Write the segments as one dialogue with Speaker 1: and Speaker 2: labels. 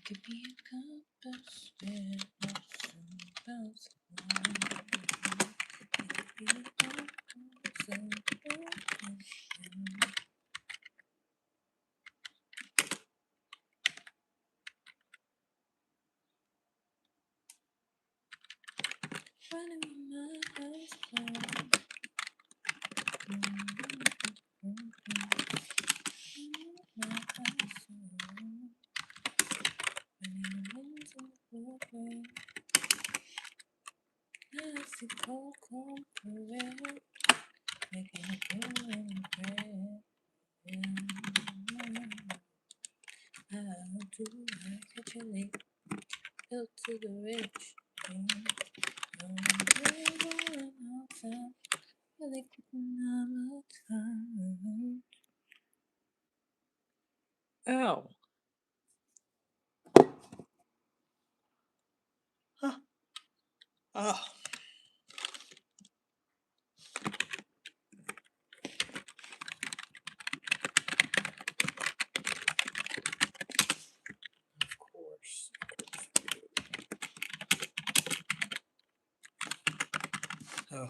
Speaker 1: could be a compass with no symbols. It could be a compass and running with my eyes closed. My eyes closed. Running the winds of the wind. I see cold, cold parade. Making a blue and red. How do I catch a lake? Built to the rich. Outside. Really couldn't have a time. Ow. Huh. Oh. Of course. Oh.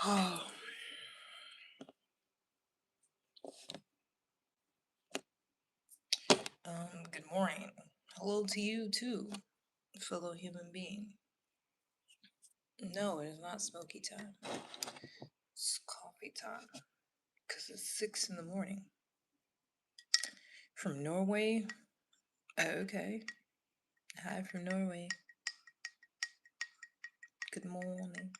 Speaker 1: Oh. Good morning. Hello to you too, fellow human being. No, it is not smoky time. It's coffee time. Because it's 6 in the morning. From Norway? Okay. Hi from Norway. Good morning.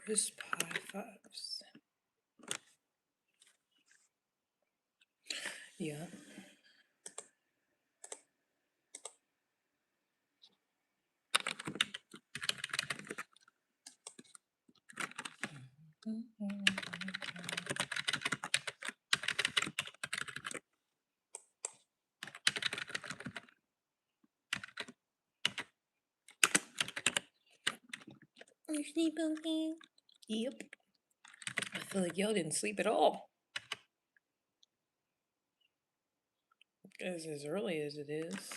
Speaker 1: Crisp high fives. Yeah. You sleep okay? Yep. I feel like y'all didn't sleep at all. As early as it is.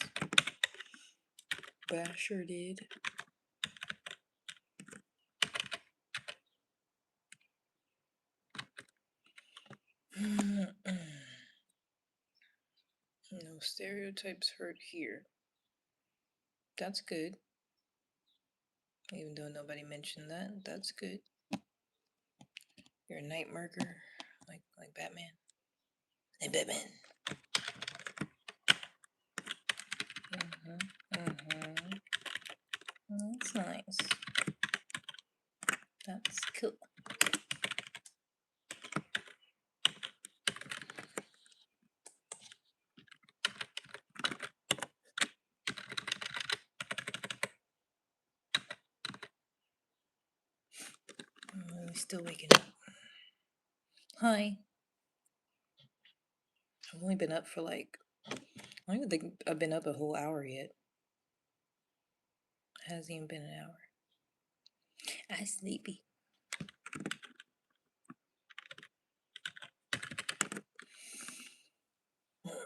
Speaker 1: But I sure did. No stereotypes hurt here. That's good. Even though nobody mentioned that, that's good. You're a night marker, like Batman. Hey, Batman. That's nice. That's cool. Probably still waking up. Hi. I've only been up for I don't even think I've been up a whole hour yet. It hasn't even been an hour. I'm sleepy.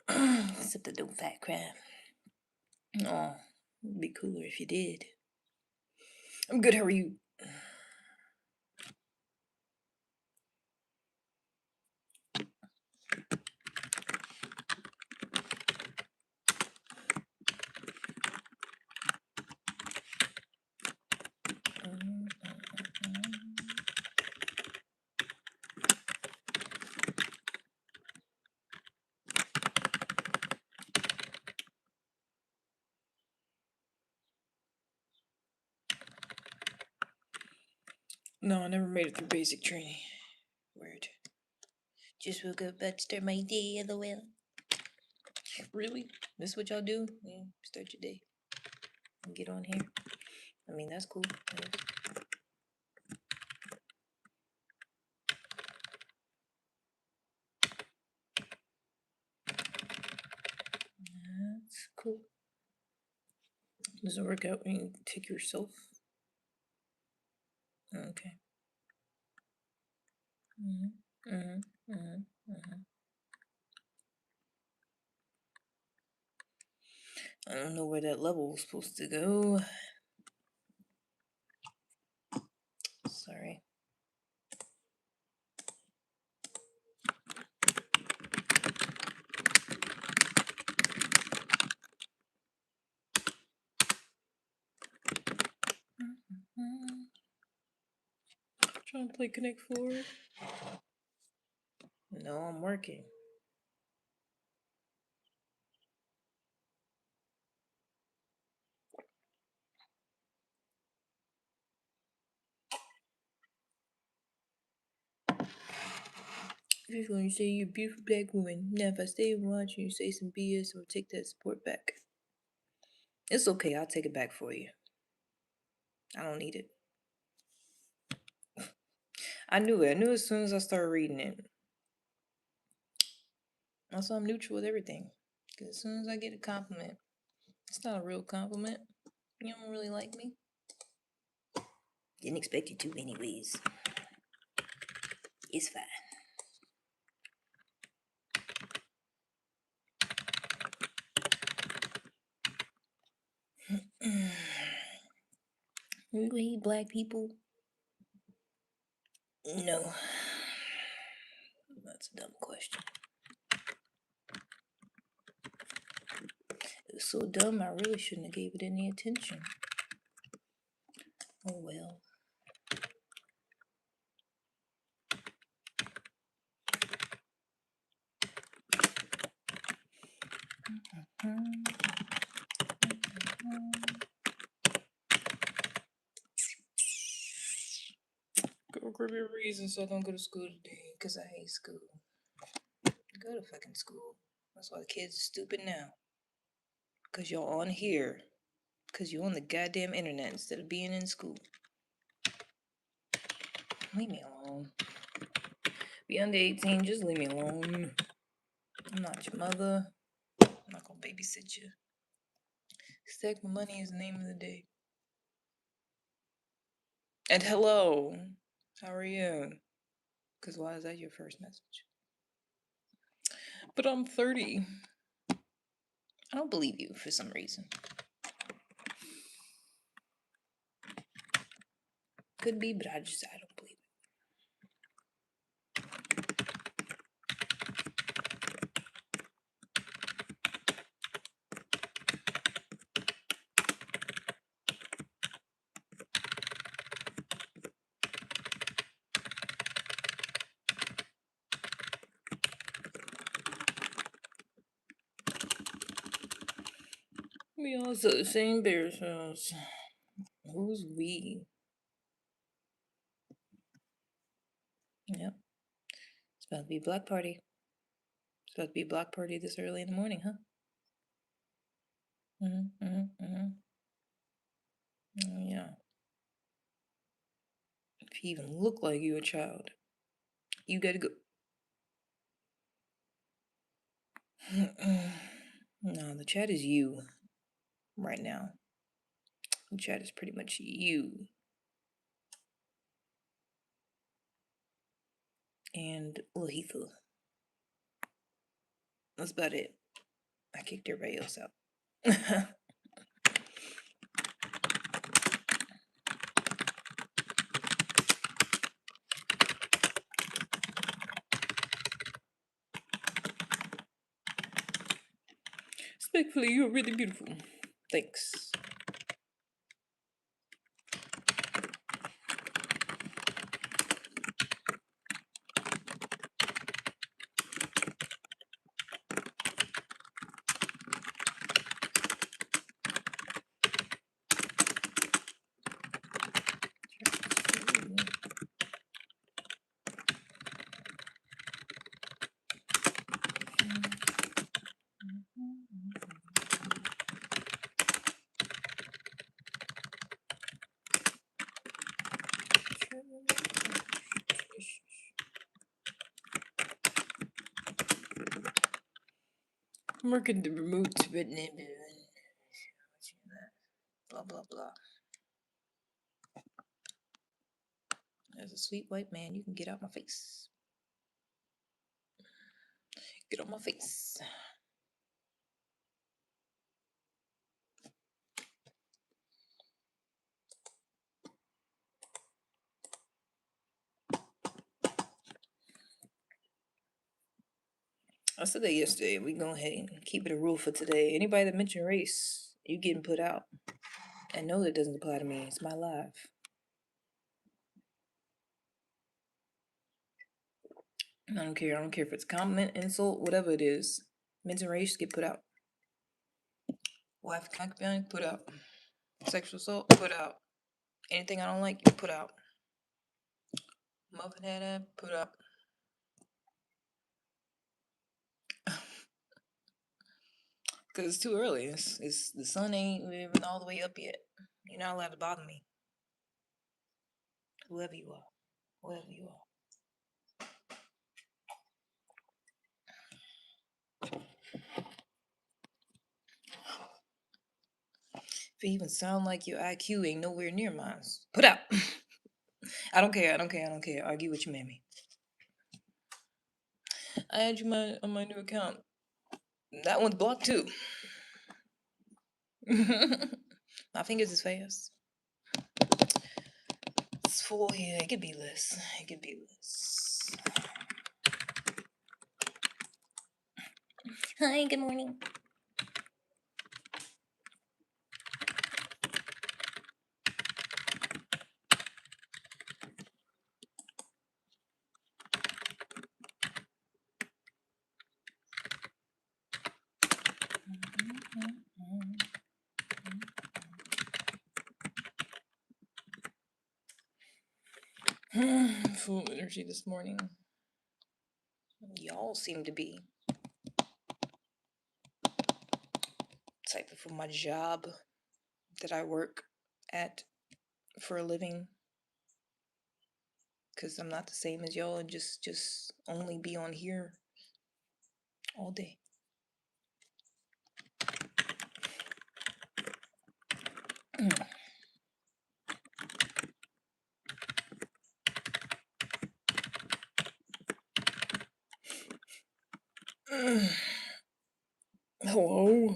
Speaker 1: Except I don't fat crap. Oh, it'd be cooler if you did. I'm good, how are you? No, I never made it through basic training. Weird. Just woke up about to start my day, LOL. Really? This what y'all do? Yeah, start your day. And get on here. I mean, that's cool. Yes. That's cool. Does it work out when you take yourself? Okay. I don't know where that level was supposed to go. Sorry. Trying to play Connect Four. No, I'm working. Just when you say you're a beautiful black woman, now if I stay and watch and you say some BS, I'll take that support back. It's okay, I'll take it back for you. I don't need it. I knew it. I knew as soon as I started reading it. Also, I'm neutral with everything. Because as soon as I get a compliment, it's not a real compliment. You don't really like me. Didn't expect you to, anyways. It's fine. You hate black people? No. That's a dumb question. It was so dumb, I really shouldn't have gave it any attention. Oh well. Go grab your reason so I don't go to school today, because I hate school. Go to fucking school. That's why the kids are stupid now. Because you're on here. Because you're on the goddamn internet instead of being in school. Leave me alone. Be under 18, just leave me alone. I'm not your mother. I'm not gonna babysit you. Stack my money is the name of the day. And hello. How are you? Because why is that your first message? But I'm 30. I don't believe you for some reason. Could be, but I don't believe it. We also the same Bears house. Who's we? Yep. It's about to be a block party. It's about to be a block party this early in the morning, huh? Yeah. If you even look like you a child, you gotta go. No, the chat is you right now. The chat is pretty much you. And Lahitha. That's about it. I kicked everybody else out. Respectfully, you're really beautiful. Thanks. I'm working the remote blah blah blah. As a sweet white man, you can get out my face. Get on my face. I said that yesterday. We go ahead and keep it a rule for today. Anybody that mention race, you getting put out. And no, that doesn't apply to me. It's my life. I don't care. I don't care if it's compliment, insult, whatever it is. Mention race, get put out. Wife concubine, put out. Sexual assault, put out. Anything I don't like, you put out. Muffin head, put out. Cause it's too early. It's the sun ain't even all the way up yet. You're not allowed to bother me. Whoever you are. Whoever you are. If you even sound like your IQ ain't nowhere near mine, put out. I don't care. I don't care. I don't care. Argue with your mammy. I had you on my new account. That one's blocked too. My fingers is fast. It's 4 here. It could be less. It could be less. Hi, good morning. Full energy this morning. Y'all seem to be. Excited for my job that I work at for a living. Cause I'm not the same as y'all and just only be on here all day. Hello.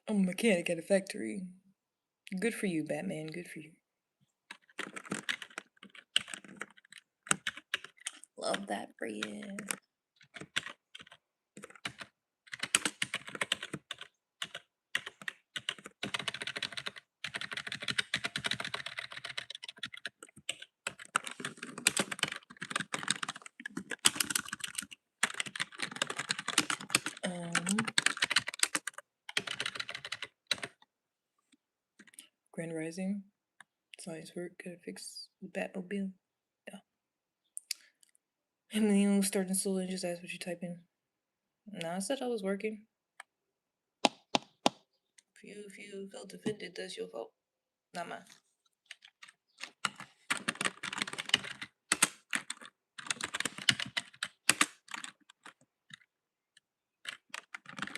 Speaker 1: I'm a mechanic at a factory. Good for you, Batman. Good for you. Love that for you. Grand Rising. Science work. Gotta fix the Batmobile. Yeah. And then you start installing, just ask what you type in. No, I said I was working. If If you felt offended, that's your fault, not mine.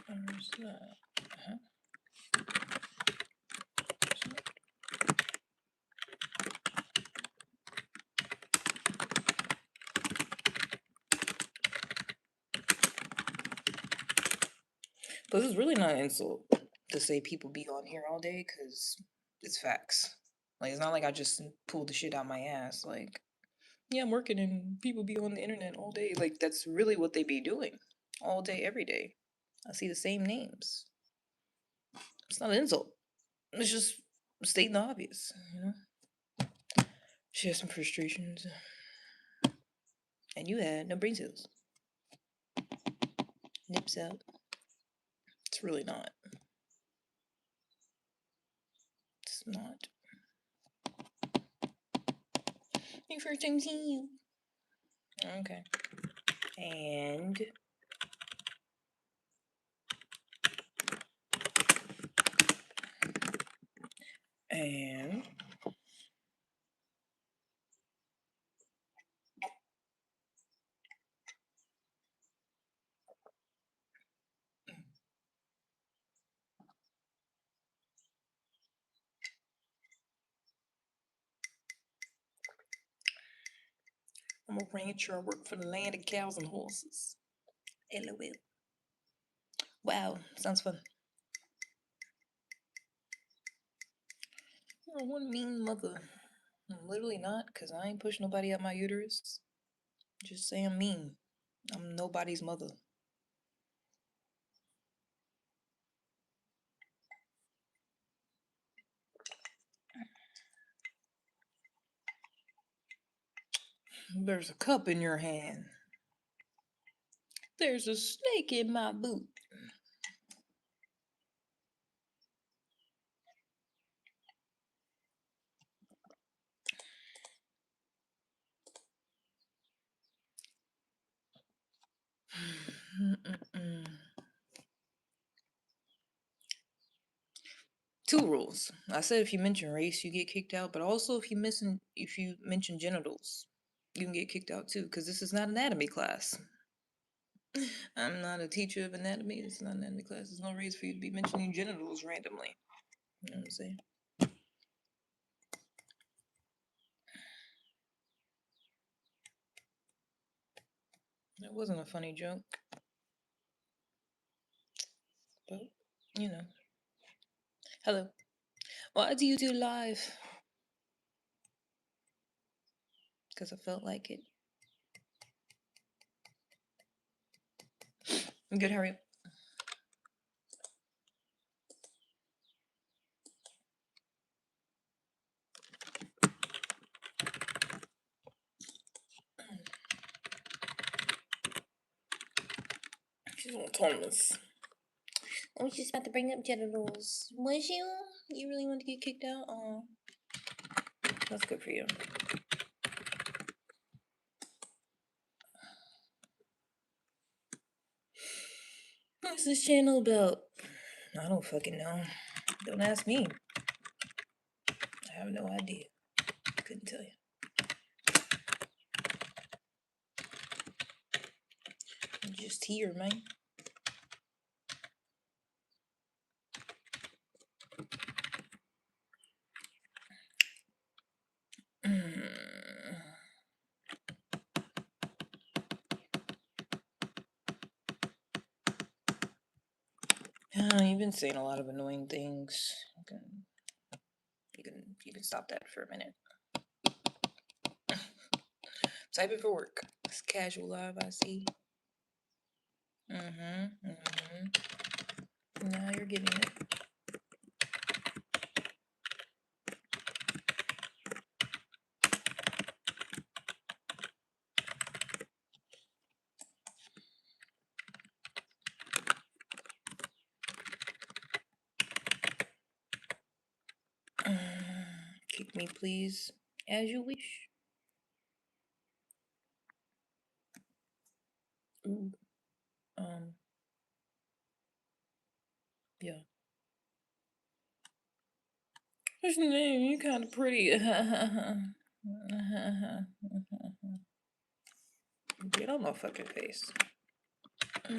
Speaker 1: Where's that? But it's really not an insult to say people be on here all day, because it's facts. Like, it's not like I just pulled the shit out my ass. Like, yeah, I'm working and people be on the internet all day. Like, that's really what they be doing all day, every day. I see the same names. It's not an insult. It's just stating the obvious, you know? She has some frustrations. And you had no brain cells. Nips out. It's really not. It's not. My first time seeing you. Okay. And and I'm a rancher. I work for the land of cows and horses. LOL. Wow, sounds fun. You're one mean mother. I'm literally not, because I ain't push nobody out my uterus. Just say I'm mean. I'm nobody's mother. There's a cup in your hand. There's a snake in my boot. Two rules. I said if you mention race, you get kicked out, but also if you mention genitals, you can get kicked out too, because this is not anatomy class. I'm not a teacher of anatomy. It's not an anatomy class. There's no reason for you to be mentioning genitals randomly. You know what I'm saying? That wasn't a funny joke, but you know. Hello. Why do you do live? Because I felt like it. I'm good. Hurry up. She's autonomous. I was just about to bring up genitals. Was you? You really want to get kicked out? Oh, that's good for you. What's this channel about? I don't fucking know. Don't ask me. I have no idea. Couldn't tell you. I'm just here, man. You've been saying a lot of annoying things. You can stop that for a minute. Typing for work. It's casual live, I see. Now you're getting it. Kick me, please, as you wish. Ooh. Yeah. What's your name? You kind of pretty. Get on my fucking face. I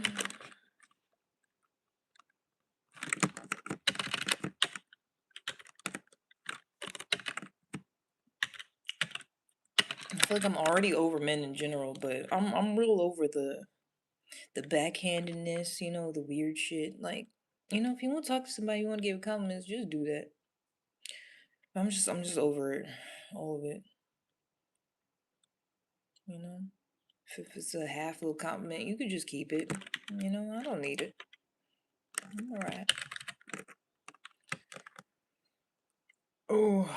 Speaker 1: feel like I'm already over men in general, but I'm real over the backhandedness, you know, the weird shit. Like, you know, if you want to talk to somebody, you want to give compliments, just do that. I'm just over it, all of it. You know, if it's a half little compliment, you could just keep it. You know, I don't need it. I'm alright. Oh.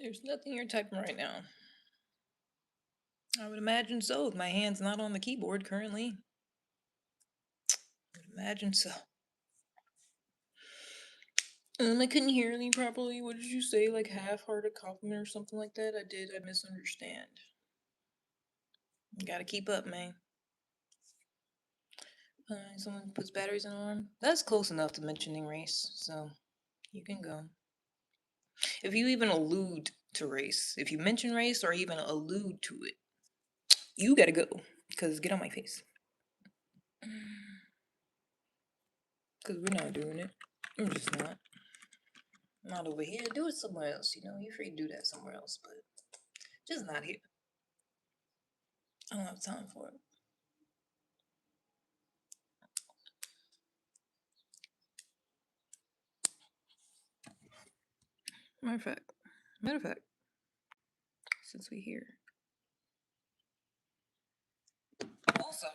Speaker 1: There's nothing you're typing right now. I would imagine so, if my hand's not on the keyboard currently. I would imagine so. I couldn't hear you properly. What did you say? Like half-hearted compliment or something like that? I misunderstand. You gotta keep up, man. Someone puts batteries in alarm. That's close enough to mentioning race, so you can go. If you even allude to race, if you mention race or even allude to it, you gotta go. Cause get on my face. Cause we're not doing it. I'm just not. Not over here. Do it somewhere else. You know, you're free to do that somewhere else, but just not here. I don't have time for it. Matter of fact, since we here. Also,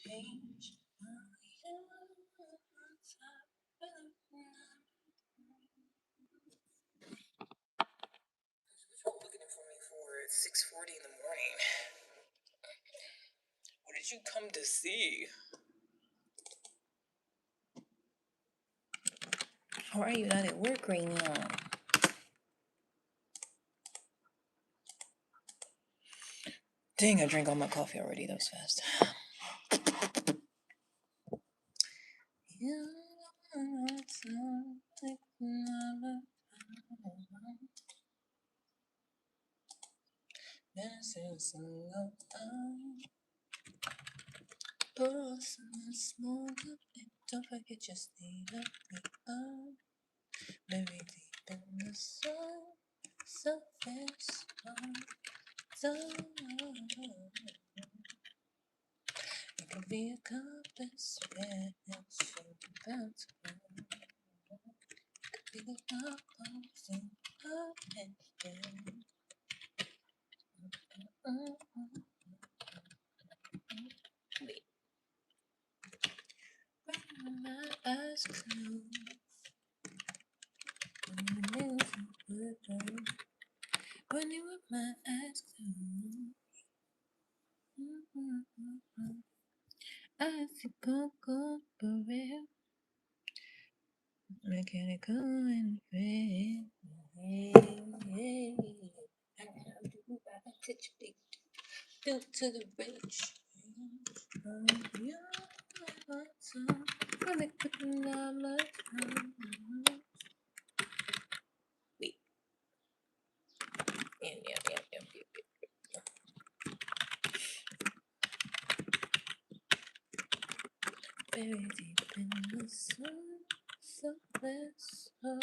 Speaker 1: change. What you looking for me for at 6:40 in the morning? What did you come to see? Why are you not at work right now? Dang, I drank all my coffee already. That was fast. Don't forget your state of me up. Very deep in the soul, surface of it could be a compass, yeah, it's so bountiful. Could be the opposite of it, yeah. Wait. When my eyes close, when you with my eyes closed, I feel go for real. Mechanical and red. Hey, hey. I touch it due to the rage. Wait. Yeah. Very deep in the sun, surface of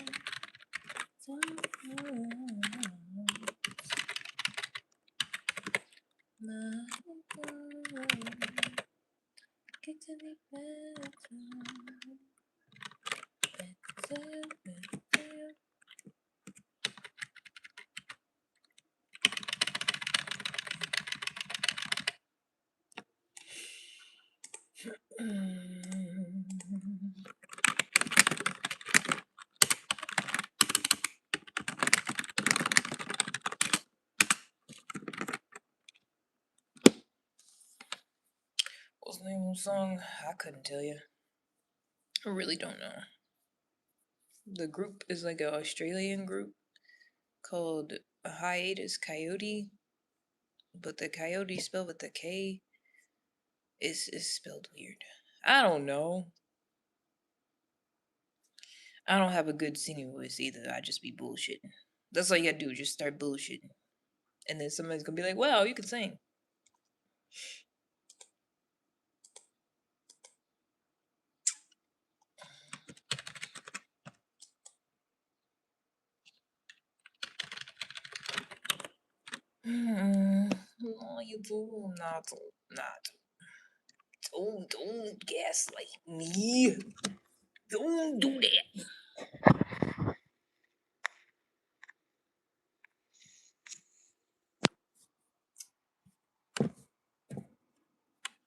Speaker 1: my get to be better. What's the name of the song? I couldn't tell you. I really don't know. The group is like an Australian group called Hiatus Coyote, but the coyote spelled with the K is spelled weird. I don't know. I don't have a good singing voice either. I just be bullshitting. That's all you gotta do, just start bullshitting. And then somebody's gonna be like, wow, you can sing. No, you do not. Don't gaslight me. Don't do that.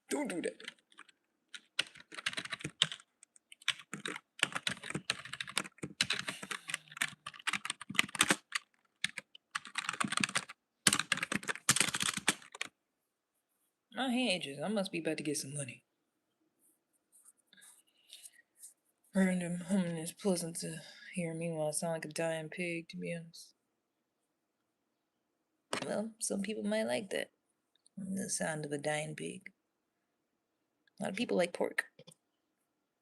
Speaker 1: Don't do that. My hand itches. I must be about to get some money. Random humming is pleasant to hear. Meanwhile, I sound like a dying pig, to be honest. Well, some people might like that. The sound of a dying pig. A lot of people like pork.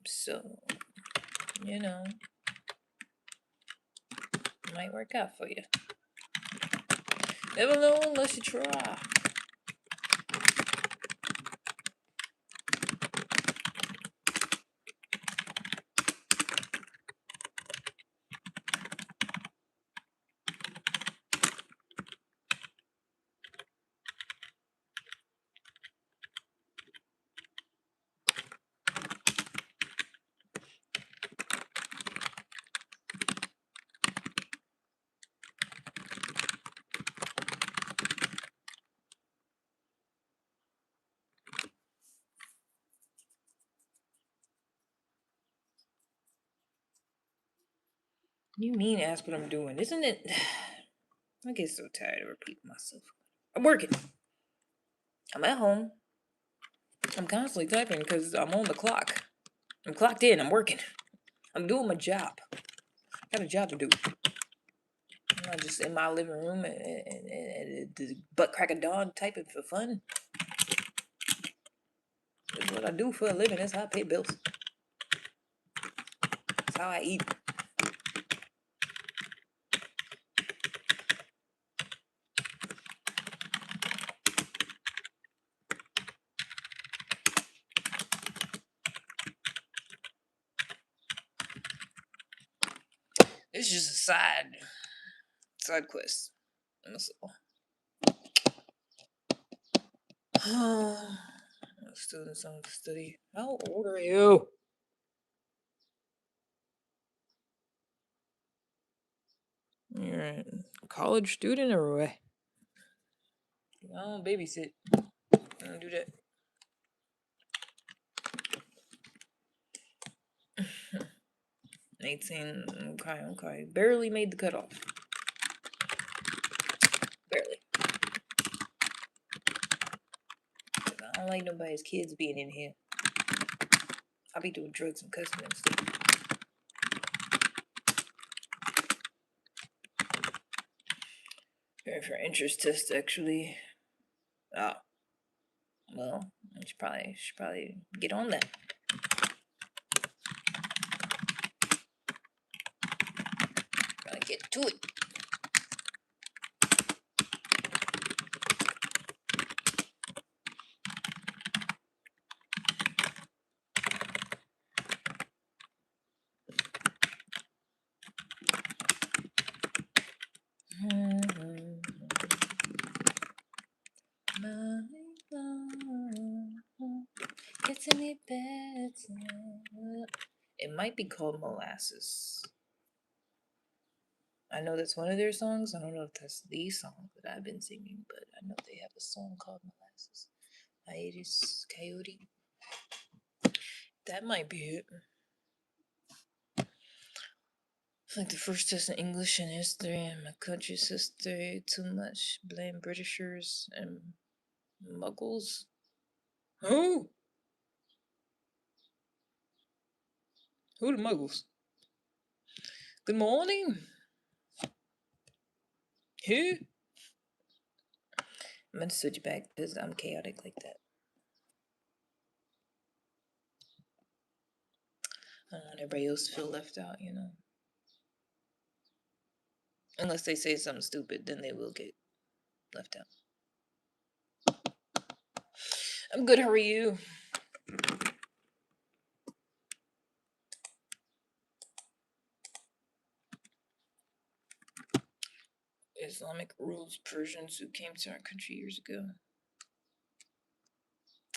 Speaker 1: So, you know, it might work out for you. Never know unless you try. You mean ask what I'm doing, isn't it? I get so tired of repeating myself. I'm working. I'm at home. I'm constantly typing because I'm on the clock. I'm clocked in. I'm working. I'm doing my job. I got a job to do. I'm not just in my living room and the butt crack of dawn typing for fun. That's what I do for a living. That's how I pay bills. That's how I eat. It's just a side quest. That's all. Students on study. How old are you? You're a college student or what? I don't babysit. I don't do that. 18. Okay. Barely made the cutoff. Barely. I don't like nobody's kids being in here. I'll be doing drugs and cussing and stuff. For interest test, actually. Oh. Well, I should probably get on that. Gotta get to it. It's any better. It might be called Molasses. I know that's one of their songs. I don't know if that's the song that I've been singing, but I know they have a song called Molasses. Hiatus Coyote. That might be it. It's like the first test in English and history and my country's history. Too much blame Britishers and Muggles. Who? Who the Muggles? Good morning. Who? I'm gonna switch back because I'm chaotic like that. I don't want everybody else to feel left out, you know. Unless they say something stupid, then they will get left out. I'm good, how are you? Islamic ruled Persians who came to our country years ago.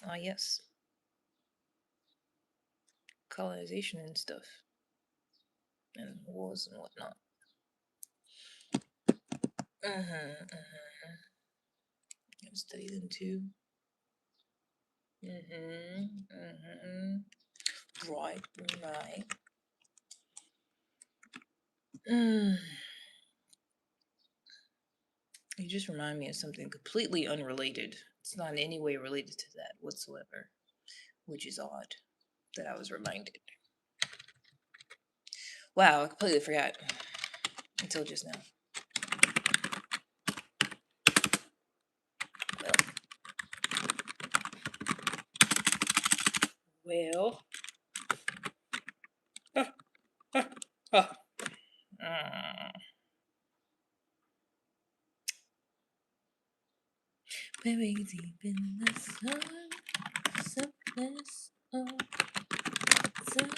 Speaker 1: Ah, yes. Colonization and stuff. And wars and whatnot. I've studied them too. Right. You just remind me of something completely unrelated. It's not in any way related to that whatsoever, which is odd that I was reminded. Wow, I completely forgot until just now. Well. Very deep in the sun, surface of sun.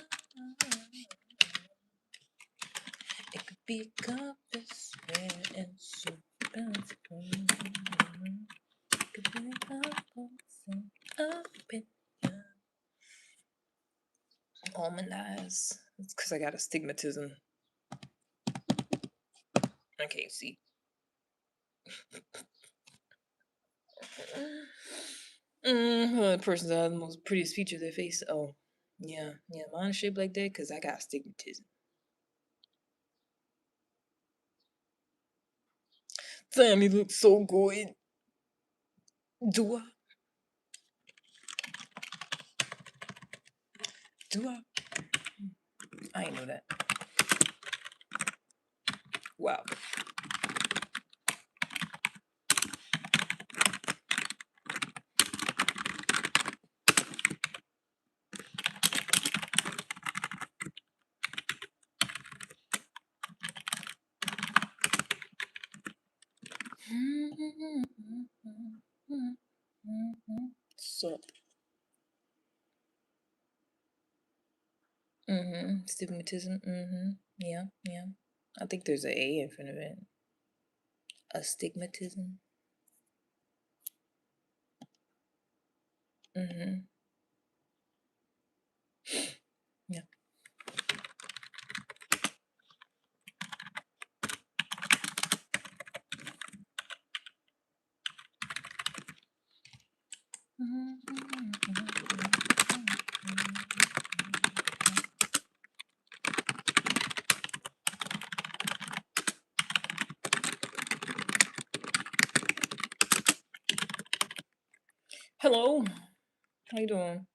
Speaker 1: It could be a compass and super. It could be a compass and opinion. Almond eyes. It's because I got astigmatism. I can't see. The person's the most prettiest feature of their face. Oh, yeah, mine's shaped like that because I got astigmatism. Sammy looks so good. Do I? Do I? I ain't know that. Wow. Sup? Stigmatism. Yeah, yeah. I think there's an A in front of it. Astigmatism. Yeah. Hello. How you doing?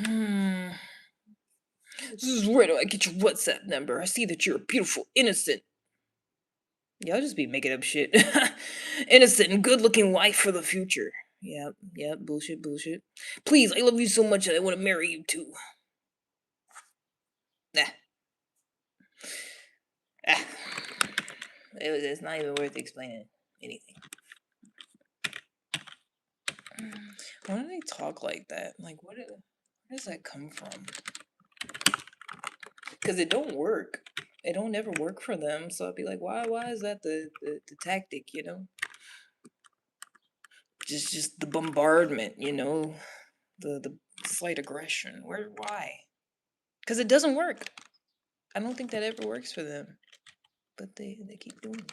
Speaker 1: Hmm. This is where do I get your WhatsApp number? I see that you're a beautiful, innocent. Y'all just be making up shit. Innocent and good-looking wife for the future. Yep, bullshit. Please, I love you so much that I want to marry you too. Ah, ah. It's not even worth explaining anything. Why do they talk like that? Like, where does that come from? Because it don't work. It don't ever work for them. So I'd be like, why is that the tactic, you know? Just the bombardment, you know? The slight aggression. Why? Because it doesn't work. I don't think that ever works for them. But they keep doing it.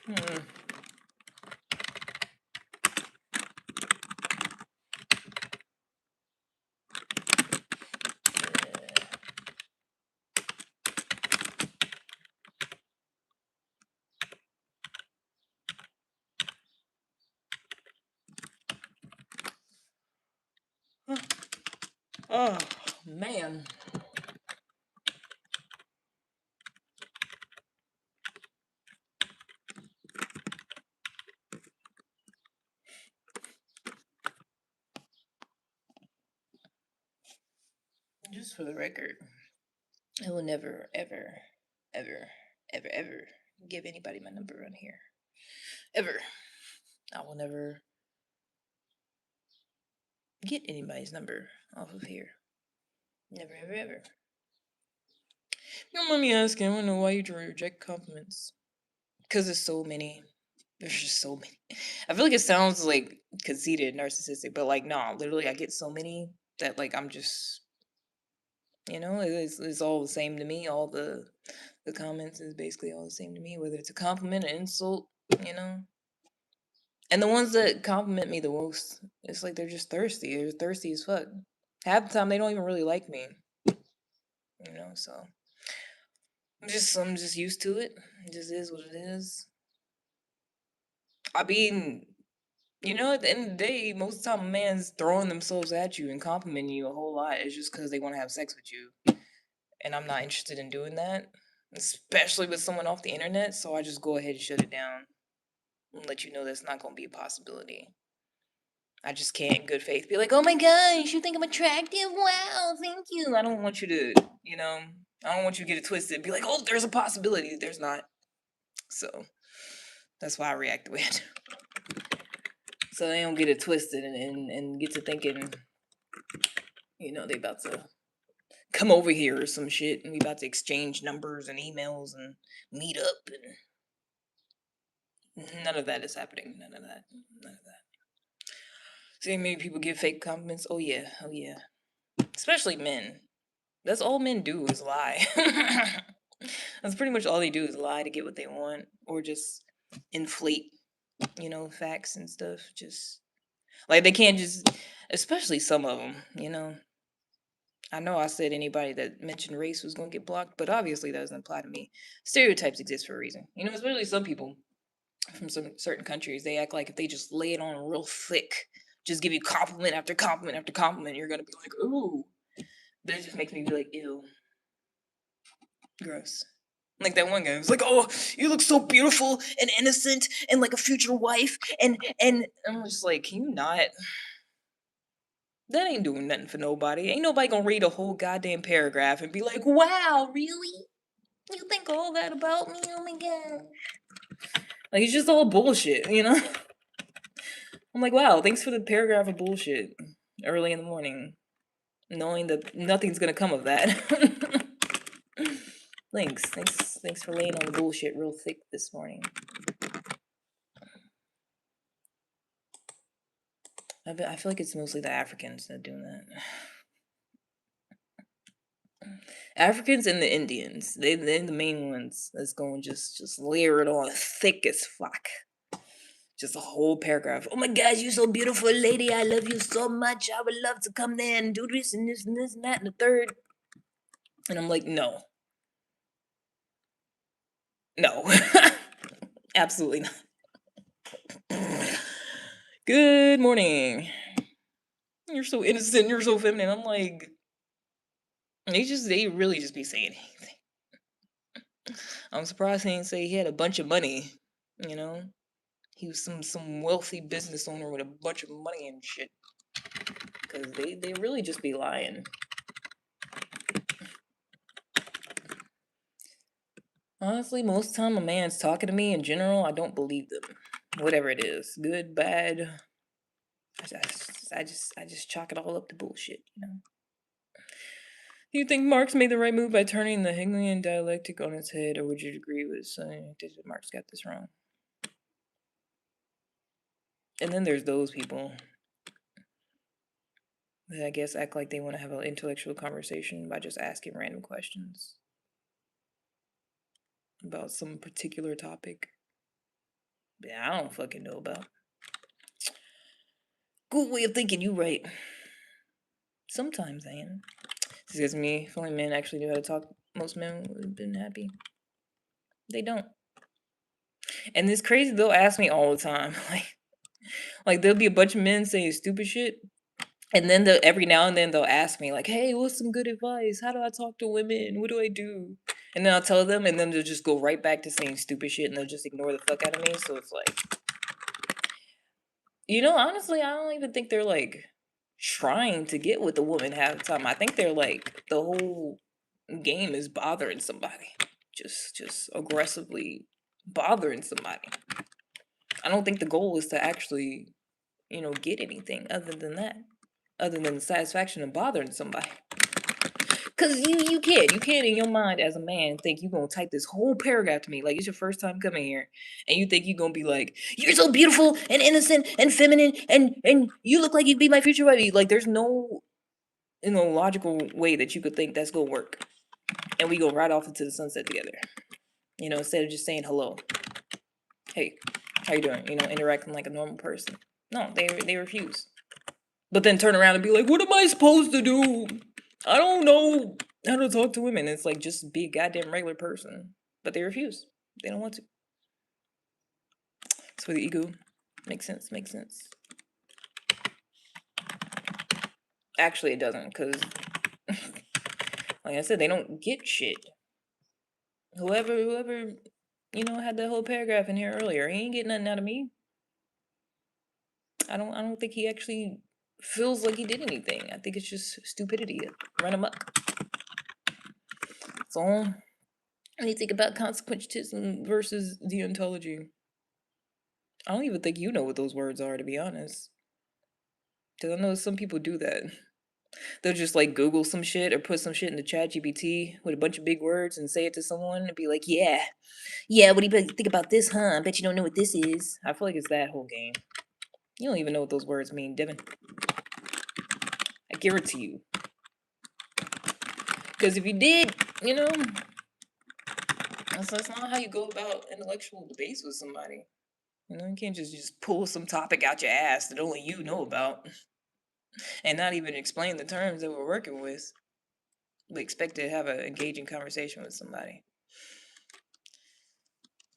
Speaker 1: Hmm. Oh, man. Just for the record, I will never, ever, ever, ever give anybody my number on here. Ever. I will never get anybody's number off of here. Never, ever. You don't mind me asking, I want to know why you reject compliments. Because there's so many. There's just so many. I feel like it sounds like conceited, narcissistic, but like, no, literally, I get so many that like I'm just, it's all the same to me. All the comments is basically all the same to me, whether it's a compliment, an insult, you know. And the ones that compliment me the most, it's like they're just thirsty. They're thirsty as fuck. Half the time, they don't even really like me, you know. So I'm just used to it. It just is what it is. I mean, at the end of the day, most of the time, a man's throwing themselves at you and complimenting you a whole lot. It's just because they want to have sex with you. And I'm not interested in doing that, especially with someone off the internet. So I just go ahead and shut it down and let you know that's not going to be a possibility. I just can't, in good faith, be like, oh my gosh, you think I'm attractive? Wow, thank you. I don't want you to, I don't want you to get it twisted. Be like, oh, there's a possibility. There's not. So that's why I react the way I do. So they don't get it twisted and get to thinking, they about to come over here or some shit and we about to exchange numbers and emails and meet up and none of that is happening. None of that. See, many people give fake compliments. Oh yeah, oh yeah. Especially men. That's all men do is lie. That's pretty much all they do is lie to get what they want, or just inflate, facts and stuff. Just like they can't just, especially some of them. I know I said anybody that mentioned race was going to get blocked, but obviously that doesn't apply to me. Stereotypes exist for a reason. Especially some people from some certain countries, they act like if they just lay it on real thick, just give you compliment after compliment after compliment, you're gonna be like, ooh. That just makes me be like, ew, gross. Like that one guy was like, "Oh, you look so beautiful and innocent and like a future wife," and I'm just like, "Can you not? That ain't doing nothing for nobody. Ain't nobody gonna read a whole goddamn paragraph and be like, wow, really? You think all that about me? Oh my god!" Like it's just all bullshit. I'm like, wow, thanks for the paragraph of bullshit early in the morning, knowing that nothing's gonna come of that. Thanks for laying on the bullshit real thick this morning. I feel like it's mostly the Africans that are doing that. Africans and the Indians, they're the main ones that's going just layer it on thick as fuck. Just a whole paragraph. Oh my gosh, you're so beautiful, lady. I love you so much. I would love to come there and do this and this and this and that and the third. And I'm like, no. No. Absolutely not. Good morning. You're so innocent, you're so feminine. I'm like, they really just be saying anything. I'm surprised he didn't say he had a bunch of money, you know? He was some wealthy business owner with a bunch of money and shit. Cause they really just be lying. Honestly, most of the time a man's talking to me in general, I don't believe them. Whatever it is, good, bad. I just chalk it all up to bullshit, Do you think Marx made the right move by turning the Hegelian dialectic on its head, or would you agree with saying that Marx got this wrong? And then there's those people that I guess act like they want to have an intellectual conversation by just asking random questions about some particular topic that I don't fucking know about. Good way of thinking, you right. Sometimes I am. This is me. If only men actually knew how to talk, most men would have been happy. They don't. And it's crazy, they'll ask me all the time. Like there'll be a bunch of men saying stupid shit. And then every now and then they'll ask me, like, hey, what's some good advice? How do I talk to women? What do I do? And then I'll tell them, and then they'll just go right back to saying stupid shit and they'll just ignore the fuck out of me. So it's like, honestly, I don't even think they're like trying to get with the woman half the time. I think they're like, the whole game is bothering somebody. Just aggressively bothering somebody. I don't think the goal is to actually, get anything other than that. Other than the satisfaction of bothering somebody. Cause you can't in your mind as a man think you're gonna type this whole paragraph to me like it's your first time coming here, and you think you're gonna be like, you're so beautiful and innocent and feminine and you look like you'd be my future wife. Like there's no logical way that you could think that's gonna work, and we go right off into the sunset together. Instead of just saying hello, hey, how you doing? Interacting like a normal person. No, they refuse. But then turn around and be like, what am I supposed to do? I don't know how to talk to women. It's like, just be a goddamn regular person. But they refuse. They don't want to. It's for the ego. Makes sense. Actually, it doesn't, because, like I said, they don't get shit. Whoever, had that whole paragraph in here earlier, he ain't getting nothing out of me. I don't think he actually feels like he did anything. I think it's just stupidity. Run amok. That's all. When you think about consequentism versus deontology, I don't even think you know what those words are, to be honest. Because I know some people do that. They'll just like Google some shit or put some shit in the ChatGPT with a bunch of big words and say it to someone and be like, yeah, what do you think about this, huh? I bet you don't know what this is. I feel like it's that whole game. You don't even know what those words mean, Devin. I guarantee you. Because if you did, you know, that's not how you go about intellectual debates with somebody. You know, you can't just pull some topic out your ass that only you know about and not even explain the terms that we're working with. We expect to have an engaging conversation with somebody.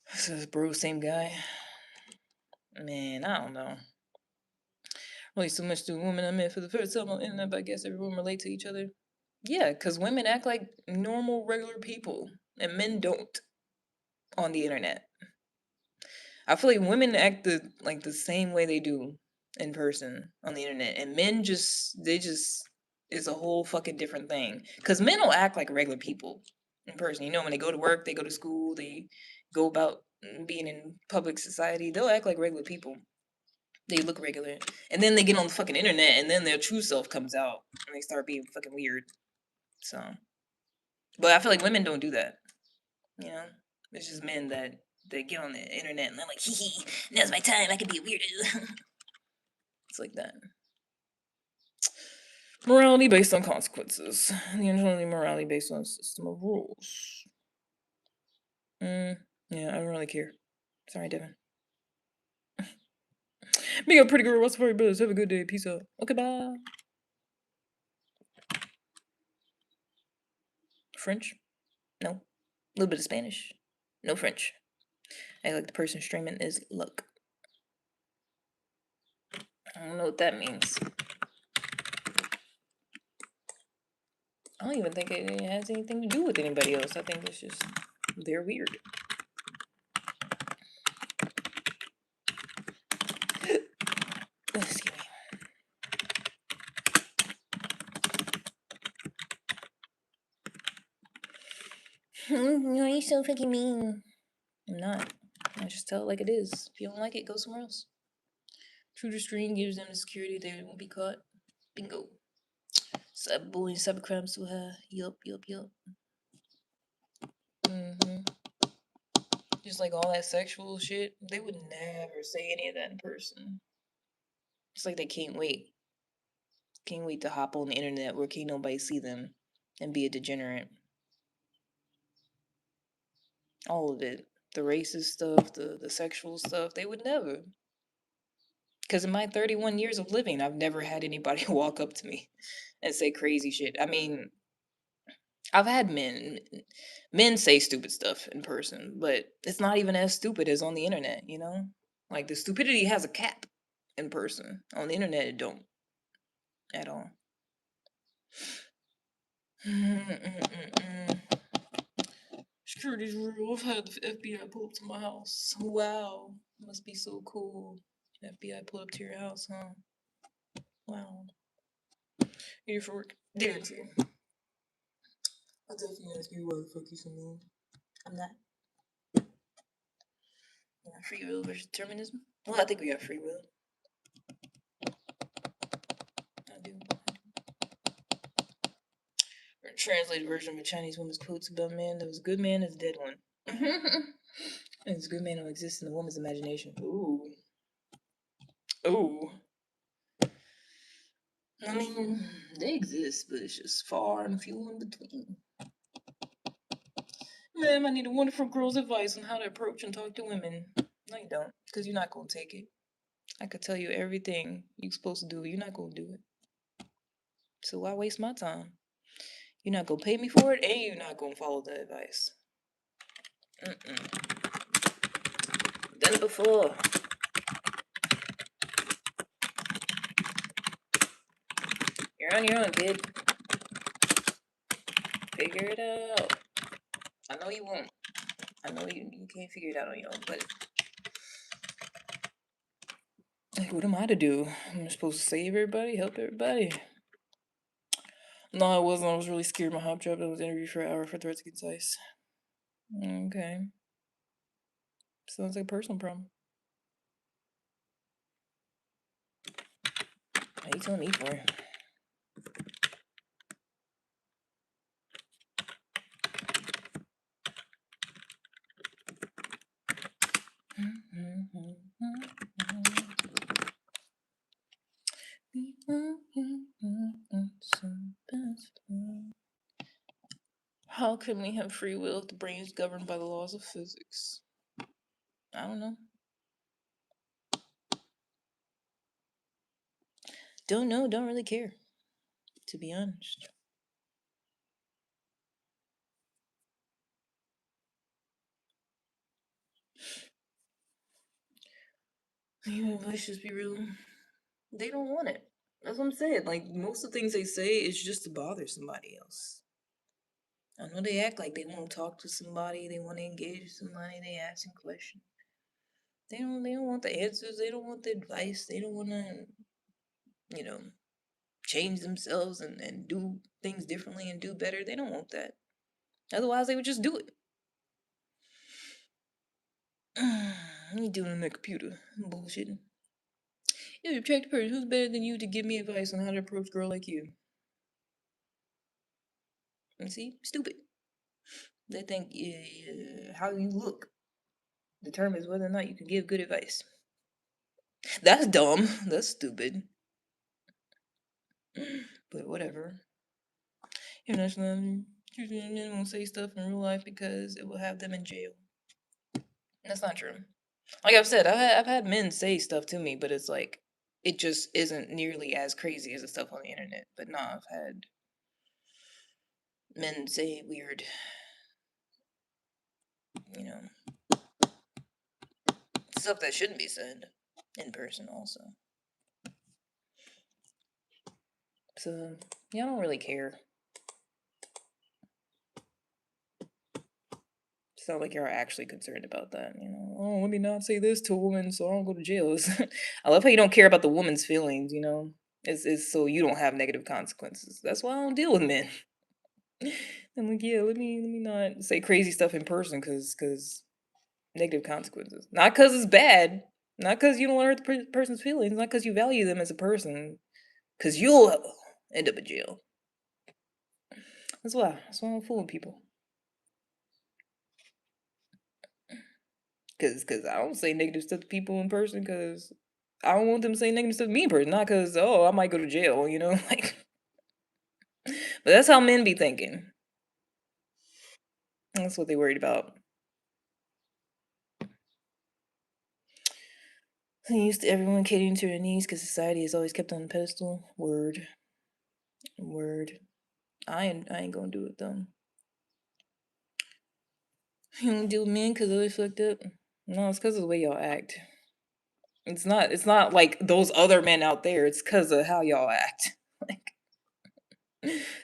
Speaker 1: Says bro, same guy. Man, I don't know. Really, so much to women I met for the first time on the internet, but I guess everyone relate to each other. Yeah, because women act like normal, regular people, and men don't on the internet. I feel like women act like the same way they do in person on the internet, and men they just is a whole fucking different thing. Because men will act like regular people in person. You know, when they go to work, they go to school, they go about being in public society, they'll act like regular people. They look regular, and then they get on the fucking internet, and then their true self comes out, and they start being fucking weird. So, but I feel like women don't do that. You know, it's just men that they get on the internet and they're like, hee hee, now's my time, I can be a weirdo. It's like that. Morality based on consequences. The internally morality based on a system of rules. Yeah, I don't really care. Sorry, Devin. Be a pretty girl. What's for your brothers? Have a good day. Peace out. Okay, bye. French? No. A little bit of Spanish. No French. I like the person streaming is luck. I don't know what that means. I don't even think it has anything to do with anybody else. I think it's just they're weird. Excuse me. No, you're so fucking mean. I'm not. I just tell it like it is. If you don't like it, go somewhere else. True to screen gives them the security they won't be caught. Bingo. Cyberbullying, cybercrime so high. Yup. Just like all that sexual shit, they would never say any of that in person. It's like they can't wait. Can't wait to hop on the internet where can't nobody see them and be a degenerate. All of it. The racist stuff, the sexual stuff, they would never. Because in my 31 years of living, I've never had anybody walk up to me and say crazy shit. I mean, I've had men say stupid stuff in person, but it's not even as stupid as on the internet, you know? Like the stupidity has a cap in person. On the internet it don't at all. Security's real. I've had the FBI pull up to my house. Wow. Must be so cool. FBI pull up to your house, huh? Wow. Here for work. Guarantee. I'll definitely ask you why the fuck you so mean. I'm not. Free will versus determinism? Well, I think we have free will. I do. A translated version of a Chinese woman's quotes about a man that was a good man is a dead one. And it's a good man who exists in the woman's imagination. Ooh. Ooh. I mean, they exist, but it's just far and few in between. Ma'am, I need a wonderful girl's advice on how to approach and talk to women. No, you don't, because you're not going to take it. I could tell you everything you're supposed to do. You're not going to do it. So why waste my time? You're not going to pay me for it, and you're not going to follow the advice. Done it before. You're on your own, kid. Figure it out. I know you won't. I know you can't figure it out on your own, but like, what am I to do? I'm supposed to save everybody, help everybody. No, I wasn't. I was really scared. My hop job. I was interviewed for an hour for threats against ICE. Okay. Sounds like a personal problem. What are you telling me for? How can we have free will if the brain is governed by the laws of physics? I don't know. Don't know, don't really care, to be honest. Human advice just be real. They don't want it. That's what I'm saying. Like, most of the things they say is just to bother somebody else. I know they act like they want to talk to somebody, they want to engage with somebody, they asking questions. They don't want the answers, they don't want the advice, they don't want to, you know, change themselves and do things differently and do better. They don't want that. Otherwise they would just do it. What you doing on the computer? I'm bullshitting. You attract a person who's better than you to give me advice on how to approach a girl like you. And see, stupid. They think how you look determines whether or not you can give good advice. That's dumb. That's stupid. But whatever. International men won't say stuff in real life because it will have them in jail. That's not true. Like I've said, I've had men say stuff to me, but it's like it just isn't nearly as crazy as the stuff on the internet. But nah, I've had men say weird, you know, stuff that shouldn't be said in person also. So yeah, I don't really care. It's not like you're actually concerned about that, you know. Oh, let me not say this to a woman so I don't go to jail. I love how you don't care about the woman's feelings, you know. It's so you don't have negative consequences. That's why I don't deal with men. I'm like, yeah, let me not say crazy stuff in person because negative consequences. Not because it's bad. Not because you don't want to hurt the person's feelings. Not because you value them as a person. Because you'll end up in jail. That's why. That's why I'm fooling people. Because I don't say negative stuff to people in person because I don't want them to say negative stuff to me in person. Not because, oh, I might go to jail, you know? Like, but that's how men be thinking. That's what they worried about. They used to everyone catering to their needs because society is always kept on a pedestal. Word. Word. I ain't gonna do it though. You don't deal with men because they're fucked up. No, it's because of the way y'all act. It's not like those other men out there. It's because of how y'all act. Like,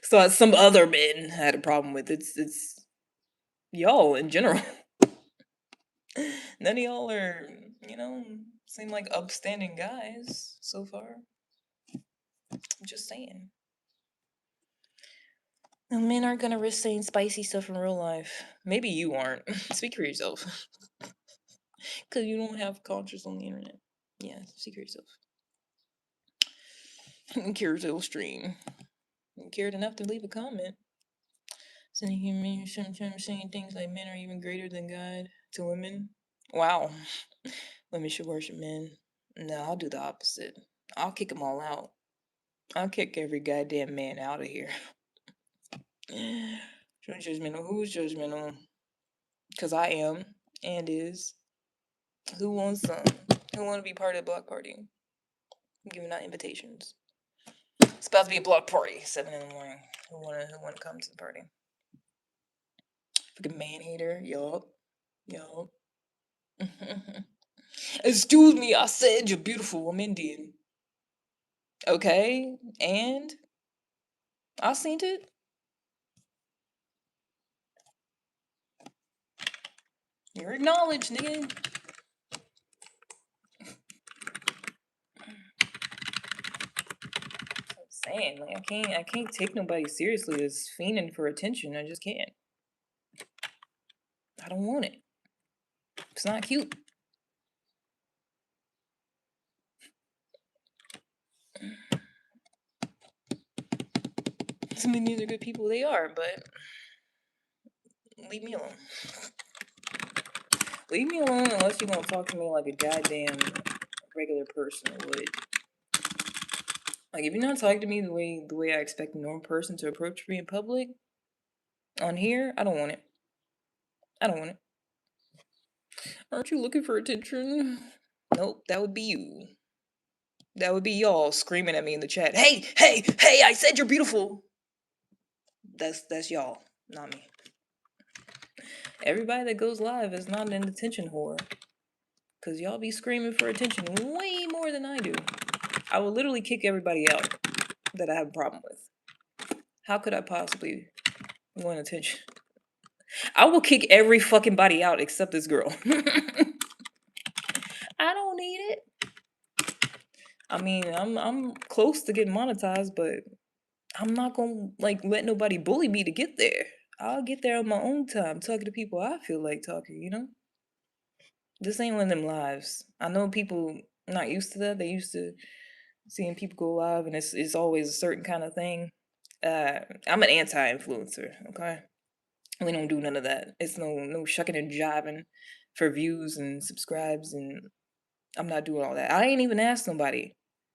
Speaker 1: so some other men had a problem with it's y'all in general. None of y'all are, you know, seem like upstanding guys so far. I'm just saying. No, men aren't gonna risk saying spicy stuff in real life. Maybe you aren't. Speak for yourself. Because you don't have conscience on the internet. Yeah, speak for yourself. Carousel stream. You cared enough to leave a comment. Saying human sometimes saying things like men are even greater than God to women. Wow. Women should worship men. No, I'll do the opposite. I'll kick them all out. I'll kick every goddamn man out of here. Judgmental. Who's judgmental? Because I am and is. Who wants some? Who want to be part of the block party? I'm giving out invitations. It's about to be a block party, 7 in the morning. Who wanna come to the party? Freaking man hater, yup. Yup. Excuse me, I said you're beautiful. I'm Indian. Okay, and I seen it. You're acknowledged, nigga. I'm saying, like, I can't take nobody seriously that's fiending for attention. I just can't. I don't want it. It's not cute. Some of these are good people, they are, but leave me alone. Leave me alone unless you're gonna talk to me like a goddamn regular person would. Like, if you're not talking to me the way I expect a normal person to approach me in public, on here, I don't want it. I don't want it. Aren't you looking for attention? Nope, that would be you. That would be y'all screaming at me in the chat. Hey, hey, hey, I said you're beautiful. That's y'all, not me. Everybody that goes live is not an attention whore. Cause y'all be screaming for attention way more than I do. I will literally kick everybody out that I have a problem with. How could I possibly want attention? I will kick every fucking body out except this girl. I don't need it. I mean, I'm close to getting monetized, but I'm not gonna like let nobody bully me to get there. I'll get there on my own time, talking to people I feel like talking, you know? This ain't one of them lives. I know people not used to that. They used to seeing people go live and it's always a certain kind of thing. I'm an anti-influencer, okay? We don't do none of that. It's no shucking and jiving for views and subscribes, and I'm not doing all that. I ain't even asked nobody.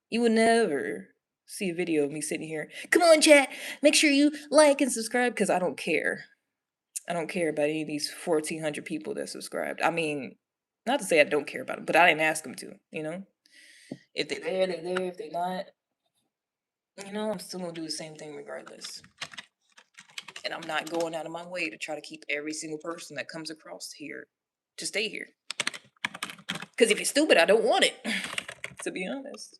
Speaker 1: You would never see a video of me sitting here. Come on, chat. Make sure you like and subscribe because I don't care. I don't care about any of these 1,400 people that subscribed. I mean, not to say I don't care about them, but I didn't ask them to. You know, if they're there, they're there. If they're not, you know, I'm still gonna do the same thing regardless. And I'm not going out of my way to try to keep every single person that comes across here to stay here. Because if you're stupid, I don't want it. To be honest,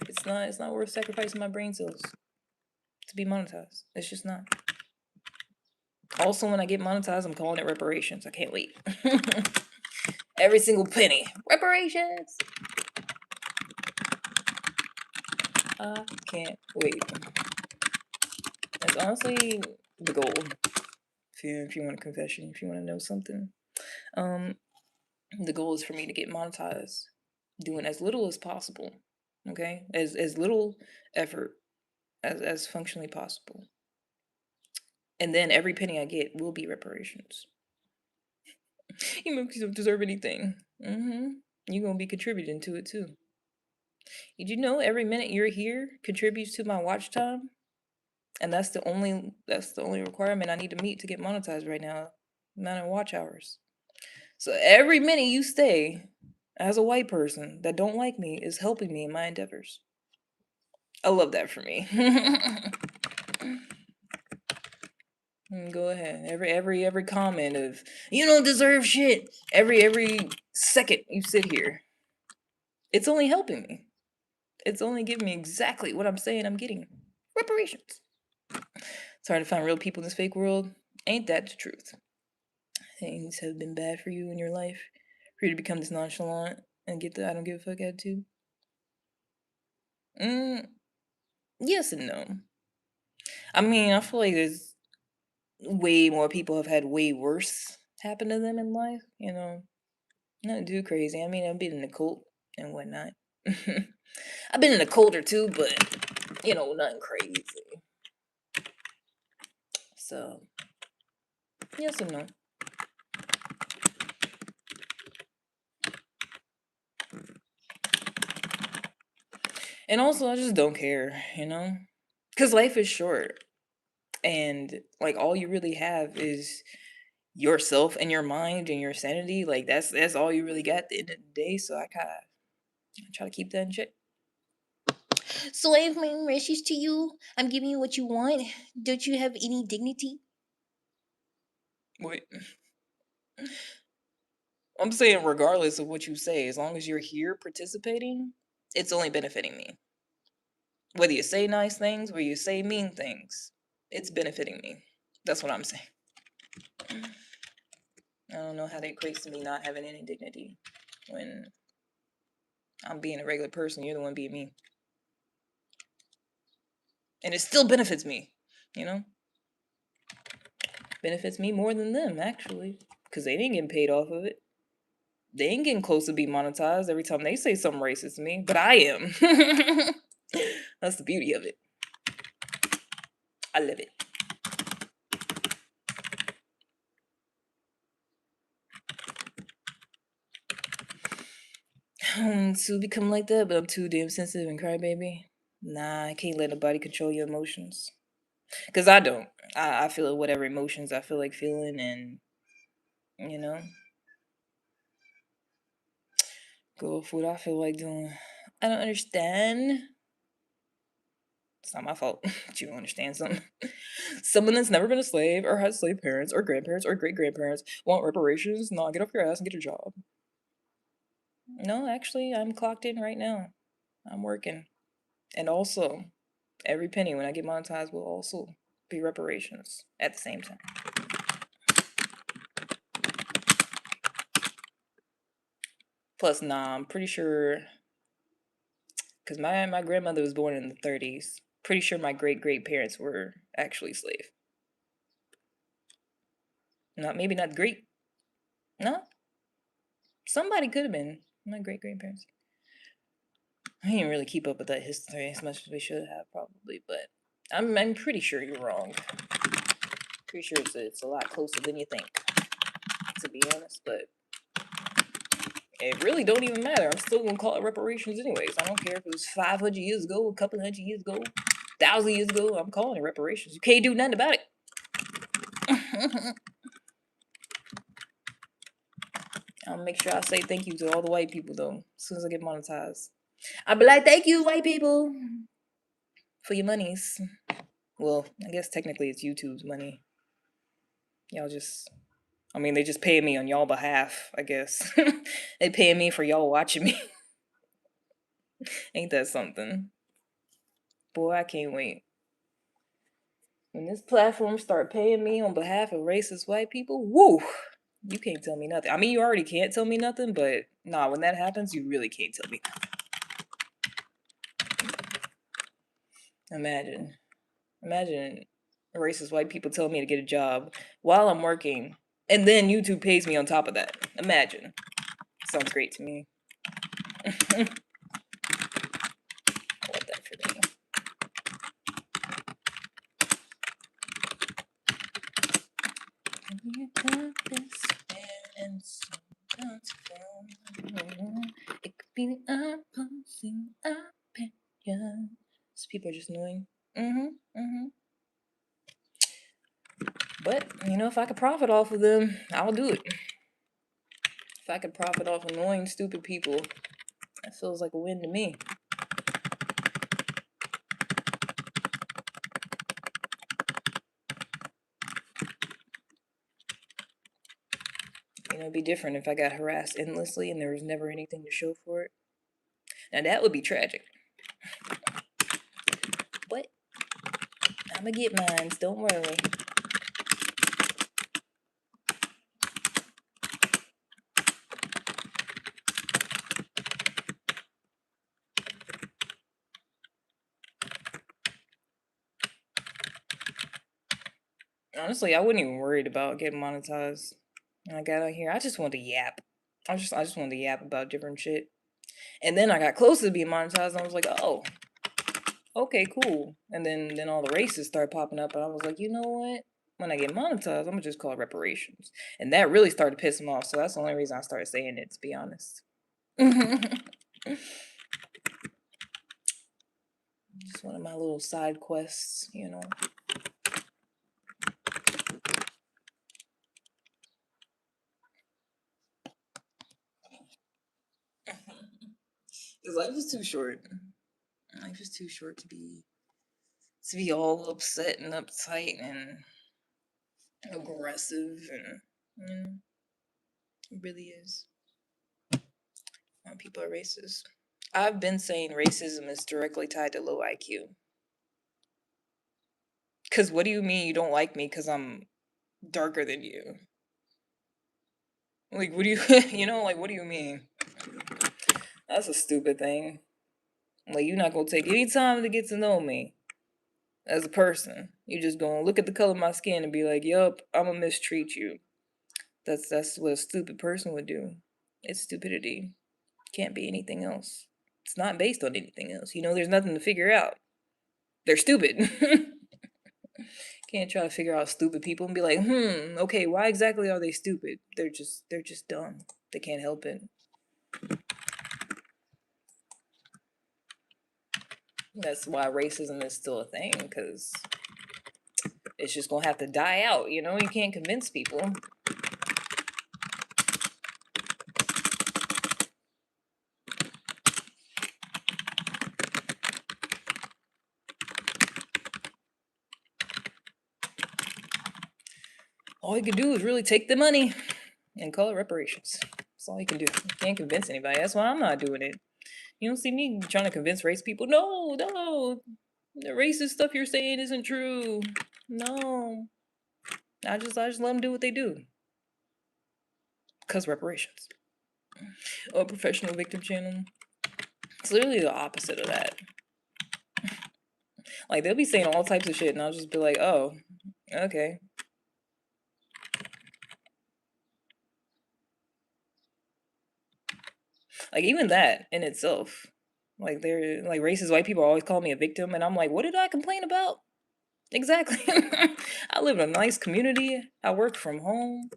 Speaker 1: it's not worth sacrificing my brain cells to be monetized. It's just not. Also, when I get monetized, I'm calling it reparations. I can't wait. Every single penny. Reparations. I can't wait. That's honestly the goal. If you want a confession, if you want to know something, the goal is for me to get monetized, doing as little as possible. Okay, as little effort as functionally possible, and then every penny I get will be reparations. Even if you don't deserve anything, you're gonna be contributing to it too. Did you know every minute you're here contributes to my watch time? And that's the only requirement I need to meet to get monetized right now. Amount of watch hours. So every minute you stay as a white person that don't like me is helping me in my endeavors. I love that for me. Go ahead. Every comment of you don't deserve shit. Every second you sit here, it's only helping me. It's only giving me exactly what I'm saying I'm getting. Reparations. It's hard to find real people in this fake world. Ain't that the truth? Things have been bad for you in your life for you to become this nonchalant and get the I don't give a fuck attitude? Yes and no. I mean, I feel like there's way more people have had way worse happen to them in life, you know. Not too crazy. I mean, I've been in a cult and whatnot. I've been in a cult or two, but you know, nothing crazy. So, yes and no. And also, I just don't care, you know? Because life is short. And, like, all you really have is yourself and your mind and your sanity. Like, that's all you really got at the end of the day. So I try to keep that in check. So I have my message to you. I'm giving you what you want. Don't you have any dignity? Wait. I'm saying regardless of what you say, as long as you're here participating, it's only benefiting me. Whether you say nice things, whether you say mean things, it's benefiting me. That's what I'm saying. I don't know how that equates to me not having any dignity when I'm being a regular person. You're the one being mean. And it still benefits me, you know? Benefits me more than them, actually. Because they ain't getting paid off of it. They ain't getting close to being monetized every time they say something racist to me, but I am. That's the beauty of it. I love it. To become like that, but I'm too damn sensitive and crybaby. Nah, I can't let nobody control your emotions. Cause I don't. I feel whatever emotions I feel like feeling, and you know, go with what I feel like doing. I don't understand. It's not my fault that you don't understand something. Someone that's never been a slave or had slave parents or grandparents or great grandparents want reparations? No, get off your ass and get a job. No, actually, I'm clocked in right now. I'm working. And also, every penny when I get monetized will also be reparations at the same time. Plus, nah, I'm pretty sure, because my grandmother was born in the 30s. Pretty sure my great great parents were actually slave. Not maybe not great. No, somebody could have been my great grandparents. I didn't really keep up with that history as much as we should have, probably, but I'm pretty sure you're wrong. Pretty sure it's a lot closer than you think, to be honest. But it really don't even matter. I'm still gonna call it reparations anyways. I don't care if it was 500 years ago, a couple hundred years ago, 1,000 years ago. I'm calling it reparations. You can't do nothing about it. I'll make sure I say thank you to all the white people though. As soon as I get monetized, I'll be like, thank you, white people, for your monies. Well, I guess technically it's YouTube's money. Y'all just, I mean, they just pay me on y'all behalf, I guess. They paying me for y'all watching me. Ain't that something? Boy, I can't wait. When this platform start paying me on behalf of racist white people, woo! You can't tell me nothing. I mean, you already can't tell me nothing, but nah, when that happens, you really can't tell me nothing. Imagine racist white people telling me to get a job while I'm working, and then YouTube pays me on top of that. Imagine. Sounds great to me. I want that for me. It could be opposing opinions. People are just annoying. But you know, if I could profit off of them, I'll do it. If I could profit off annoying, stupid people, that feels like a win to me. You know, it'd be different if I got harassed endlessly and there was never anything to show for it. Now that would be tragic. But I'ma get mines, don't worry. Honestly, I wasn't even worried about getting monetized when I got out here. I just wanted to yap. I just wanted to yap about different shit. And then I got closer to being monetized and I was like, oh, okay, cool. And then all the races started popping up and I was like, you know what? When I get monetized, I'm gonna just call it reparations. And that really started to piss him off. So that's the only reason I started saying it, to be honest. Just one of my little side quests, you know. Because life is too short. Life is too short to be all upset and uptight and aggressive, and it really is. People are racist. I've been saying racism is directly tied to low IQ. Cause what do you mean you don't like me because I'm darker than you? Like, what do you, you know, like, what do you mean? That's a stupid thing. Like, you're not gonna take any time to get to know me as a person. You're just gonna look at the color of my skin and be like, yup, I'm gonna mistreat you. That's what a stupid person would do. It's stupidity. Can't be anything else. It's not based on anything else. You know, there's nothing to figure out. They're stupid. Can't try to figure out stupid people and be like, okay, why exactly are they stupid? They're just dumb. They can't help it. That's why racism is still a thing, because it's just gonna have to die out. You can't convince people. All you can do is really take the money and call it reparations. That's all you can do. You can't convince anybody. That's why I'm not doing it. You don't see me trying to convince race people. No, no, the racist stuff you're saying isn't true. No, I just let them do what they do. Cause reparations. Oh, professional victim channel. It's literally the opposite of that. Like, they'll be saying all types of shit, and I'll just be like, oh, okay. Like, even that in itself. Like, they're like racist white people always call me a victim, and I'm like, what did I complain about? Exactly. I live in a nice community. I work from home.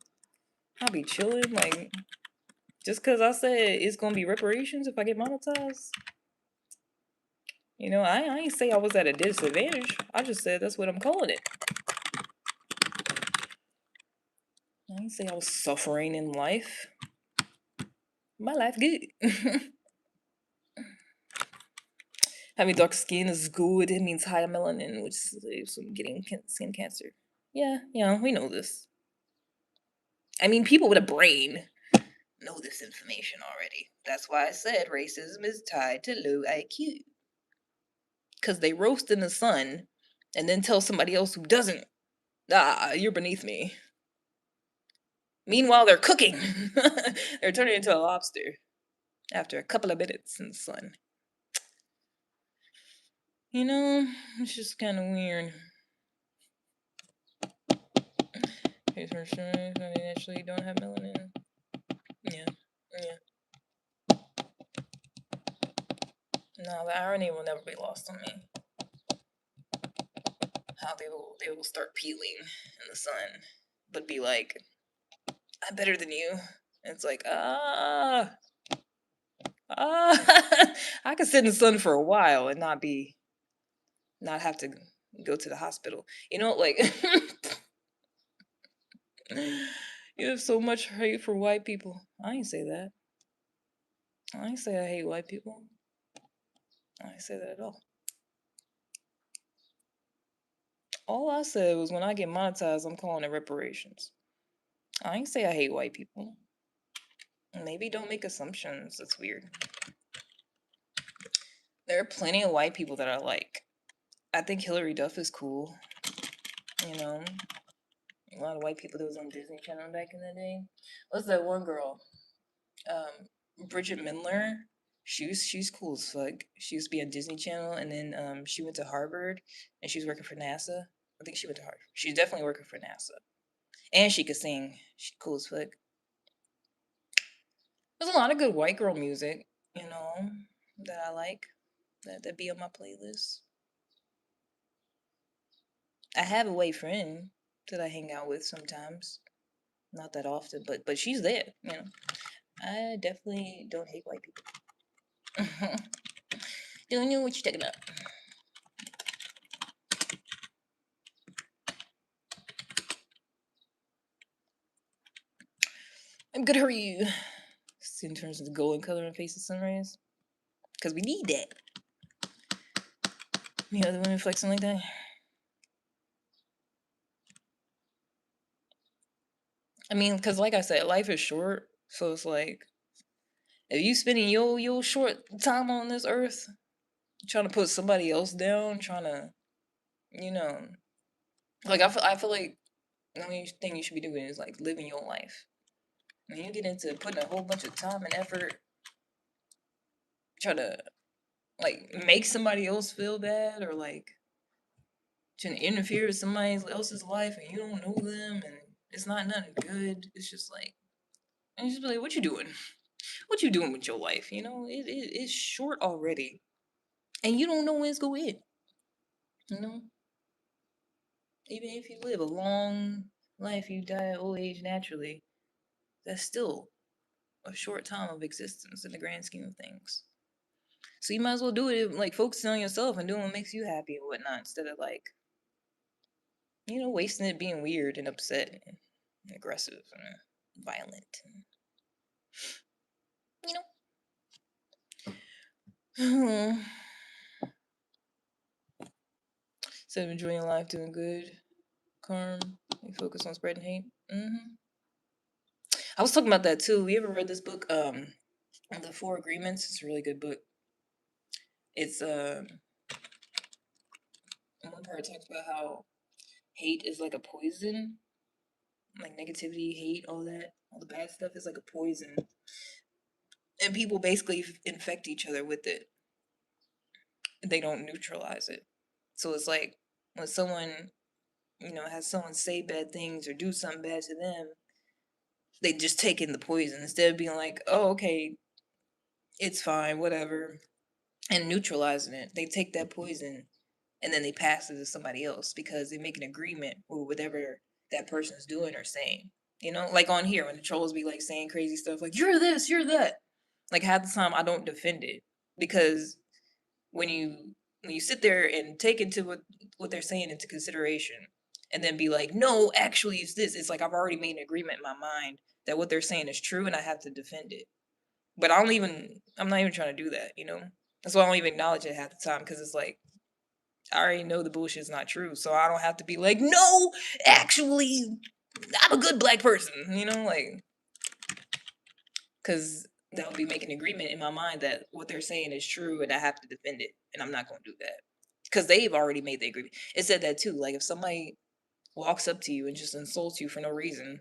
Speaker 1: I'll be chilling. Like, just because I said it's gonna be reparations if I get monetized. I ain't say I was at a disadvantage. I just said that's what I'm calling it. I ain't say I was suffering in life. My life good. Having dark skin is good. It means higher melanin, which saves from getting skin cancer. Yeah, we know this. I mean, people with a brain know this information already. That's why I said racism is tied to low IQ. Because they roast in the sun and then tell somebody else who doesn't, you're beneath me. Meanwhile, they're cooking. They're turning into a lobster after a couple of minutes in the sun. It's just kind of weird. Face for sure, they actually don't have melanin. Yeah. No, the irony will never be lost on me. How they will start peeling in the sun, but be like, I'm better than you. And it's like, I could sit in the sun for a while and not have to go to the hospital. Like, you have so much hate for white people. I ain't say that. I ain't say I hate white people. I ain't say that at all. All I said was when I get monetized, I'm calling it reparations. I ain't say I hate white people. Maybe don't make assumptions. That's weird. There are plenty of white people that I like. I think Hillary Duff is cool. A lot of white people that was on Disney Channel back in the day. What's that one girl? Bridget Mendler. She's cool as fuck. She used to be on Disney Channel, and then she went to Harvard, and she was working for NASA. I think she went to Harvard. She's definitely working for NASA, and she could sing. She's cool as fuck. There's a lot of good white girl music, that I like. That be on my playlist. I have a white friend that I hang out with sometimes. Not that often, but she's there. I definitely don't hate white people. Don't know what you're talking about. I'm good. How are you? In terms of the golden color and face of sunrise, because we need that. The other women flexing like that. I mean, because like I said, life is short, so it's like if you spending your short time on this earth trying to put somebody else down, trying to, like I feel like the only thing you should be doing is like living your life. When you get into putting a whole bunch of time and effort, try to like make somebody else feel bad or like trying to interfere with somebody else's life and you don't know them and it's not nothing good. It's just like, and you just be like, what you doing? What you doing with your life? It's short already, and you don't know when it's gonna end. Even if you live a long life, you die at old age naturally. That's still a short time of existence in the grand scheme of things. So you might as well do it like focusing on yourself and doing what makes you happy and whatnot instead of like, wasting it being weird and upset and aggressive and violent. You know. Instead of enjoying life, doing good, calm, you focus on spreading hate. I was talking about that too. You ever read this book, The Four Agreements? It's a really good book. It's in one part it talks about how hate is like a poison, like negativity, hate, all the bad stuff is like a poison, and people basically infect each other with it. They don't neutralize it. So it's like when someone, has someone say bad things or do something bad to them, they just take in the poison instead of being like, oh, okay, it's fine, whatever, and neutralizing it. They take that poison and then they pass it to somebody else because they make an agreement with whatever that person's doing or saying. Like on here when the trolls be like saying crazy stuff like you're this, you're that. Like half the time I don't defend it because when you sit there and take into what they're saying into consideration and then be like, no, actually it's this. It's like I've already made an agreement in my mind that what they're saying is true and I have to defend it. But I'm not even trying to do that. That's why I don't even acknowledge it half the time because it's like I already know the bullshit's not true, so I don't have to be like, no, actually, I'm a good black person, like, because that would be making an agreement in my mind that what they're saying is true and I have to defend it, and I'm not going to do that because they've already made the agreement. It said that too, like if somebody walks up to you and just insults you for no reason,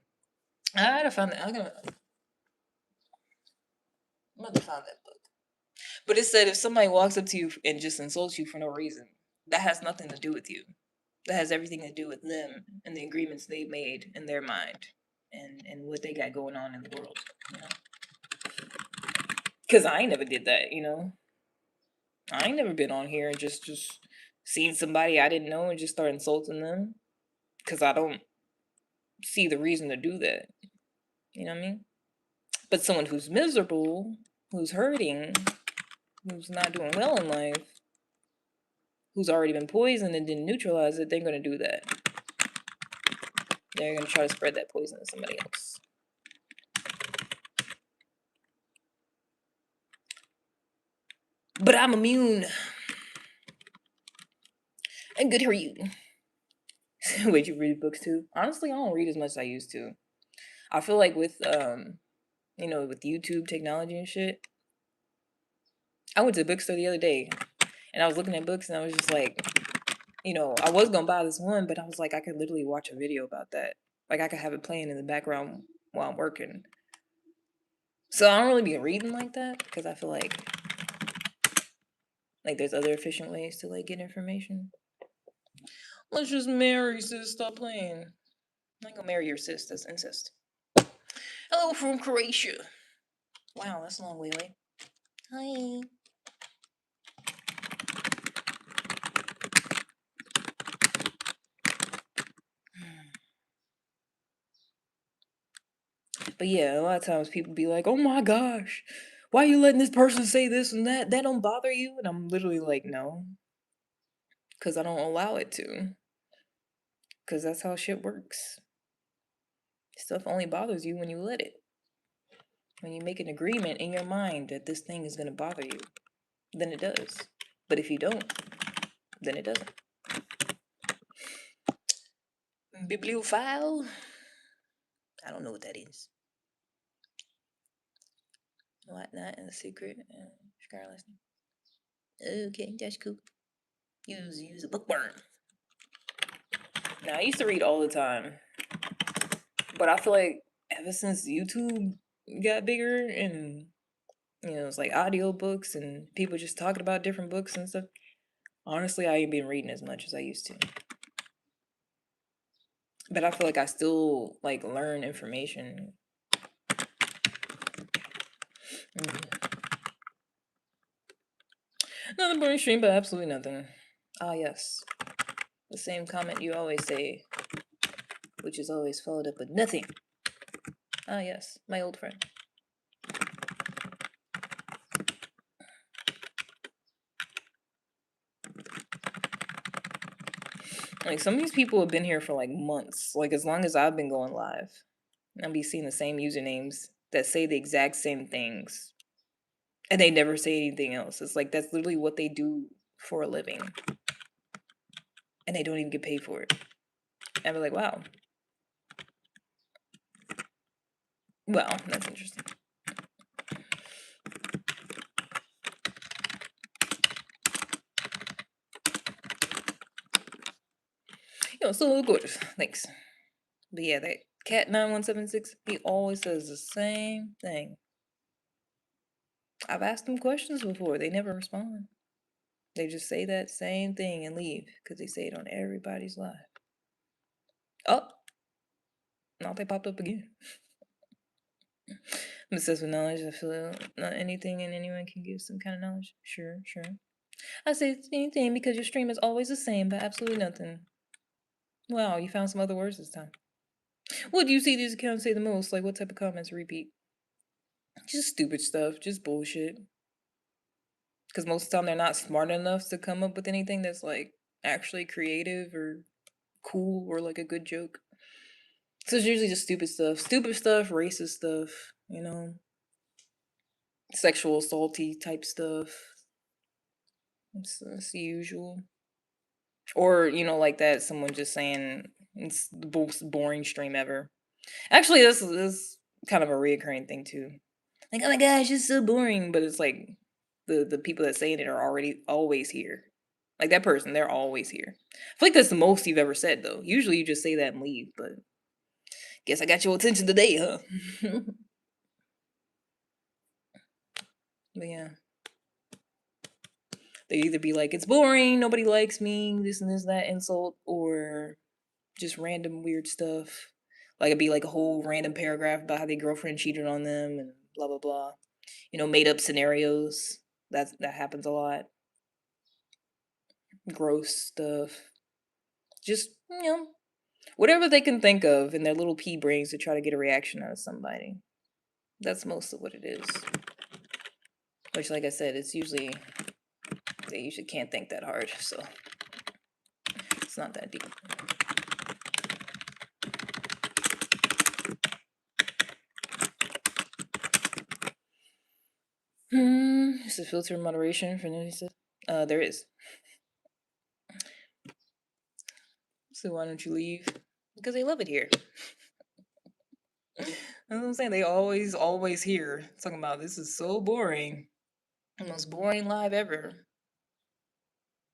Speaker 1: I gotta find that. I'm about to find that book. But it said if somebody walks up to you and just insults you for no reason, that has nothing to do with you. That has everything to do with them and the agreements they made in their mind and what they got going on in the world. Because I ain't never did that. I ain't never been on here and just seen somebody I didn't know and just start insulting them. Because I don't see the reason to do that. You know what I mean? But someone who's miserable, who's hurting, who's not doing well in life, who's already been poisoned and didn't neutralize it, they're going to do that. They're going to try to spread that poison to somebody else. But I'm immune. And good for you. Wait, you read books too? Honestly, I don't read as much as I used to. I feel like with with YouTube technology and shit. I went to a bookstore the other day and I was looking at books and I was just like, I was gonna buy this one, but I was like, I could literally watch a video about that. Like I could have it playing in the background while I'm working. So I don't really be reading like that because I feel like there's other efficient ways to like get information. Let's just marry, sis. Stop playing. I'm not gonna marry your sis. That's incest. Hello from Croatia. Wow, that's a long way away. Hi. But yeah, a lot of times people be like, oh my gosh, why are you letting this person say this and that? That don't bother you? And I'm literally like, no. Because I don't allow it to. Because that's how shit works. Stuff only bothers you when you let it. When you make an agreement in your mind that this thing is going to bother you, then it does. But if you don't, then it doesn't. Bibliophile? I don't know what that is. Whatnot and the secret. Scarlet. Okay, that's cool. Use a bookworm. Now, I used to read all the time. But I feel like ever since YouTube got bigger and it's like audiobooks and people just talking about different books and stuff, honestly, I ain't been reading as much as I used to. But I feel like I still like learn information. Nothing but stream, but absolutely nothing. Ah, yes. The same comment you always say, which is always followed up with nothing. Ah, yes. My old friend. Like some of these people have been here for like months, like as long as I've been going live. And I'll be seeing the same usernames that say the exact same things. And they never say anything else. It's like that's literally what they do for a living. And they don't even get paid for it. And we're like, wow. Well, that's interesting. So gorgeous. Thanks. But yeah, that cat 9176, he always says the same thing. I've asked them questions before. They never respond. They just say that same thing and leave because they say it on everybody's live. Oh, now they popped up again. I'm obsessed with knowledge. I feel not anything and anyone can give some kind of knowledge. Sure. I say anything because your stream is always the same, but absolutely nothing. Wow, you found some other words this time. What do you see these accounts say the most? Like what type of comments repeat? Just stupid stuff, just bullshit. Because most of the time they're not smart enough to come up with anything that's like actually creative or cool or like a good joke. So it's usually just stupid stuff, racist stuff, sexual assaulty type stuff. It's the usual. Or, like that, someone just saying it's the most boring stream ever. Actually, this is kind of a reoccurring thing too. Like, oh my gosh, it's so boring. But it's like the people that saying it are already always here. Like that person, they're always here. I feel like that's the most you've ever said though. Usually you just say that and leave, but guess I got your attention today, huh? But yeah. They either be like, it's boring, nobody likes me, this and this, that insult, or just random weird stuff. Like it'd be like a whole random paragraph about how their girlfriend cheated on them and blah blah blah. Made up scenarios. That happens a lot. Gross stuff. Just whatever they can think of in their little pea brains to try to get a reaction out of somebody. That's most of what it is. Which, like I said, it's usually they usually can't think that hard, so it's not that deep. Is the filter moderation for notices? There is. So why don't you leave? Because they love it here. That's what I'm saying. They always here talking about this is so boring. The most boring live ever.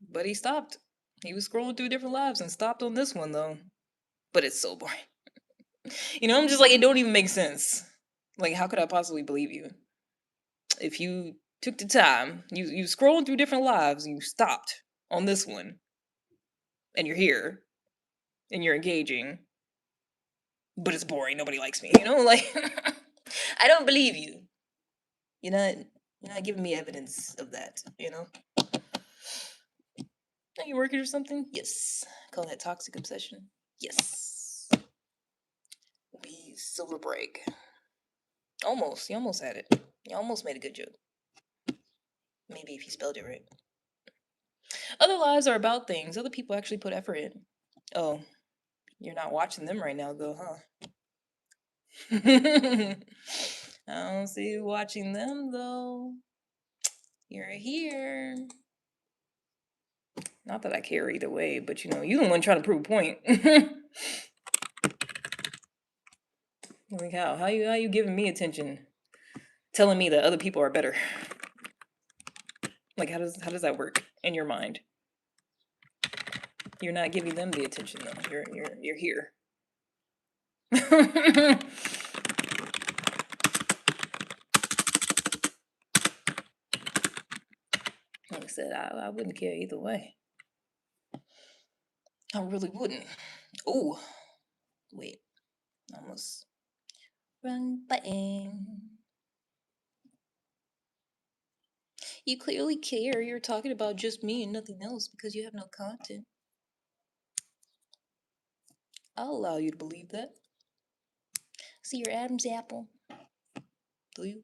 Speaker 1: But he stopped. He was scrolling through different lives and stopped on this one though. But it's so boring. I'm just like, it don't even make sense. Like, how could I possibly believe you? If you took the time, you scrolling through different lives, and you stopped on this one, and you're here, and you're engaging, but it's boring. Nobody likes me. Like I don't believe you. You're not giving me evidence of that. Are you working or something? Yes. Call that toxic obsession. Yes. Be silver break. Almost. You almost had it. You almost made a good joke. Maybe if you spelled it right. Other lives are about things. Other people actually put effort in. Oh, you're not watching them right now, though, huh? I don't see you watching them, though. You're here. Not that I care either way, but you're the one trying to prove a point. Like how you giving me attention, telling me that other people are better? Like how does that work in your mind? You're not giving them the attention though. You're here. Like I said, I wouldn't care either way. I really wouldn't. Oh, wait. Almost. Wrong button. You clearly care. You're talking about just me and nothing else because you have no content. I'll allow you to believe that. See your Adam's apple. Do you?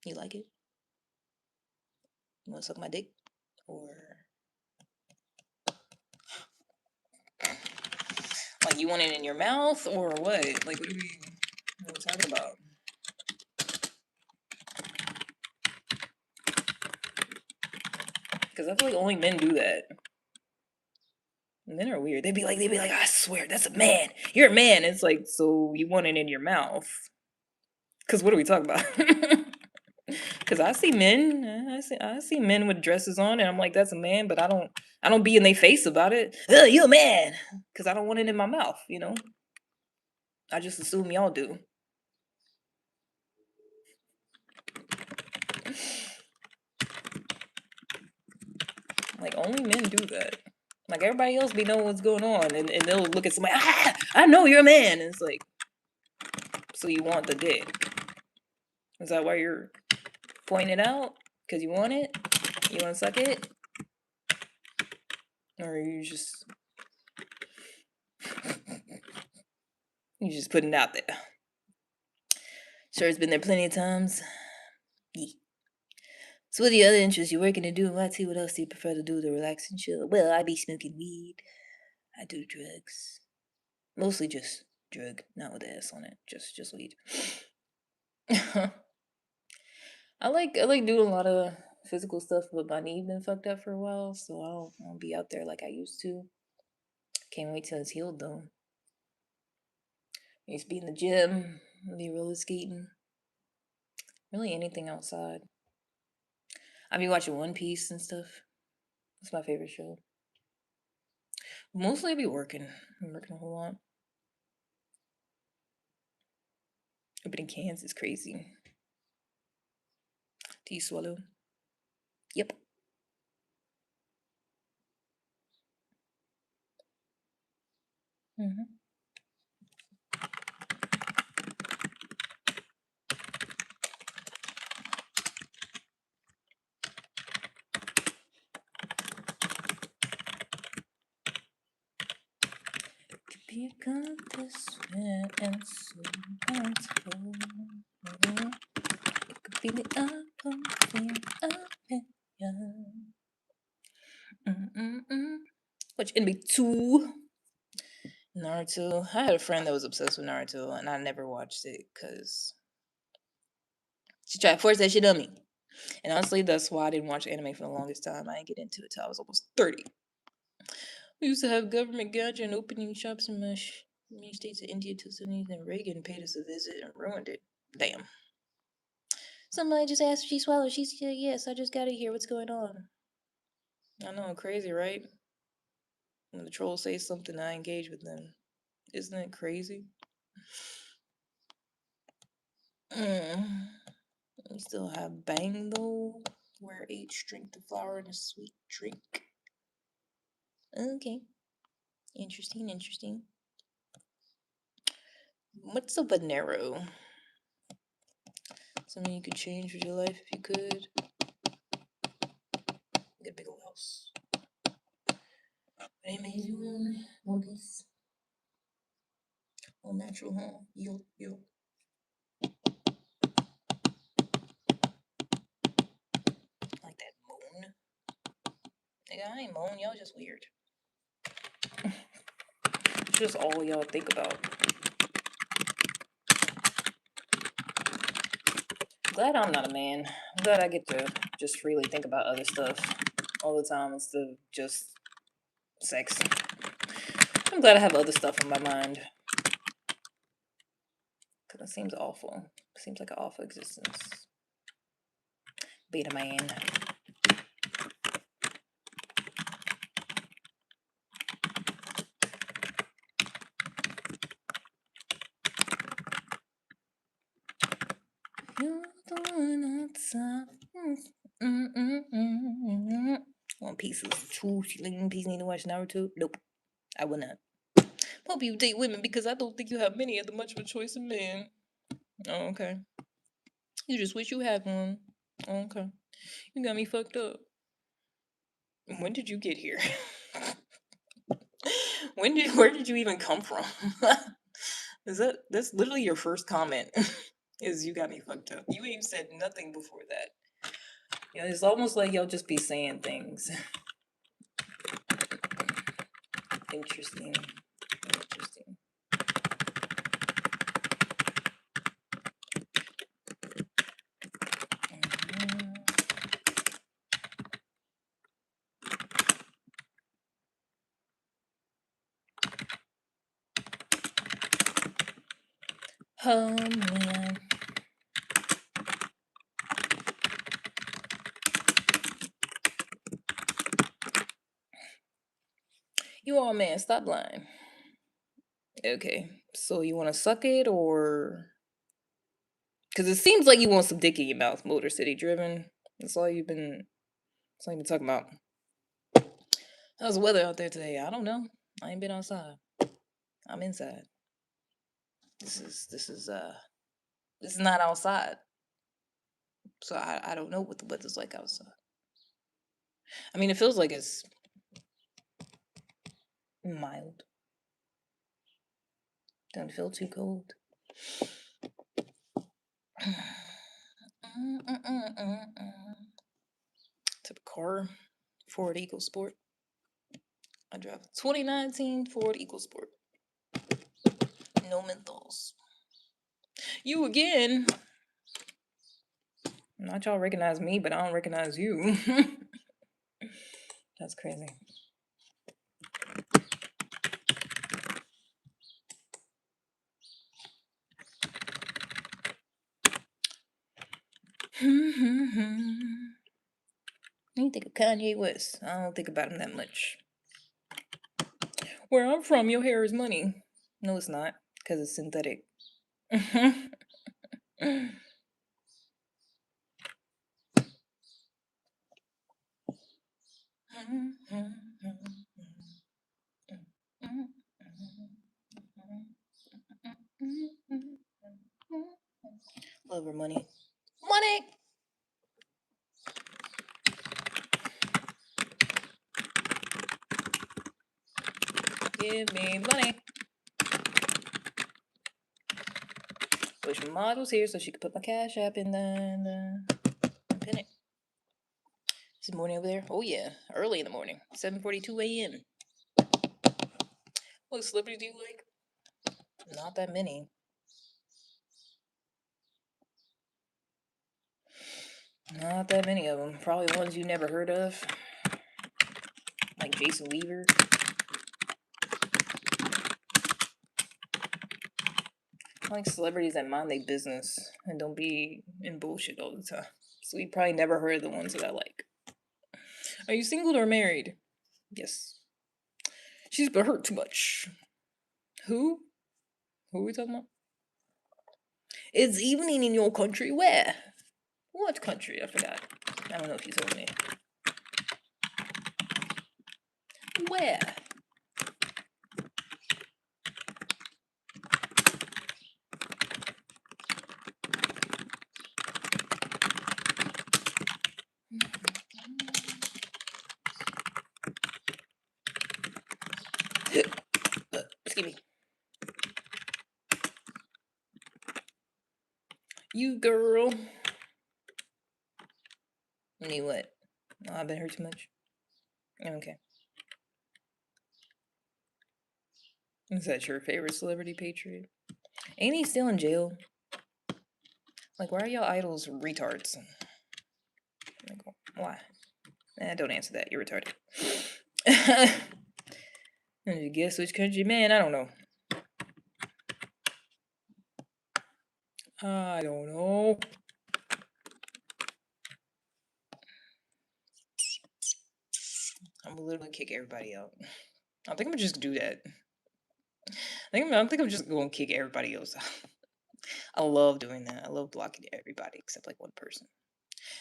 Speaker 1: You like it? You want to suck my dick? Or Like, you want it in your mouth or what? Like, what are we talking about? Because I feel like only men do that. Men are weird. They'd be like, I swear, that's a man. You're a man. It's like, so you want it in your mouth? Because what are we talking about? Because I see men, I see men with dresses on, and I'm like, that's a man, but I don't be in their face about it. Oh, you a man? Because I don't want it in my mouth. I just assume y'all do. Like, only men do that. Like, everybody else be knowing what's going on, and they'll look at somebody, I know you're a man. And it's like, so you want the dick. Is that why you're pointing it out? Because you want it? You want to suck it? Or you just putting it out there? Sure, it's been there plenty of times. Yeah. So what are the other interests you're working to do in YT? What else do you prefer to do to relax and chill? Well, I be smoking weed. I do drugs. Mostly just drug, not with ass on it. Just weed. I like doing a lot of physical stuff, but my knee been fucked up for a while, so I don't be out there like I used to. Can't wait till it's healed though. I used to be in the gym, be roller skating. Really anything outside. I be watching One Piece and stuff. That's my favorite show. Mostly I be working. I'm working a whole lot. Opening cans is crazy. Do you swallow? Yep. Mm-hmm. Be a contestant and so comfortable. Could be the opposite opinion. Watch enemy 2. Naruto. I had a friend that was obsessed with Naruto, and I never watched it because she tried to force that shit on me. And honestly, that's why I didn't watch anime for the longest time. I didn't get into it till I was almost 30. We used to have government gotcha and opening shops in many states of India till 70s, and Reagan paid us a visit and ruined it. Damn. Somebody just asked if she swallowed. She said, yes, I just got to hear what's going on. I know, crazy, right? When the trolls say something, I engage with them. Isn't it crazy? We still have Bang, though, where 8 drink the flour in a sweet drink. Okay. Interesting. What's a Bonero? Something you could change with your life if you could. Get a big old house. Hey, man, you in One Piece? All natural, huh? Yo. Like that moan. Nigga, I ain't moan. Y'all just weird. It's just all y'all think about. Glad I'm not a man. I'm glad I get to just freely think about other stuff all the time instead of just sex. I'm glad I have other stuff in my mind. Because it seems awful. It seems like an awful existence. Being a man. You're the one outside. One Piece is true. One Piece need to watch Naruto? Nope. I will not. Hope you date women because I don't think you have many of the much of a choice of men. Oh, okay. You just wish you had one. Oh, okay. You got me fucked up. When did you get here? Where did you even come from? That's literally your first comment? Is you got me fucked up. You ain't said nothing before that. It's almost like y'all just be saying things. Interesting. Oh man. You all man, stop lying. Okay, so you want to suck it or? Because it seems like you want some dick in your mouth, Motor City Driven. That's all you've been. That's all you've been talking about. How's the weather out there today? I don't know. I ain't been outside. I'm inside. This is not outside. So I don't know what the weather's like outside. I mean, it feels like it's mild. Don't feel too cold. Type of car, Ford EcoSport. I drive a 2019 Ford EcoSport. No menthols. You again. Not y'all recognize me, but I don't recognize you. That's crazy. You think of Kanye West. I don't think about him that much. Where I'm from, your hair is money. No, it's not, because it's synthetic. Love her money. Money! Give me money. Wish my mod was here so she could put my cash app in the pin it. Is it morning over there? Oh yeah, early in the morning, 7:42 a.m. What celebrity do you like? Not that many. Not that many of them. Probably ones you never heard of, like Jason Weaver. I like celebrities that mind their business and don't be in bullshit all the time. So you probably never heard of the ones that I like. Are you single or married? Yes. She's been hurt too much. Who? Who are we talking about? It's evening in your country. Where? What country? I forgot. I don't know if you told me. Where? Excuse me. You girl. Me what? Oh, I've been hurt too much. Okay. Is that your favorite celebrity patriot? Ain't he still in jail? Like, why are y'all idols retards? Like, why? Don't answer that. You're retarded. Guess which country? Man, I don't know. I don't know. I'm gonna literally kick everybody out. I think I'm gonna just do that. I think I'm just gonna kick everybody else out. I love doing that. I love blocking everybody except like one person.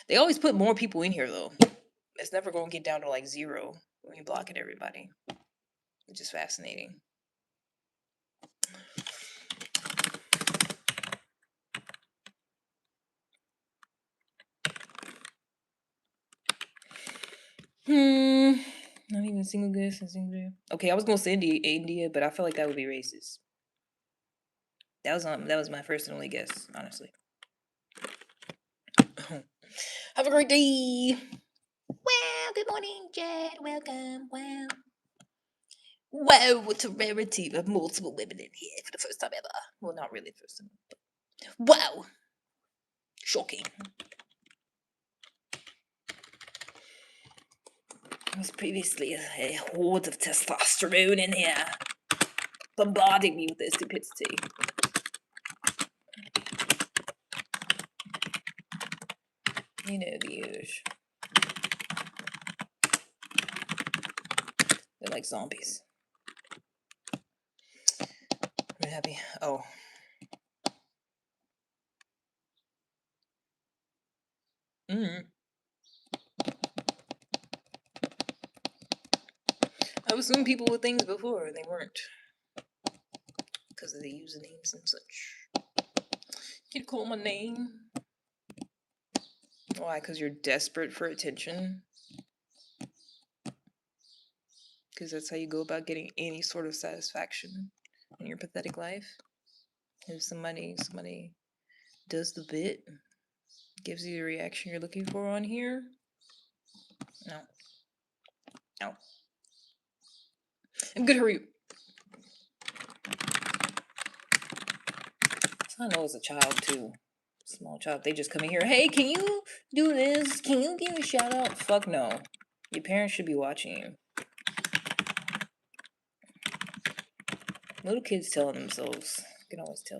Speaker 1: They always put more people in here though. It's never gonna get down to like 0 when you're blocking everybody, which is fascinating. Not even single guest and single. Okay, I was gonna say India, but I feel like that would be racist. That was my first and only guess, honestly. Have a great day. Wow, good morning, Jed. Welcome. Wow. Wow, what a rarity of multiple women in here for the first time ever. Well, not really the first time. But wow. Shocking. There was previously a horde of testosterone in here, bombarding me with their stupidity. You know the English. They're like zombies. I'm happy. Oh. I was suing people with things before and they weren't. Because of the usernames and such. You call my name. Why? Because you're desperate for attention? Because that's how you go about getting any sort of satisfaction in your pathetic life? If somebody does the bit, gives you the reaction you're looking for on here? No. No. I'm good, hurry. I know as a child too. Small child, they just come in here, hey, can you do this? Can you give me a shout out? Fuck no. Your parents should be watching you. Little kids telling themselves. You can always tell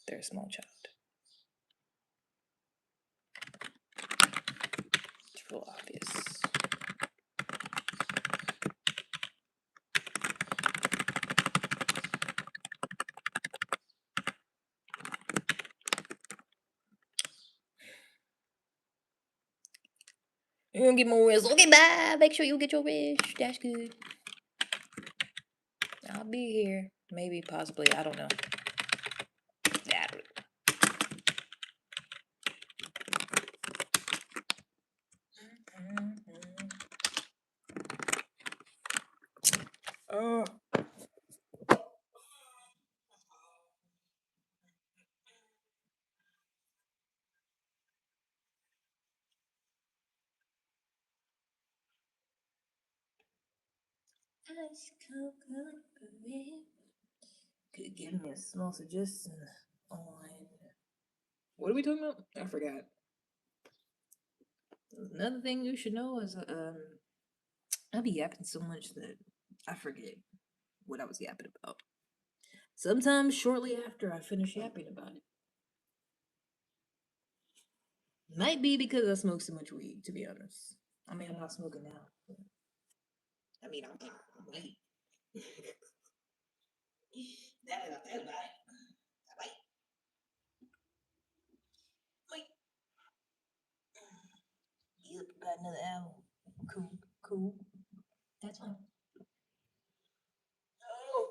Speaker 1: they're a small child. It's real obvious. You're gonna get more wish. Okay, bye. Make sure you get your wish. That's good. I'll be here. Maybe, possibly. I don't know. Yeah. Oh. Could give me a small suggestion on what are we talking about? I forgot. Another thing you should know is I be yapping so much that I forget what I was yapping about. Sometimes shortly after I finish yapping about it. Might be because I smoke so much weed, to be honest. I mean, I'm not smoking now. I mean, I'm white. That's right. Wait. Yep, got another album. Cool, cool. That's fine. Oh.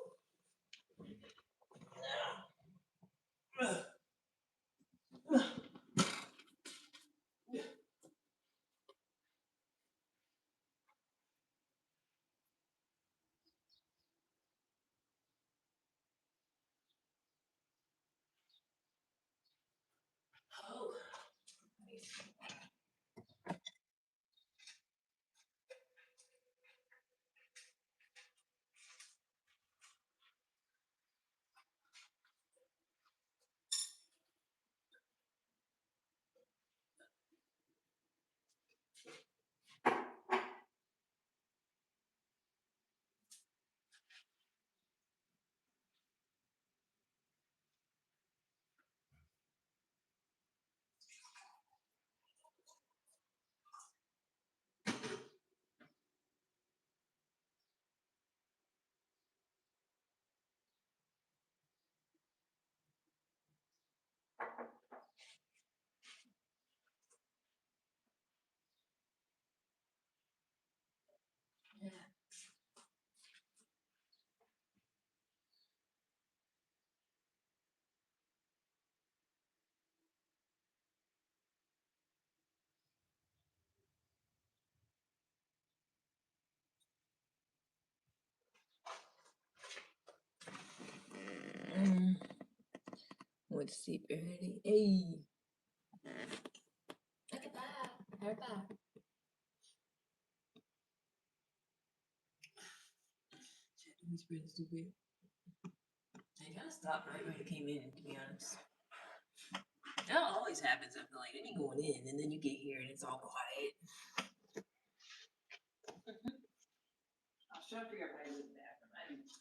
Speaker 1: Went to sleep early. Hey. Okay, bye. Bye. These friends stupid. I kind of stopped right when you came in, to be honest. That always happens. I feel like then you going in, and then you get here, and it's all quiet. I was trying to figure out how to use the bathroom. I didn't.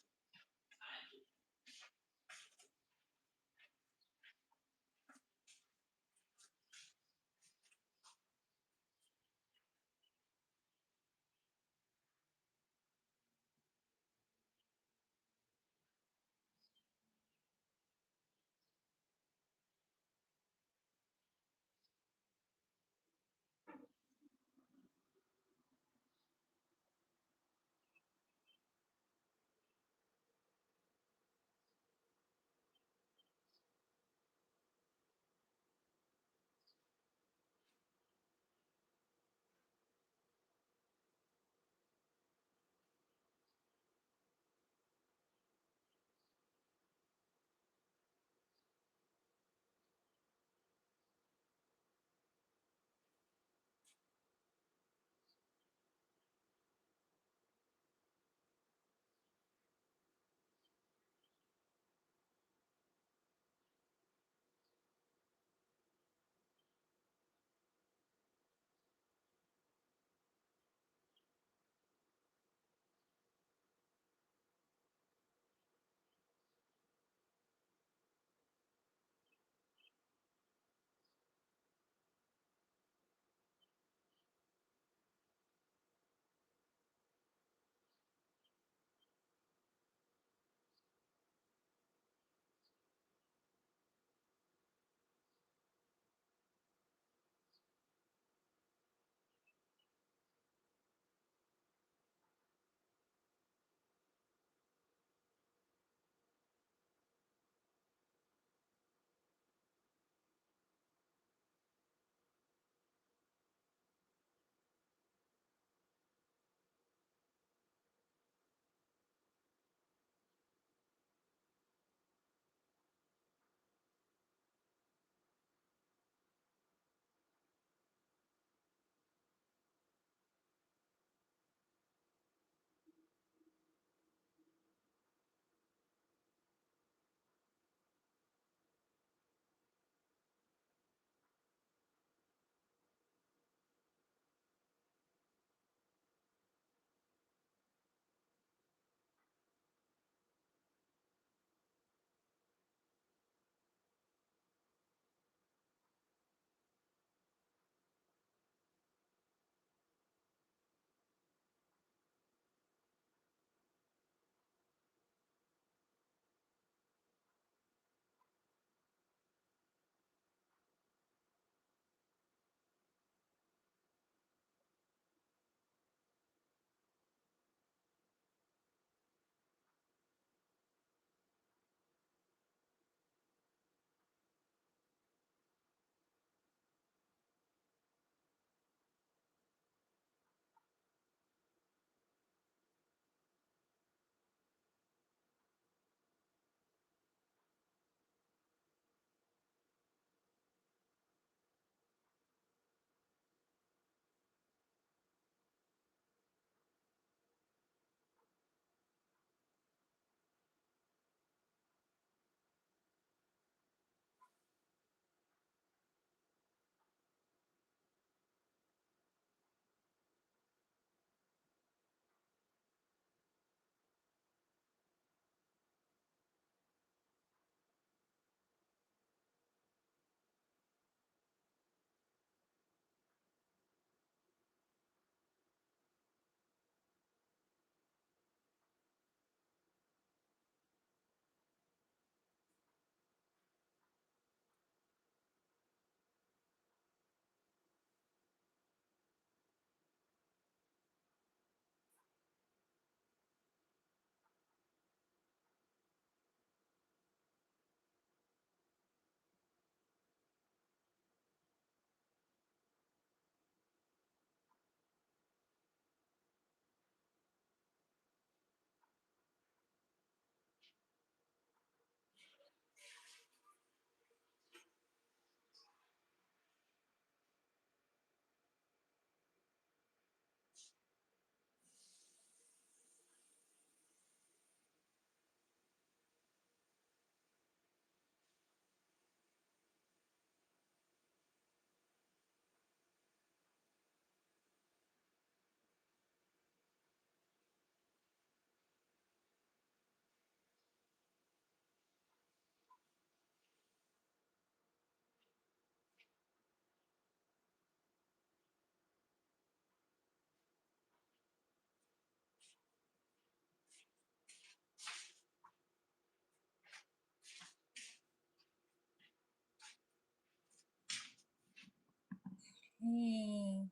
Speaker 1: Hey,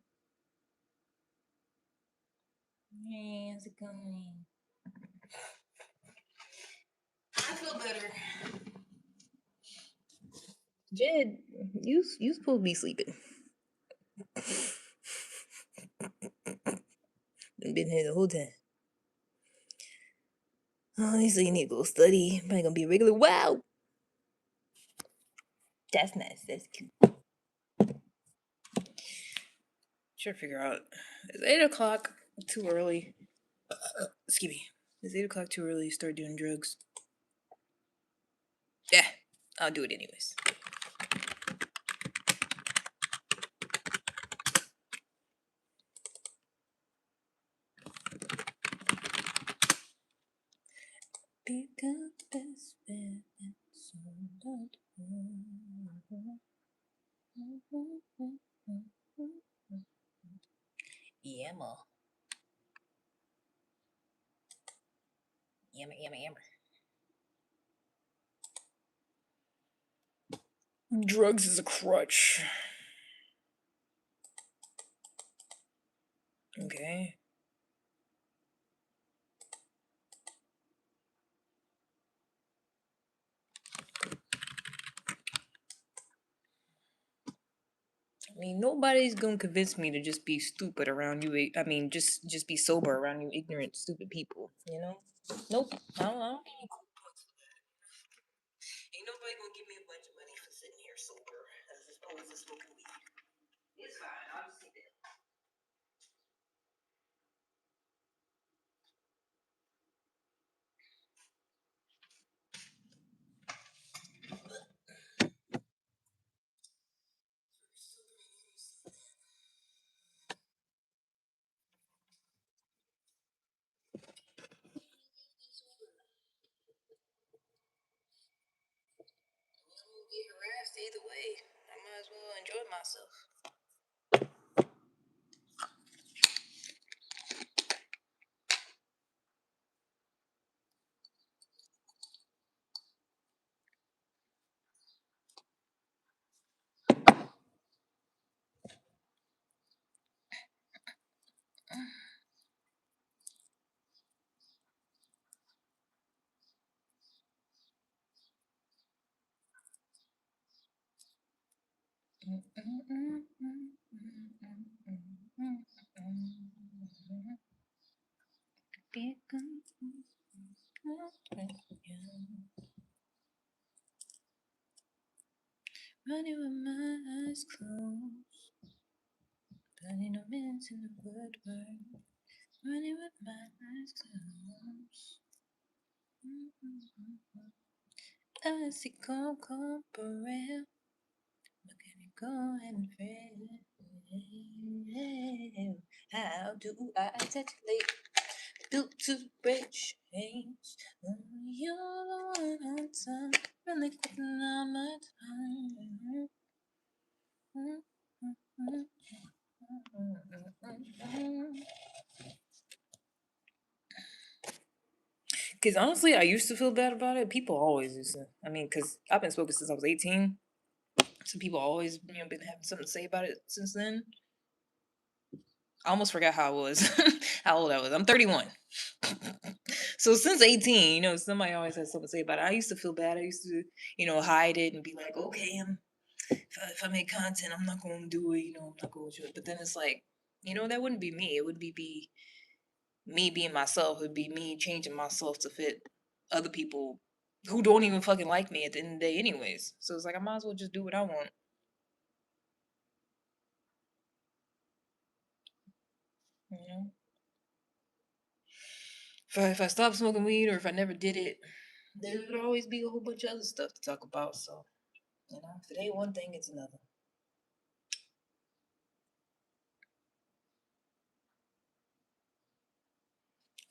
Speaker 1: hey, how's it going? I feel better. Jed, you supposed to be sleeping. Been here the whole time. Honestly, you need to go study. Probably gonna be a regular. Wow, that's nice. That's cute. Trying to figure out. Is 8 o'clock too early? Excuse me. Is 8 o'clock too early to start doing drugs? Yeah, I'll do it anyways. Become best friend and so don't Yammer. Yammer, yammer, yammer. Drugs is a crutch. Okay. I mean, nobody's gonna convince me to just be stupid around you. I mean, just be sober around you ignorant, stupid people. You know? Nope. I don't get any cool points for that. Ain't nobody gonna give me a bunch of money for sitting here sober as opposed to smoking weed. It's fine. I'll just sit there. I'm gonna get harassed either way. I might as well enjoy myself. Running with my eyes closed, burning no minutes in the word. Running with my eyes closed. Así como por él, lo que me go and friend. How do I articulate? Built to break chains. You're the one on time, really quitting on my time. Because honestly, I used to feel bad about it. People always used to. I mean, because I've been smoking since I was 18. So people always, been having something to say about it since then. I almost forgot how I was, how old I was. I'm 31. So since 18, somebody always has something to say about it. I used to feel bad. I used to, hide it and be like, okay, if I make content, I'm not going to do it. I'm not going to do it. But then it's like, that wouldn't be me. It would be me being myself. It would be me changing myself to fit other people who don't even fucking like me at the end of the day, anyways. So it's like I might as well just do what I want. You know, if I stopped smoking weed or if I never did it, there would always be a whole bunch of other stuff to talk about. So if it ain't one thing, it's another.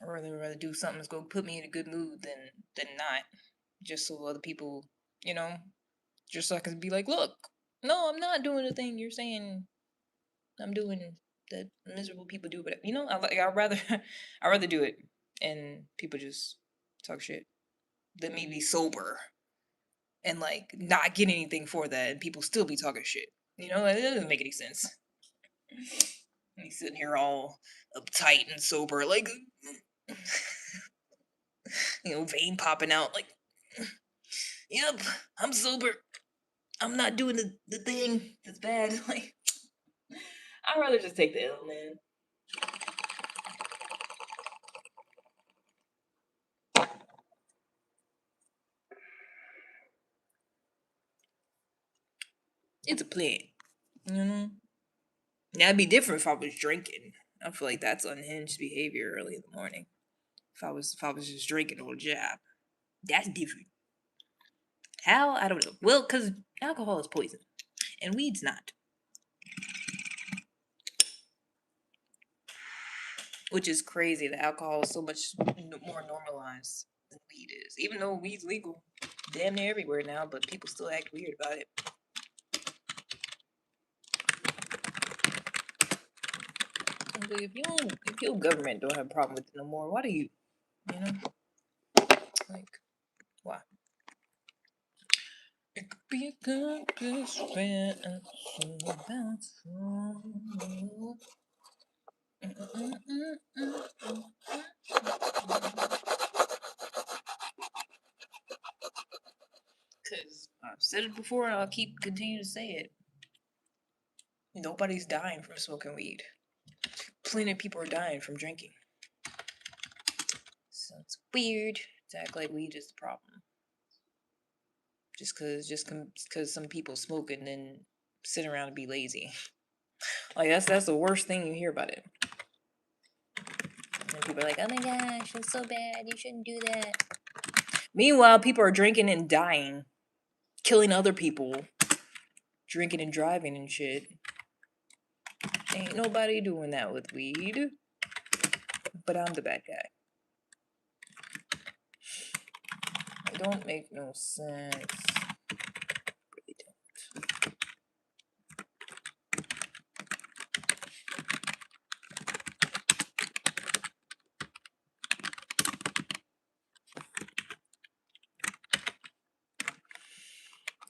Speaker 1: I'd rather do something that's gonna put me in a good mood than not. Just so other people, you know, just so I can be like, look, no, I'm not doing the thing you're saying I'm doing that miserable people do. But I'd rather I'd rather do it and people just talk shit than me be sober and like not get anything for that and people still be talking shit. It doesn't make any sense. He's sitting here all uptight and sober, like, vein popping out, like, yep, I'm sober. I'm not doing the thing that's bad. Like, I'd rather just take the L, man. It's a plan, you know. Now it'd be different if I was drinking. I feel like that's unhinged behavior early in the morning. If I was just drinking on a job, that's different. How? I don't know. Well, because alcohol is poison, and weed's not. Which is crazy that alcohol is so much more normalized than weed is. Even though weed's legal, damn near everywhere now, but people still act weird about it. Like, if your government don't have a problem with it no more, why do you? You know, like, why? It could be a good best friend. Because I've said it before and I'll continue to say it. Nobody's dying from smoking weed. Plenty of people are dying from drinking. So it's weird to act like weed is the problem. Just cause some people smoke and then sit around and be lazy. Like that's the worst thing you hear about it. And people are like, oh my gosh, it's so bad. You shouldn't do that. Meanwhile, people are drinking and dying, killing other people, drinking and driving and shit. Ain't nobody doing that with weed. But I'm the bad guy. It don't make no sense. Really don't.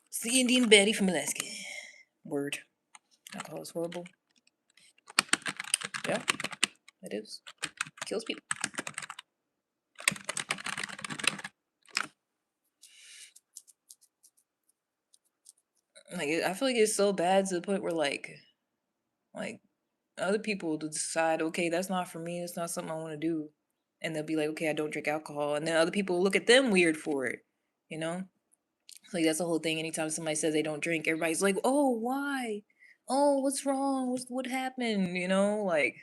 Speaker 1: It's the Indian Betty from Alaska. Word. Alcohol is horrible. Yeah, it is. Kills people. Like, I feel like it's so bad to the point where, like other people decide, okay, that's not for me. It's not something I want to do. And they'll be like, okay, I don't drink alcohol. And then other people look at them weird for it, you know? Like, that's the whole thing. Anytime somebody says they don't drink, everybody's like, oh, why? Oh, what's wrong? What happened? You know? Like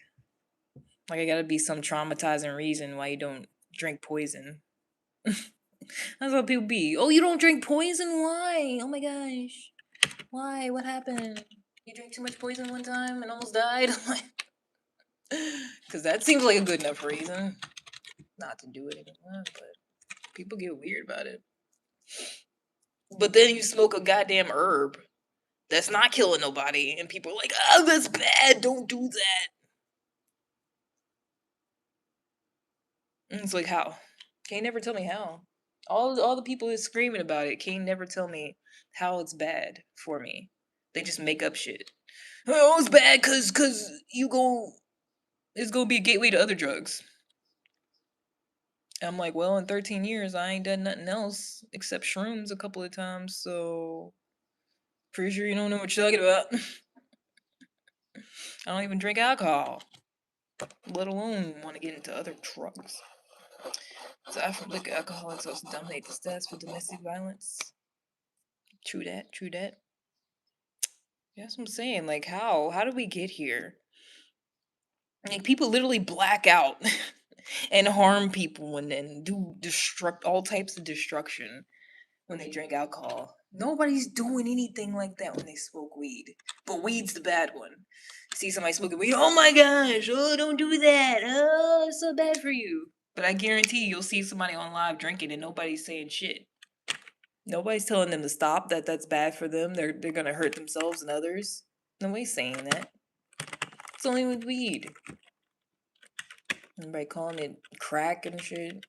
Speaker 1: I gotta be some traumatizing reason why you don't drink poison. That's what people be. Oh, you don't drink poison? Why? Oh my gosh. Why? What happened? You drank too much poison one time and almost died? Because that seems like a good enough reason not to do it anymore, but people get weird about it. But then you smoke a goddamn herb that's not killing nobody, and people are like, oh, that's bad, don't do that. And it's like, how? Can't never tell me how. All the people is screaming about it can't never tell me how it's bad for me. They just make up shit. Oh, it's bad cause it's gonna be a gateway to other drugs. I'm like, well, in 13 years, I ain't done nothing else except shrooms a couple of times, so pretty sure you don't know what you're talking about. I don't even drink alcohol, let alone want to get into other drugs. So I feel like alcoholics also dominate the stats for domestic violence. True that, true that. That's what I'm saying. Like, how did we get here? Like, people literally black out and harm people and then do all types of destruction when they drink alcohol. Nobody's doing anything like that when they smoke weed. But weed's the bad one. See somebody smoking weed, oh my gosh, oh, don't do that. Oh, it's so bad for you. But I guarantee you'll see somebody on live drinking and nobody's saying shit. Nobody's telling them to stop, that's bad for them. They're gonna hurt themselves and others. Nobody's saying that. It's only with weed. Everybody calling it crack and shit.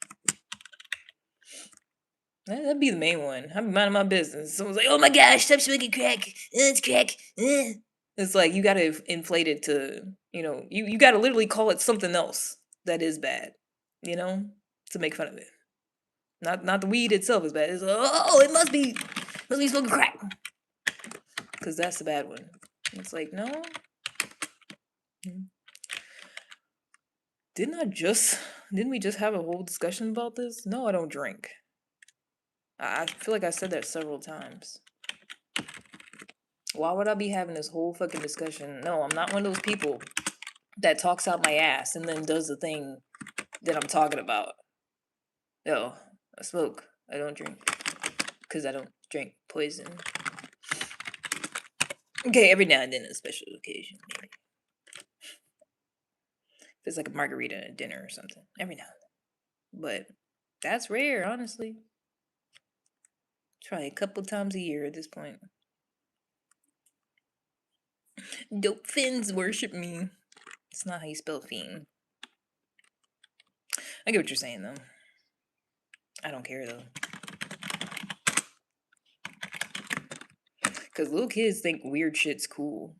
Speaker 1: That'd be the main one. I'm minding my business. Someone's like, oh my gosh, stop smoking crack. It's crack. It's like you gotta inflate it to, you gotta literally call it something else that is bad, you know, to make fun of it. Not the weed itself is bad. It's oh, it must be smoking crack, because that's the bad one. It's like no, didn't we just have a whole discussion about this? No, I don't drink. I feel like I said that several times. Why would I be having this whole fucking discussion? No, I'm not one of those people that talks out my ass and then does the thing that I'm talking about. No, I smoke. I don't drink. Because I don't drink poison. Okay, every now and then, a special occasion, maybe. If it's like a margarita at dinner or something. Every now and then. But that's rare, honestly. Try a couple times a year at this point. Dope fins worship me. It's not how you spell fiend. I get what you're saying, though. I don't care, though. Because little kids think weird shit's cool.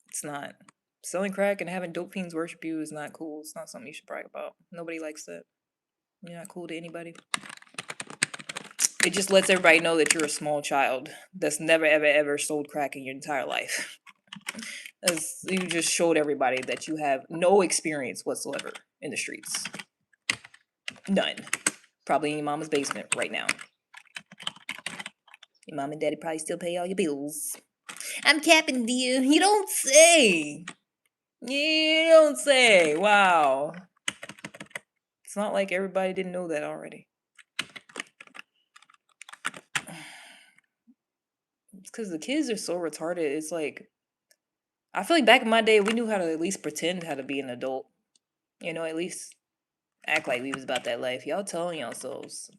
Speaker 1: It's not. Selling crack and having dope fiends worship you is not cool. It's not something you should brag about. Nobody likes that. You're not cool to anybody. It just lets everybody know that you're a small child that's never, ever, ever sold crack in your entire life. As you just showed everybody that you have no experience whatsoever in the streets. None. Probably in your mama's basement right now. Your mom and daddy probably still pay all your bills. I'm capping, dear. You don't say. You don't say. Wow. It's not like everybody didn't know that already. It's because the kids are so retarded. It's like, I feel like back in my day, we knew how to at least pretend how to be an adult. At least act like we was about that life. Y'all telling yourselves.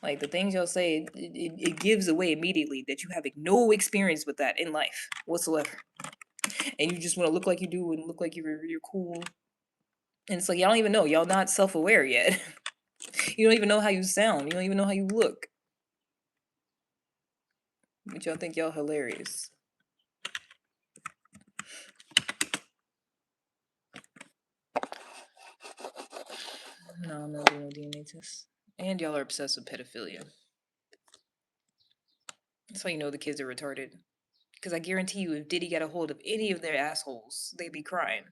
Speaker 1: Like the things y'all say, it gives away immediately that you have no experience with that in life whatsoever. And you just want to look like you do and look like you're cool. And it's like y'all don't even know. Y'all not self-aware yet. You don't even know how you sound. You don't even know how you look. But y'all think y'all hilarious. No, I'm not doing no DNA test. And y'all are obsessed with pedophilia. That's how you know the kids are retarded. Because I guarantee you, if Diddy got a hold of any of their assholes, they'd be crying.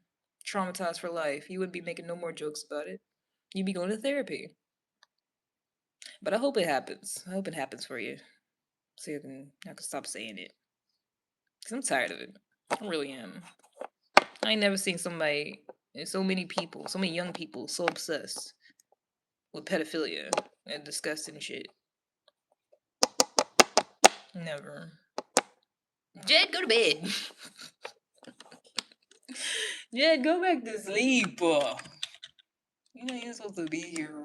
Speaker 1: Traumatized for life. You wouldn't be making no more jokes about it. You'd be going to therapy. But I hope it happens. I hope it happens for you. So I can stop saying it. Because I'm tired of it. I really am. I ain't never seen somebody, so many people, so many young people, so obsessed with pedophilia and disgusting shit. Never. Jed, go to bed. Jed, go back to sleep. You know you're supposed to be here.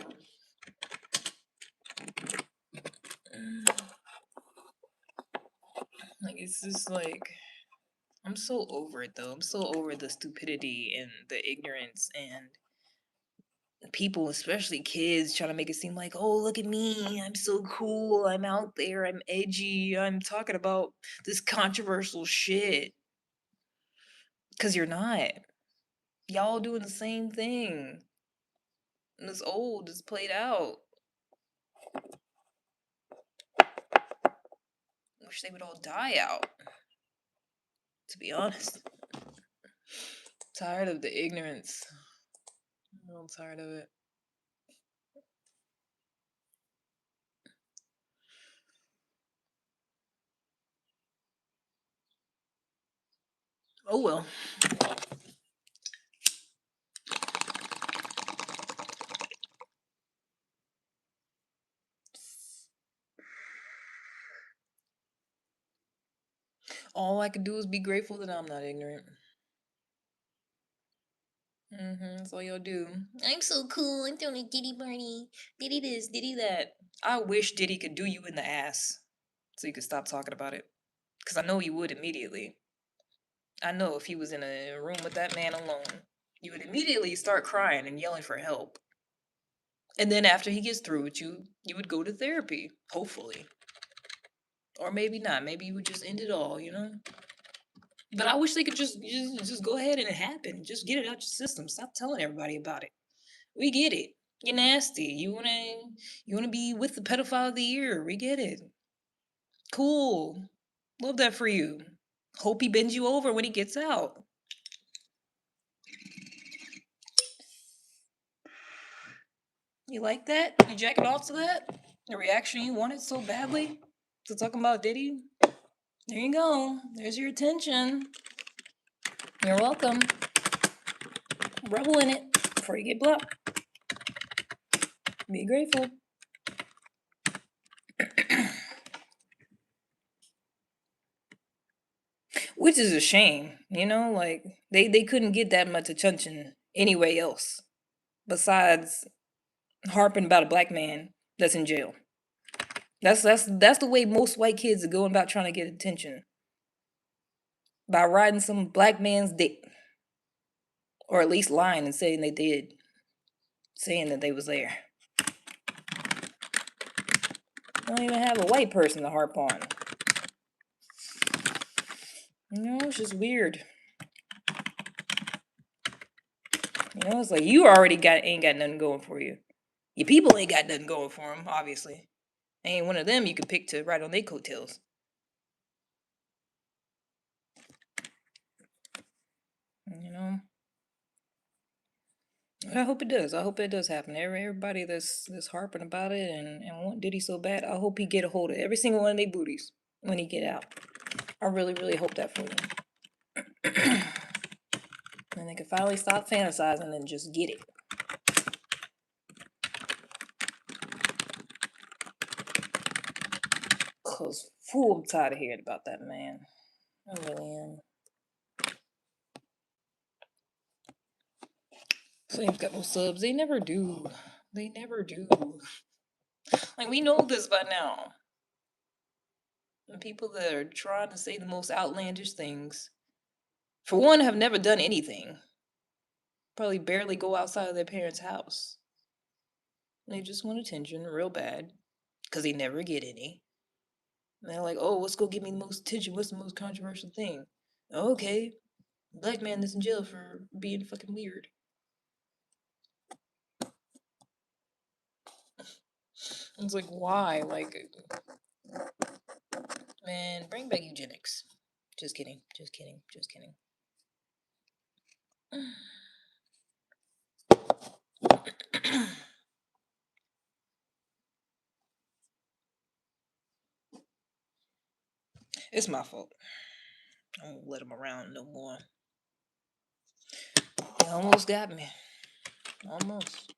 Speaker 1: Like, it's just like, I'm so over it though. I'm so over the stupidity and the ignorance and people, especially kids, trying to make it seem like, oh, look at me. I'm so cool. I'm out there. I'm edgy. I'm talking about this controversial shit. Because you're not. Y'all doing the same thing. And it's old. It's played out. Wish they would all die out. To be honest. Tired of the ignorance. I'm tired of it. Oh well. All I can do is be grateful that I'm not ignorant. That's all y'all do. I'm so cool. I'm throwing a Diddy party. Diddy this, Diddy that. I wish Diddy could do you in the ass so you could stop talking about it. Because I know you would immediately. I know if he was in a room with that man alone, you would immediately start crying and yelling for help. And then after he gets through with you, you would go to therapy, hopefully. Or maybe not. Maybe you would just end it all, you know? But I wish they could just go ahead and it happen. Just get it out your system. Stop telling everybody about it. We get it. You're nasty. You wanna be with the pedophile of the year. We get it. Cool. Love that for you. Hope he bends you over when he gets out. You like that? You jacking off to that? The reaction you wanted so badly? To talking about Diddy? There you go. There's your attention. You're welcome. Revel in it before you get blocked. Be grateful. Which is a shame, you know, like they couldn't get that much attention anyway else besides harping about a black man that's in jail. That's the way most white kids are going about trying to get attention. By riding some black man's dick. Or at least lying and saying they did. Saying that they was there. Don't even have a white person to harp on. You know, it's just weird. You know, it's like you already ain't got nothing going for you. Your people ain't got nothing going for them, obviously. Ain't one of them you could pick to ride on their coattails. You know? I hope it does. I hope it does happen. Everybody that's harping about it and want Diddy so bad, I hope he get a hold of every single one of their booties when he get out. I really, really hope that for them. And they can finally stop fantasizing and just get it. Cause fool, I'm tired of hearing about that man. I really am. Flame's got no subs. They never do. They never do. Like we know this by now. The people that are trying to say the most outlandish things, for one, have never done anything. Probably barely go outside of their parents' house. They just want attention real bad. Cause they never get any. And they're like, oh, let's go give me the most attention. What's the most controversial thing? Okay. Black man that's in jail for being fucking weird. It's like, why? Like, man, bring back eugenics. Just kidding. Just kidding. Just kidding. It's my fault. I won't let him around no more. He almost got me. Almost.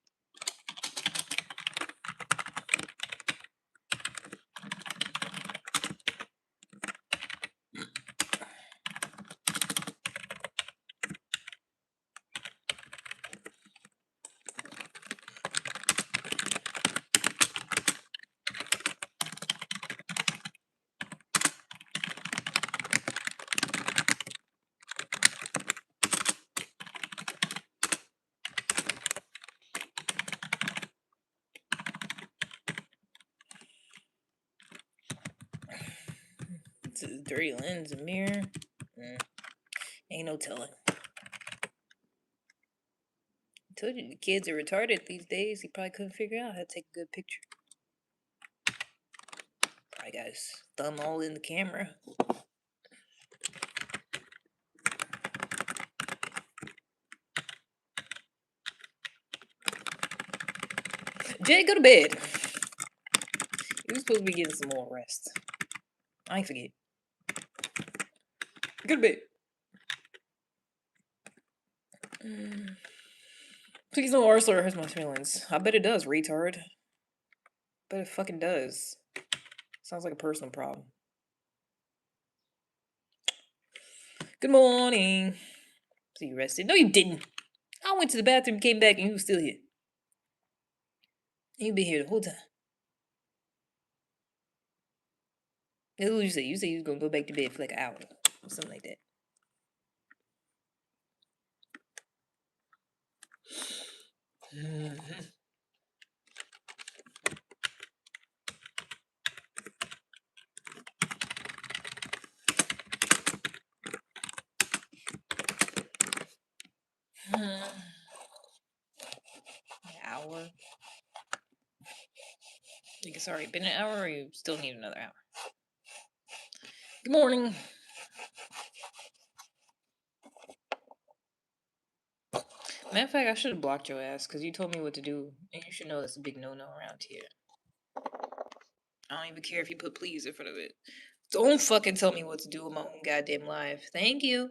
Speaker 1: It's a dirty lens, a mirror. Ain't no telling. I told you the kids are retarded these days. He probably couldn't figure out how to take a good picture. Probably got his thumb all in the camera. Jay, go to bed. You were supposed to be getting some more rest. I ain't forget. Go to bed. Please don't Ursula hurts my feelings. I bet it does, retard. Bet it fucking does. Sounds like a personal problem. Good morning. So you rested? No, you didn't. I went to the bathroom, came back, and you were still here. You've been here the whole time. That's what you say. You say you was gonna go back to bed for like an hour or something like that. An hour. Think it's already been an hour, or you still need another hour? Good morning. Matter of fact, I should have blocked your ass because you told me what to do, and you should know that's a big no-no around here. I don't even care if you put please in front of it. Don't fucking tell me what to do with my own goddamn life. Thank you.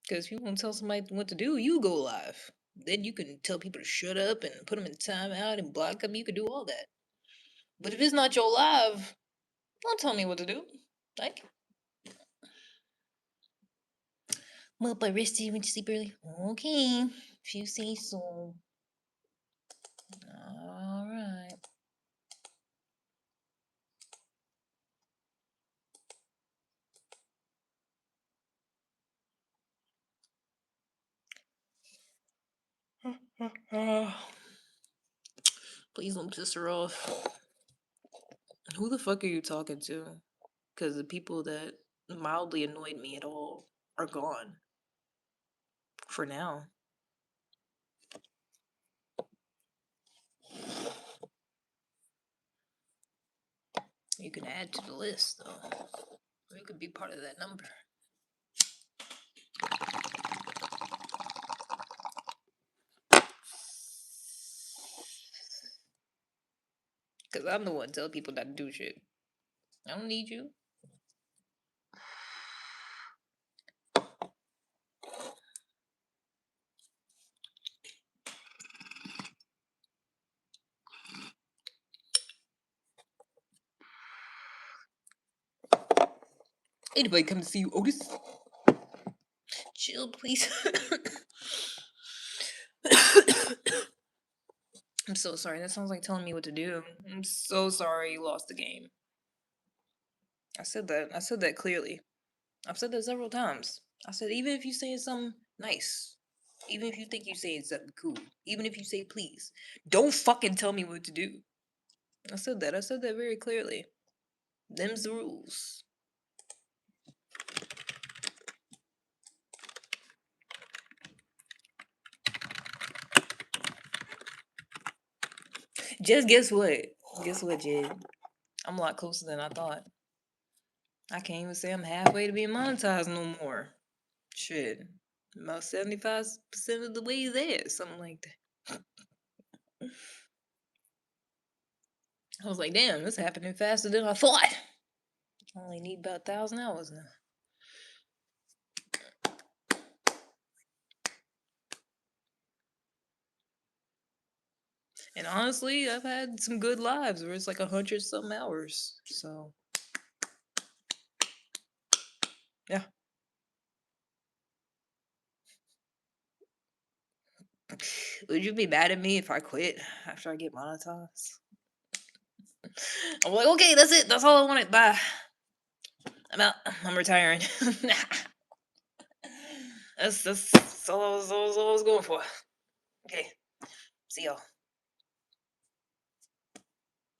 Speaker 1: Because if you want to tell somebody what to do, you go live. Then you can tell people to shut up and put them in timeout and block them. You can do all that. But if it's not your live, don't tell me what to do. Thank you. I'm up, I rested, went to sleep early. Okay. If you say so. Alright. Please don't piss her off. Who the fuck are you talking to? Because the people that mildly annoyed me at all are gone. For now. You can add to the list, though. You could be part of that number. Because I'm the one telling people not to do shit. I don't need you. Anybody come to see you, Otis? Chill, please. I'm so sorry. That sounds like telling me what to do. I'm so sorry you lost the game. I said that. I said that clearly. I've said that several times. I said, even if you say something nice, even if you think you saying something cool, even if you say please, don't fucking tell me what to do. I said that. I said that very clearly. Them's the rules. Just guess what? Guess what, Jed? I'm a lot closer than I thought. I can't even say I'm halfway to being monetized no more. Shit. About 75% of the way there, something like that. I was like, damn, this happening faster than I thought. I only need about 1,000 hours now. And honestly, I've had some good lives where it's like 100 something hours. So, yeah. Would you be mad at me if I quit after I get monetized? I'm like, okay, that's it. That's all I wanted. Bye. I'm out. I'm retiring. that's all I was going for. Okay. See y'all.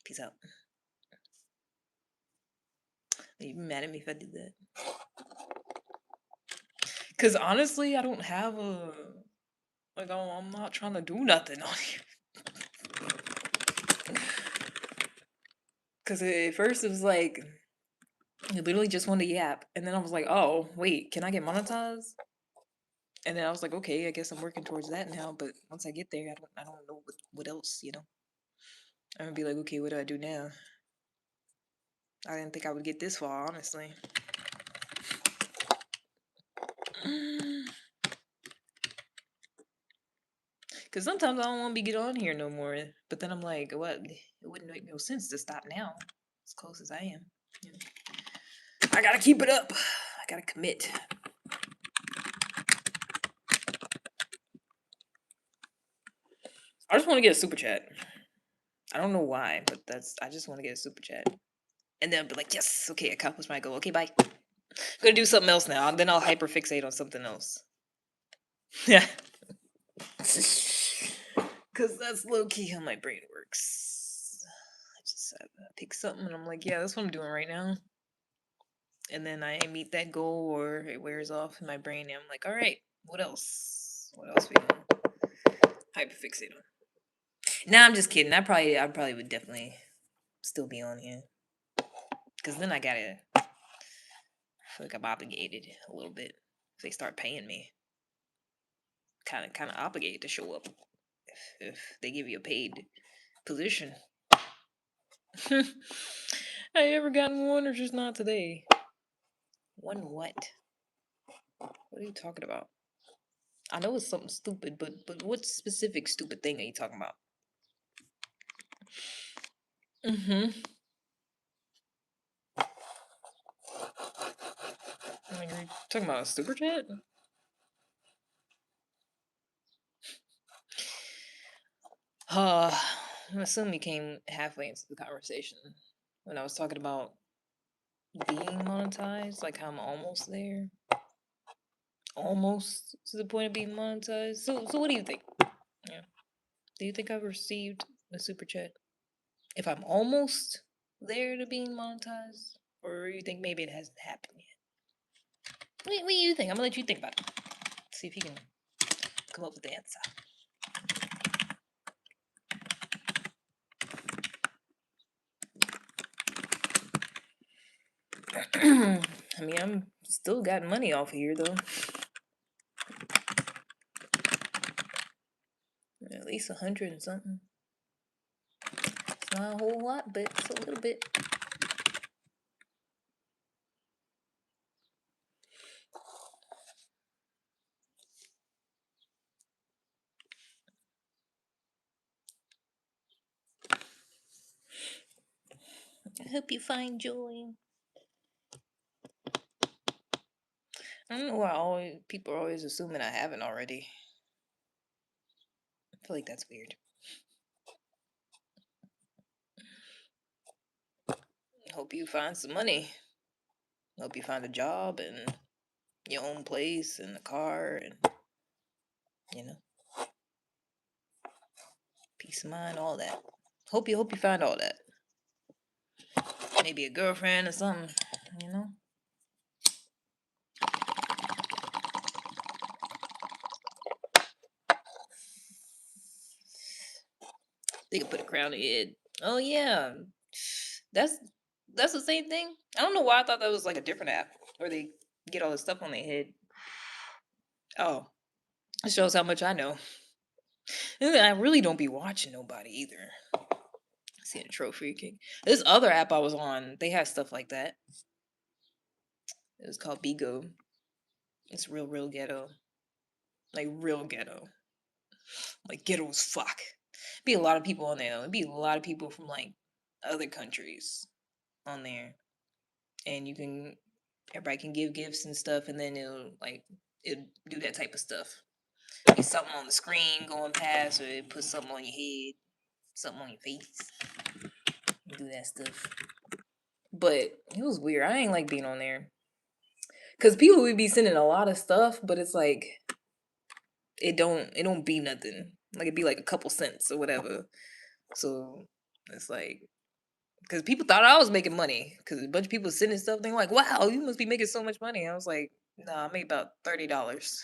Speaker 1: Peace out. Are you mad at me if I did that? Because honestly, I don't have a. Like, I'm not trying to do nothing on here. Because at first it was like, you literally just want to yap. And then I was like, oh, wait, can I get monetized? And then I was like, okay, I guess I'm working towards that now. But once I get there, I don't know what else, you know? I'm going to be like, okay, what do I do now? I didn't think I would get this far, honestly. Because sometimes I don't want to get on here no more. But then I'm like, what? It wouldn't make no sense to stop now. As close as I am. You know? I gotta keep it up. I gotta commit. I just want to get a super chat. I don't know why, but I just want to get a super chat. And then I'll be like, yes, okay, accomplished my goal. Okay, bye. I'm gonna do something else now. And then I'll hyperfixate on something else. Yeah. Because that's low key how my brain works. I just pick something and I'm like, yeah, that's what I'm doing right now. And then I meet that goal or it wears off in my brain and I'm like, all right, What else? What else we gonna hyperfixate on? Nah, I'm just kidding. I probably would definitely still be on here because then I feel like I'm obligated a little bit. If they start paying me, kind of obligated to show up if they give you a paid position. I ever gotten one or just not today? One what? What are you talking about? I know it's something stupid, but what specific stupid thing are you talking about? Mm-hmm. Like, are you talking about a super chat? I'm assuming you came halfway into the conversation when I was talking about being monetized, like how I'm almost there, almost to the point of being monetized. So what do you think? Yeah, do you think I've received a super chat? If I'm almost there to being monetized, or you think maybe it hasn't happened yet? What do you think? I'm gonna let you think about it. See if you can come up with the answer. I mean, I'm still got money off here though. At least 100 and something. It's not a whole lot, but it's a little bit. I hope you find joy. I don't know why people are always assuming I haven't already. I feel like that's weird. Hope you find some money. Hope you find a job and your own place and a car and you know peace of mind, all that. Hope you find all that. Maybe a girlfriend or something, you know. They could put a crown on your head. Oh yeah, that's that's the same thing. I don't know why I thought that was like a different app where they get all this stuff on their head. Oh, it shows how much I know. I really don't be watching nobody either. Seeing a trophy king. This other app I was on, they had stuff like that. It was called Bigo. It's real ghetto. Like real ghetto. Like ghetto as fuck. Be a lot of people on there though. It'd be a lot of people from like other countries on there. And you can everybody can give gifts and stuff and then it'll do that type of stuff. Be something on the screen going past or it put something on your head, something on your face. Do that stuff. But it was weird. I ain't like being on there. Cause people would be sending a lot of stuff, but it's like it don't be nothing. Like it'd be like a couple cents or whatever. So it's like because people thought I was making money because a bunch of people sending stuff. They're like, "Wow, you must be making so much money." I was like, "Nah, I made about $30."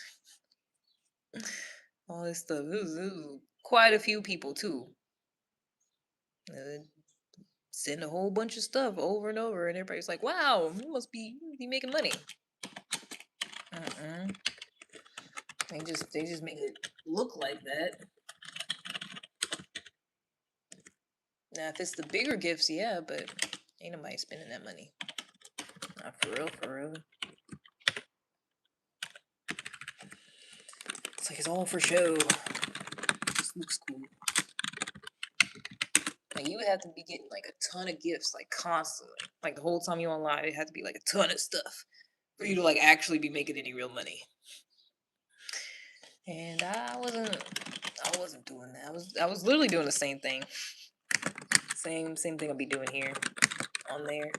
Speaker 1: All this stuff. It was quite a few people too. Uh, Send a whole bunch of stuff over and over, and everybody's like, "Wow, you must be making money." Uh-uh. They just make it look like that. Now, if it's the bigger gifts, yeah, but ain't nobody spending that money. Not for real, for real. It's like it's all for show. Just looks cool. Like you would have to be getting like a ton of gifts, like constantly. Like the whole time you online, it had to be like a ton of stuff for you to like actually be making any real money. And I wasn't doing that. I was literally doing the same thing. Same thing I'll be doing here on there.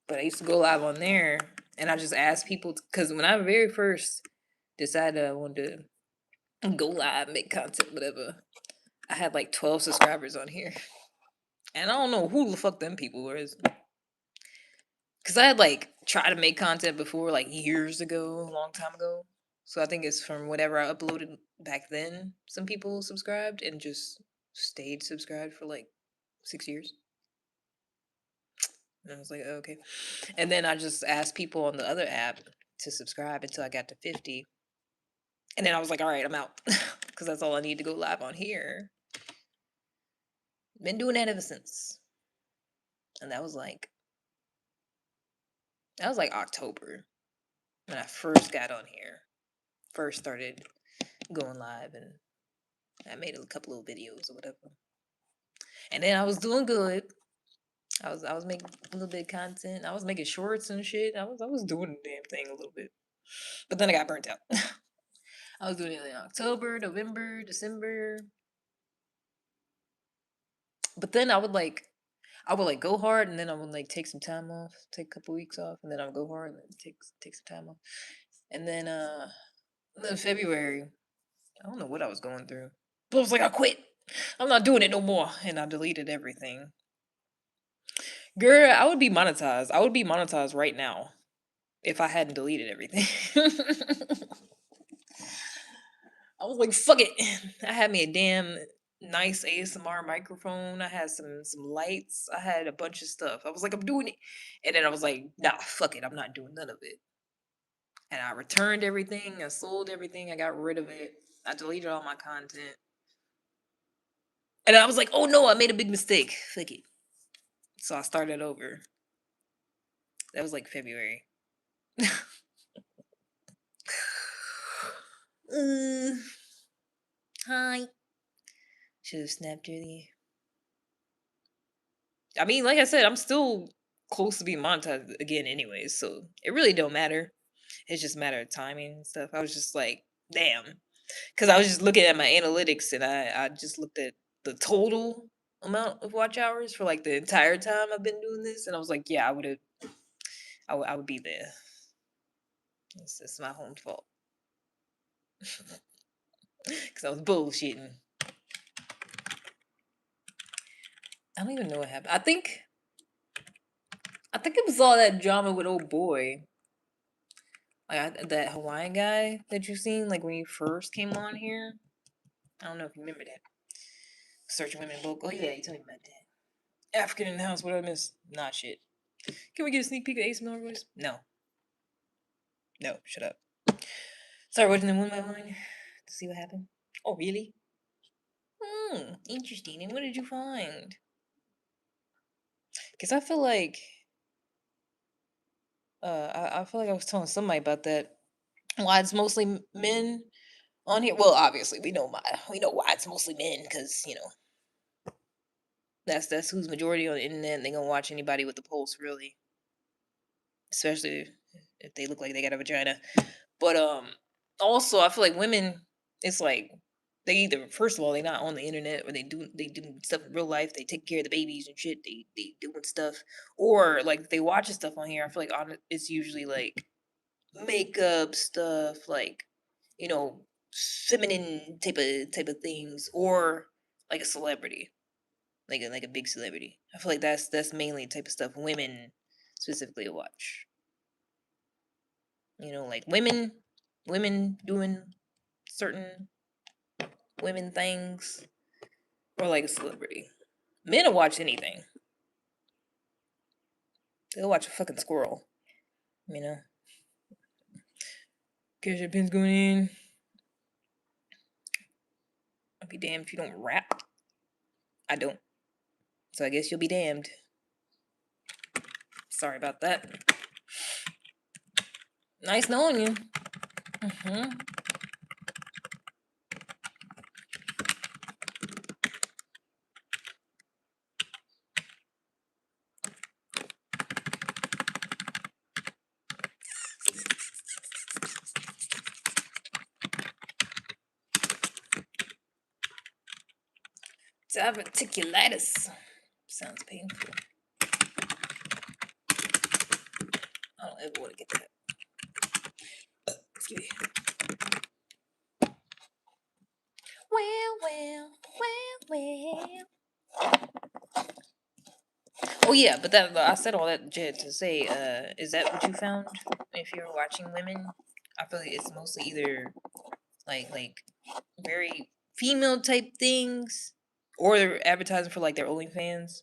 Speaker 1: But I used to go live on there and I just asked people because when I very first decided I wanted to go live, make content, whatever. I had like 12 subscribers on here. And I don't know who the fuck them people were. Because I had like tried to make content before, like years ago, a long time ago. So I think it's from whatever I uploaded back then. Some people subscribed and just stayed subscribed for like 6 years. And I was like, oh, okay. And then I just asked people on the other app to subscribe until I got to 50. And then I was like, all right, I'm out. Because that's all I need to go live on here. Been doing that ever since. And that was like October when I first got on here. First started going live, and I made a couple of videos or whatever. And then I was doing good. I was making a little bit of content. I was making shorts and shit. I was doing the damn thing a little bit. But then I got burnt out. I was doing it in October, November, December. But then I would like go hard, and then I would like take some time off, take a couple weeks off, and then I would go hard and then take some time off. And then February, I don't know what I was going through. But I was like, I quit. I'm not doing it no more. And I deleted everything. Girl, I would be monetized. I would be monetized right now if I hadn't deleted everything. I was like, fuck it. I had me a damn nice ASMR microphone. I had some lights. I had a bunch of stuff. I was like, I'm doing it. And then I was like, nah, fuck it. I'm not doing none of it. And I returned everything. I sold everything. I got rid of it. I deleted all my content. And I was like, oh no, I made a big mistake. Fuck it. So I started over. That was like February. uh, hi. Should have snapped earlier. I mean, like I said, I'm still close to being monetized again anyways, so it really don't matter. It's just a matter of timing and stuff. I was just like, damn. Because I was just looking at my analytics, and I just looked at the total amount of watch hours for like the entire time I've been doing this, and I was like, yeah, I would be there. It's my own fault. Because I was bullshitting. I don't even know what happened. I think it was all that drama with old boy. Like that Hawaiian guy that you seen, like when you first came on here. I don't know if you remember that. Search women book. Oh yeah, you told me about that. African in the house. What did I miss? Not shit. Can we get a sneak peek of Ace Miller voice? No. No. Shut up. Sorry, watching them one by one to see what happened. Oh really? Interesting. And what did you find? Because I feel like I feel like I was telling somebody about that. Why it's mostly men on here. Well, obviously we know why it's mostly men, because that's who's majority on the internet. And they gonna watch anybody with the pulse, really, especially if they look like they got a vagina. But also I feel like women, it's like they either, first of all, they not on the internet, or they do stuff in real life. They take care of the babies and shit. They doing stuff, or like they watching stuff on here. I feel like it's usually like makeup stuff, like you know, feminine type of things, or like a celebrity, like a big celebrity. I feel like that's mainly the type of stuff women specifically watch. Like women doing certain women things, or like a celebrity. Men will watch anything. They'll watch a fucking squirrel. You know. Cash your pins going in. I'll be damned if you don't rap. I don't. So I guess you'll be damned. Sorry about that. Nice knowing you. Mm-hmm. Diverticulitis. Sounds painful. I don't ever want to get that. Excuse me. well. Oh yeah, but that I said all that to say, is that what you found if you're watching women? I feel like it's mostly either like very female type things, or they're advertising for like their OnlyFans.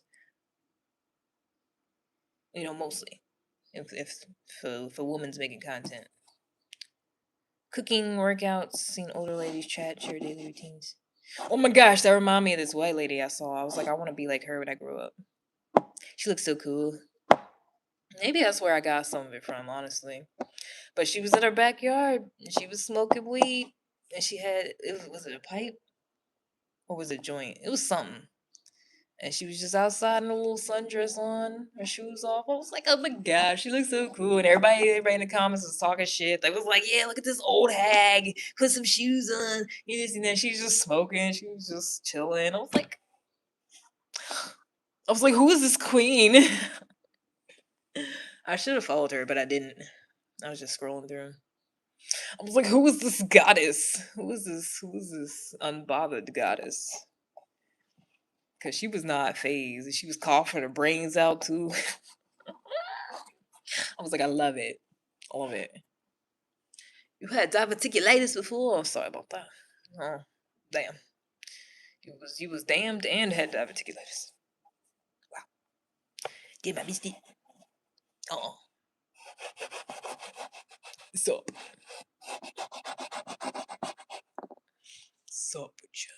Speaker 1: You know, mostly if a woman's making content, cooking, workouts, seeing older ladies chat, share daily routines. Oh my gosh, that reminded me of this white lady I saw. I was like, I want to be like her when I grow up. She looks so cool. Maybe that's where I got some of it from, honestly. But she was in her backyard and she was smoking weed, and she had was it a pipe or was it a joint? It was something. And she was just outside in a little sundress on, her shoes off. I was like, oh my gosh, she looks so cool. And everybody in the comments was talking shit. They was like, yeah, look at this old hag, put some shoes on. This and then she's just smoking. She was just chilling. I was like, who is this queen? I should have followed her, but I didn't. I was just scrolling through. I was like, who is this goddess? Who is this? Who is this unbothered goddess? Because she was not phased. She was coughing her brains out too. I was like, I love it. I love it. You had diverticulitis before. I'm sorry about that. Oh, damn. You was damned and had diverticulitis. Wow. Did my mistake. Oh. Sup. Sup with you.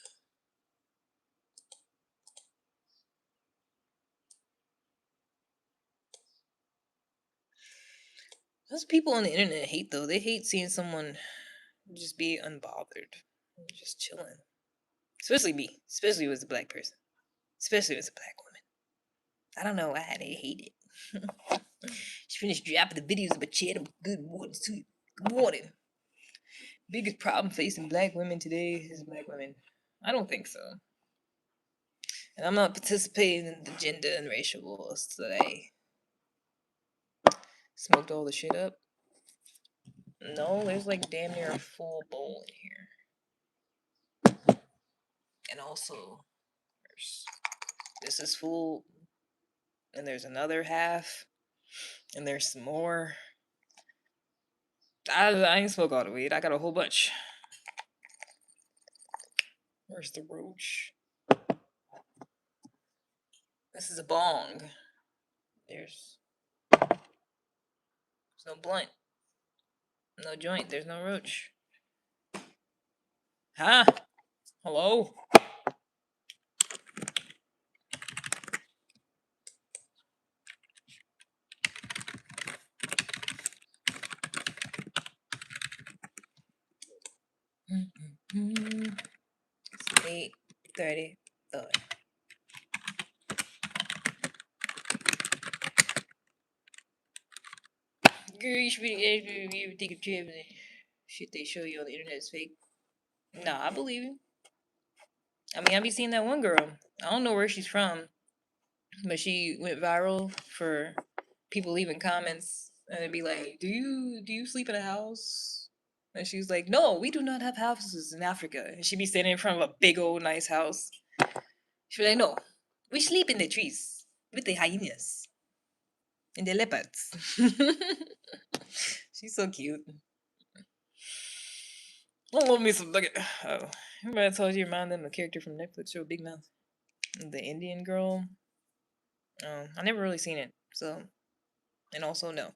Speaker 1: Those people on the internet hate though. They hate seeing someone just be unbothered. Just chilling. Especially me. Especially as a black person. Especially as a black woman. I don't know why they hate it. She finished dropping the videos of a chat of good morning to you. Good morning. Biggest problem facing black women today is black women. I don't think so. And I'm not participating in the gender and racial wars today. Smoked all the shit up. No, there's like damn near a full bowl in here. And also, this is full. And there's another half. And there's some more. I ain't smoke all the weed. I got a whole bunch. Where's the roach? This is a bong. There's no blunt. No joint. There's no roach. Huh? Hello? It's 8:30. Girl, you should be take a trip. Shit they show you on the internet is fake. Nah, I believe you. I mean, I be seeing that one girl. I don't know where she's from, but she went viral for people leaving comments and it'd be like, "Do you sleep in a house?" And she was like, "No, we do not have houses in Africa." And she'd be standing in front of a big old nice house. She'd be like, "No, we sleep in the trees with the hyenas and the leopards." She's so cute. I love me some nugget. Oh, remember I told you remind them the character from Netflix show Big Mouth, the Indian girl. I never really seen it, so and also no.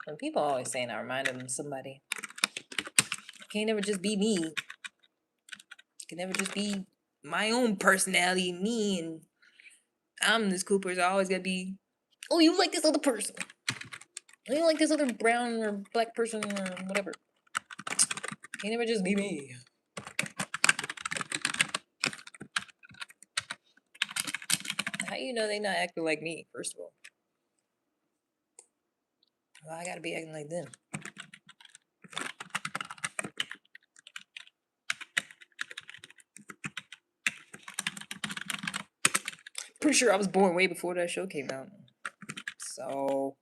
Speaker 1: When people always saying I remind them of somebody, it can't never just be me. It can never just be my own personality, me, and I'm this cool person. I always gotta be. Oh, you like this other person? Oh, you like this other brown or black person or whatever? Can't never just be me. How you know they not acting like me? First of all, well, I gotta be acting like them. Pretty sure I was born way before that show came out. So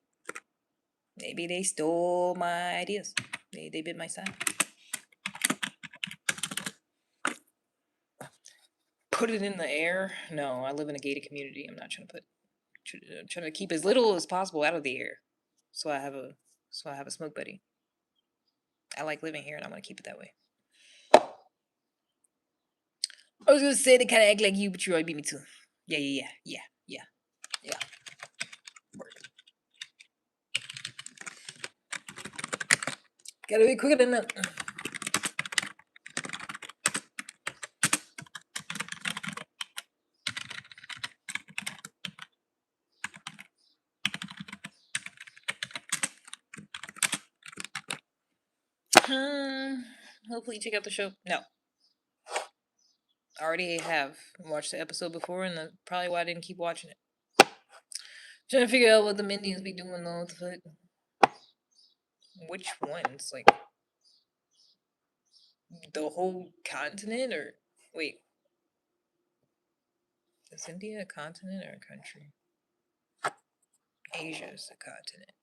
Speaker 1: maybe they stole my ideas. They bit my side. Put it in the air? No, I live in a gated community. I'm not trying to trying to keep as little as possible out of the air. So I have a smoke buddy. I like living here and I'm gonna keep it that way. I was gonna say they kinda act like you, but you already beat me too. Yeah. Work. Gotta be quicker than that. Hopefully you check out the show. No. I already have watched the episode before, and that's probably why I didn't keep watching it. Trying to figure out what the Indians be doing though. What the fuck? Which ones? Like the whole continent, or wait, is India a continent or a country? Asia is a continent.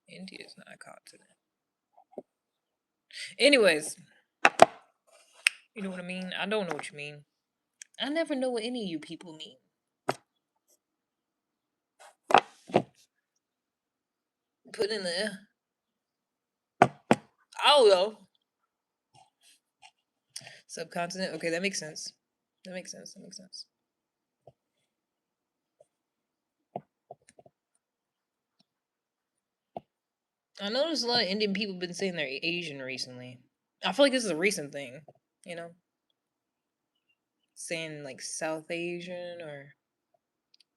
Speaker 1: India is not a continent. Anyways, you know what I mean? I don't know what you mean. I never know what any of you people mean. Put in there. I don't know. Subcontinent? Okay, that makes sense. That makes sense. I noticed a lot of Indian people been saying they're Asian recently. I feel like this is a recent thing, you know? Saying like South Asian or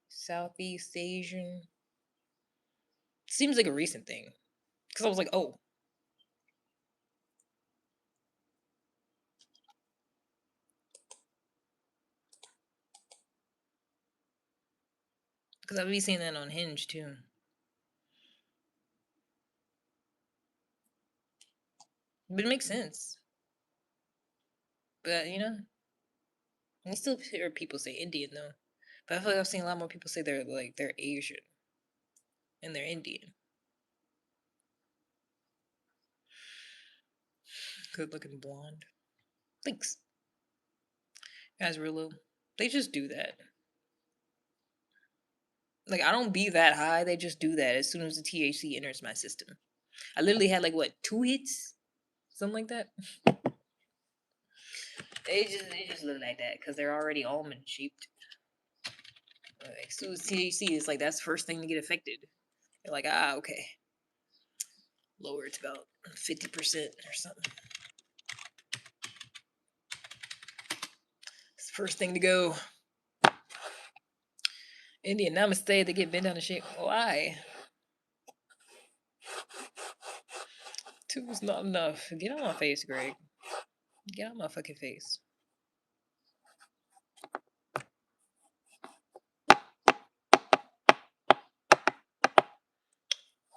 Speaker 1: Southeast Asian. Seems like a recent thing. Because I was like, oh. Because I've been seeing that on Hinge too. But it makes sense. But, you know, I still hear people say Indian though. But I feel like I've seen a lot more people say they're Asian. And they're Indian. Good looking blonde. Thanks. Guys, real they just do that. Like I don't be that high. They just do that as soon as the THC enters my system. I literally had like what 2 hits, something like that. They just look like that because they're already almond shaped. As soon as THC is like that's the first thing to get affected. They're like okay, lower it to about 50% or something. It's the first thing to go. Indian namaste. They get bent down the shape. Why? 2 is not enough. Get on my face, Greg. Get on my fucking face.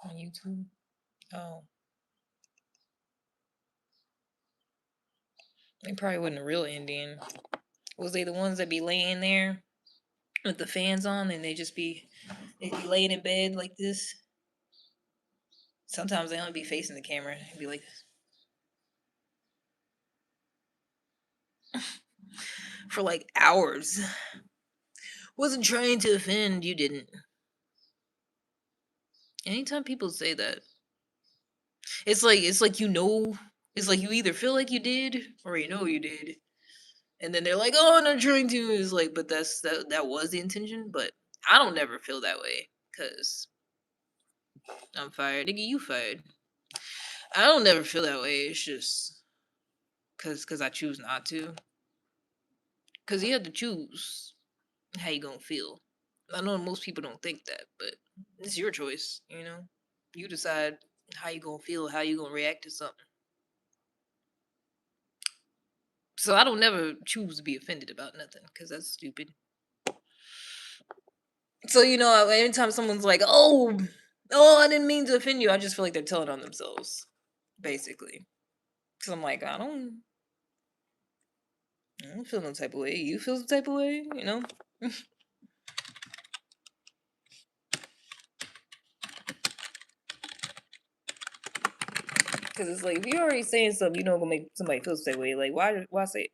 Speaker 1: On YouTube? Oh. They probably wasn't a real Indian. Was they the ones that be laying there with the fans on and they'd be laying in bed like this? Sometimes they only be facing the camera. It'd be like this. For like hours. Wasn't trying to offend, you didn't. Anytime people say that, it's like it's like you either feel like you did or you know you did. And then they're like, "Oh, I'm not trying to." It's like, but that was the intention. But I don't never feel that way because I'm fired. Nigga, you fired. I don't never feel that way. It's just because I choose not to. Because you have to choose how you gonna feel. I know most people don't think that, but it's your choice. You know, you decide how you gonna feel, how you gonna react to something. So I don't never choose to be offended about nothing because that's stupid. So you know, anytime someone's like, "Oh, I didn't mean to offend you," I just feel like they're telling on themselves, basically. Because I'm like, I don't feel no type of way. You feel some type of way, you know? Because it's like, if you're already saying something, you know, gonna make somebody feel that way. Like, why say it?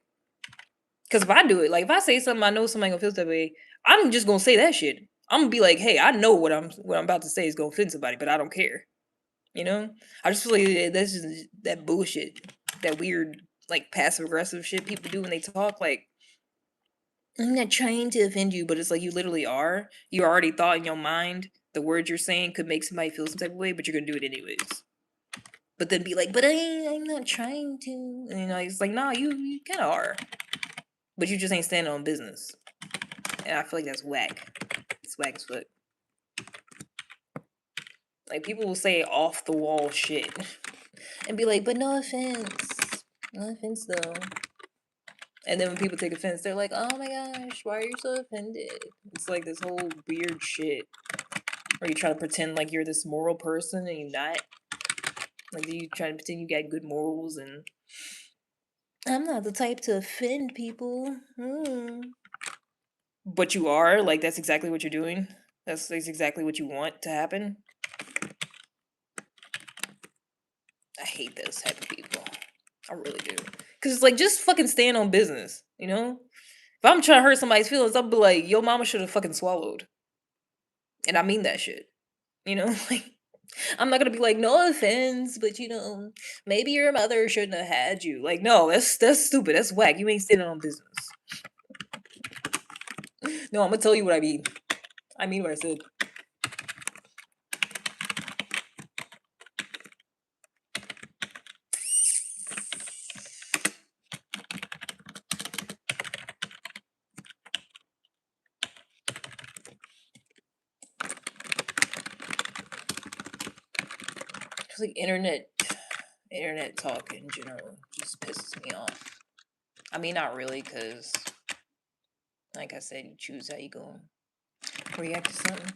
Speaker 1: Because if I do it, like, if I say something, I know somebody gonna feel that way. I'm just gonna say that shit. I'm gonna be like, hey, I know what I'm about to say is gonna offend somebody, but I don't care. You know, I just feel like that's just that bullshit, that weird like passive aggressive shit people do when they talk. Like, I'm not trying to offend you, but it's like you literally are. You already thought in your mind the words you're saying could make somebody feel some type of way, but you're gonna do it anyways. But then be like, but I'm not trying to. And, you know, it's like, nah, you kind of are, but you just ain't standing on business. And I feel like that's whack. It's whack as fuck. Like, people will say off the wall shit and be like, but no offense. No offense though. And then when people take offense, they're like, oh my gosh, why are you so offended? It's like this whole weird shit where you try to pretend like you're this moral person and you're not. Like, you try to pretend you got good morals, and I'm not the type to offend people. But you are. Like, that's exactly what you're doing. That's exactly what you want to happen. I hate those type of people. I really do. Because it's like, just fucking stand on business, you know? If I'm trying to hurt somebody's feelings, I'll be like, your mama should have fucking swallowed. And I mean that shit. You know? Like, I'm not gonna be like, no offense, but you know, maybe your mother shouldn't have had you. Like, no, that's stupid. That's whack. You ain't standing on business. No, I'm gonna tell you what I mean. I mean what I said. It's like internet talk in general just pisses me off. I mean, not really, because like I said, you choose how you go react to something.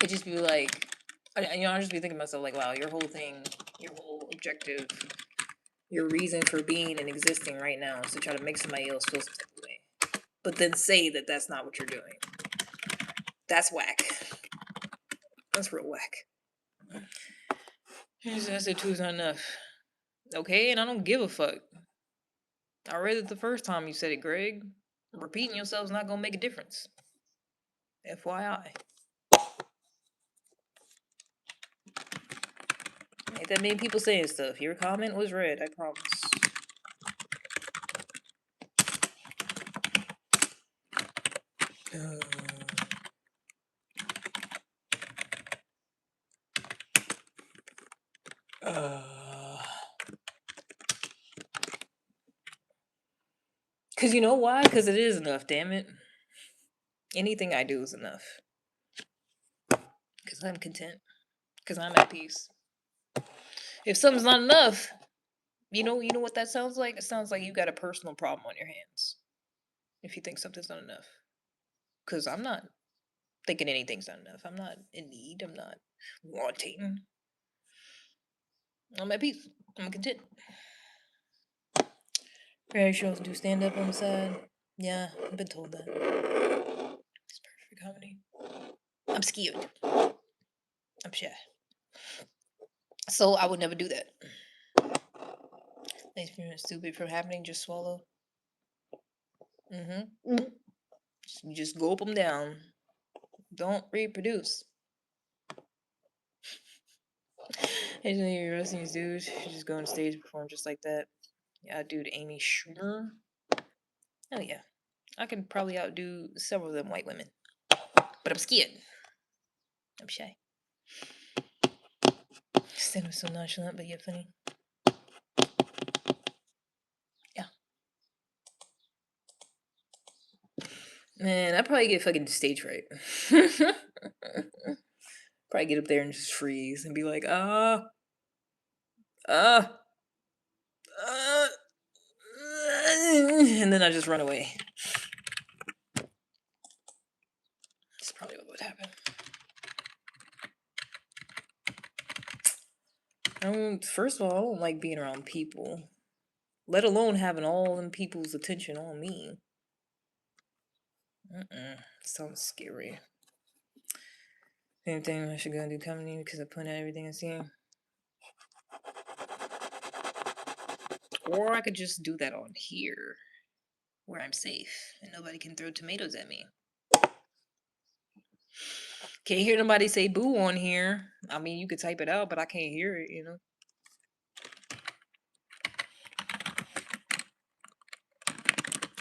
Speaker 1: It just be like, I just be thinking to myself, like, wow, your whole thing, your whole objective, your reason for being and existing right now is to try to make somebody else feel some type of way. But then say that that's not what you're doing. That's whack. That's real whack. I said two's not enough. Okay, and I don't give a fuck. I read it the first time you said it, Greg. Repeating yourself is not gonna make a difference. FYI. Ain't that many people saying stuff. Your comment was read, I promise. Cause you know why? Cause it is enough, damn it. Anything I do is enough. Cause I'm content. Cause I'm at peace. If something's not enough, you know what that sounds like? It sounds like you got a personal problem on your hands. If you think something's not enough. Cause I'm not thinking anything's not enough. I'm not in need. I'm not wanting. I'm at peace. I'm content. Very sure do stand up on the side. Yeah, I've been told that. It's perfect for comedy. I'm scared. I'm shy. So I would never do that. Experience stupid from happening, just swallow. Mm-hmm. You just gulp them down. Don't reproduce. Hey, you're roasting these dudes. You just go on stage and perform just like that. Yeah, dude, Amy Schumer. Oh yeah, I can probably outdo several of them white women, but I'm scared. I'm shy. Stand up so nonchalant, but yet funny. Yeah. Man, I probably get fucking stage fright. Probably get up there and just freeze and be like, uh, and then I just run away. That's probably what would happen. First of all, I don't like being around people, let alone having all them people's attention on me. Sounds scary. Same thing. I should go and do comedy because I point out everything I see. Or I could just do that on here, where I'm safe and nobody can throw tomatoes at me. Can't hear nobody say boo on here. I mean, you could type it out, but I can't hear it, you know?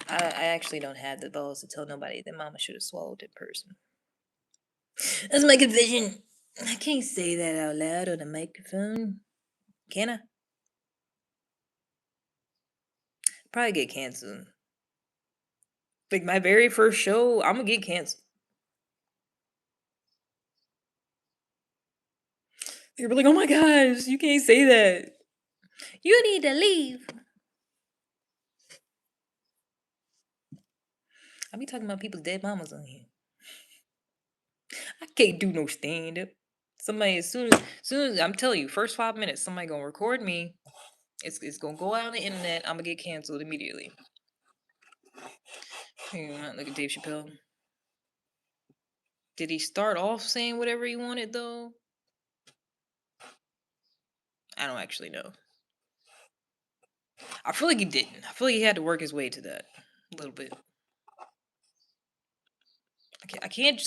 Speaker 1: I actually don't have the balls to tell nobody that mama should have swallowed in person. That's my confession. I can't say that out loud on a microphone. Can I? Probably get canceled. Like my very first show, I'm gonna get canceled. You're like, oh my gosh, you can't say that. You need to leave. I be talking about people's dead mamas on here. I can't do no stand up. Somebody soon as I'm telling you, first 5 minutes, somebody gonna record me. It's gonna go out on the internet. I'm gonna get canceled immediately. Look at Dave Chappelle. Did he start off saying whatever he wanted though? I don't actually know. I feel like he didn't. I feel like he had to work his way to that a little bit. I can't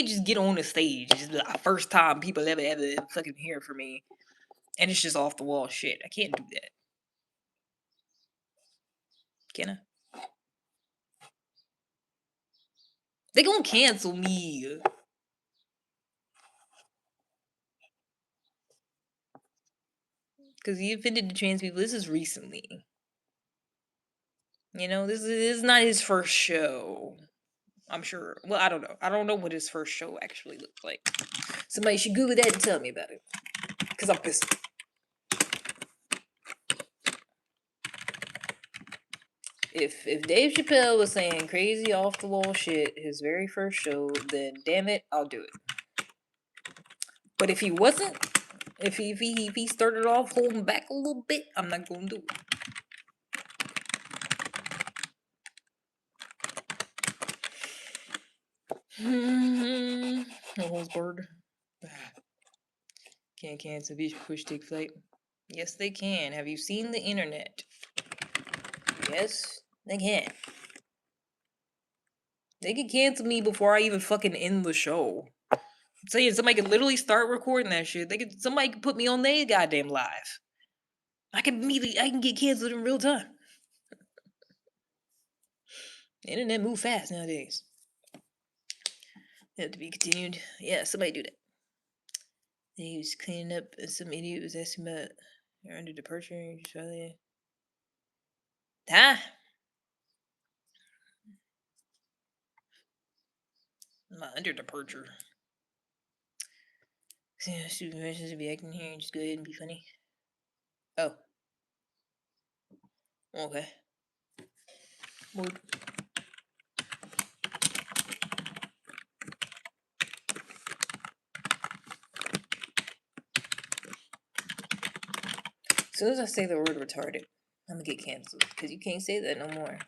Speaker 1: just get on the stage. It's the first time people ever fucking hear from me, and it's just off the wall shit. I can't do that. Can I? They gonna cancel me. Because he offended the trans people. This is recently. You know, this is not his first show. I'm sure. Well, I don't know. I don't know what his first show actually looked like. Somebody should Google that and tell me about it. Because I'm pissed. If Dave Chappelle was saying crazy off the wall shit his very first show, then damn it, I'll do it. But if he wasn't, if he started off holding back a little bit, I'm not gonna do it. No holds barred. Can't cancel beach push take flight. Yes, they can. Have you seen the internet? Yes, they can. They can cancel me before I even fucking end the show. I'm saying somebody could literally start recording that shit. Somebody could put me on their goddamn live. I can get canceled in real time. The internet move fast nowadays. Have to be continued. Yeah, somebody do that. He was cleaning up and some idiot was asking about you're under departure in Australia. Huh? I'm not under departure. Yeah, supervisors will be acting here and just go ahead and be funny. Oh. Okay. Word. As soon as I say the word retarded, I'm gonna get canceled because you can't say that no more.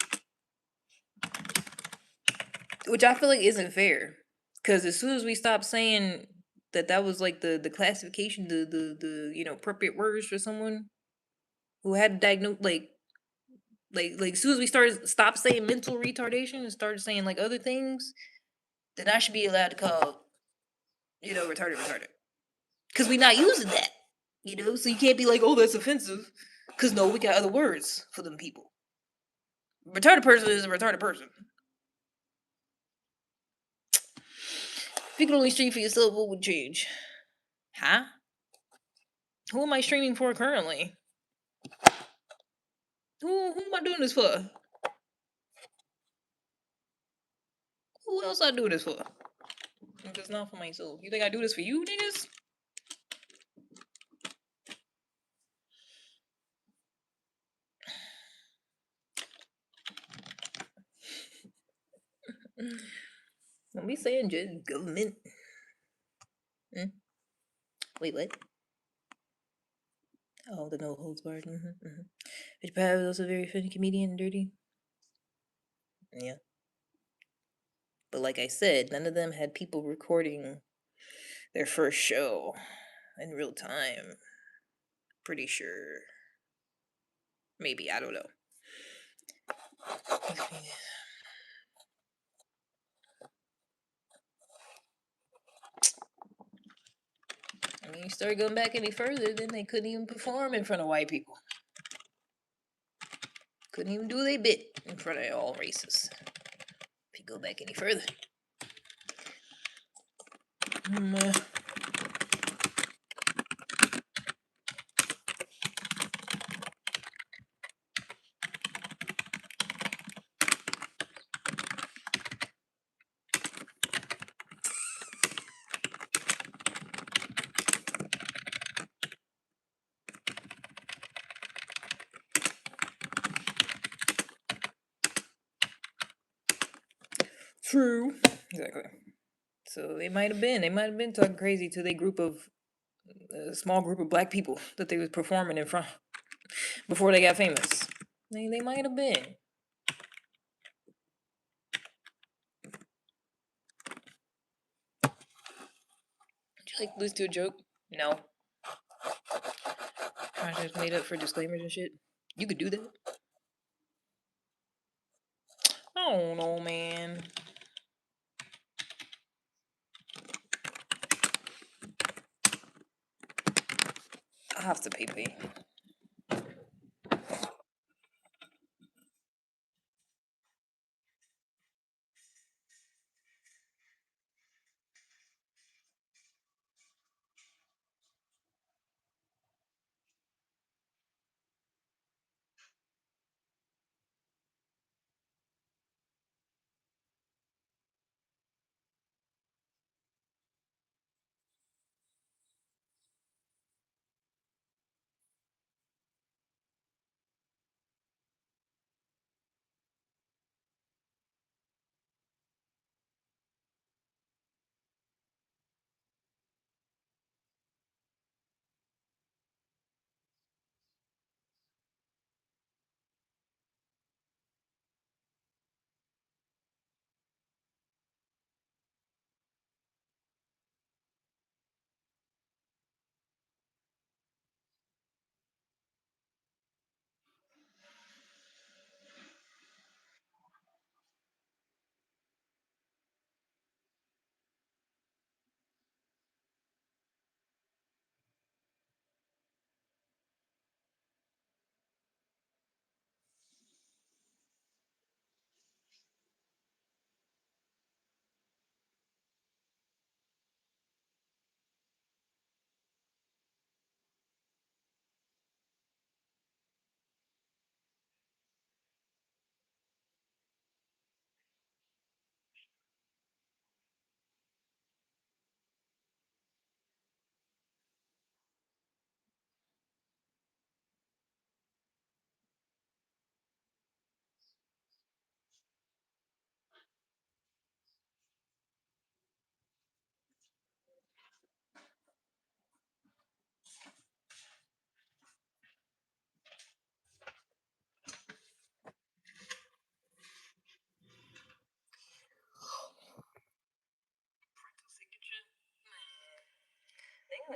Speaker 1: Which I feel like isn't fair. Because as soon as we stop saying that was like the classification, the appropriate words for someone who had a diagnose like as soon as we stop saying mental retardation and started saying like other things, then I should be allowed to call retarded. Because we not using that. So you can't be like, oh, that's offensive. Because no, we got other words for them people. Retarded person is a retarded person. If you could only stream for yourself, what would change? Huh? Who am I streaming for currently? Who am I doing this for? Who else I do this for? If it's not for myself. You think I do this for you, niggas? Don't be saying just government. Wait, what? Oh, the no holds barred. Which Pat was also a very funny comedian and dirty. Yeah. But like I said, none of them had people recording their first show in real time. Pretty sure. Maybe, I don't know. I mean, you start going back any further, then they couldn't even perform in front of white people. Couldn't even do their bit in front of all races. If you go back any further. True. Exactly. So they might have been talking crazy to a small group of black people that they was performing in front before they got famous. They might have been. Would you like listen to a joke? No. I just made up for disclaimers and shit. You could do that. I don't know, man. I have to pee.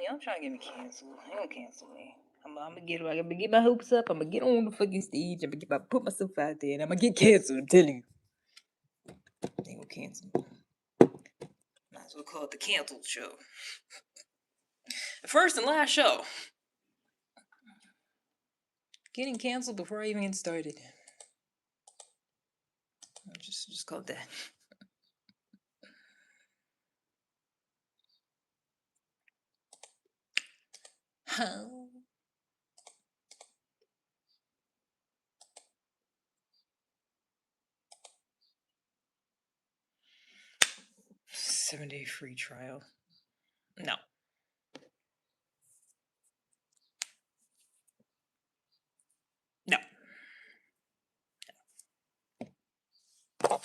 Speaker 1: Y'all trying to get me canceled. They gonna cancel me. I'm gonna get my hopes up. I'm gonna get on the fucking stage. I'm gonna put myself out there, and I'm gonna get canceled. I'm telling you, they gonna cancel me. Might as well call it the canceled show. The first and last show. Getting canceled before I even get started. Just call it that. How? 7-day free trial. No. No. I'll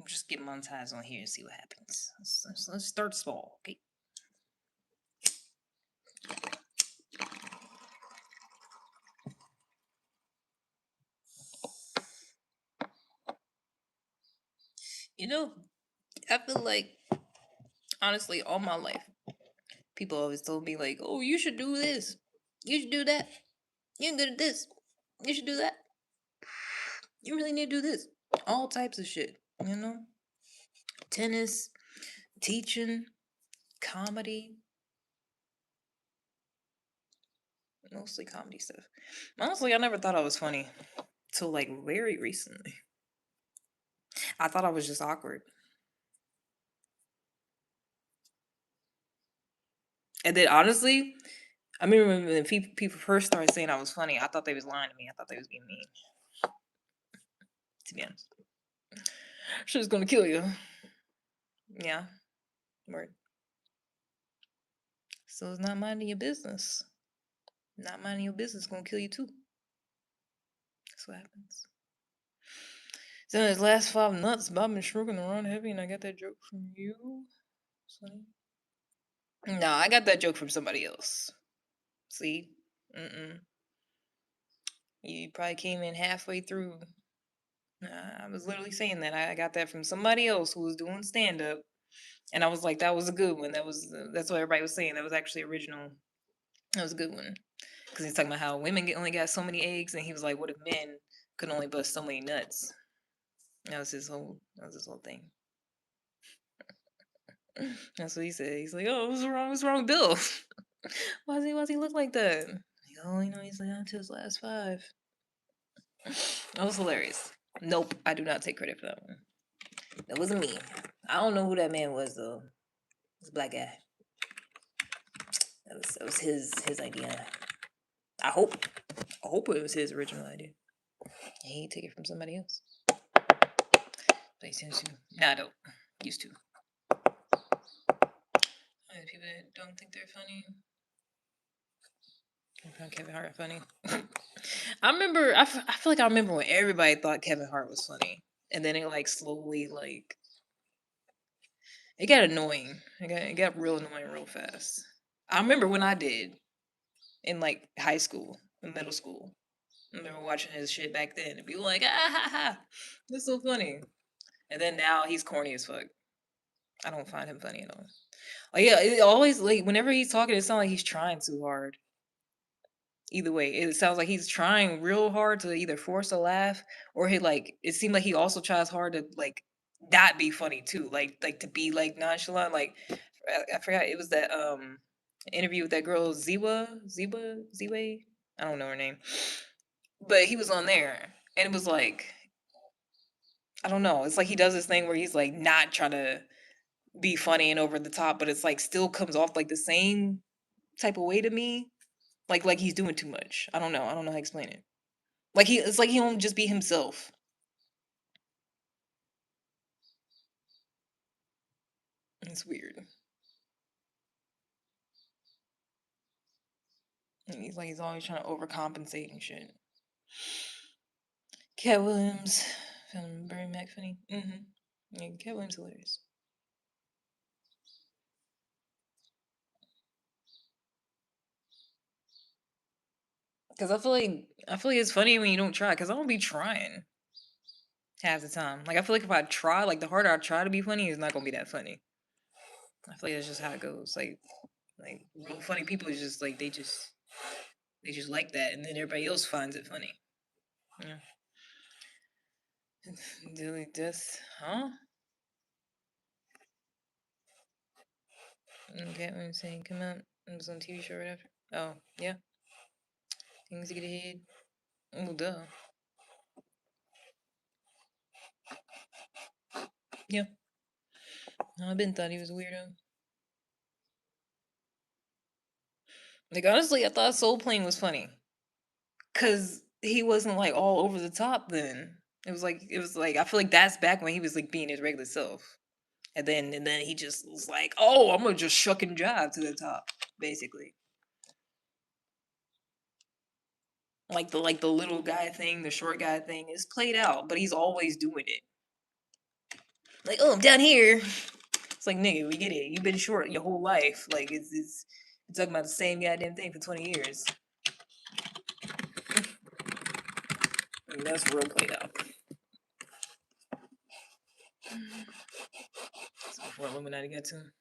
Speaker 1: just get monetized on here and see what happens. Let's start small, okay? You know, I feel like, honestly, all my life, people always told me, like, oh, you should do this. You should do that. You're good at this. You should do that. You really need to do this. All types of shit. Tennis, teaching, comedy, mostly comedy stuff. Honestly, I never thought I was funny till like very recently. I thought I was just awkward. And then honestly, I remember when people first started saying I was funny, I thought they was lying to me. I thought they was being mean, to be honest. Shit's gonna kill you. Yeah. Word. So it's not minding your business. Not minding your business gonna kill you too. That's what happens. So in his last 5 nuts, Bob been stroking around heavy, and I got that joke from you. Sonny. No, I got that joke from somebody else. See? Mm-mm. You probably came in halfway through. I was literally saying that. I got that from somebody else who was doing stand up. And I was like, that was a good one. That's what everybody was saying. That was actually original. That was a good one. Because he's talking about how women only got so many eggs, and he was like, what if men could only bust so many nuts? That was his whole thing. That's what he said. He's like, oh, what's wrong? What's wrong with Bill? Why does he look like that? Oh, he's like on to his last 5. That was hilarious. Nope, I do not take credit for that one. That wasn't me. I don't know who that man was though. It was a black guy. That was his idea. I hope it was his original idea. And he take it from somebody else. But he seems to. Nah, I don't. Used to. People that don't think they're funny. I found Kevin Hart funny. I remember. I feel like I remember when everybody thought Kevin Hart was funny, and then it like slowly like it got annoying. It got real annoying real fast. I remember when I did in like high school, and middle school. I remember watching his shit back then and be like, ah ha ha, this is so funny. And then now he's corny as fuck. I don't find him funny at all. Like, yeah, it always like whenever he's talking, it sounds like he's trying too hard. Either way, it sounds like he's trying real hard to either force a laugh or he like it seemed like he also tries hard to like not be funny too, like to be like nonchalant. Like I forgot it was that interview with that girl Ziwa. I don't know her name, but he was on there and it was like I don't know. It's like he does this thing where he's like not trying to be funny and over the top, but it's like still comes off like the same type of way to me. Like he's doing too much. I don't know. I don't know how to explain it. It's like he don't just be himself. It's weird. And he's like he's always trying to overcompensate and shit. Cat Williams, Bernie Mac funny. Yeah, Cat Williams hilarious. Cause I feel like it's funny when you don't try. Cause I don't be trying half the time. Like I feel like if I try, like the harder I try to be funny, it's not gonna be that funny. I feel like that's just how it goes. Like real funny people is just like they just like that, and then everybody else finds it funny. Yeah. Dilly Death, huh? Okay, I'm saying come out. It was on TV show right after. Oh yeah, things to get ahead. Oh duh. Yeah, I've been thought he was a weirdo. Like honestly, I thought Soul Plane was funny, cause he wasn't like all over the top. Then it was like I feel like that's back when he was like being his regular self, and then he just was like, oh, I'm gonna just shuck and jive to the top, basically. Like the little guy thing, the short guy thing is played out, but he's always doing it. Like, oh, I'm down here. It's like, nigga, we get it. You've been short your whole life. Like, it's you're talking about the same goddamn thing for 20 years. I mean, that's real played out. It's before Illuminati got to him.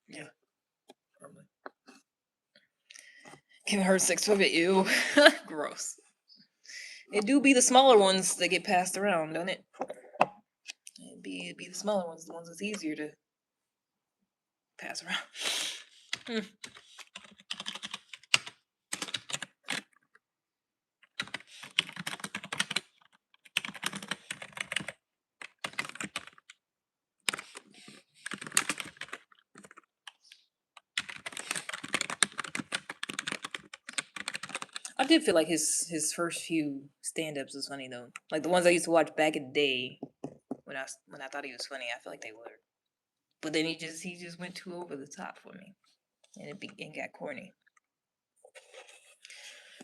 Speaker 1: Yeah, probably. Kevin Hart sex puppet, ew. Gross. It do be the smaller ones that get passed around, don't it? It'd be the smaller ones, the ones that's easier to pass around. Hmm. I did feel like his first few stand-ups was funny though. Like the ones I used to watch back in the day when I thought he was funny, I feel like they were. But then he just went too over the top for me, and it got corny.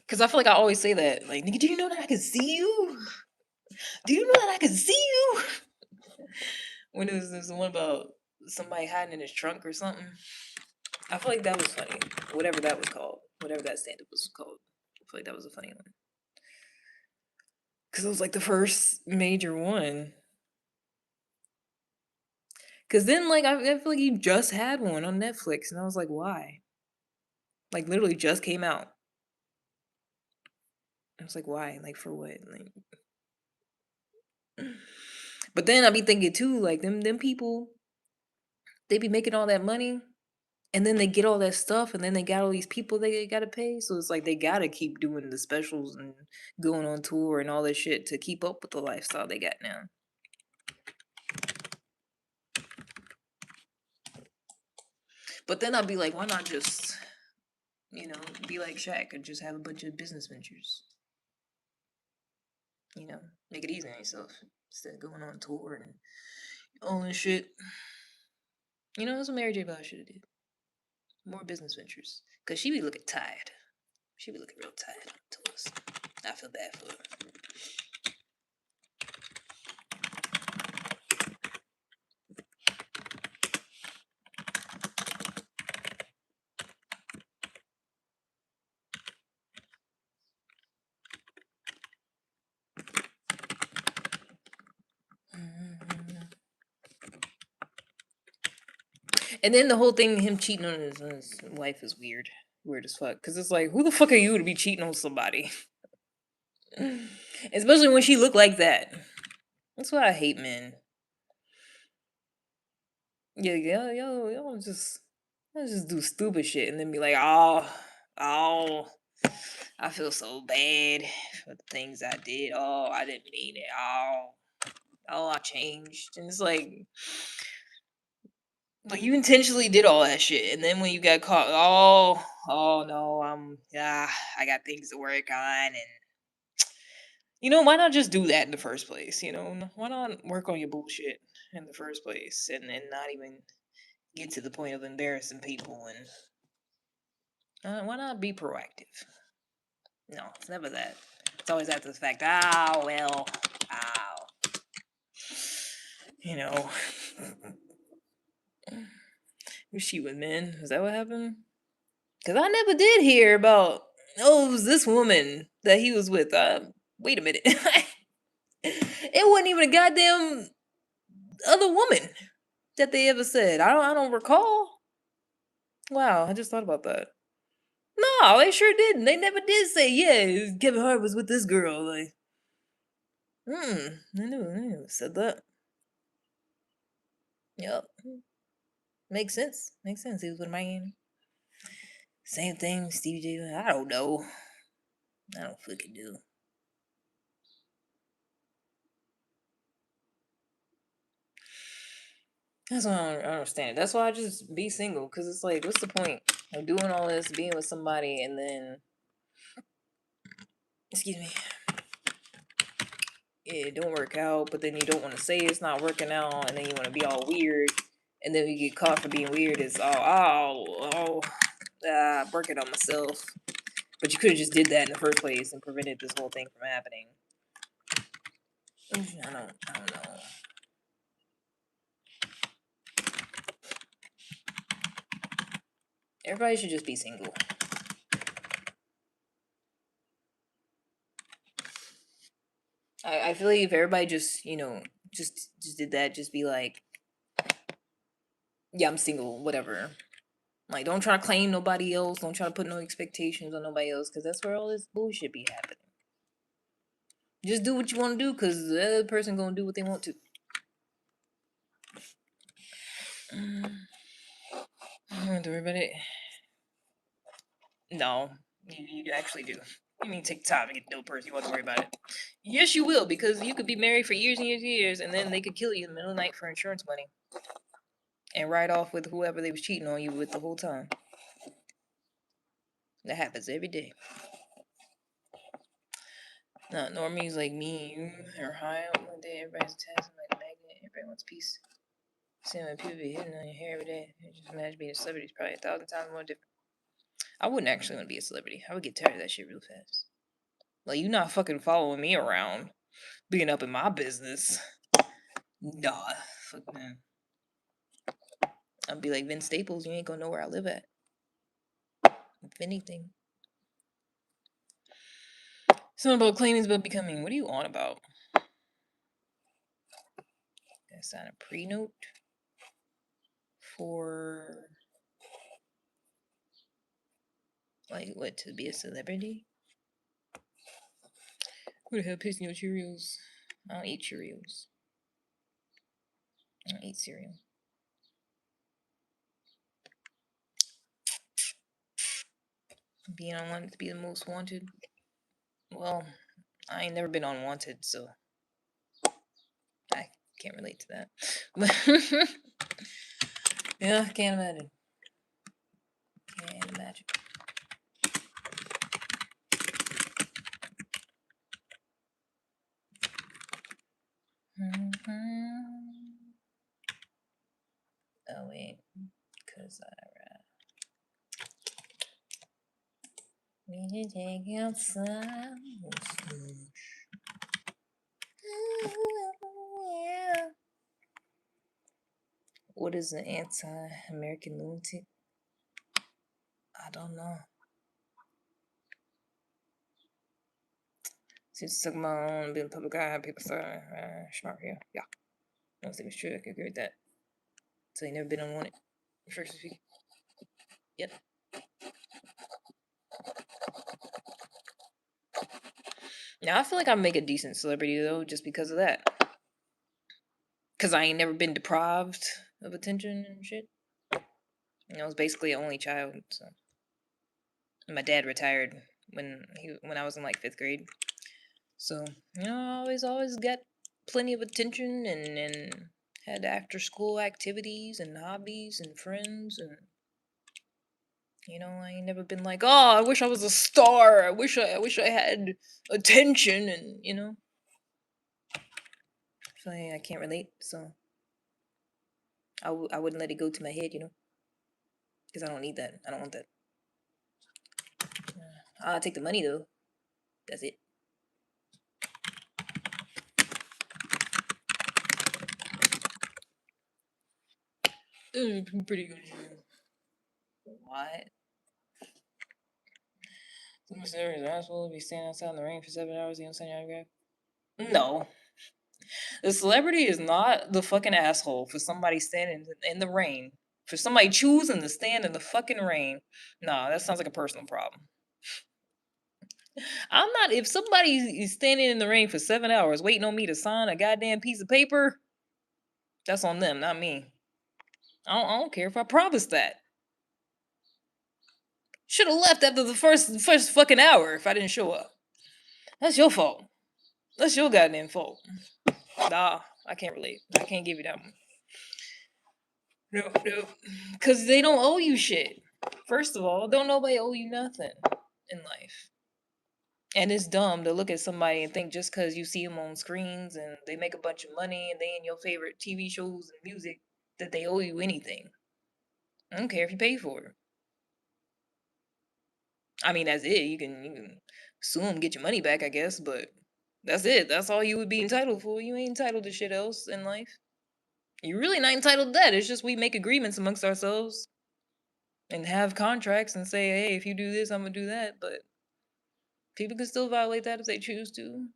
Speaker 1: Cause I feel like I always say that, like, nigga, do you know that I can see you? Do you know that I can see you? When there's the one about somebody hiding in his trunk or something. I feel like that was funny. Whatever that was called, whatever that stand-up was called. I feel like that was a funny one. Cause it was like the first major one. Cause then like I feel like he just had one on Netflix, and I was like, why? Like literally just came out. I was like, why? Like for what? Like, but then I be thinking too, like them people, they be making all that money, and then they get all that stuff, and then they got all these people they gotta pay. So it's like they gotta keep doing the specials and going on tour and all this shit to keep up with the lifestyle they got now. But then I'd be like, why not just, be like Shaq and just have a bunch of business ventures? Make it easy on yourself instead of going on tour and all this shit. That's what Mary J. Blige should have did. More business ventures. Cause she be looking tired. She be looking real tired on tours. I feel bad for her. And then the whole thing, him cheating on his wife, is weird. Weird as fuck. Cause it's like, who the fuck are you to be cheating on somebody? Especially when she looked like that. That's why I hate men. Yeah, y'all just do stupid shit and then be like, oh, I feel so bad for the things I did. Oh, I didn't mean it. I changed. And it's like you intentionally did all that shit, and then when you got caught, oh no, yeah, I got things to work on, and why not just do that in the first place? Why not work on your bullshit in the first place, and not even get to the point of embarrassing people, and why not be proactive? No, it's never that. It's always after the fact. Well, ow. You know, was she with men? Is that what happened? Because I never did hear about, it was this woman that he was with. Wait a minute. It wasn't even a goddamn other woman that they ever said. I don't recall. Wow, I just thought about that. No, they sure didn't. They never did say, yeah, Kevin Hart was with this girl. Like, I never said that. Yep. Makes sense. Makes sense. He was with Miami. Same thing, Stevie J. I don't know. I don't fucking do. That's why I don't understand. That's why I just be single. Cause it's like, what's the point of doing all this, being with somebody, and then, excuse me, it don't work out. But then you don't want to say it's not working out, and then you want to be all weird, and then we get caught for being weird. It's working on myself. But you could have just did that in the first place and prevented this whole thing from happening. I don't know. Everybody should just be single. I feel like if everybody just just did that, just be like, yeah, I'm single, whatever. Like, don't try to claim nobody else. Don't try to put no expectations on nobody else, because that's where all this bullshit be happening. Just do what you want to do, cause the other person gonna do what they want to. I don't worry about it. No, you actually do. You mean take time to get to know a person? You want to worry about it? Yes, you will, because you could be married for years and years and years, and then they could kill you in the middle of the night for insurance money, and ride off with whoever they was cheating on you with the whole time. That happens every day. Not normies like me, you are high up one day, everybody's testing like a magnet, everybody wants peace. Seeing when people be hitting on your hair every day. Just imagine being a celebrity is probably 1,000 times more different. I wouldn't actually want to be a celebrity. I would get tired of that shit real fast. Like, you not fucking following me around, being up in my business. Nah, fuck man. I'd be like Vince Staples, you ain't gonna know where I live at. If anything. Something about claiming about becoming. What are you on about? Gotta sign a pre-note for, like, what, to be a celebrity? Who the hell pissed in your Cheerios? I don't eat Cheerios. I don't eat cereal. Being unwanted to be the most wanted. Well, I ain't never been unwanted, so I can't relate to that. But yeah, can't imagine. Can't imagine. Oh wait, cause we can take outside. What is an anti-American lunatic? I don't know. Since took my own being public eye, people say smart here. Yeah. I don't think it's true. I can agree with that. So you never been unwanted. First speak. Yep. Now I feel like I make a decent celebrity though, just because of that. Cause I ain't never been deprived of attention and shit. I was basically an only child, so my dad retired when I was in like 5th grade. So, I always got plenty of attention and had after school activities and hobbies and friends and I ain't never been like, oh, I wish I was a star. I wish I had attention and So I can't relate. So I wouldn't let it go to my head, because I don't need that. I don't want that. I'll take the money though. That's it. Pretty good. What? Some serious asshole be standing outside in the rain for 7 hours. You don't send your autograph? No. The celebrity is not the fucking asshole for somebody standing in the rain. For somebody choosing to stand in the fucking rain. Nah, that sounds like a personal problem. I'm not. If somebody is standing in the rain for 7 hours waiting on me to sign a goddamn piece of paper, that's on them, not me. I don't care if I promised that. Should have left after the first fucking hour if I didn't show up. That's your fault. That's your goddamn fault. Nah, I can't relate. I can't give you that one. No. Because they don't owe you shit. First of all, don't nobody owe you nothing in life. And it's dumb to look at somebody and think just because you see them on screens and they make a bunch of money and they in your favorite TV shows and music that they owe you anything. I don't care if you pay for it. I mean, that's it. You can sue them, get your money back, I guess, but that's it. That's all you would be entitled for. You ain't entitled to shit else in life. You're really not entitled to that. It's just we make agreements amongst ourselves and have contracts and say, hey, if you do this, I'm gonna do that. But people can still violate that if they choose to.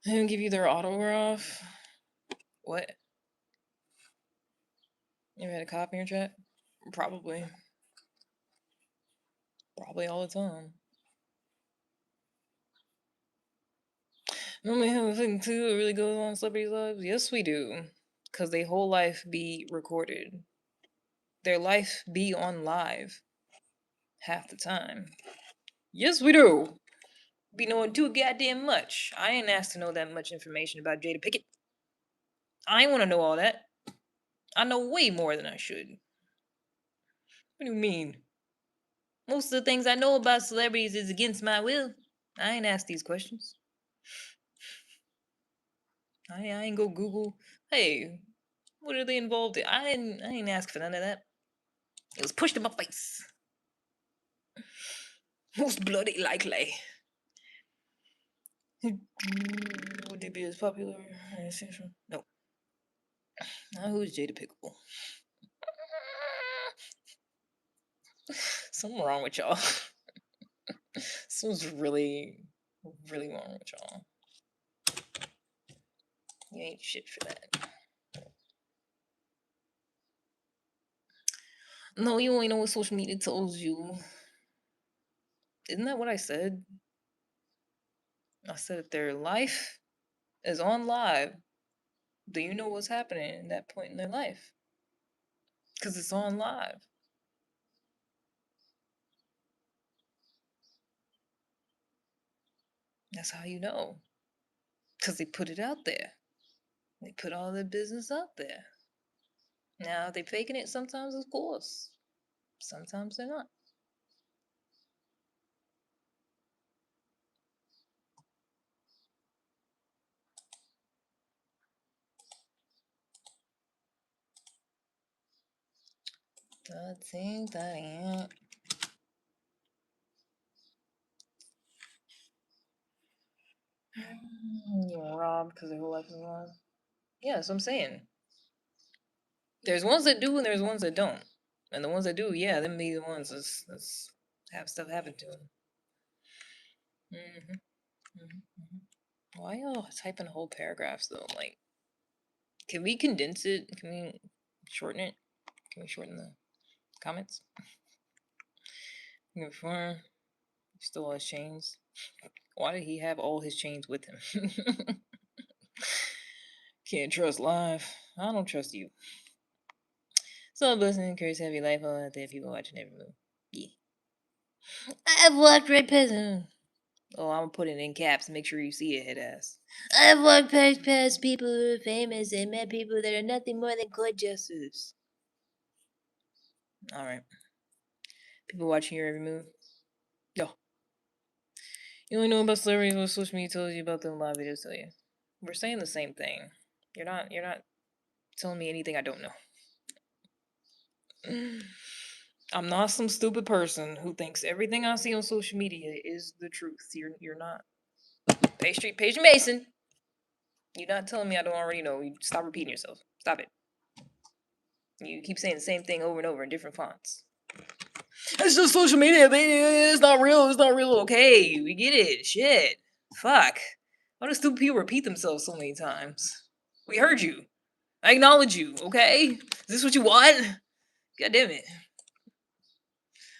Speaker 1: And give you their autograph. What? You ever had a cop in your chat? Probably. Probably all the time. Don't we have a thing too that really goes on in celebrities' lives? Yes, we do. Because their whole life be recorded. Their life be on live half the time. Yes, we do. Be knowing too goddamn much. I ain't asked to know that much information about Jada Pickett. I ain't want to know all that. I know way more than I should. What do you mean? Most of the things I know about celebrities is against my will. I ain't asked these questions. I ain't go Google. Hey, what are they involved in? I ain't ask for none of that. It was pushed in my face. Most bloody likely. Would they be as popular as Central? No. Who's Jada Pickle? Something wrong with y'all. Something's really, really wrong with y'all. You ain't shit for that. No, you only know what social media tells you. Isn't that what I said? I said if their life is on live, do you know what's happening at that point in their life? Because it's on live. That's how you know. Because they put it out there. They put all their business out there. Now, they faking it sometimes, of course. Sometimes they're not. You want robbed because their whole life is wrong? Yeah, that's what I'm saying. There's ones that do and there's ones that don't. And the ones that do, yeah, them be the ones that's have stuff happen to them. Why y'all typing whole paragraphs though? Like, can we condense it? Can we shorten it? Can we shorten the comments? Before he stole his chains. Why did he have all his chains with him? Can't trust live. I don't trust you. So blessing, curse, heavy life, all out there. People watching every move. Yeah. I've walked right past him. Oh, I'm gonna put it in caps. Make sure you see it, head ass. I've walked past people who are famous and met people that are nothing more than court jesters. All right. People watching your every move. Yo. You only know about celebrities what social media tells you about them live videos tell you. We're saying the same thing. You're not telling me anything I don't know. I'm not some stupid person who thinks everything I see on social media is the truth. You're not. Page Street, Page Mason. You're not telling me I don't already know. You stop repeating yourself. Stop it. You keep saying the same thing over and over in different fonts. It's just social media, baby. It's not real. It's not real. Okay, we get it. Shit. Fuck. Why do stupid people repeat themselves so many times? We heard you. I acknowledge you. Okay. Is this what you want? God damn it.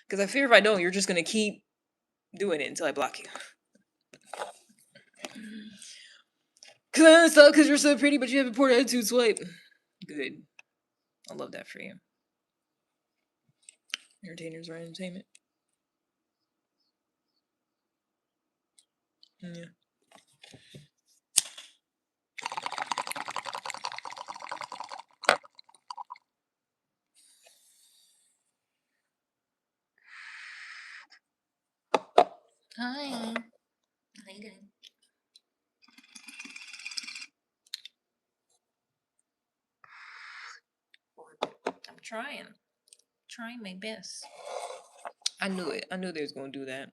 Speaker 1: Because I fear if I don't, you're just gonna keep doing it until I block you. Because you're so pretty, but you have a poor attitude, swipe. Good. I love that for you. Entertainers are entertainment. Yeah. Hi. How you doing? I'm trying. Trying my best. I knew it. I knew they was gonna do that.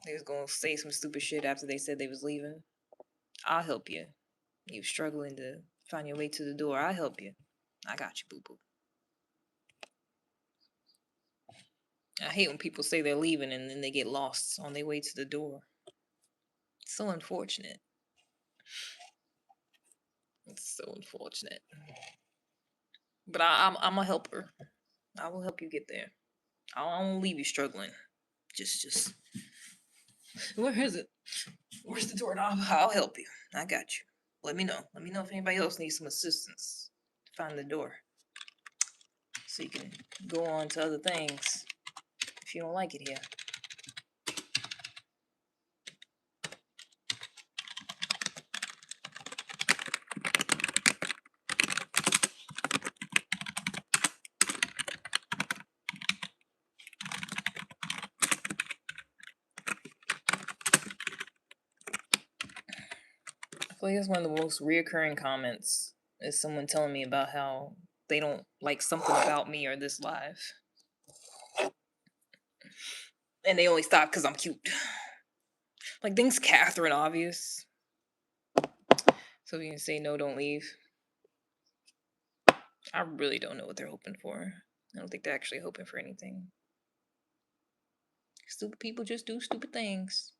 Speaker 1: They was gonna say some stupid shit after they said they was leaving. I'll help you. You struggling to find your way to the door. I'll help you. I got you, boo boo. I hate when people say they're leaving and then they get lost on their way to the door. It's so unfortunate. It's so unfortunate. But I'm a helper. I will help you get there. I won't leave you struggling. Just Where is it? Where's the door? I'll help you. I got you. Let me know. Let me know if anybody else needs some assistance to find the door, so you can go on to other things if you don't like it here. I feel like that's one of the most reoccurring comments is someone telling me about how they don't like something about me or this live. And they only stop because I'm cute. Like, things Catherine obvious. So you can say no, don't leave. I really don't know what they're hoping for. I don't think they're actually hoping for anything. Stupid people just do stupid things.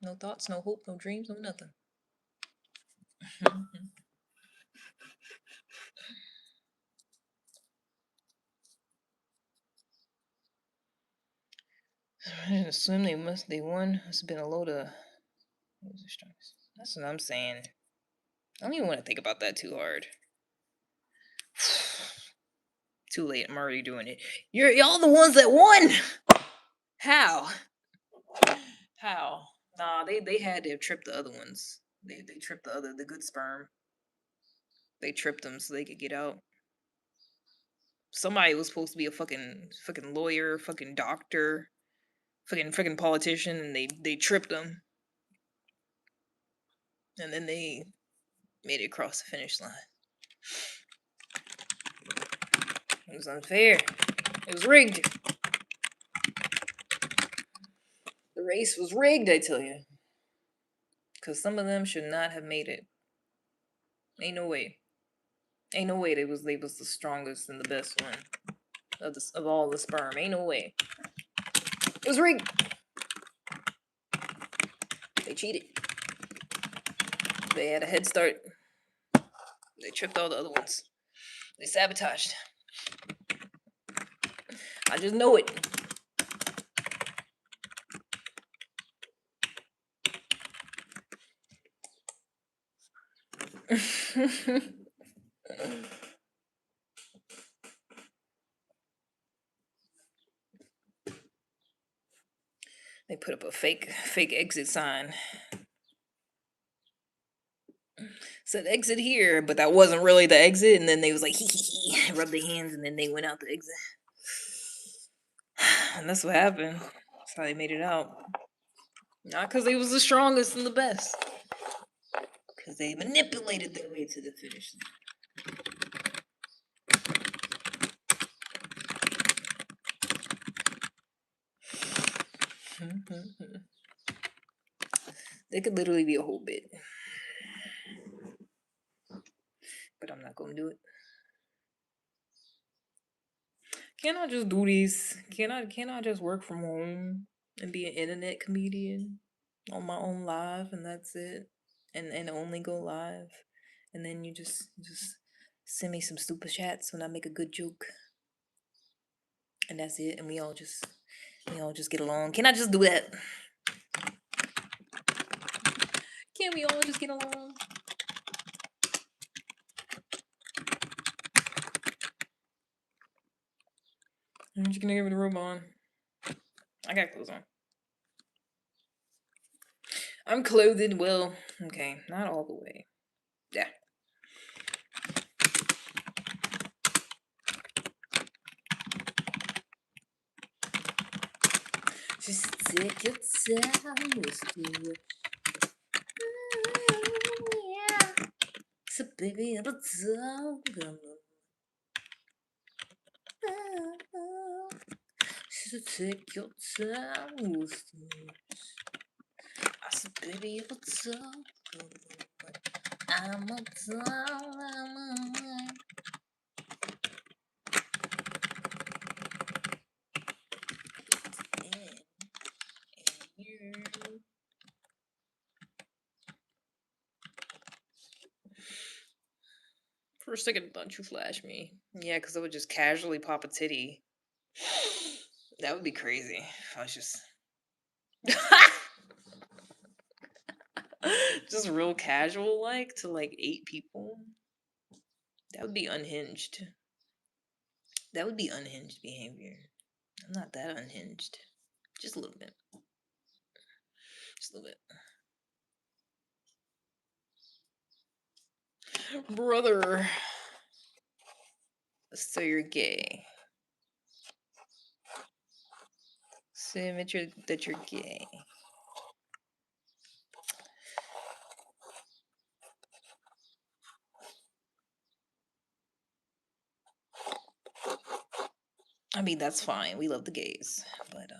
Speaker 1: No thoughts, no hope, no dreams, no nothing. I assume they won. It's been a load of. That's what I'm saying. I don't even want to think about that too hard. Too late. I'm already doing it. Y'all the ones that won. How? How? Nah, they had to trip the other ones. They tripped the good sperm. They tripped them so they could get out. Somebody was supposed to be a fucking lawyer, fucking doctor, fucking politician, and they tripped them. And then they made it across the finish line. It was unfair. It was rigged. The race was rigged, I tell you. Because some of them should not have made it. Ain't no way. Ain't no way they was the strongest and the best one of all the sperm. Ain't no way. It was rigged. They cheated. They had a head start. They tripped all the other ones. They sabotaged. I just know it. They put up a fake exit sign. Said exit here, but that wasn't really the exit. And then they was like, hee, rubbed their hands, and then they went out the exit. And that's what happened. That's how they made it out. Not because they was the strongest and the best. Because they manipulated their way to the finish line. They could literally be a whole bit. But I'm not going to do it. Can't I just do these? Can't I just work from home and be an internet comedian on my own live, and that's it? And only go live, and then you just send me some stupid chats when I make a good joke, and that's it. And we all just get along. Can I just do that? Can we all just get along? I'm just gonna give it a robe on. I got clothes on. I'm clothed. Well, okay, not all the way. Yeah. Just take your time with you. Yeah. So baby, I'm a dog. So take your time with me. I said, baby, I'm a dog. I'm a dog. For a second, thought you flashed me. Yeah, because I would just casually pop a titty. That would be crazy. I was just just real casual like to like 8 people. That would be unhinged. That would be unhinged behavior. I'm not that unhinged. Just a little bit. Just a little bit. Brother. So you're gay. So admit that you're gay. I mean, that's fine. We love the gays. But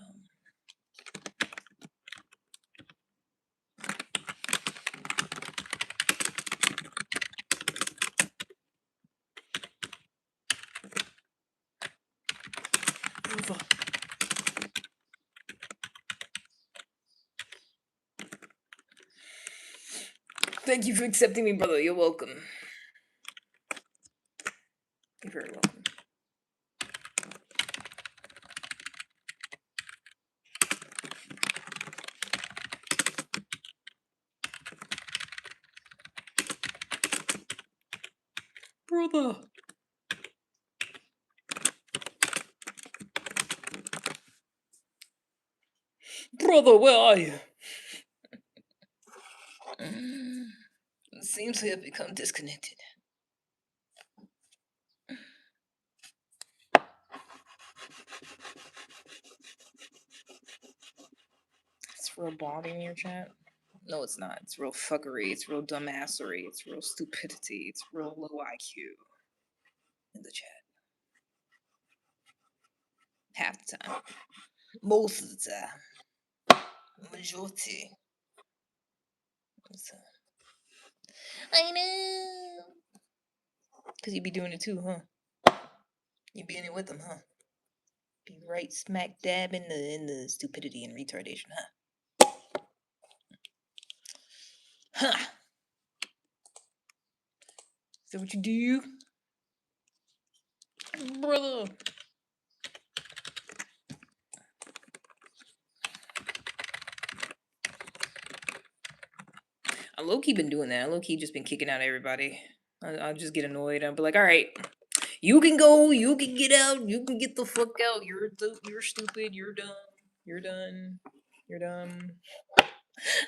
Speaker 1: thank you for accepting me, brother. You're welcome. You're very welcome. Brother. Brother, where are you? It seems we have become disconnected. It's real body in your chat. No, it's not. It's real fuckery. It's real dumbassery. It's real stupidity. It's real low IQ in the chat. Half the time. Most of the time. Majority. So, I know. Because you be doing it too, huh? You be in it with them, huh? Be right smack dab in the stupidity and retardation, huh? Huh. Is that what you do? Brother. I low-key been doing that. I low-key just been kicking out everybody. I'll just get annoyed. I'll be like, all right, you can go, you can get out, you can get the fuck out. You're stupid, you're dumb, you're done, you're dumb.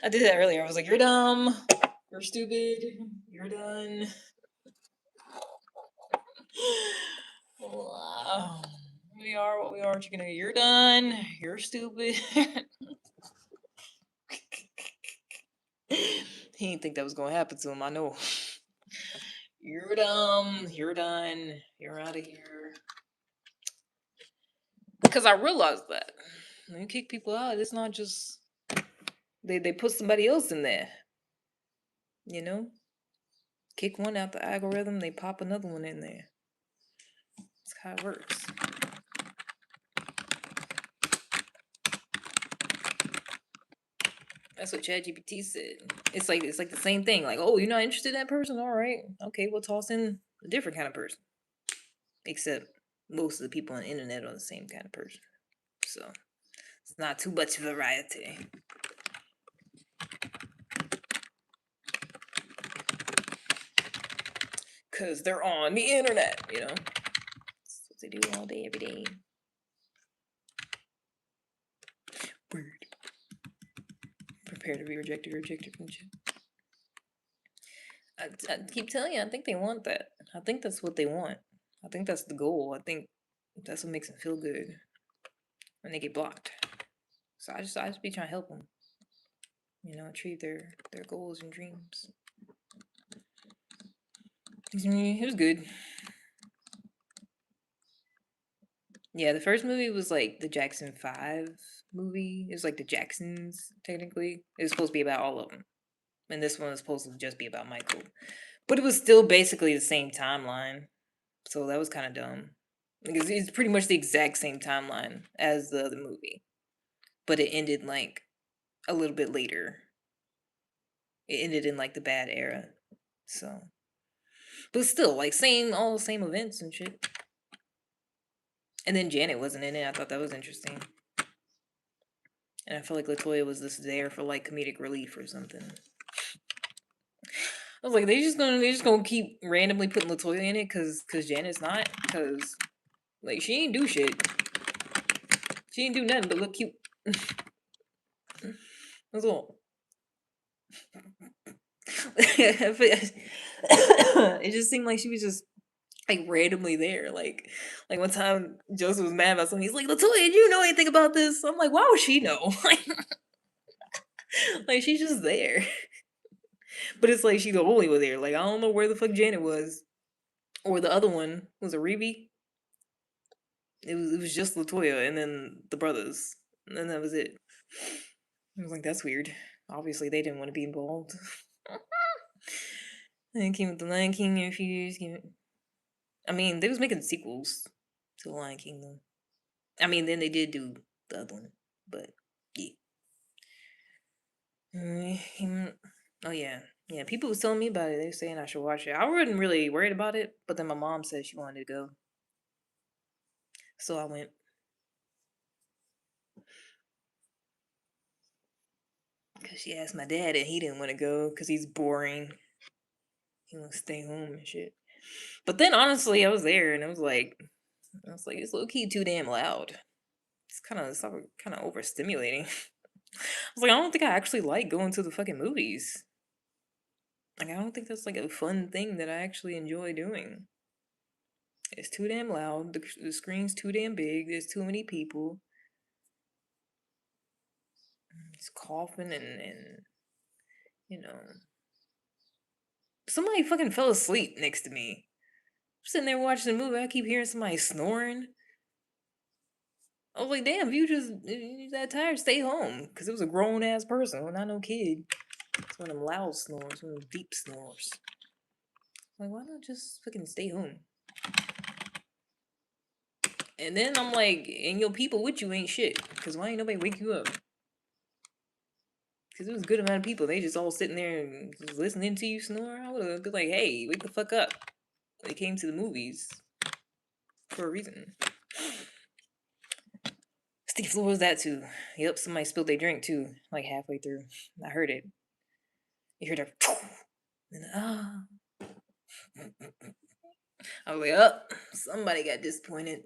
Speaker 1: I did that earlier. I was like, you're dumb, you're stupid, you're done. Wow. We are what we are, chicken nugget. You're done. You're stupid. He didn't think that was gonna happen to him. I know. You're dumb. You're done. You're out of here. Because I realized that when you kick people out, it's not just they put somebody else in there. You know, kick one out the algorithm, they pop another one in there. That's how it works. That's what ChatGPT said. It's like the same thing. Like, oh, you're not interested in that person? All right, okay, we'll toss in a different kind of person. Except most of the people on the internet are the same kind of person, so it's not too much variety. Cause they're on the internet, you know. That's what they do all day, every day. Weird. Prepare to be rejected from the chat. I keep telling you, I think they want that. I think that's what they want. I think that's the goal. I think that's what makes them feel good when they get blocked. So I just be trying to help them, you know, achieve their goals and dreams. It was good. Yeah, the first movie was like the Jackson 5 movie. It was like the Jacksons, technically. It was supposed to be about all of them. And this one was supposed to just be about Michael. But it was still basically the same timeline. So that was kind of dumb. Because it's pretty much the exact same timeline as the other movie. But it ended like a little bit later. It ended in like the bad era. So. But still, like all the same events and shit. And then Janet wasn't in it. I thought that was interesting. And I feel like Latoya was just there for like comedic relief or something. I was like, they just gonna keep randomly putting Latoya in it cause Janet's not, cause like she ain't do shit. She ain't do nothing but look cute. That's all. It just seemed like she was just like randomly there. Like one time Joseph was mad about something. He's like, Latoya, did you know anything about this? I'm like, why would she know? Like she's just there. But it's like she the only one there. Like I don't know where the fuck Janet was. Or the other one was a Reeve. It was just Latoya and then the brothers. And then that was it. I was like, that's weird. Obviously they didn't want to be involved. And then came with the Lion King and refused. I mean, they was making sequels to the Lion King though. I mean, then they did do the other one, but yeah. Oh yeah, yeah. People was telling me about it. They were saying I should watch it. I wasn't really worried about it, but then my mom said she wanted to go, so I went. Cause she asked my dad, and he didn't want to go because he's boring. He wants to stay home and shit. But then honestly, I was there, and I was like, it's low key too damn loud. It's kind of overstimulating. I was like, I don't think I actually like going to the fucking movies. Like, I don't think that's like a fun thing that I actually enjoy doing. It's too damn loud. The screen's too damn big. There's too many people. It's coughing and you know. Somebody fucking fell asleep next to me. I'm sitting there watching the movie. I keep hearing somebody snoring. I was like, damn, if you that tired, stay home. Because it was a grown ass person, not no kid. It's one of them loud snores, one of them deep snores. Like, why not just fucking stay home? And then I'm like, and your people with you ain't shit. Because why ain't nobody wake you up? Because it was a good amount of people. They just all sitting there and just listening to you snore. I would have been like, hey, wake the fuck up. They came to the movies for a reason. Sticky floor was that too. Yep, somebody spilled their drink too, like halfway through. I heard it. You heard that? And I was like, oh, somebody got disappointed.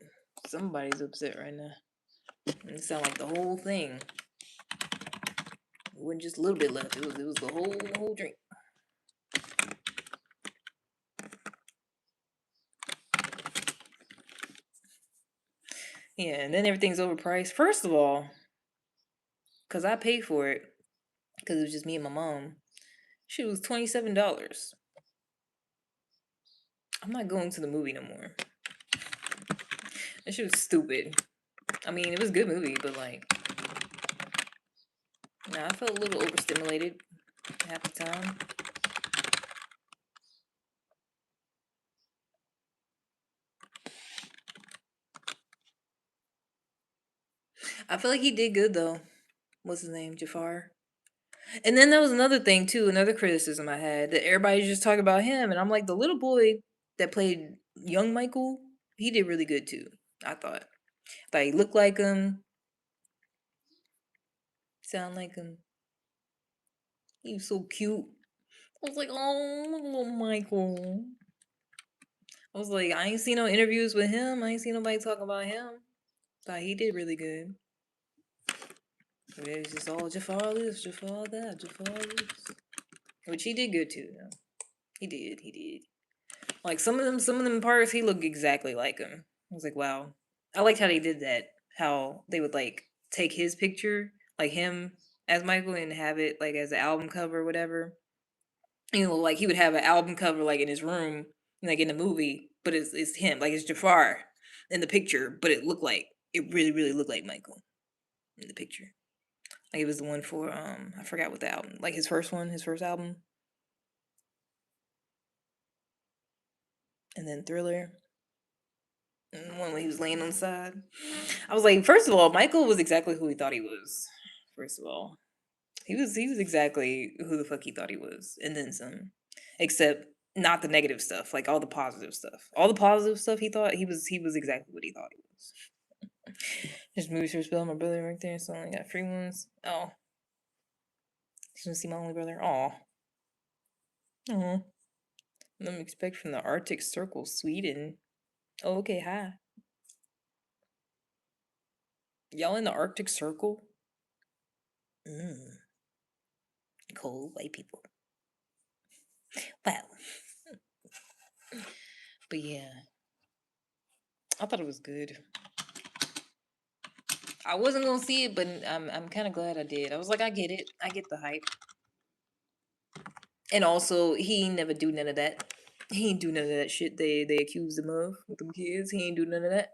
Speaker 1: Somebody's upset right now. And it sounded like the whole thing. It wasn't just a little bit left. It was the whole drink. Yeah, and then everything's overpriced. First of all, because I paid for it, because it was just me and my mom, shit was $27. I'm not going to the movie no more. That shit was stupid. I mean, it was a good movie, but like, nah, I felt a little overstimulated half the time. I feel like he did good though. What's his name? Jafar. And then there was another thing too, another criticism I had that everybody's just talking about him, and I'm like, the little boy that played young Michael, he did really good too. I thought. He looked like him, sound like him. He was so cute. I was like, oh, little Michael. I was like, I ain't seen no interviews with him. I ain't seen nobody talk about him. Thought he did really good. It's just all Jafar this, Jafar that, Jafar this. Which he did good too, though. He did. Like some of them parts, he looked exactly like him. I was like, wow. I liked how they did that. How they would like take his picture, like him as Michael, and have it like as an album cover or whatever. You know, like he would have an album cover like in his room, like in the movie, but it's him, like it's Jafar in the picture, but it really looked like Michael in the picture. Like it was the one for I forgot what the album, like his first album, and then Thriller, and the one when he was laying on the side. I was like, first of all, Michael was exactly who he thought he was. First of all, he was exactly who the fuck he thought he was, and then some, except not the negative stuff, like all the positive stuff. All the positive stuff he thought he was exactly what he thought he was. There's movies for spelling my brother right there, so I only got free ones. Oh. Just want to see my only brother. Aw. Aw. Let me expect from the Arctic Circle, Sweden. Oh, okay, hi. Y'all in the Arctic Circle? Cold white people. Wow. But yeah. I thought it was good. I wasn't gonna see it, but I'm kind of glad I did. I was like, I get it. I get the hype. And also, he ain't never do none of that. He ain't do none of that shit they accused him of with them kids. He ain't do none of that.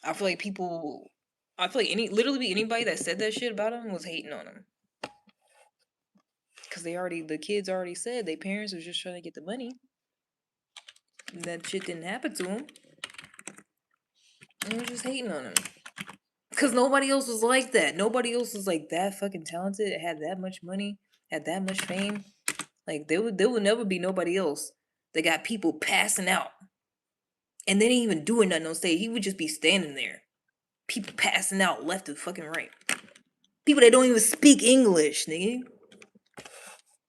Speaker 1: I feel like people. I feel like literally anybody that said that shit about him was hating on him. Cause the kids already said their parents was just trying to get the money. And that shit didn't happen to him. And they were just hating on him. Cause nobody else was like that. Nobody else was like that fucking talented, had that much money, had that much fame. Like there would never be nobody else that got people passing out. And they didn't even doing nothing on stage. He would just be standing there. People passing out left and fucking right. People that don't even speak English, nigga.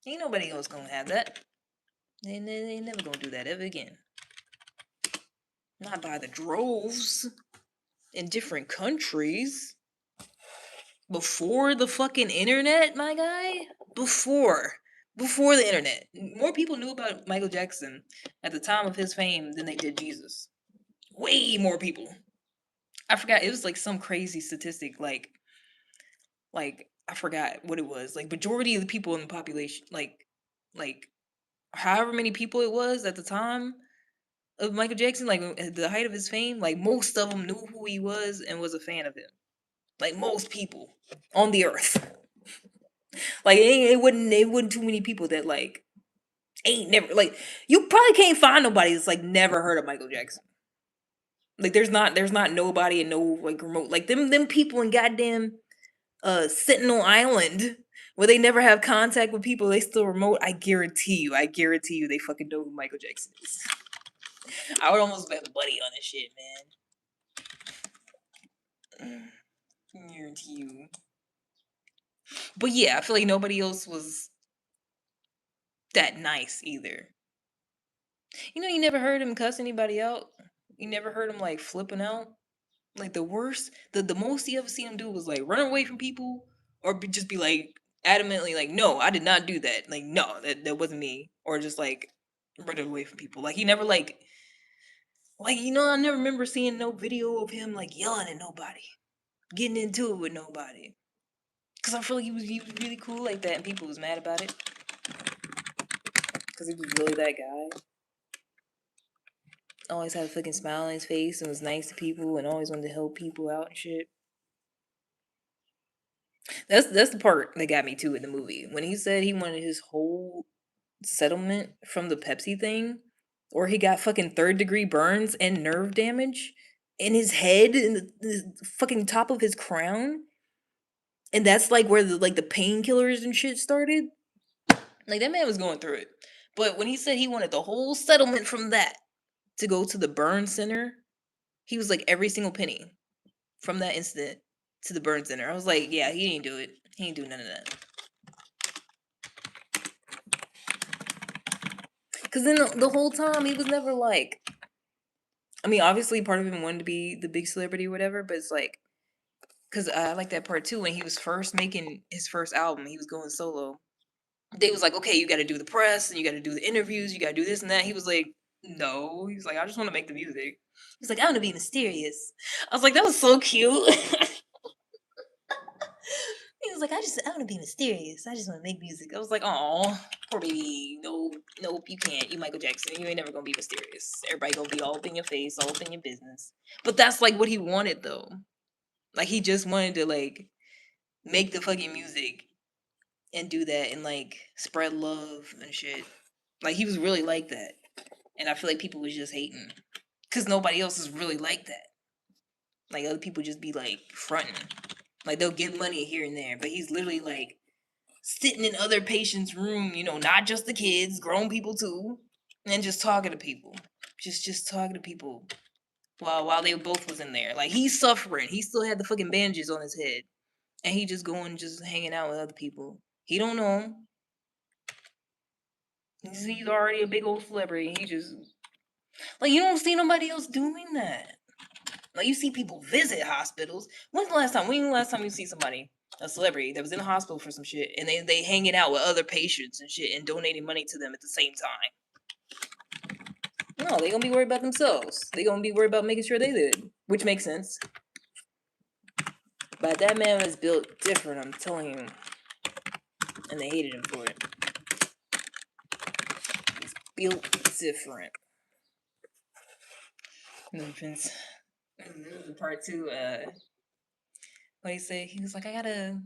Speaker 1: Ain't nobody else gonna have that. They never gonna do that ever again. Not by the droves. In different countries. Before the fucking internet, my guy? Before the internet. More people knew about Michael Jackson at the time of his fame than they did Jesus. Way more people. I forgot, it was like some crazy statistic, like I forgot what it was. Like majority of the people in the population, like however many people it was at the time of Michael Jackson, like at the height of his fame, like most of them knew who he was and was a fan of him. Like most people on the earth. Like it wouldn't too many people that like ain't never like you probably can't find nobody that's like never heard of Michael Jackson. Like there's not nobody and no like remote like them people in goddamn Sentinel Island where they never have contact with people, they still remote. I guarantee you they fucking know who Michael Jackson is. I would almost bet money on this shit, man. Guarantee you. But yeah, I feel like nobody else was that nice either. You know, you never heard him cuss anybody out. You never heard him like flipping out. Like the worst, the most you ever see him do was like run away from people or just be like adamantly like, no, I did not do that. Like, no, that wasn't me. Or just like running away from people. Like he never like you know, I never remember seeing no video of him like yelling at nobody, getting into it with nobody. Cause I feel like he was really cool like that, and people was mad about it. Cause he was really that guy. Always had a fucking smile on his face and was nice to people and always wanted to help people out and shit. That's the part that got me too in the movie. When he said he wanted his whole settlement from the Pepsi thing, or he got fucking third-degree burns and nerve damage in his head in the fucking top of his crown. And that's like where the painkillers and shit started. Like that man was going through it. But when he said he wanted the whole settlement from that to go to the burn center, he was like every single penny from that incident to the burn center. I was like, yeah, he didn't do it. He ain't do none of that. Cause then the whole time he was never like, I mean, obviously part of him wanted to be the big celebrity or whatever, but it's like, cause I like that part too. When he was first making his first album, he was going solo. They was like, okay, you got to do the press and you got to do the interviews, you got to do this and that. He was like, no. He was like, I just want to make the music. He's like, I want to be mysterious. I was like, that was so cute. He was like, I want to be mysterious. I just want to make music. I was like, oh, poor baby. Nope, you can't. You Michael Jackson. You ain't never gonna be mysterious. Everybody gonna be all up in your face, all up in your business. But that's like what he wanted though. Like he just wanted to like make the fucking music and do that and like spread love and shit. Like he was really like that. And I feel like people was just hating. Cause nobody else is really like that. Like other people just be like fronting. Like they'll give money here and there. But he's literally like sitting in other patients' room, you know, not just the kids, grown people too, and just talking to people. Just talking to people. while they both was in there. Like he's suffering. He still had the fucking bandages on his head. And he just going just hanging out with other people. He don't know him. He's already a big old celebrity. He just like you don't see nobody else doing that. Like you see people visit hospitals. When's the last time? When was the last time you see somebody, a celebrity, that was in the hospital for some shit, and they hanging out with other patients and shit and donating money to them at the same time? No, they gonna be worried about themselves. They gonna be worried about making sure they live, which makes sense. But that man was built different. I'm telling you, and they hated him for it. He's built different. No offense. Part two. What he said? He was like, I gotta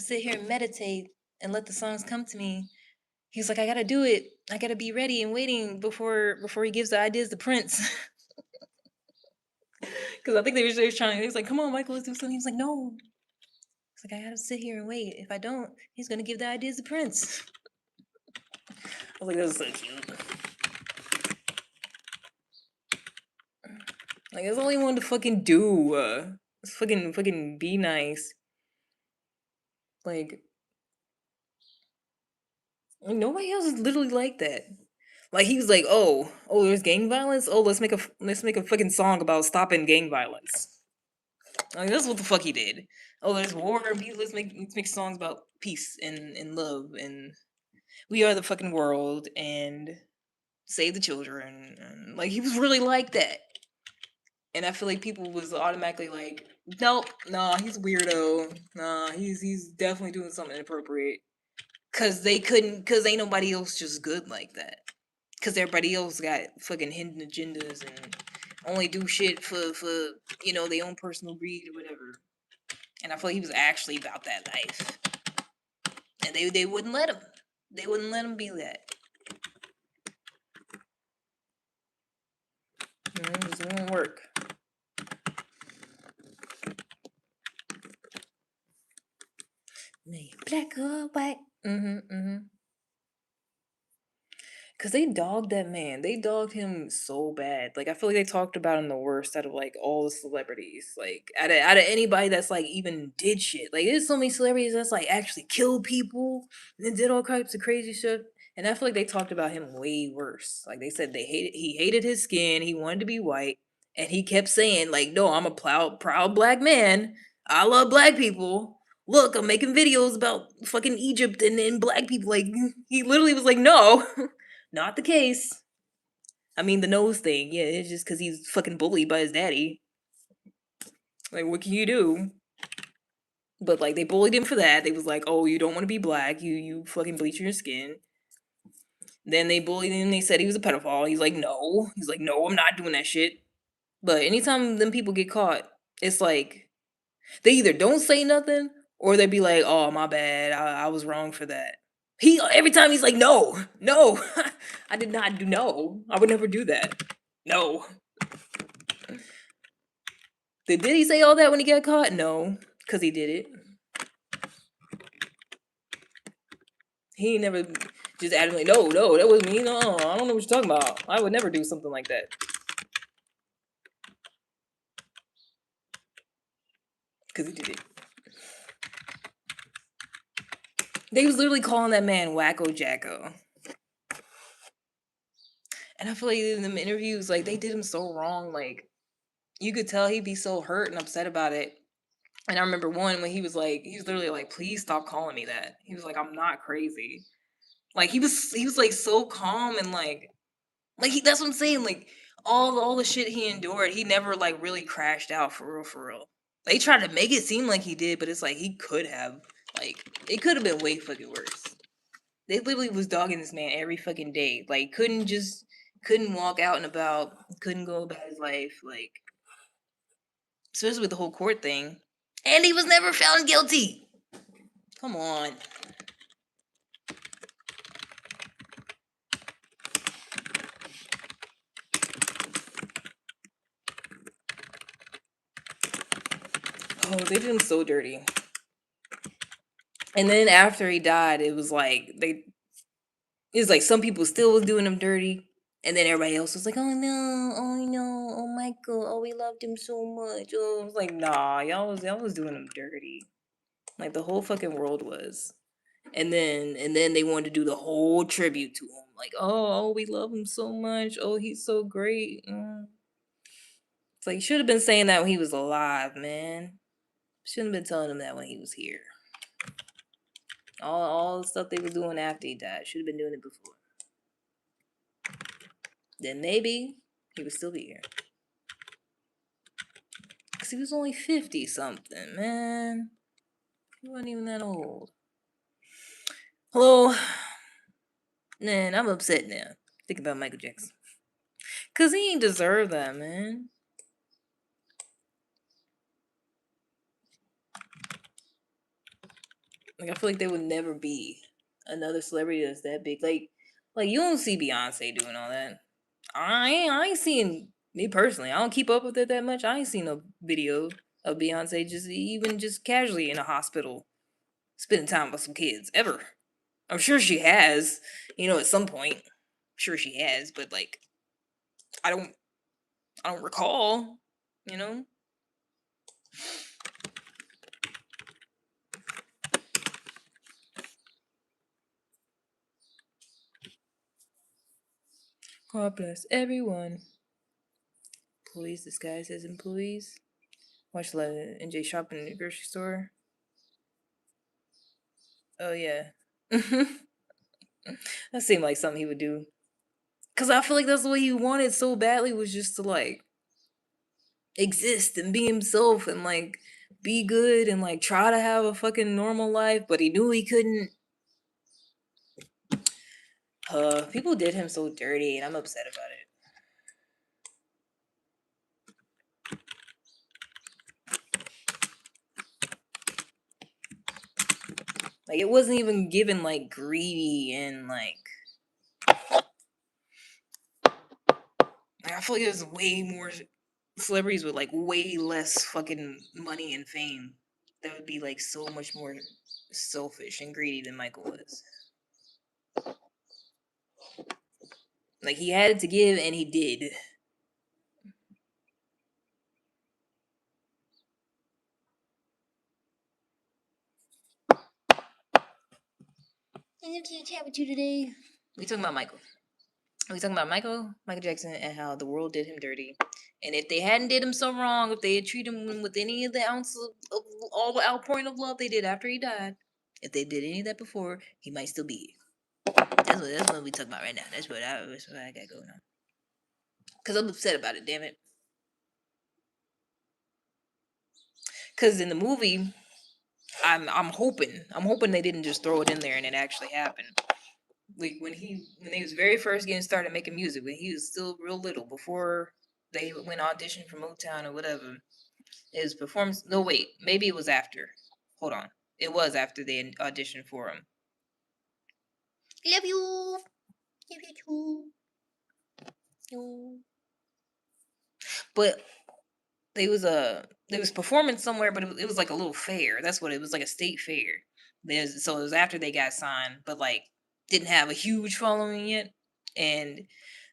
Speaker 1: sit here and meditate and let the songs come to me. He's like, I gotta do it. I gotta be ready and waiting before he gives the ideas to Prince. Because I think they were trying. He was like, come on, Michael, let's do something. He was like, no. He's like, I gotta sit here and wait. If I don't, he's gonna give the ideas to Prince. I was like, that was so cute. Like, that's all he wanted to fucking do. Fucking be nice. Like, nobody else is literally like that. Like he was like, oh, there's gang violence. Oh, let's make a fucking song about stopping gang violence. Like that's what the fuck he did. Oh, there's war. Let's make songs about peace and love and we are the fucking world and save the children. And, like he was really like that. And I feel like people was automatically like, nope, nah, he's a weirdo. Nah, he's definitely doing something inappropriate. Cause ain't nobody else just good like that. Cause everybody else got fucking hidden agendas and only do shit for their own personal greed or whatever. And I feel like he was actually about that life. And they wouldn't let him. They wouldn't let him be that. It just won't work. Black or white. Cause they dogged that man. They dogged him so bad. Like I feel like they talked about him the worst out of like all the celebrities. Like out of anybody that's like even did shit. Like there's so many celebrities that's like actually killed people and then did all types of crazy shit. And I feel like they talked about him way worse. Like they said he hated his skin, he wanted to be white, and he kept saying, like, no, I'm a proud black man. I love black people. Look, I'm making videos about fucking Egypt and black people. Like he literally was like, no. Not the case. I mean, the nose thing, yeah, it's just because he's fucking bullied by his daddy. Like, what can you do? But like, they bullied him for that. They was like, "Oh, you don't want to be black. You fucking bleach your skin." Then they bullied him. They said he was a pedophile. He's like, "No." He's like, "No, I'm not doing that shit." But anytime them people get caught, it's like they either don't say nothing or they be like, "Oh, my bad. I was wrong for that." He every time he's like, "No, no, I did not do no. I would never do that. No." Did he say all that when he got caught? No, because he did it. He never just adamantly, no, that was me. No, I don't know what you're talking about. I would never do something like that. Because he did it. They was literally calling that man Wacko Jacko. And I feel like in them interviews, like, they did him so wrong. Like, you could tell he'd be so hurt and upset about it. And I remember one when he was literally like, please stop calling me that. He was like, I'm not crazy. Like, he was like so calm and like that's what I'm saying. Like all the shit he endured, he never like really crashed out for real, for real. They tried to make it seem like he did, but it's like he could have. Like it could have been way fucking worse. They literally was dogging this man every fucking day. Like couldn't walk out and about, couldn't go about his life. Like especially with the whole court thing. And he was never found guilty. Come on. Oh, they did him so dirty. And then after he died, it was like some people still was doing him dirty. And then everybody else was like, oh no, oh no, oh my Michael. Oh, we loved him so much. Oh, I was like, nah, y'all was doing him dirty. Like the whole fucking world was. And then they wanted to do the whole tribute to him. Like, oh, we love him so much. Oh, he's so great. It's like you should have been saying that when he was alive, man. Shouldn't have been telling him that when he was here. All the stuff they were doing after he died. Should have been doing it before. Then maybe he would still be here. Cause he was only 50 something, man. He wasn't even that old. Hello? Man, I'm upset now. Think about Michael Jackson. Cause he ain't deserve that, man. Like I feel like there would never be another celebrity that's that big. Like you don't see Beyonce doing all that. I ain't seen me personally. I don't keep up with it that much. I ain't seen a video of Beyonce just casually in a hospital spending time with some kids ever. I'm sure she has, at some point. I'm sure she has, but like I don't recall, you know. God bless everyone. Police disguised as employees. Watch a lot of NJ shopping in the grocery store. Oh yeah. That seemed like something he would do. Cause I feel like that's what he wanted so badly, was just to like exist and be himself and like be good and like try to have a fucking normal life, but he knew he couldn't. People did him so dirty and I'm upset about it. Like it wasn't even given like greedy and like I feel like there's way more celebrities with like way less fucking money and fame that would be like so much more selfish and greedy than Michael was. Like he had it to give and he did. I'm here to chat with you today. We talking about Michael. We talking about Michael Jackson, and how the world did him dirty. And if they hadn't did him so wrong, if they had treated him with any of the ounce of all the outpouring of love they did after he died, if they did any of that before, he might still be. That's what we talking about right now. That's what I got going on. Cause I'm upset about it. Damn it. Cause in the movie, I'm hoping they didn't just throw it in there and it actually happened. Like when he was very first getting started making music, when he was still real little, before they went audition for Motown or whatever. His performance. No, wait, maybe it was after. Hold on, it was after they auditioned for him. Love you, love you too. But they was performing somewhere, but it was like a little fair. That's what it was, like a state fair. So it was after they got signed, but like didn't have a huge following yet. And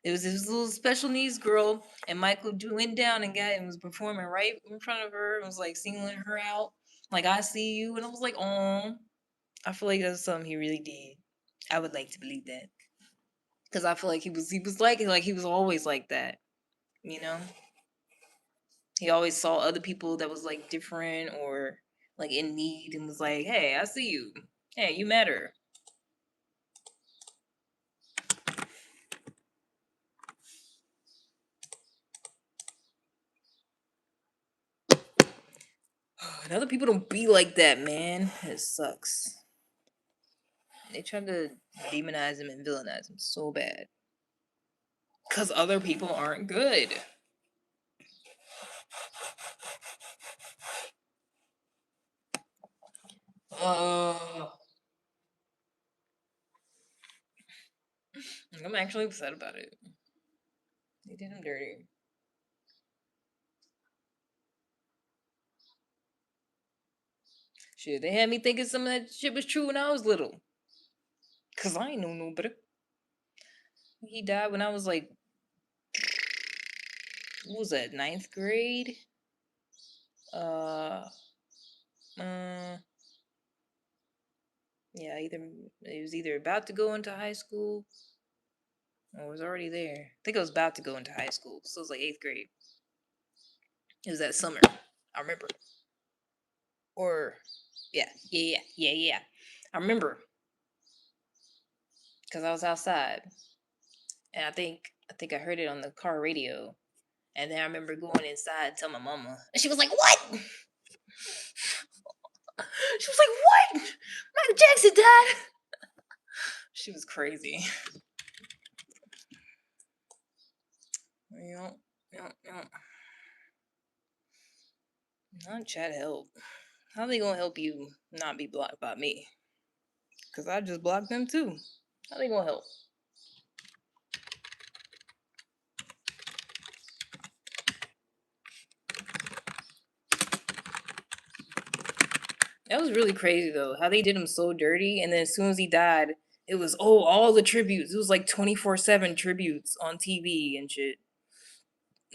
Speaker 1: it was this little special needs girl, and Michael went down and was performing right in front of her and was like singling her out, like I see you, and I was like, oh, I feel like that's something he really did. I would like to believe that because I feel like he was like he was always like that, you know. He always saw other people that was like different or like in need and was like, "Hey, I see you. Hey, you matter." And other people don't be like that, man. It sucks. They try to demonize him and villainize him so bad because other people aren't good. Oh, I'm actually upset about it. They did him dirty. Shit, they had me thinking some of that shit was true when I was little. Cause I ain't know no better. He died when I was like what was that, ninth grade? Uh, yeah, either it was either about to go into high school or was already there. I think I was about to go into high school, so it was like 8th grade. It was that summer. I remember. Or yeah. I remember because I was outside, and I think I heard it on the car radio, and then I remember going inside and tell my mama, and she was like, "What?" She was like, "What? Michael Jackson died." She was crazy. Yeah, yeah. Not chat help. How they gonna help you not be blocked by me? Cause I just blocked them too. How they gonna help? That was really crazy though. How they did him so dirty, and then as soon as he died, it was all the tributes. It was like 24/7 tributes on TV and shit.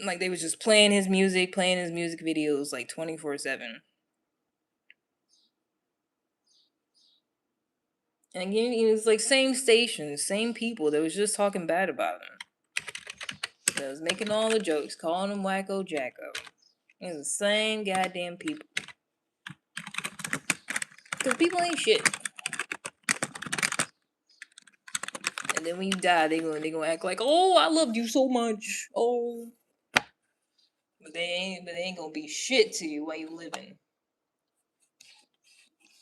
Speaker 1: Like they was just playing his music videos like 24/7. And again, it was like same stations, same people that was just talking bad about him. That was making all the jokes, calling him Wacko Jacko. It was the same goddamn people. Cause people ain't shit. And then when you die, they gonna act like, oh, I loved you so much. Oh, but they ain't gonna be shit to you while you living.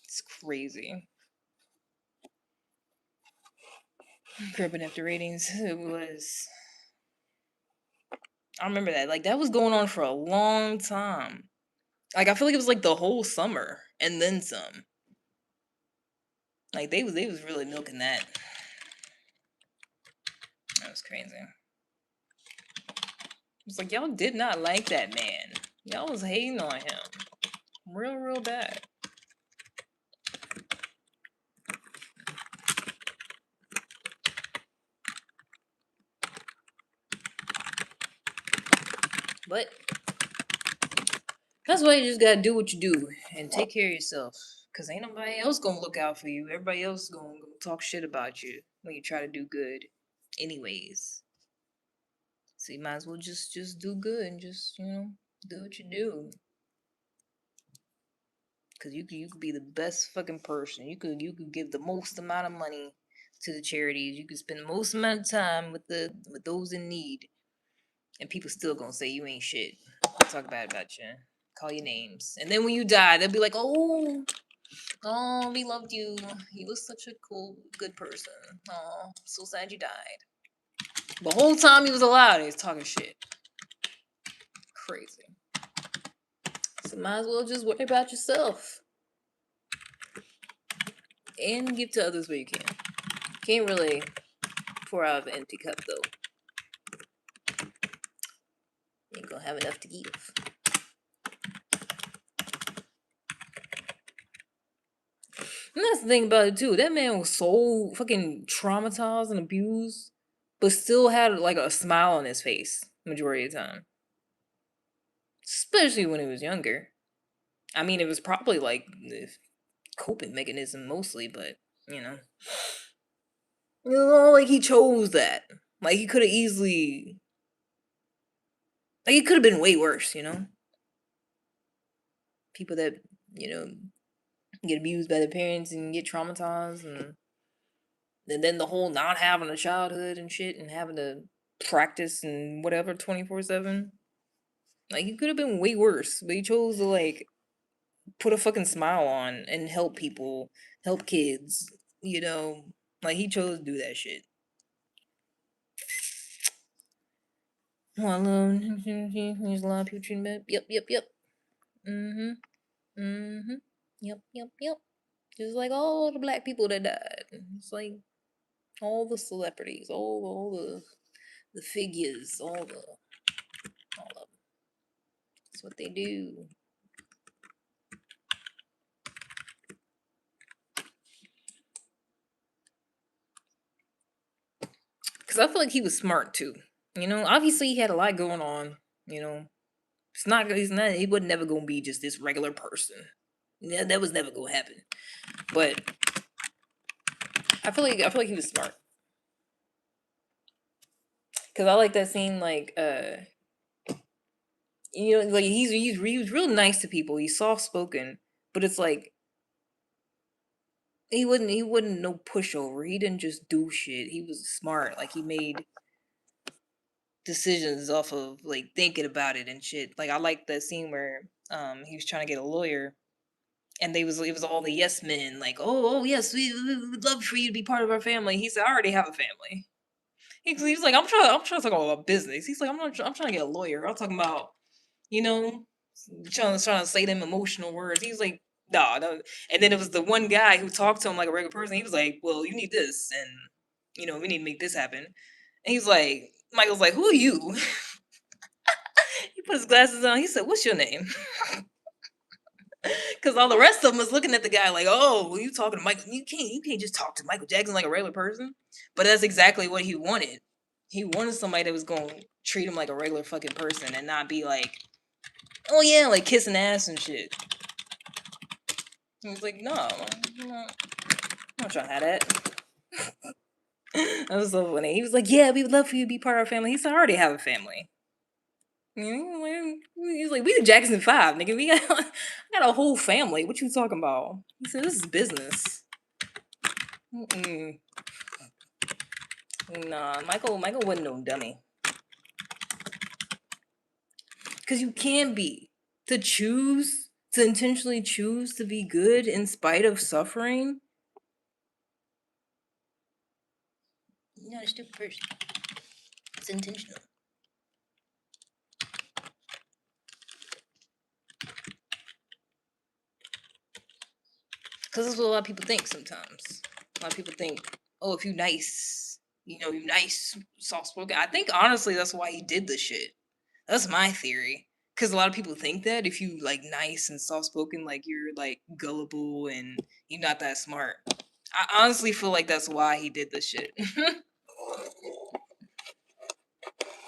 Speaker 1: It's crazy. Crippin' After Ratings. It was. I remember that. Like that was going on for a long time. Like I feel like it was like the whole summer and then some. Like they was really milking that. That was crazy. It's like y'all did not like that man. Y'all was hating on him. Real bad. But that's why you just gotta do what you do and take care of yourself. Cause ain't nobody else gonna look out for you. Everybody else gonna talk shit about you when you try to do good. Anyways. So you might as well just do good and just, do what you do. Cause you could be the best fucking person. You could give the most amount of money to the charities. You could spend the most amount of time with those in need. And people still gonna say you ain't shit. Talk bad about you. Call your names. And then when you die, they'll be like, oh, we loved you. He was such a cool, good person. Oh, so sad you died. The whole time he was alive, he was talking shit. Crazy. So might as well just worry about yourself. And give to others where you can. Can't really pour out of an empty cup though. You ain't gonna have enough to give. And that's the thing about it too. That man was so fucking traumatized and abused, but still had like a smile on his face majority of the time. Especially when he was younger. I mean, it was probably like the coping mechanism mostly, but you know, like he chose that. Like he could have easily, like it could have been way worse. People that you know get abused by their parents and get traumatized, and then the whole not having a childhood and shit, and having to practice and whatever 24/7. Like it could have been way worse, but he chose to like put a fucking smile on and help people, help kids. Like he chose to do that shit. Well, there's a lot of people treating bad. Yep. Mhm. Mhm. Yep. Just like all the black people that died. It's like all the celebrities, all the figures, all of them. That's what they do. Because I feel like he was smart too. Obviously he had a lot going on. You know, it's not. He's not. He was never gonna be just this regular person. Yeah, that was never gonna happen. But I feel like he was smart because I like that scene. Like, like he's real nice to people. He's soft spoken, but it's like he wasn't no pushover. He didn't just do shit. He was smart. Like he made decisions off of like thinking about it and shit. Like I like that scene where he was trying to get a lawyer and it was all the yes men like, oh yes, we would love for you to be part of our family. He said, I already have a family. He's like, I'm trying to talk about business. He's like, I'm trying to get a lawyer. I'm talking about, you know, trying to say them emotional words. He's like, nah, no. And then it was the one guy who talked to him like a regular person. He was like, well, you need this, and we need to make this happen. And he's like, Michael's like, who are you? He put his glasses on. He said, what's your name? Because all the rest of them was looking at the guy like, oh, well, you talking to Michael? You can't just talk to Michael Jackson like a regular person. But that's exactly what he wanted. He wanted somebody that was going to treat him like a regular fucking person and not be like, oh yeah, like kissing ass and shit. He was like, no, I'm not trying to have that. That was so funny. He was like, yeah, we would love for you to be part of our family. He said, I already have a family. He's like, we the Jackson Five, nigga. I got a whole family. What you talking about? He said, this is business. Mm-mm. Nah, Michael wasn't no dummy. Cause you can be to intentionally choose to be good in spite of suffering. You're not a stupid person. It's intentional. Because that's what a lot of people think sometimes. A lot of people think, oh, if you nice, you nice, soft spoken. I think honestly that's why he did the shit. That's my theory. Because a lot of people think that if you like nice and soft spoken, like you're like gullible and you're not that smart. I honestly feel like that's why he did this shit.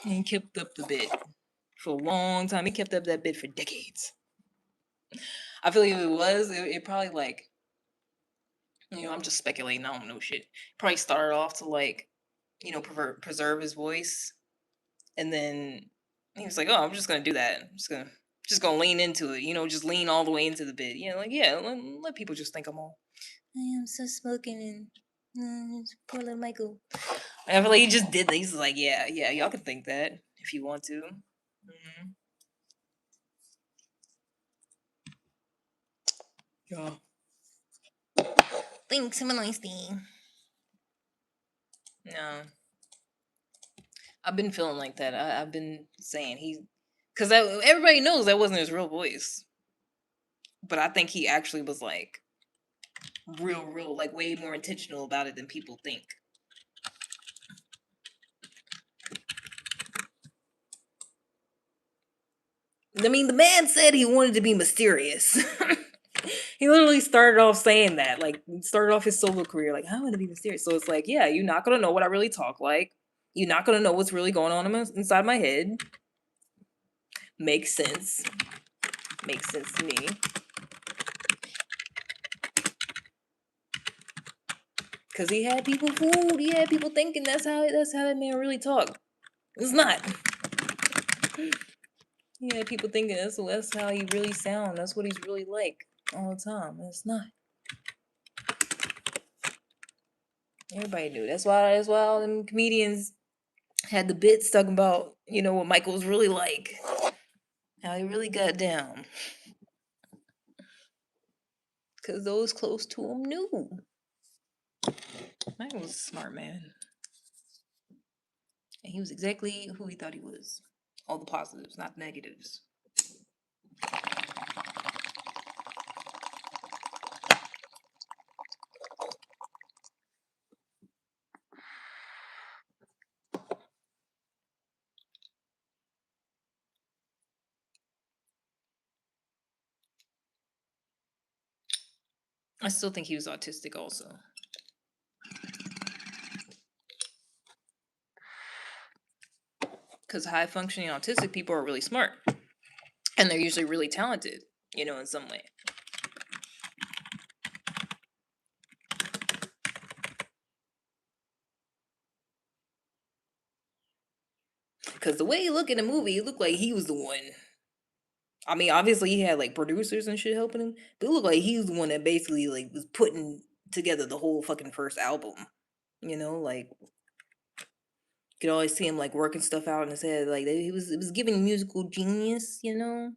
Speaker 1: He kept up the bit for a long time. He kept up that bit for decades. I feel like if it was, it probably like, I'm just speculating. I don't know shit. Probably started off to like, preserve his voice, and then he was like, "Oh, I'm just gonna do that. I'm just gonna lean into it. Just lean all the way into the bit. Like yeah, let people just think I'm all. I am so smoking and poor little Michael. I feel like he just did that. He's like, yeah, y'all can think that if you want to. Hmm. Yeah. Thanks, have a nice day. No, I've been feeling like that. I've been saying because everybody knows that wasn't his real voice, but I think he actually was like real, like way more intentional about it than people think. I mean, the man said he wanted to be mysterious. He literally started off saying that, like, started off his solo career, like, I want to be mysterious. So it's like, yeah, you're not gonna know what I really talk like. You're not gonna know what's really going on inside my head. Makes sense. Makes sense to me. Cause he had people fooled. He had people thinking that's how that man really talked. It's not. He had people thinking that's how he really sound. That's what he's really like all the time. It's not. Everybody knew. That's why all them comedians had the bits talking about, what Michael's really like. How he really got down. Cause those close to him knew. Michael was a smart man. And he was exactly who he thought he was. All the positives, not negatives. I still think he was autistic also. because high functioning autistic people are really smart and they're usually really talented, in some way. Because the way he looked in the movie, it looked like he was the one. I mean, obviously he had like producers and shit helping him, but it looked like he was the one that basically like was putting together the whole fucking first album. Like you could always see him like working stuff out in his head. Like it was giving musical genius. It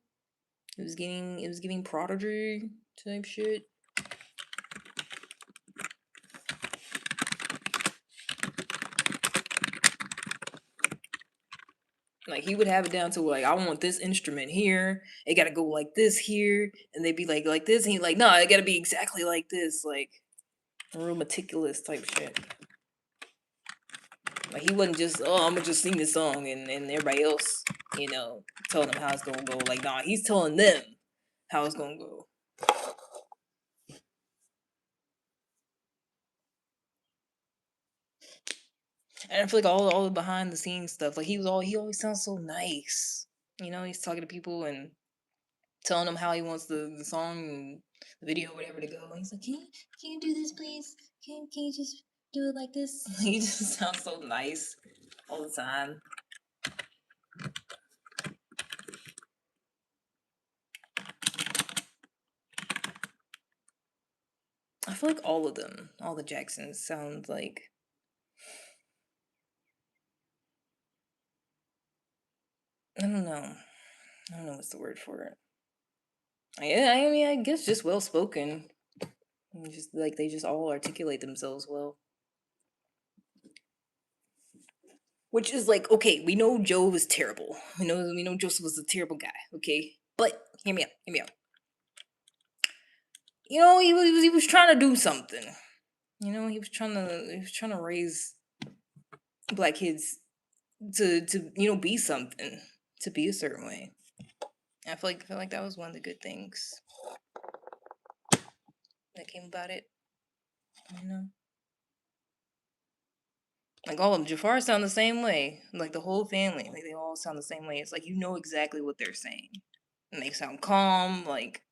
Speaker 1: was giving prodigy type shit. Like he would have it down to like, I want this instrument here. It gotta go like this here, and they'd be like this, and he like, no, it gotta be exactly like this, like real meticulous type shit. Like he wasn't just, oh, I'm gonna just sing this song and everybody else, telling them how it's gonna go. Like, nah, he's telling them how it's gonna go. And I feel like all the behind the scenes stuff, like he always sounds so nice. He's talking to people and telling them how he wants the song and the video, whatever to go. And he's like, can you do this, please? Can you just do it like this? He just sounds so nice all the time. I feel like all of them, all the Jacksons, sound like I don't know. I don't know what's the word for it. I mean, I guess just well spoken. Just like they just all articulate themselves well. Which is like, okay, we know Joe was terrible. We know Joseph was a terrible guy. Okay, but hear me out. Hear me out. He was trying to do something. He was trying to raise black kids to be something, to be a certain way. I feel like that was one of the good things that came about it. You know, like all of them, Jafar sound the same way. Like the whole family, like they all sound the same way. It's like exactly what they're saying, and they sound calm. Like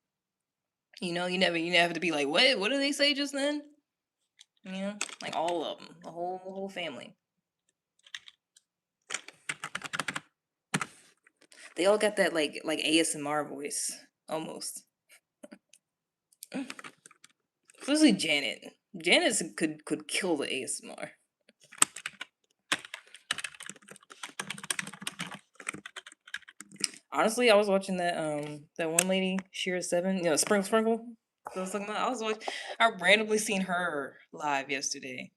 Speaker 1: you never have to be like, what do they say just then? Like all of them, the whole family. They all got that like ASMR voice almost. Especially Janet. Janet could kill the ASMR. Honestly, I was watching that one lady, Shira Seven, Sprinkle. I was talking about. I randomly seen her live yesterday.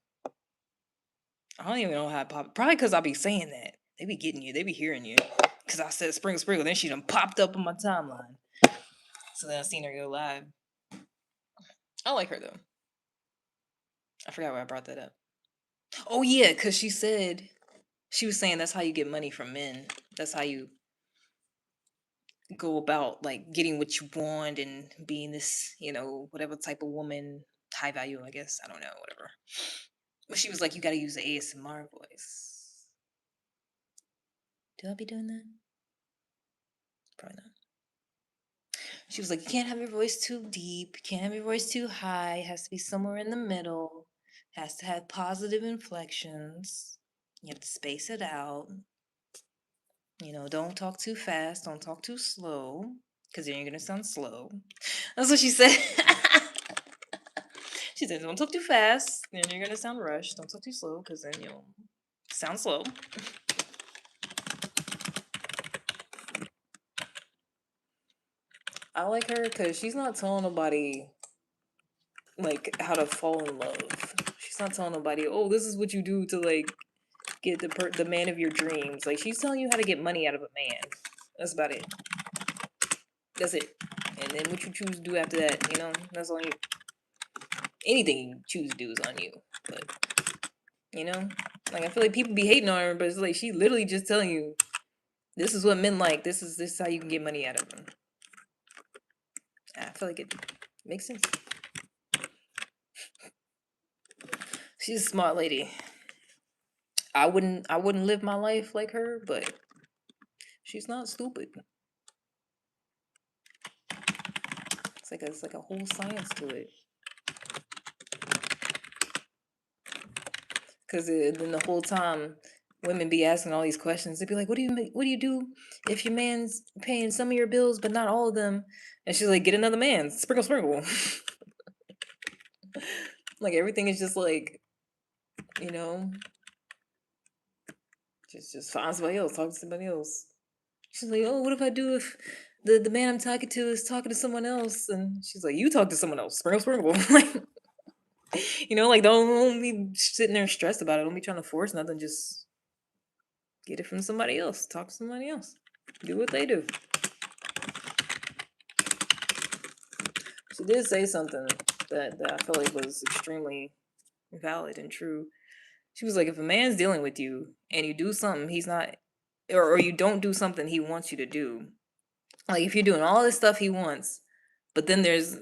Speaker 1: I don't even know how it popped. Probably because I be saying that. They be getting you. They be hearing you. Because I said Sprinkle. Then she done popped up on my timeline. So then I seen her go live. I like her though. I forgot why I brought that up. Oh yeah, because she was saying that's how you get money from men. That's how you go about like getting what you want and being this, whatever type of woman, high value, I guess. I don't know, whatever. But she was like, you got to use the ASMR voice. Do I be doing that? Probably not. She was like, you can't have your voice too deep. You can't have your voice too high. It has to be somewhere in the middle. It has to have positive inflections. You have to space it out. Don't talk too fast. Don't talk too slow. Because then you're going to sound slow. That's what she said. She said, don't talk too fast. Then you're going to sound rushed. Don't talk too slow. Because then you'll sound slow. I like her because she's not telling nobody like how to fall in love. She's not telling nobody, oh, this is what you do to like get the man of your dreams. Like she's telling you how to get money out of a man. That's about it. That's it. And then what you choose to do after that, that's on you. Anything you choose to do is on you. But like I feel like people be hating on her, but it's like she literally just telling you, this is what men like. This is how you can get money out of them. I feel like it makes sense. She's a smart lady. I wouldn't live my life like her, but She's not stupid. It's like a whole science to it. Because then the whole time, women be asking all these questions. They'd be like, what do you do if your man's paying some of your bills but not all of them?" And she's like, "Get another man. Sprinkle, sprinkle." Like everything is just like, you know, just find somebody else, talk to somebody else. She's like, "Oh, what if I do if the man I'm talking to is talking to someone else?" And she's like, "You talk to someone else. Sprinkle, sprinkle." Like, like don't be sitting there stressed about it. Don't be trying to force nothing. Just get it from somebody else. Talk to somebody else. Do what they do. She did say something that I felt like was extremely valid and true. She was like, if a man's dealing with you and you do something he's not, or you don't do something he wants you to do, like if you're doing all this stuff he wants, but then there's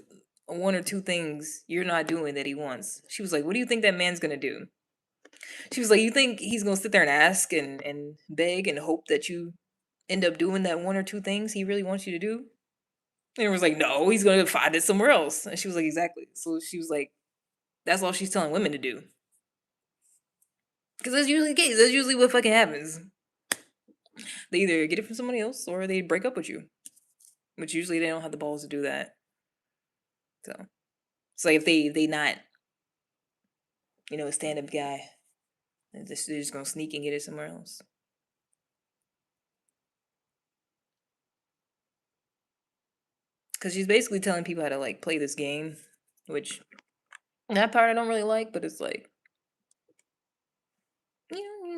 Speaker 1: one or two things you're not doing that he wants. She was like, what do you think that man's gonna do? She was like, you think he's gonna sit there and ask and beg and hope that you end up doing that one or two things he really wants you to do? And it was like, no, he's gonna find it somewhere else. And she was like, exactly. So she was like, that's all she's telling women to do. Because that's usually the case. That's usually what fucking happens. They either get it from somebody else or they break up with you. Which usually they don't have the balls to do that. So it's like if they not, a stand up guy, they're just gonna sneak and get it somewhere else. Because she's basically telling people how to like play this game, which that part I don't really like, but it's like,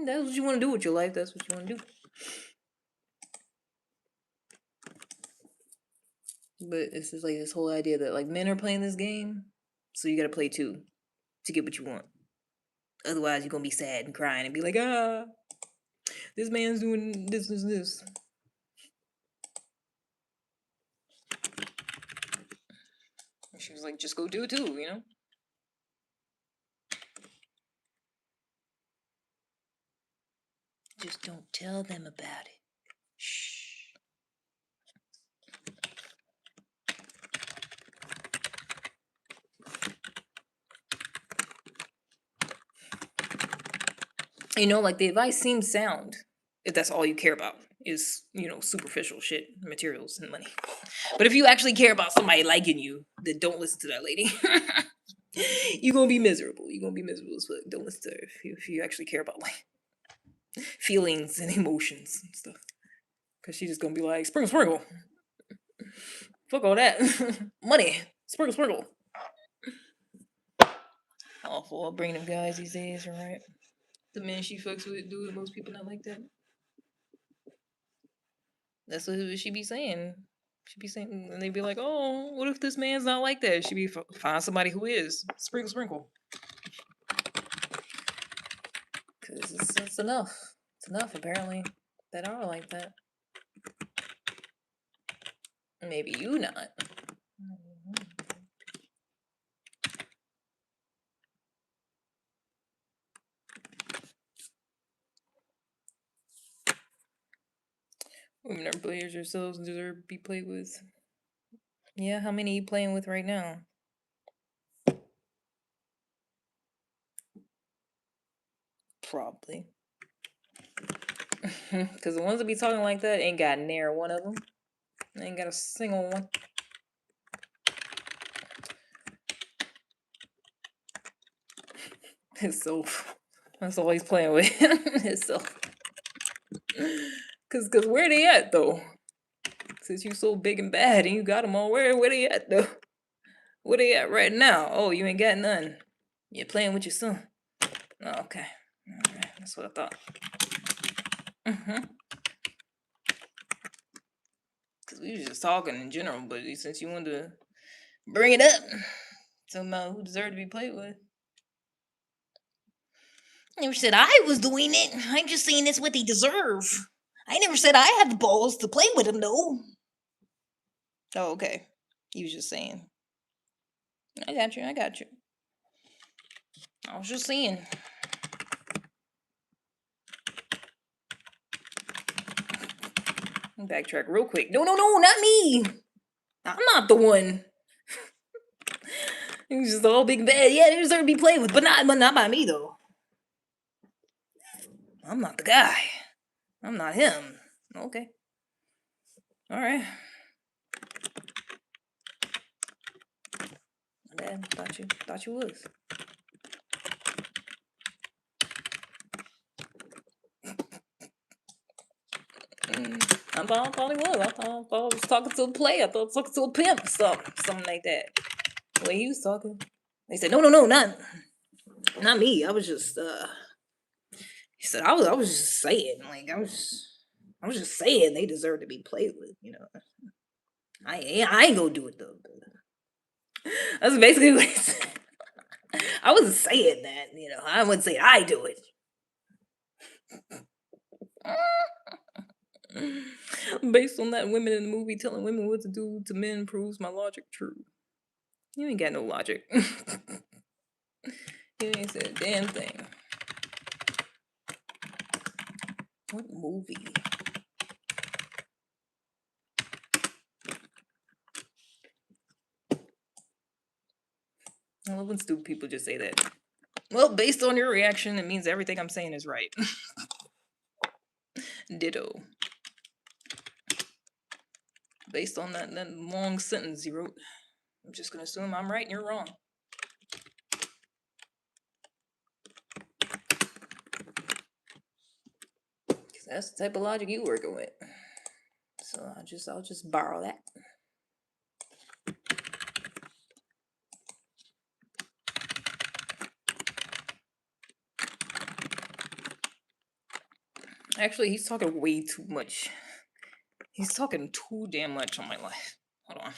Speaker 1: that's what you want to do with your life. That's what you want to do. But it's just like this whole idea that like men are playing this game, so you gotta play too to get what you want. Otherwise, you're gonna be sad and crying and be like, this man's doing this. And she was like, just go do it too, Just don't tell them about it. Shh. Like the advice seems sound if that's all you care about is, superficial shit, materials, and money. But if you actually care about somebody liking you, then don't listen to that lady. You're gonna be miserable. You're gonna be miserable as fuck. Don't listen to her if you actually care about like feelings and emotions and stuff. Cause she's just gonna be like, sprinkle, sprinkle. Fuck all that. Money. Sprinkle, sprinkle. Awful upbringing of guys these days, right? The men she fucks with do most people not like that. That's what she be saying. She be saying, and they be like, "Oh, what if this man's not like that?" She be find somebody who is. Sprinkle, sprinkle. Cause it's enough. It's enough apparently that are like that. Maybe you not. Women are players yourselves and deserve to be played with. Yeah, how many are you playing with right now? Probably. Because the ones that be talking like that ain't got near one of them. They ain't got a single one. Himself. That's all he's playing with. Himself. Cause where they at though? Since you so big and bad and you got them all, where they at though? Where they at right now? Oh, you ain't got none. You're playing with your son. Oh, okay. Alright, that's what I thought. Cause we was just talking in general, but since you wanted to bring it up, somehow who deserved to be played with. I never said I was doing it. I'm just saying it's what they deserve. I never said I had the balls to play with them, though. Oh, okay. You was just saying. I got you. I was just saying. Backtrack real quick. No, not me. I'm not the one. It was just all big bad. Yeah, they deserve to be played with, but not by me though. I'm not the guy. I'm not him. Okay. All right. My bad. Thought you was. I thought he was. I thought I was talking to a player. I thought I was talking to a pimp or something like that. The way he was talking. They said, no, not me. I was just he said I was just saying, like I was just saying they deserve to be played with, you know. I ain't gonna do it though. That's basically what he said. I wasn't saying that, you know. I wouldn't say I do it. Based on that, women in the movie telling women what to do to men proves my logic true. You ain't got no logic. You ain't said a damn thing. What movie? I love when stupid people just say that. Well, based on your reaction, it means everything I'm saying is right. Ditto. Based on that long sentence you wrote, I'm just gonna assume I'm right and you're wrong. Cause that's the type of logic you working with. So I'll just borrow that. Actually, he's talking way too much. He's talking too damn much on my life. Hold on.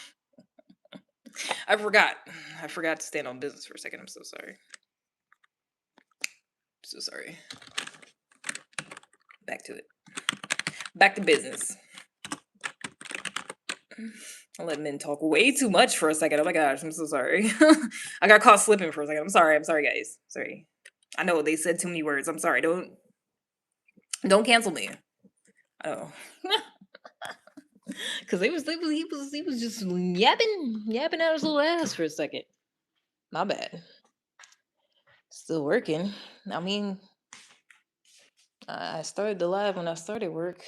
Speaker 1: I forgot to stand on business for a second. I'm so sorry. So sorry. Back to it. Back to business. I let men talk way too much for a second. Oh my gosh, I'm so sorry. I got caught slipping for a second. I'm sorry, guys. Sorry. I know they said too many words. I'm sorry. Don't cancel me. Oh. Cause he was just yapping out his little ass for a second. My bad. Still working. I mean, I started the live when I started work.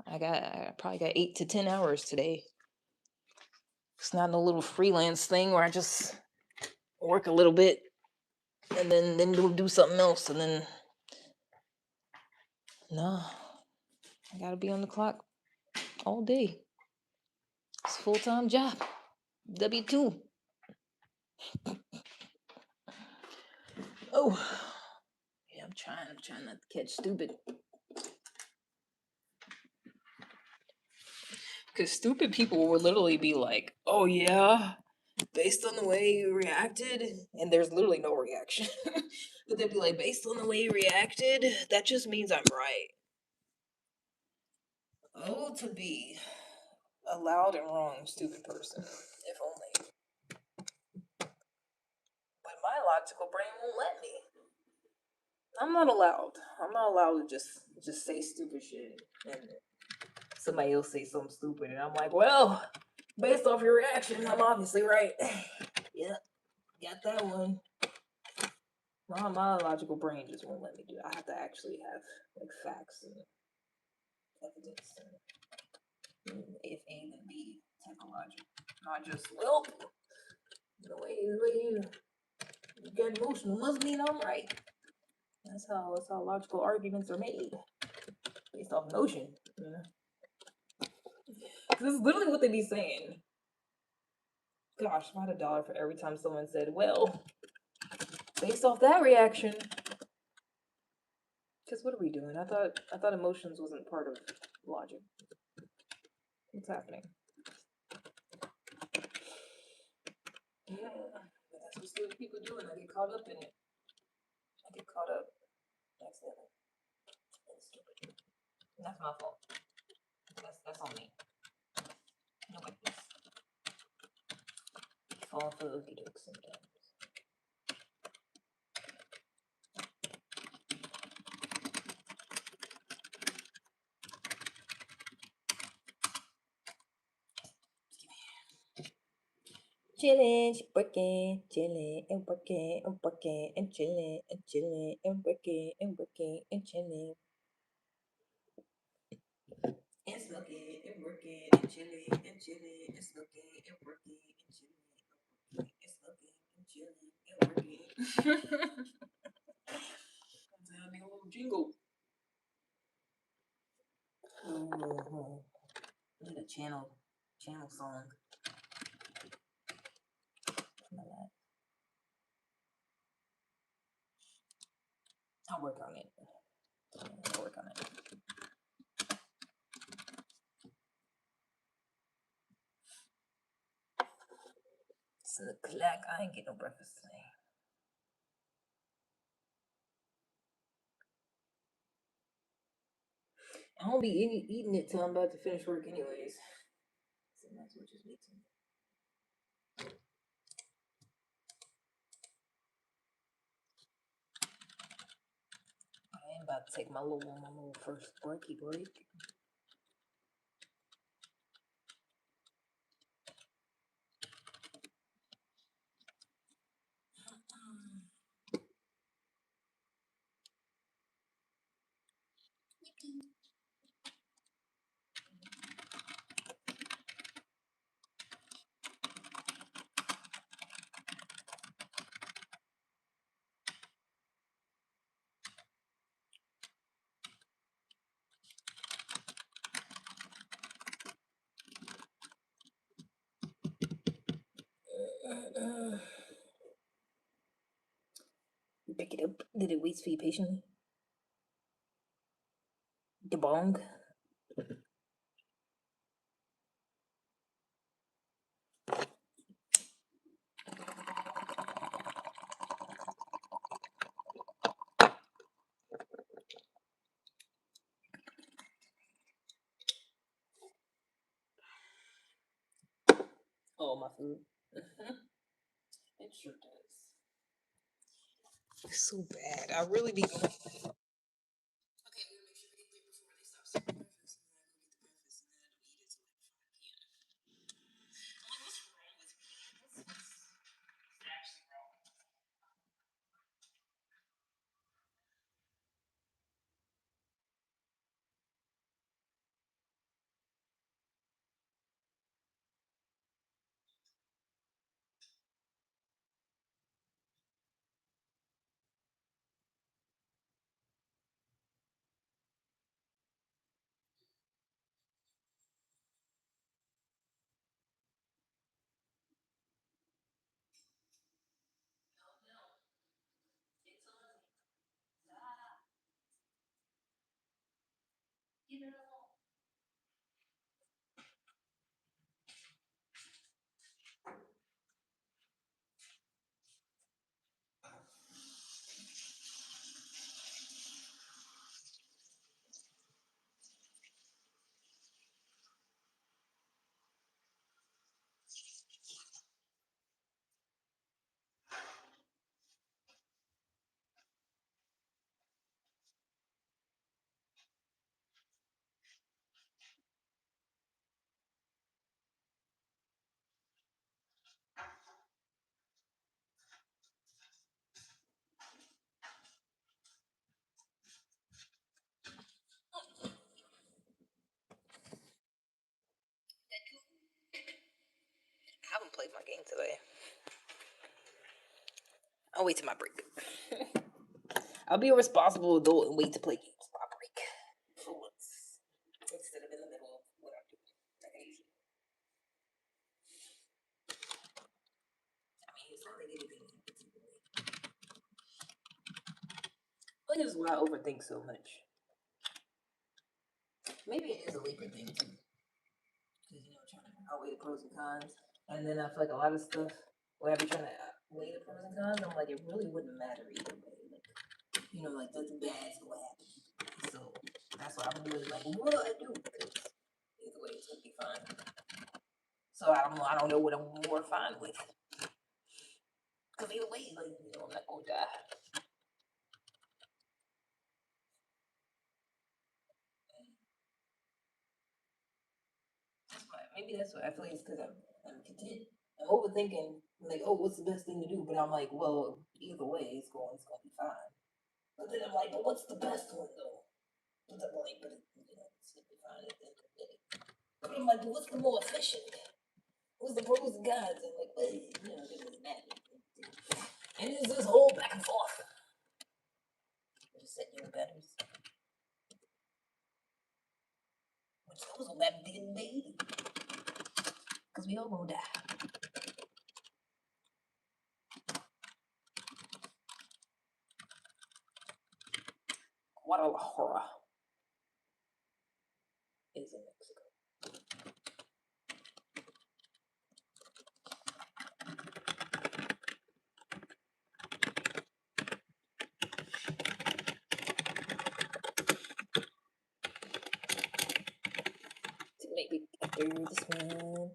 Speaker 1: I probably got 8 to 10 hours today. It's not no little freelance thing where I just work a little bit and then do something else and then no. I gotta be on the clock all day. It's a full-time job. W2. Oh. Yeah, I'm trying not to catch stupid. Because stupid people will literally be like, oh yeah, based on the way you reacted, and there's literally no reaction. But they'd be like, based on the way you reacted, that just means I'm right. Oh, to be a loud and wrong stupid person, if only. But my logical brain won't let me. I'm not allowed. I'm not allowed to just say stupid shit and somebody else say something stupid, and I'm like, well, based off your reaction, I'm obviously right. Yeah, got that one. My logical brain just won't let me do it. I have to actually have like facts and evidence and if A then B type of logic. Not just, well, the way you get emotional must mean I'm right. That's how logical arguments are made. Based off emotion. You know? This is literally what they be saying. Gosh, if I had $1 for every time someone said, well, based off that reaction. Because what are we doing? I thought emotions wasn't part of logic. What's happening? Yeah, that's what stupid people do, and I get caught up in it. I get caught up accidentally. It's stupid. And that's my fault. That's on me. Nobody else. Fall for okey doke sometimes. Chilling, working, chilling and working and chilling and chilling and working and chilling. And smoking and working and chilling and chilling and smoking and working and chilling and smoking and chilling and working. That's a little jingle. Need a channel song. I'll work on it. I'll work on it. It's the clock. I ain't get no breakfast today. I won't be eating it till I'm about to finish work, anyways. So that's what just makes me. I am about to take my little first breaky break. Pick it up. Did it wait for you patiently? The bong. Oh, my food. It sure does. It's so bad. I really be going. Okay, I'm gonna make sure I get there before they stop serving breakfast, and then I go get the breakfast, and then I don't eat it till like 5 p.m. I'm like, what's wrong with me? What's actually wrong? It's on. Stop. Get it alone. I haven't played my game today. I'll wait till my break. I'll be a responsible adult and wait to play games for my break. For once. Instead of in the middle of what I'm doing. Like I usually. I mean, it's not like anything in particular. I think it's why I overthink so much. Maybe it is a Libra thing too. Because, trying to outweigh the pros and cons. And then I feel like a lot of stuff, when I be trying to weigh the pros and cons, I'm like, it really wouldn't matter either way. Like nothing bad will happen. So that's why I'm really like, what do I do? Because either way, it's gonna be fine. So I don't know what I'm more fine with. Because either way, I'm not gonna die. Maybe that's why I feel like it's because I'm content. I'm overthinking, like, oh, what's the best thing to do? But I'm like, well, either way, it's gonna be fine. But then I'm like, but what's the best one though? But I'm like, but it's gonna be fine at the end of the day. But I'm like, but what's the more efficient? What's the pros and cons? And like, well, this is that. And it's this whole back and forth. Just set your batteries. Which those will have to get made. Because we all gonna die. Guadalajara is in Mexico. So maybe after this one.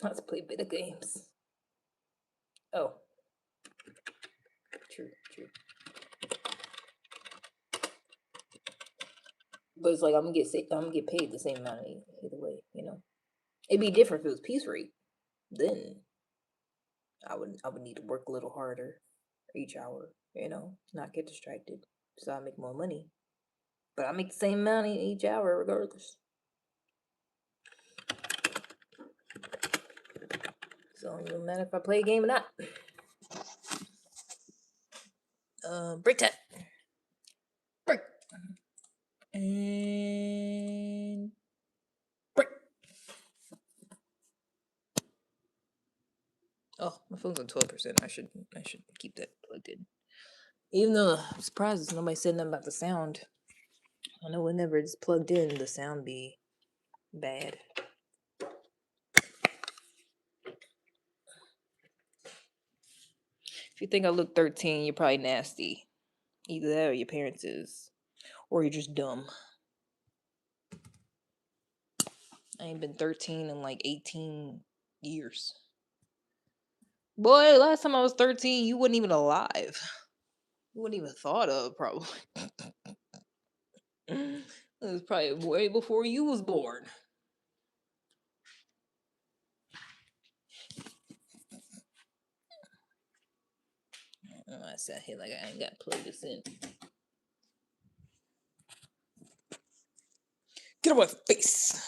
Speaker 1: Let's play video games. Oh. True. But it's like I'm gonna get paid the same amount either way, It'd be different if it was piece rate. Then I would need to work a little harder each hour, not get distracted. So I make more money. But I make the same amount each hour regardless. So it doesn't matter if I play a game or not. Break time. Break. And break. Oh, my phone's on 12%. I should keep that plugged in. Even though I'm surprised nobody said nothing about the sound. I know whenever it's plugged in, the sound be bad. If you think I look 13, you're probably nasty. Either that or your parents is. Or you're just dumb. I ain't been 13 in like 18 years. Boy, last time I was 13, you wasn't even alive. You wouldn't even thought of, probably. It was probably way before you was born. I sat here like I ain't got to plug this in. Get out of my face!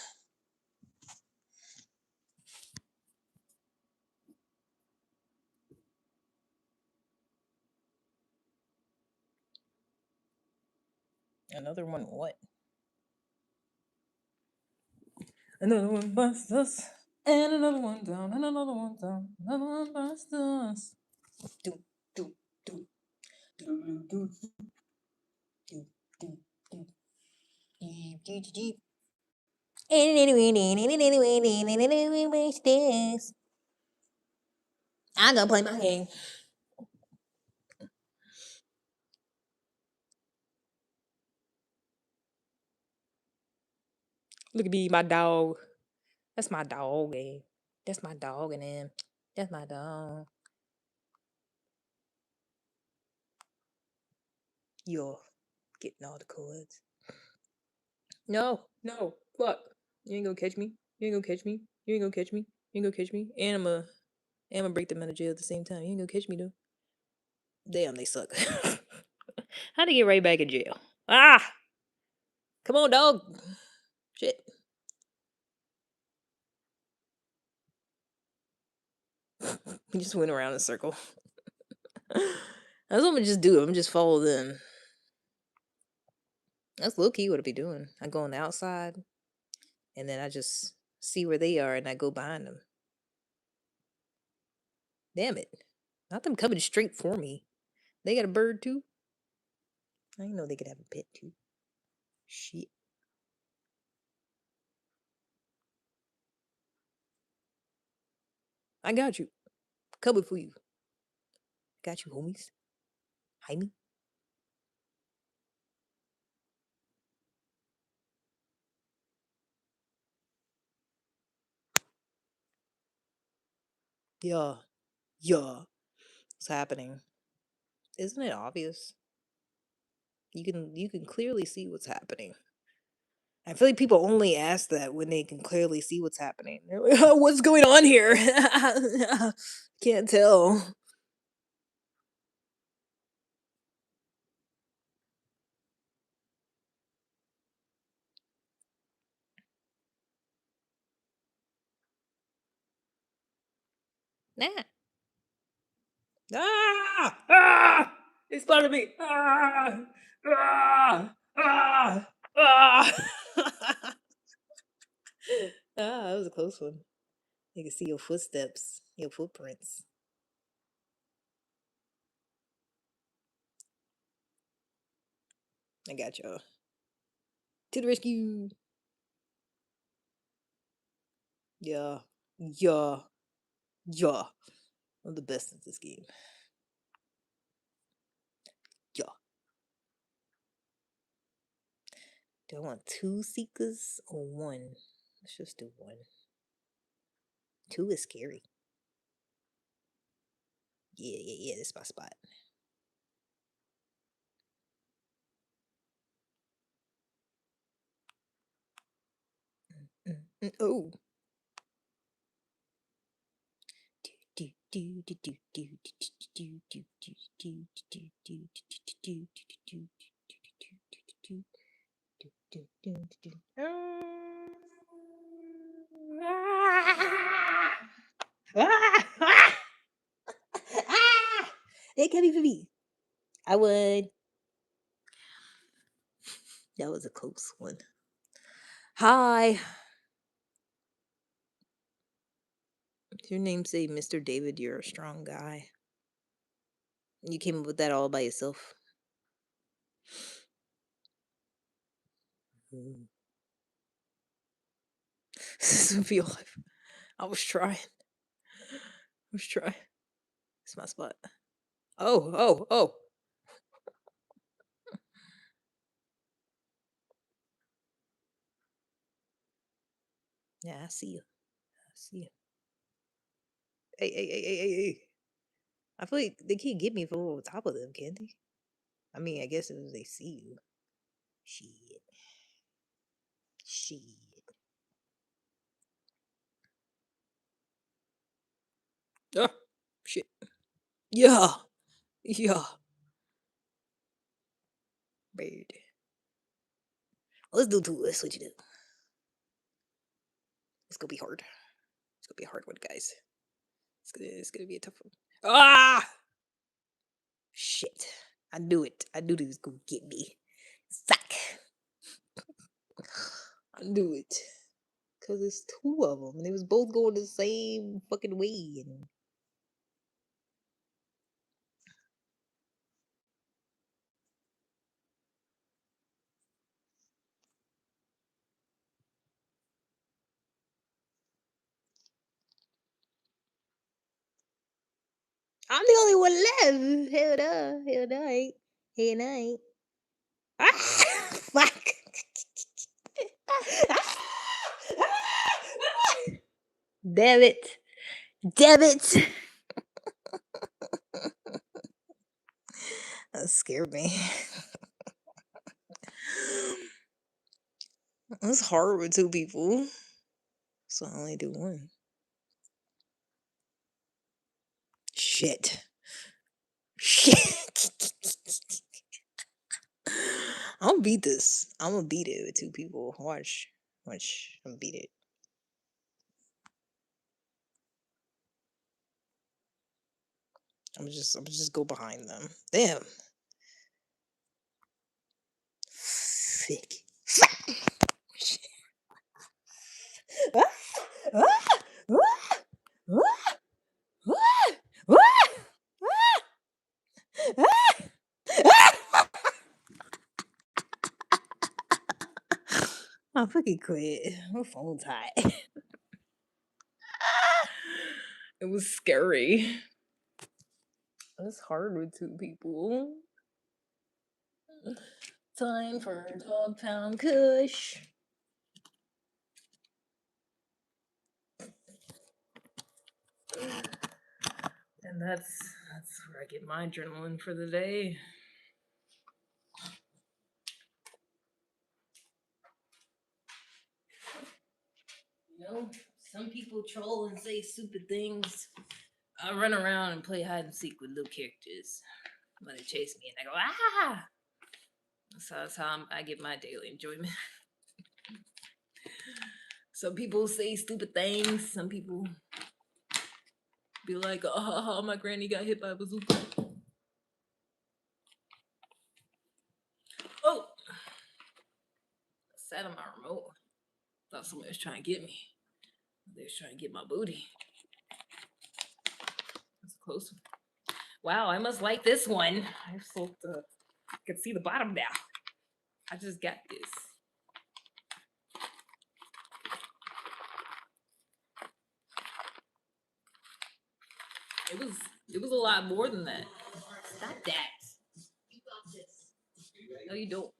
Speaker 1: Another one what? Another one busts us. And another one down. And another one down. Another one busts us. Do, do, do. Do, do, do. Do, do, do. Deep, deep, deep. I'm gonna play my game. Look at me, my dog. That's my dog, eh? That's my dog, and then that's my dog. You're getting all the cards. No, fuck. You ain't gonna catch me. You ain't gonna catch me. You ain't gonna catch me. You ain't gonna catch me. And I'm gonna break them out of jail at the same time. You ain't gonna catch me though. Damn, they suck. How'd they get right back in jail? Ah! Come on, dog. Shit. We just went around in a circle. That's what I'm gonna just do. I'm just follow them. That's low key what I be doing. I go on the outside and then I just see where they are and I go behind them. Damn it. Not them coming straight for me. They got a bird too? I didn't know they could have a pet too. Shit. I got you. Coming for you. Got you, homies. Jaime. Yeah. Yeah. What's happening? Isn't it obvious? You can clearly see what's happening. I feel like people only ask that when they can clearly see what's happening. They're like, "Oh, what's going on here?" Can't tell. Nah. Ah! Ah! It's spotted me. Ah! Ah! Ah! Ah! That was a close one. You can see your footsteps, your footprints. I got y'all. To the rescue. Yeah. Yeah. Yeah. I'm the best at this game. Yeah. Do I want two seekers or one? Let's just do one. Two is scary. Yeah, yeah, yeah. This is my spot. Oh. It can be for me. I would. That was a close one. Hi. Your name say Mr. David, you're a strong guy. You came up with that all by yourself. Mm. This would be life. I was trying. I was trying. It's my spot. Oh, oh, oh. Yeah, I see you. I see you. Hey, hey, hey, hey, hey, hey. I feel like they can't get me from over top of them, can they? I mean, I guess if they see you. Shit. Shit. Oh, shit. Yeah. Yeah. Bird. Let's do two. Let's switch it up. It's gonna be hard. It's gonna be a hard one, guys. It's gonna be a tough one. Ah! Shit. I knew it. I knew they was gonna get me. Fuck. I knew it. Cause it's two of them, and they was both going the same fucking way. And I'm the only one left. Hell no. Hell no. Hell no. Ah! Fuck. Damn it. Damn it. That scared me. It's hard with two people. So I only do one. Shit. Shit. I'm gonna beat this. I'm gonna beat it with two people. Watch. Watch. I'm gonna beat it. I'm just go behind them. Damn. Sick. I fucking quit. My phone's hot. It was scary. It's hard with two people. Time for Dog Pound Kush. And that's where I get my adrenaline for the day. You know, some people troll and say stupid things. I run around and play hide and seek with little characters when they chase me, and I go ah. So that's how I get my daily enjoyment. Some people say stupid things. Some people be like, "Oh, my granny got hit by a bazooka." Oh, I sat on my remote. Thought somebody was trying to get me. They was trying to get my booty. That's a close one. Wow, I must like this one. I can see the bottom now. I just got this. It was a lot more than that. Stop that. No, you don't.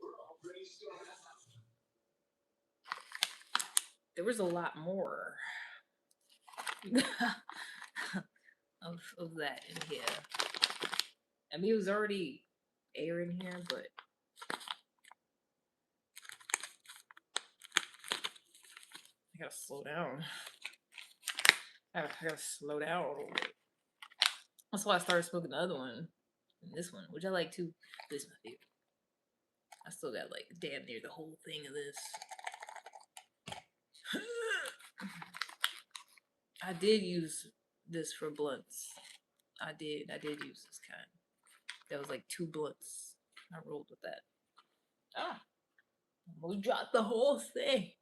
Speaker 1: There was a lot more of that in here. I mean, it was already air in here, but I gotta slow down. I gotta slow down a little bit. That's why I started smoking the other one. And this one, which I like too. This is my favorite. I still got like damn near the whole thing of this. I did use this for blunts. I did use this kind. That was like 2 blunts. I rolled with that. Ah, almost dropped the whole thing.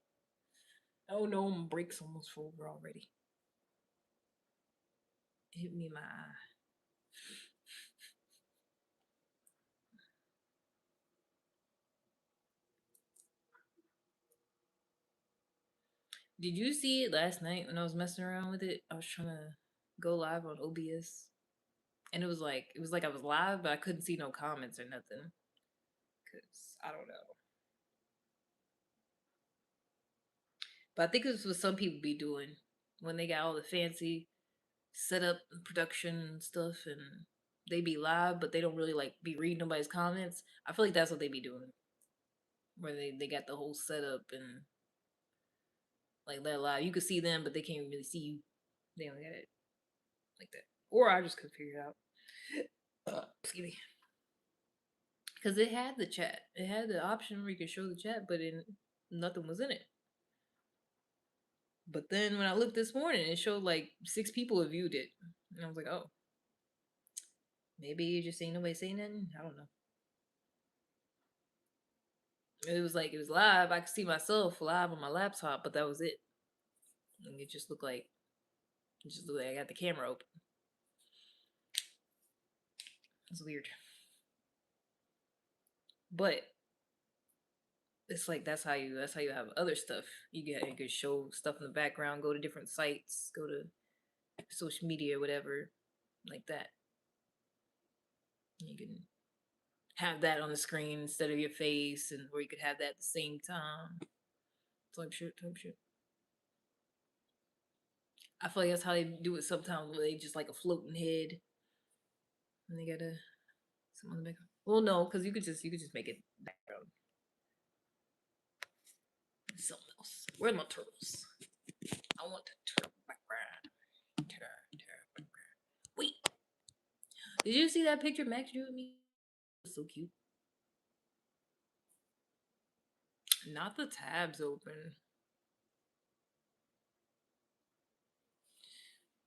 Speaker 1: Oh no, my brakes almost over already. It hit me in my eye. Did you see it last night when I was messing around with it? I was trying to go live on OBS, and it was like I was live, but I couldn't see no comments or nothing. Cause I don't know. But I think this is what some people be doing when they got all the fancy setup and production and stuff, and they be live, but they don't really like be reading nobody's comments. I feel like that's what they be doing, where they got the whole setup and like that live. You could see them, but they can't really see you. They don't get it like that. Or I just couldn't figure it out. Excuse me. Because it had the chat. It had the option where you could show the chat, but nothing was in it. But then when I looked this morning, it showed like 6 people have viewed it. And I was like, oh, maybe you just ain't nobody saying nothing. I don't know. It was like it was live. I could see myself live on my laptop, but that was it. And it just looked like I got the camera open. It's weird. But it's like that's how you have other stuff. You could show stuff in the background, go to different sites, go to social media, whatever, like that. You can have that on the screen instead of your face, and where you could have that at the same time. Type shit. I feel like that's how they do it sometimes, where they just like a floating head, and they gotta someone in the background. Well, no, because you could just make it background. Something else. Where's my turtles? I want the turtle background. Background. Wait, did you see that picture Max drew of me? It was so cute. Not the tabs open.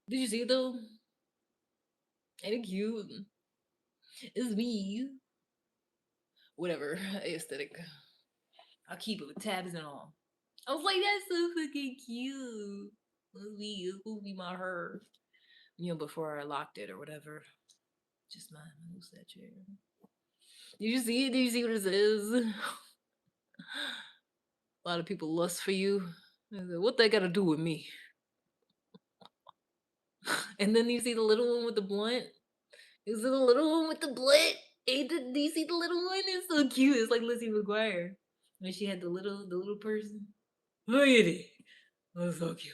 Speaker 1: Did you see it though? Ain't it cute? It's me. Whatever. Aesthetic. I'll keep it with tabs and all. I was like, that's so fucking cute. Let's be my her. You know, before I locked it or whatever. Just my who's that chair? Did you see it? Did you see what it says? A lot of people lust for you. What they gotta do with me? And then you see the little one with the blunt. Is it the little one with the blunt? Do you see the little one? It's so cute. It's like Lizzie McGuire when she had the little person. Look at it. That's so cute.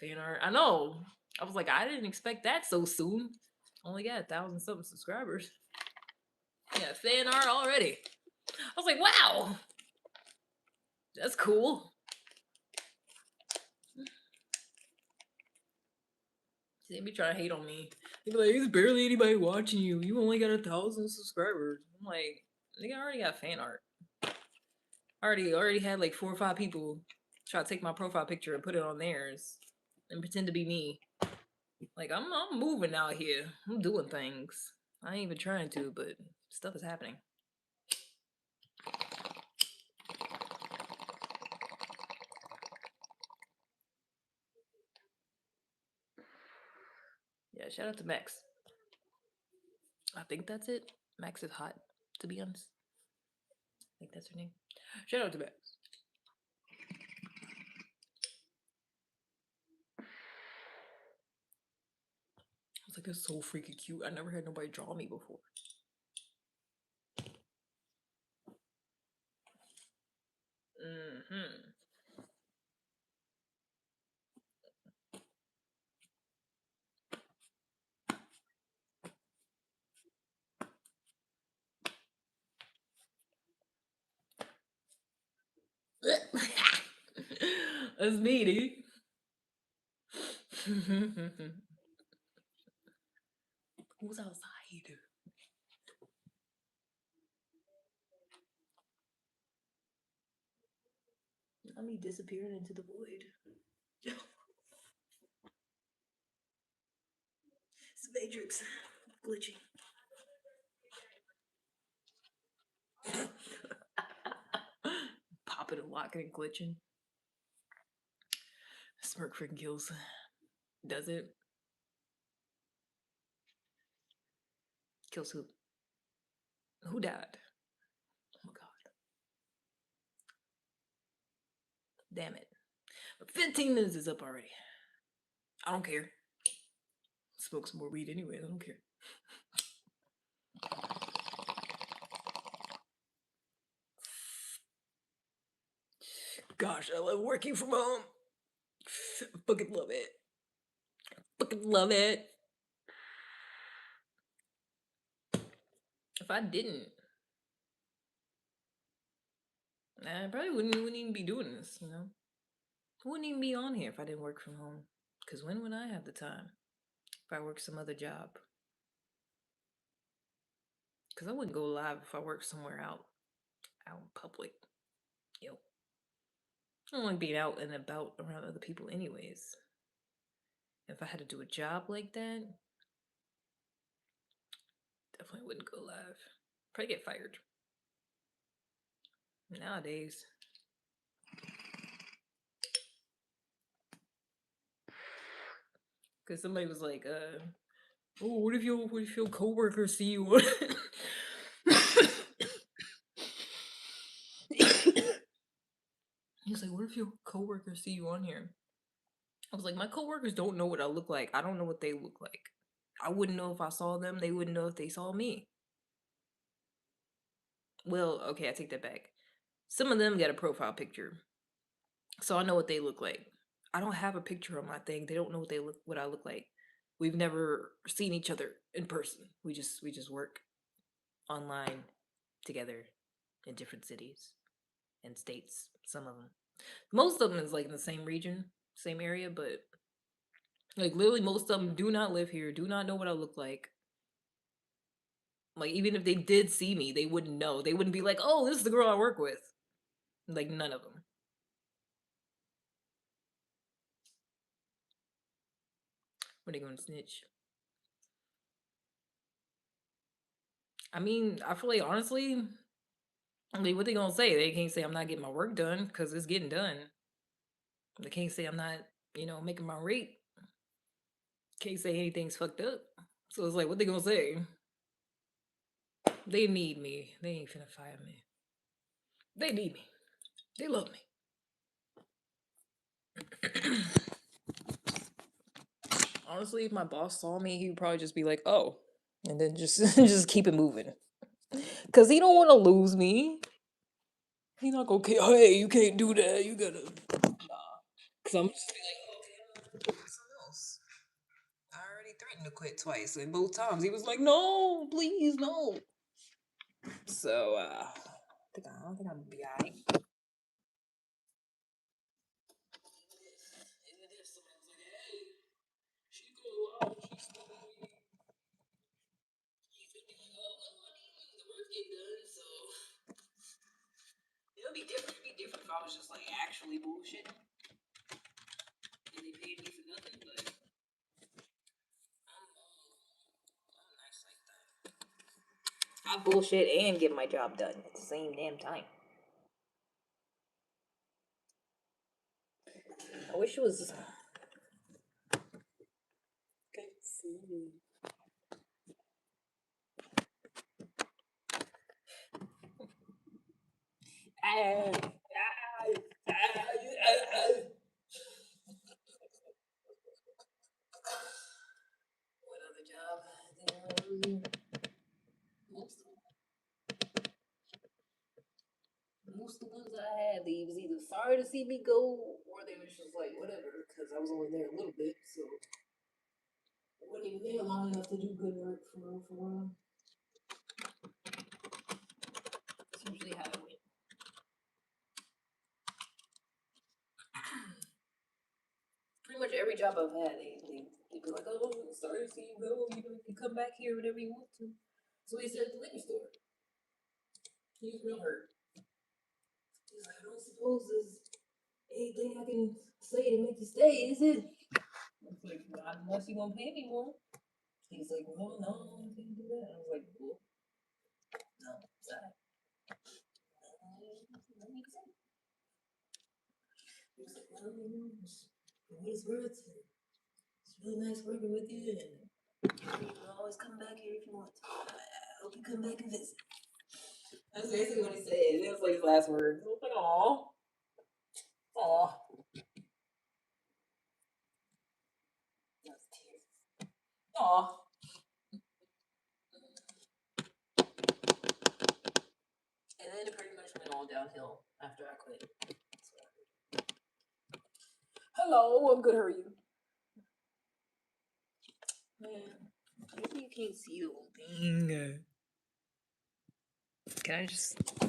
Speaker 1: Fan art. I know. I was like, I didn't expect that so soon. Only got 1,000 something subscribers. Yeah, fan art already. I was like, wow, that's cool. They be trying to hate on me. They be like, there's barely anybody watching you. You only got 1,000 subscribers. I'm like, nigga, I already got fan art. I already had like 4 or 5 people try to take my profile picture and put it on theirs and pretend to be me. Like I'm moving out here. I'm doing things. I ain't even trying to, but stuff is happening. Yeah, shout out to Max. I think that's it. Max is hot, to be honest. I think that's her name. Shout out to Max. I was like, it's so freaking cute. I never had nobody draw me before. Mm-hmm. That's me, dude. Who's outside? Not me disappearing into the void. It's Matrix glitching. Popping and locking and glitching. Smirk freaking kills. Does it? Kills who? Who died? Oh my god. Damn it. 15 minutes is up already. I don't care. Smoke some more weed anyway. I don't care. Gosh, I love working from home. I fucking love it. Fucking love it. If I didn't, I probably wouldn't even be doing this, you know? I wouldn't even be on here if I didn't work from home. Because when would I have the time if I worked some other job? Because I wouldn't go live if I worked somewhere out in public. Yo. I don't like being out and about around other people anyways. If I had to do a job like that, definitely wouldn't go live. Probably get fired. Nowadays. Because somebody was like, oh, what if your coworkers see you on He was like, what if your coworkers see you on here? I was like, my coworkers don't know what I look like. I don't know what they look like. I wouldn't know if I saw them. They wouldn't know if they saw me. Well, okay, I take that back. Some of them got a profile picture, so I know what they look like. I don't have a picture on my thing. They don't know what I look like. We've never seen each other in person. We just work online together in different cities and states. Some of them, most of them is like in the same region, same area, but like literally most of them do not live here, do not know what I look like. Like even if they did see me, they wouldn't know. They wouldn't be like, "Oh, this is the girl I work with." Like none of them. When they going to snitch? I mean, I feel like honestly, I mean, what they gonna say? They can't say I'm not getting my work done because it's getting done. They can't say I'm not, making my rate. Can't say anything's fucked up. So it's like, what they gonna say? They need me. They ain't finna fire me. They need me. They love me. Honestly, if my boss saw me, he would probably just be like, "Oh," and then just just keep it moving. Cause he don't want to lose me. He's not gonna, hey, you can't do that. You gotta, nah. Cause I'm just be like, okay, I'm gonna do something else. I already threatened to quit twice, and both times he was like, "No, please, no." So, I think I'm gonna be alright. Even if someone's like, "Hey, she go out, she's still gonna be," he's gonna be like, "Oh, well, honey, the work get done, so it'll be different. It'd be different if I was just like actually bullshitting and they paid me for nothing." But I'm nice like that. I bullshit and get my job done at the same damn time. I wish it was. Okay, see. Ah, ah, ah. What other job? Most most of the ones I had, they was either sorry to see me go, or they was just like whatever, because I was only there a little bit, so I wasn't even there long enough to do good work for real. For real. That's usually how it went. Pretty much every job I've had, they be like, "Oh, sorry to see you go. You know, you can come back here whenever you want to." So he said at the liquor store. He was real hurt. He's like, "I don't suppose there's anything I can say to make you stay, is it?" I was like, "Not unless you gonna pay me more." He's like, "Well, no, I can't do that." I was like, "Well, no, sorry." That makes sense. He was like, "Well, you know, for what it's worth, it's really nice working with you, and you can always come back here if you want to. I hope you come back and visit." That's basically what he said. It was like his last words. I was like, "Aw, aw." That's tears. Aw. And then it pretty much went all downhill after I quit. Hello, I'm good. How are you? Man, maybe you can't see the whole thing. Can I just? Yeah,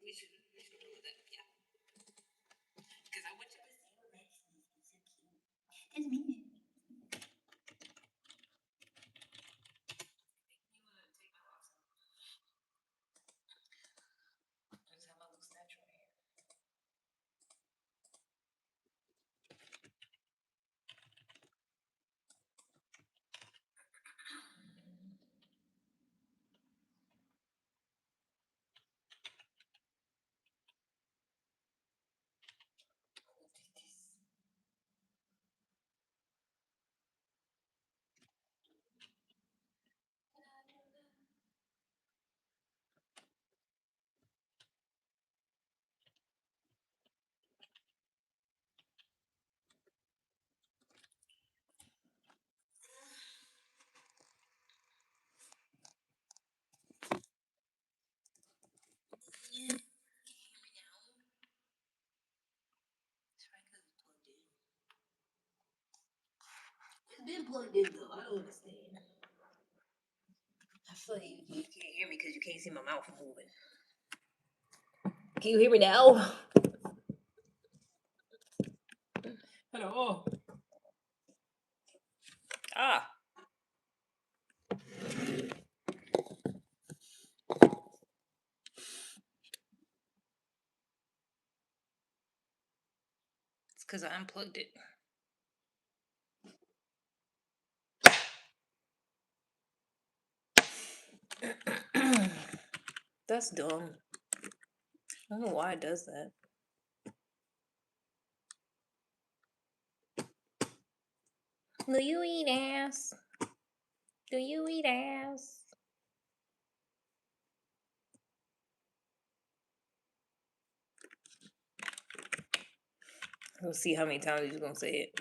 Speaker 1: we should go with that. Yeah, because I went to. It's me. You want to take my rocks off? I just have my little statue right here. It's been plugged in though. I don't understand. I feel like you can't hear me because you can't see my mouth moving. Can you hear me now? Hello. Ah. It's because I unplugged it. That's dumb. I don't know why it does that. Do you eat ass? Do you eat ass? We'll see how many times he's gonna say it.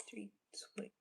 Speaker 1: Street sweep.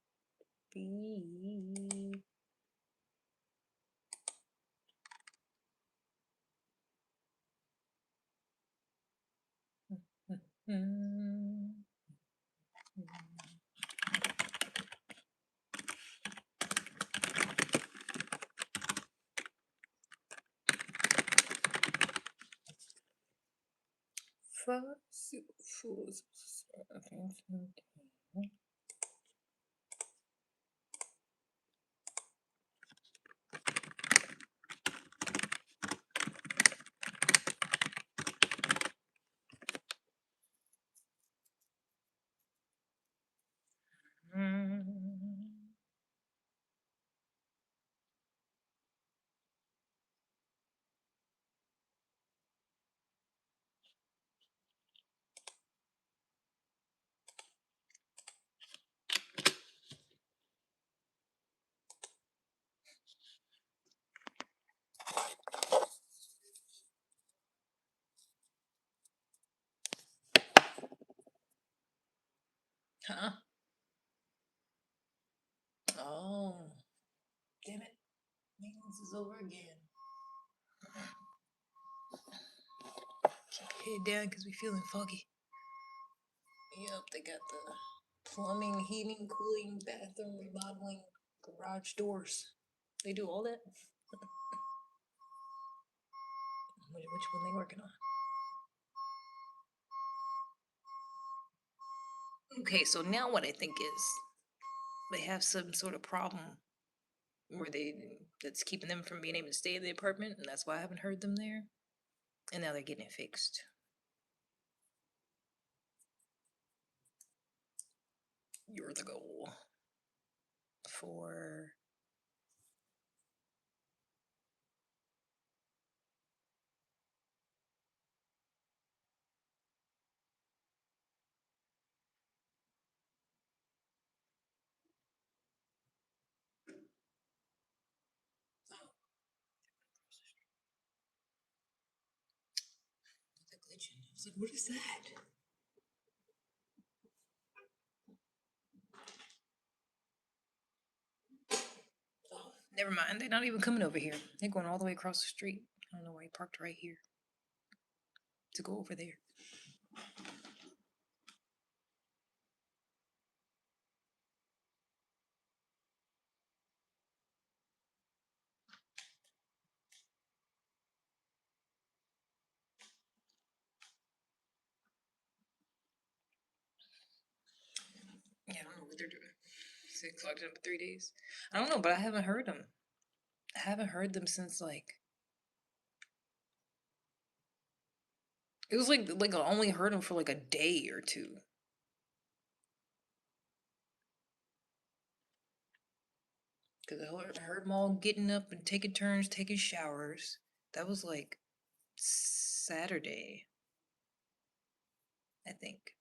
Speaker 1: Huh? Oh, damn it. Maintenance is over again. Keep your head down because we feeling foggy. Yep, they got the plumbing, heating, cooling, bathroom, remodeling, garage doors. They do all that? Which one they working on? Okay, so now what I think is they have some sort of problem where that's keeping them from being able to stay in the apartment, and that's why I haven't heard them there. And now they're getting it fixed. You're the goal for the glitching. I was like, what is that? Oh, never mind. They're not even coming over here. They're going all the way across the street. I don't know why he parked right here to go over there. Yeah, I don't know what they're doing. 6 o'clock for 3 days. I don't know, but I haven't heard them. I haven't heard them since like it was like I only heard them for like a day or two. Cause I heard them all getting up and taking turns, taking showers. That was like Saturday, I think.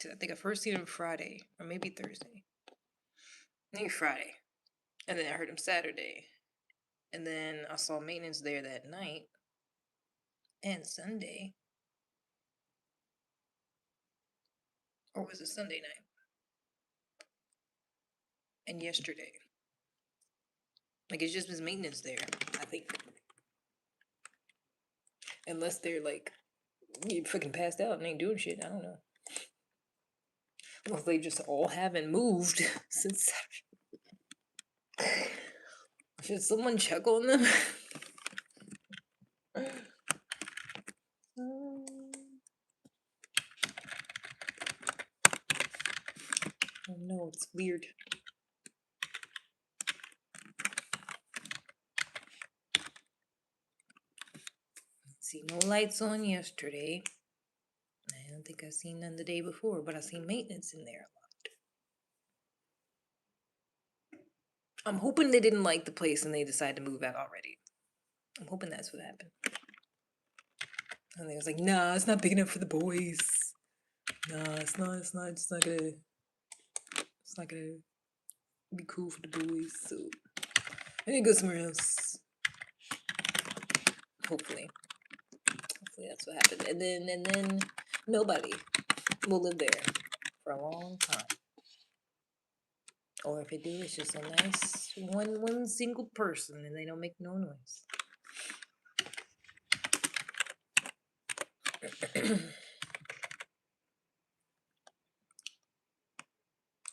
Speaker 1: 'Cause I think I first seen him Friday or maybe Thursday. Maybe Friday, and then I heard him Saturday, and then I saw maintenance there that night and Sunday, or was it Sunday night and yesterday? Like it's just his maintenance there, I think. Unless they're like you freaking passed out and ain't doing shit. I don't know. Well, they just all haven't moved since. Should someone check on them? Oh no, it's weird. See no lights on yesterday. I don't think I seen none the day before, but I seen maintenance in there a lot. I'm hoping they didn't like the place and they decided to move out already. I'm hoping that's what happened. And they was like, nah, it's not big enough for the boys. Nah, it's not It's not gonna be cool for the boys, so I need to go somewhere else. Hopefully that's what happened. And then nobody will live there for a long time. Or if it do, it's just a nice one single person, and they don't make no noise.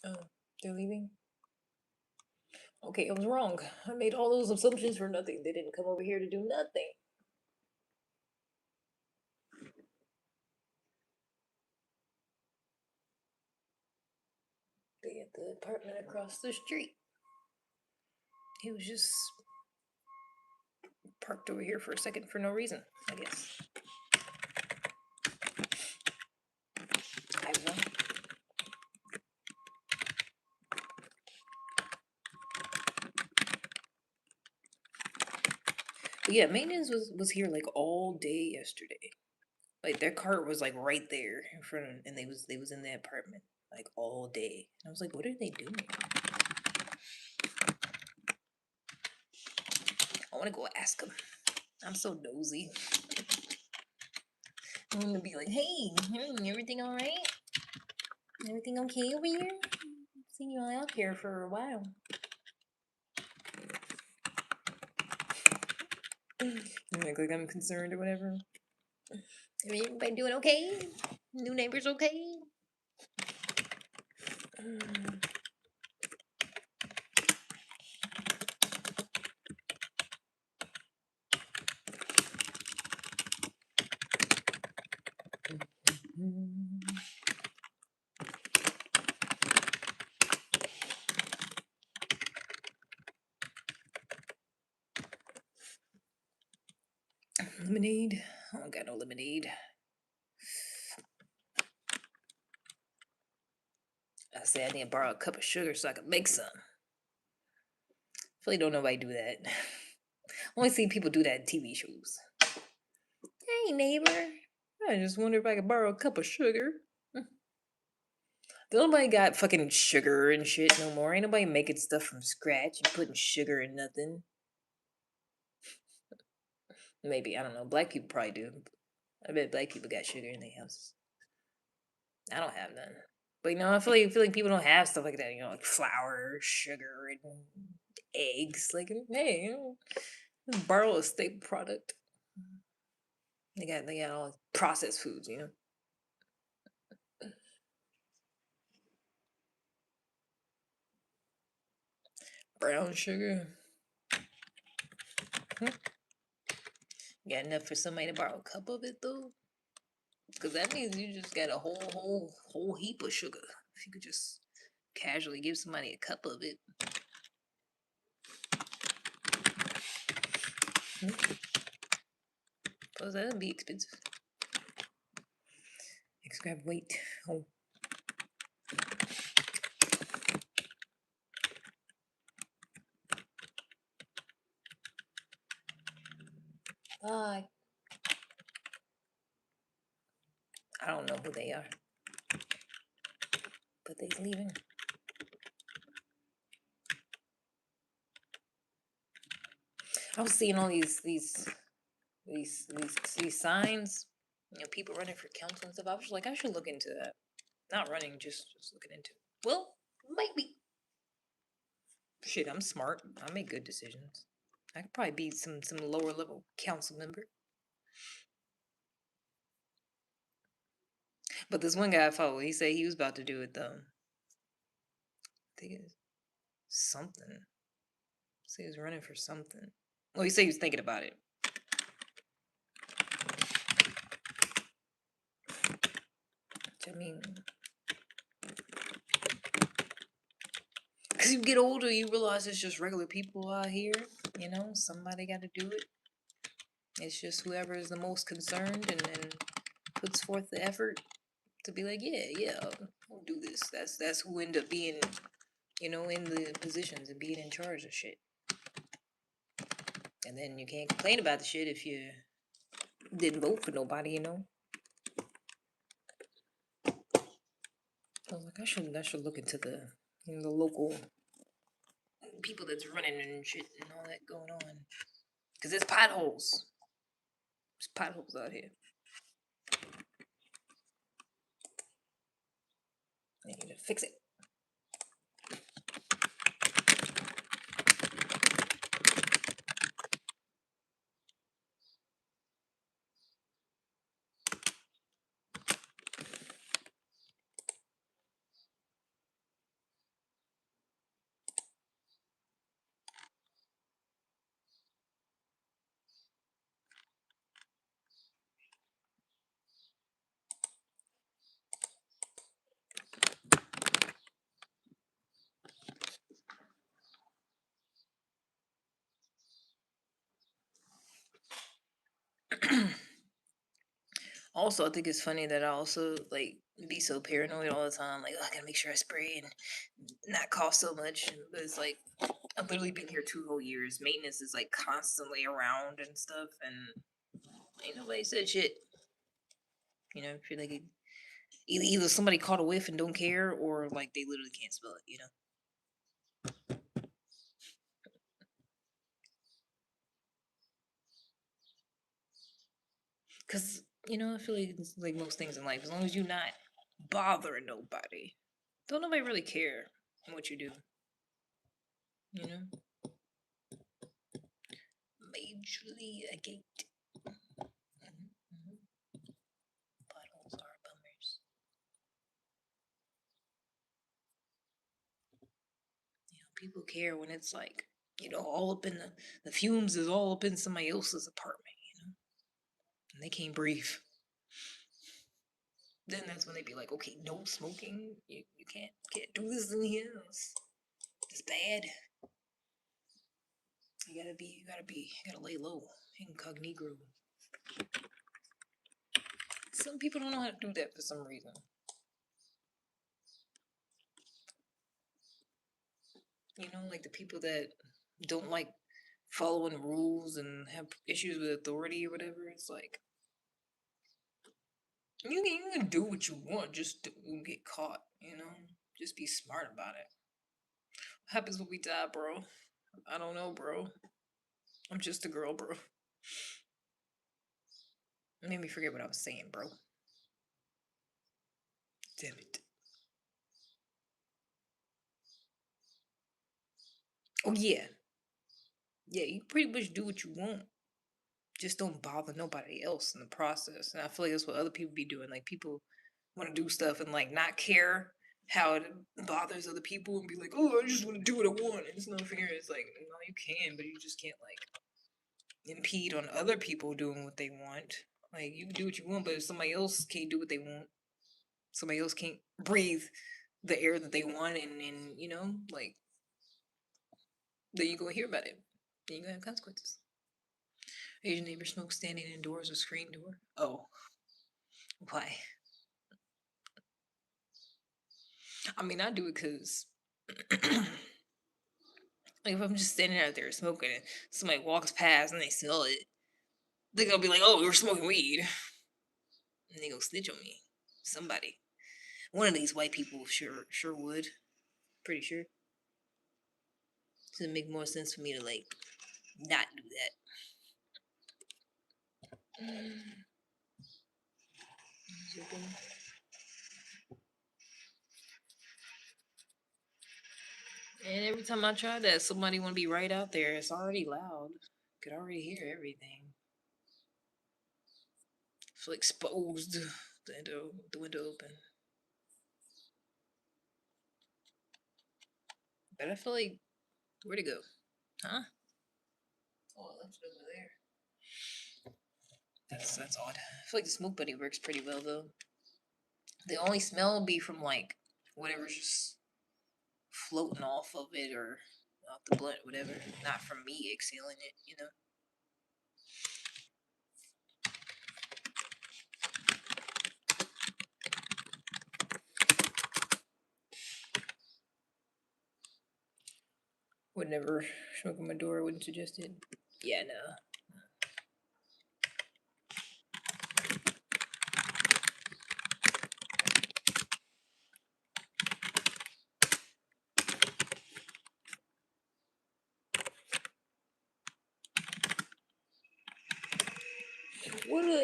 Speaker 1: Oh, they're leaving? Okay, I was wrong. I made all those assumptions for nothing. They didn't come over here to do nothing. They at the apartment across the street. He was just parked over here for a second for no reason, I guess. I don't know. But yeah, maintenance was here like all day yesterday. Like their cart was like right there in front of, and they was in the apartment like all day. And I was like, what are they doing? I want to go ask them. I'm so nosy. I'm gonna be like, hey, everything all right? Everything okay over here? I've seen you all out here for a while. Like I'm concerned or whatever. Everybody doing okay? New neighbors okay? Lemonade? I don't got no lemonade. I said I need to borrow a cup of sugar so I can make some. I really don't know why I do that. I only see people do that in TV shows. Hey neighbor, I just wonder if I could borrow a cup of sugar. Nobody got fucking sugar and shit no more. Ain't nobody making stuff from scratch and putting sugar in nothing. Maybe, I don't know. Black people probably do. I bet black people got sugar in their houses. I don't have none. But I feel like people don't have stuff like that, like flour, sugar, and eggs. Like, hey, just borrow a staple product. They got all processed foods, Brown sugar. Got enough for somebody to borrow a cup of it though? Because that means you just got a whole heap of sugar. If you could just casually give somebody a cup of it. Plus that would be expensive. Grab weight. Oh. Bye. I don't know who they are. But they's leaving. I was seeing all these signs, people running for council and stuff. I was like, I should look into that. Not running, just looking into it. Well, might be. Shit, I'm smart. I make good decisions. I could probably be some lower level council member. But this one guy I followed, he said he was about to do it though. I think it's something. He was running for something. Well, he said he was thinking about it. Which, I mean, because you get older, you realize it's just regular people out here. Somebody got to do it. It's just whoever is the most concerned and puts forth the effort to be like, yeah, we'll do this. That's who end up being, in the positions and being in charge of shit. And then you can't complain about the shit if you didn't vote for nobody, I was like, I should look into the, the local people that's running and shit and all that going on. Cause there's potholes. There's potholes out here. I need to fix it. Also, I think it's funny that I also like be so paranoid all the time. Like, oh, I gotta make sure I spray and not cost so much. But it's like I've literally been here 2 whole years. Maintenance is like constantly around and stuff, and ain't nobody said shit. You know, feel like either somebody caught a whiff and don't care, or like they literally can't smell it. You know. Cause I feel like it's like most things in life, as long as you're not bothering nobody, don't nobody really care what you do. You know, majorly a gate. Mhm. Potholes are bummers. People care when it's like all up in the fumes is all up in somebody else's apartment, and they can't breathe. Then that's when they be like, okay, no smoking. You can't do this in here. It's bad. You gotta lay low, incognito. Some people don't know how to do that for some reason. Like the people that don't like following rules and have issues with authority or whatever. It's like you can do what you want, just don't get caught. Just be smart about it. What happens when we die, bro? I don't know, bro. I'm just a girl, bro. It made me forget what I was saying, bro. Damn it. Oh yeah, yeah. You pretty much do what you want. Just don't bother nobody else in the process. And I feel like that's what other people be doing. Like people want to do stuff and like not care how it bothers other people and be like, oh, I just want to do what I want. And it's no fair. It's like, no, you can, but you just can't like impede on other people doing what they want. Like you can do what you want, but if somebody else can't do what they want, somebody else can't breathe the air that they want, and like then you gonna hear about it. Then you gonna have consequences. Asian neighbor smokes standing indoors with screen door. Oh, why? I mean, I do it because like if I'm just standing out there smoking and somebody walks past and they smell it, they're gonna be like, "Oh, you're smoking weed," and they go snitch on me. Somebody, one of these white people, sure would. Pretty sure. So it make more sense for me to like not do that. And every time I try that, somebody want to be right out there. It's already loud. Could already hear everything. Feel exposed. The window open. But I feel like where'd it go? Huh? Oh, it left it over there. That's odd. I feel like the smoke buddy works pretty well though. The only smell be from like whatever's just floating off of it or off the blunt, whatever. Not from me exhaling it. Would never smoke on my door. Wouldn't suggest it. Yeah, no.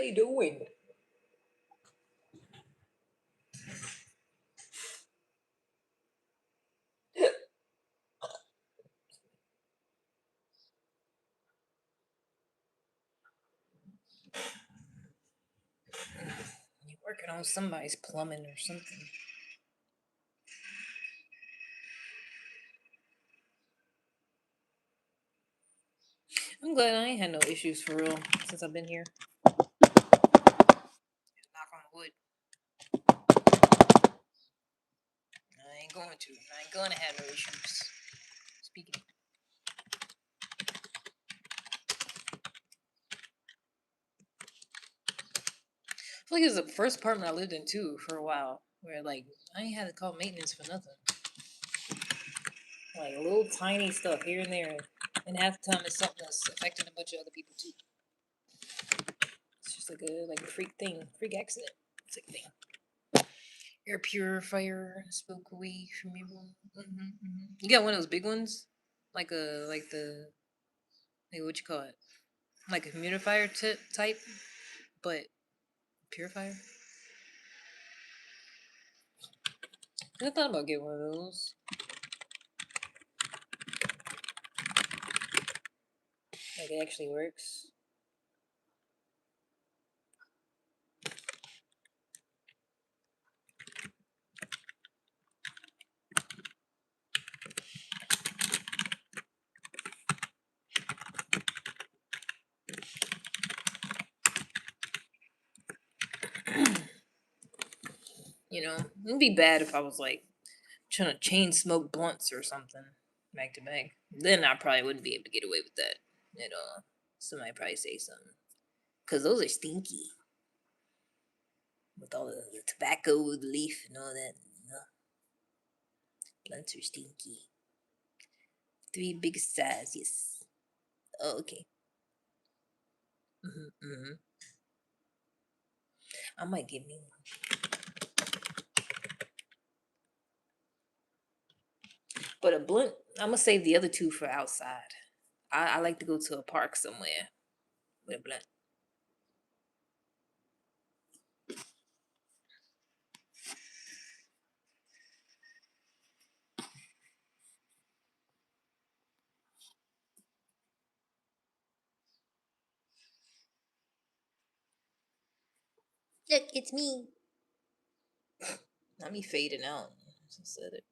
Speaker 1: they doing? You working on somebody's plumbing or something? I'm glad I ain't had no issues for real since I've been here. Knock on wood. I ain't going to. I ain't gonna have no issues. Speaking. I feel like it was the first apartment I lived in too for a while, where like I ain't had to call maintenance for nothing. Like little tiny stuff here and there, and half the time it's something that's affecting a bunch of other people too. It's just like a freak thing, freak accident. It's like thing. Air purifier spoke away from everyone. You got one of those big ones, like the what you call it, like a humidifier type, but purifier. I thought about getting one of those. Like it actually works. You know, it'd be bad if I was like trying to chain smoke blunts or something back to back. Then I probably wouldn't be able to get away with that at all. Somebody probably say something because those are stinky with all the tobacco, the leaf, and all that. Blunts are stinky. 3 biggest size, yes. Oh, okay. I might get me one. But a blunt, I'm gonna save the other 2 for outside. I like to go to a park somewhere with a blunt. Look, it's me. Not me fading out. I just said it.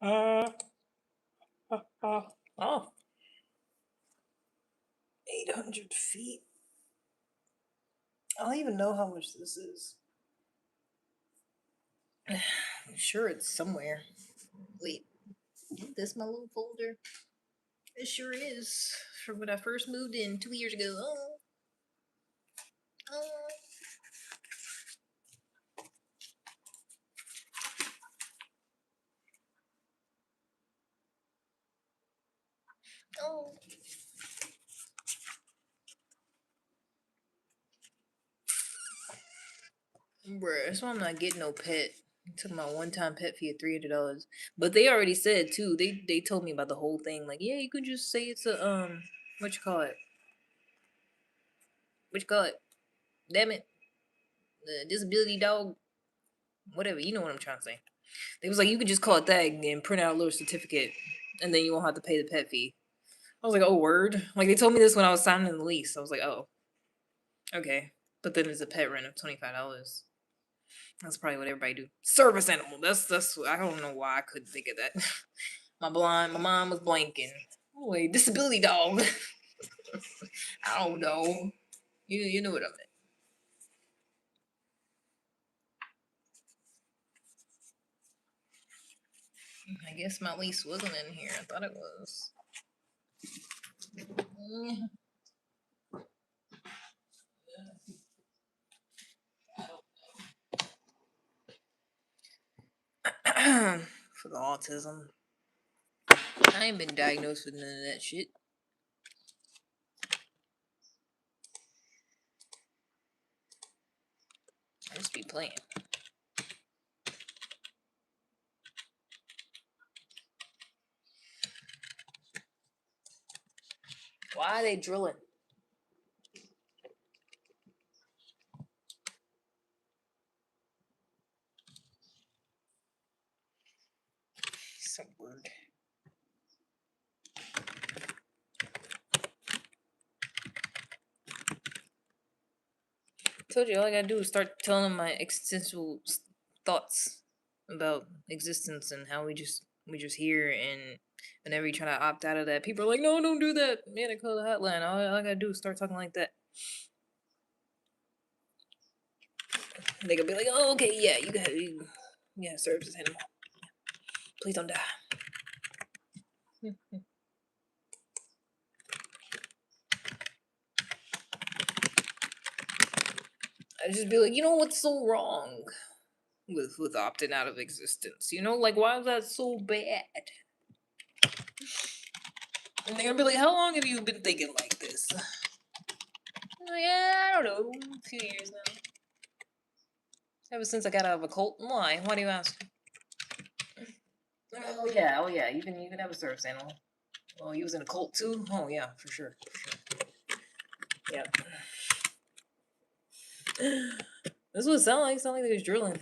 Speaker 1: Oh, 800 feet. I don't even know how much this is. I'm sure it's somewhere. Wait, is this my little folder? It sure is. From when I first moved in 2 years ago. Oh. Oh. Bruh, that's why I'm not getting no pet. I took my one-time pet fee of $300, but they already said too. They told me about the whole thing. Like, yeah, you could just say it's a what you call it? What you call it? Damn it, the disability dog. Whatever, you know what I'm trying to say. It was like you could just call it that and print out a little certificate, and then you won't have to pay the pet fee. I was like, oh word. Like they told me this when I was signing the lease. I was like, oh, okay. But then there's a pet rent of $25. That's probably what everybody do. Service animal. That's. I don't know why I couldn't think of that. My mom was blanking. Oh, wait, disability dog. I don't know. You know what I meant. I guess my lease wasn't in here. I thought it was. For the autism. I ain't been diagnosed with none of that shit. I just be playing. Why are they drilling? So weird. Told you all I gotta do is start telling them my existential thoughts about existence and how we just here, and whenever you try to opt out of that, people are like, no, don't do that. Man, I call the hotline. All I gotta do is start talking like that. And they gonna be like, oh, okay, yeah, yeah, serves as animal. Please don't die. I just be like, you know what's so wrong with opting out of existence? You know, like why is that so bad? And they're gonna be like, how long have you been thinking like this? I'm like, yeah, I don't know, a few years now. Ever since I got out of a cult. Why? Why do you ask? Oh yeah. You can have a service animal. Oh, you was in a cult too? Oh yeah, for sure. Yep. That's what it sounded like. It sounded like they was drilling.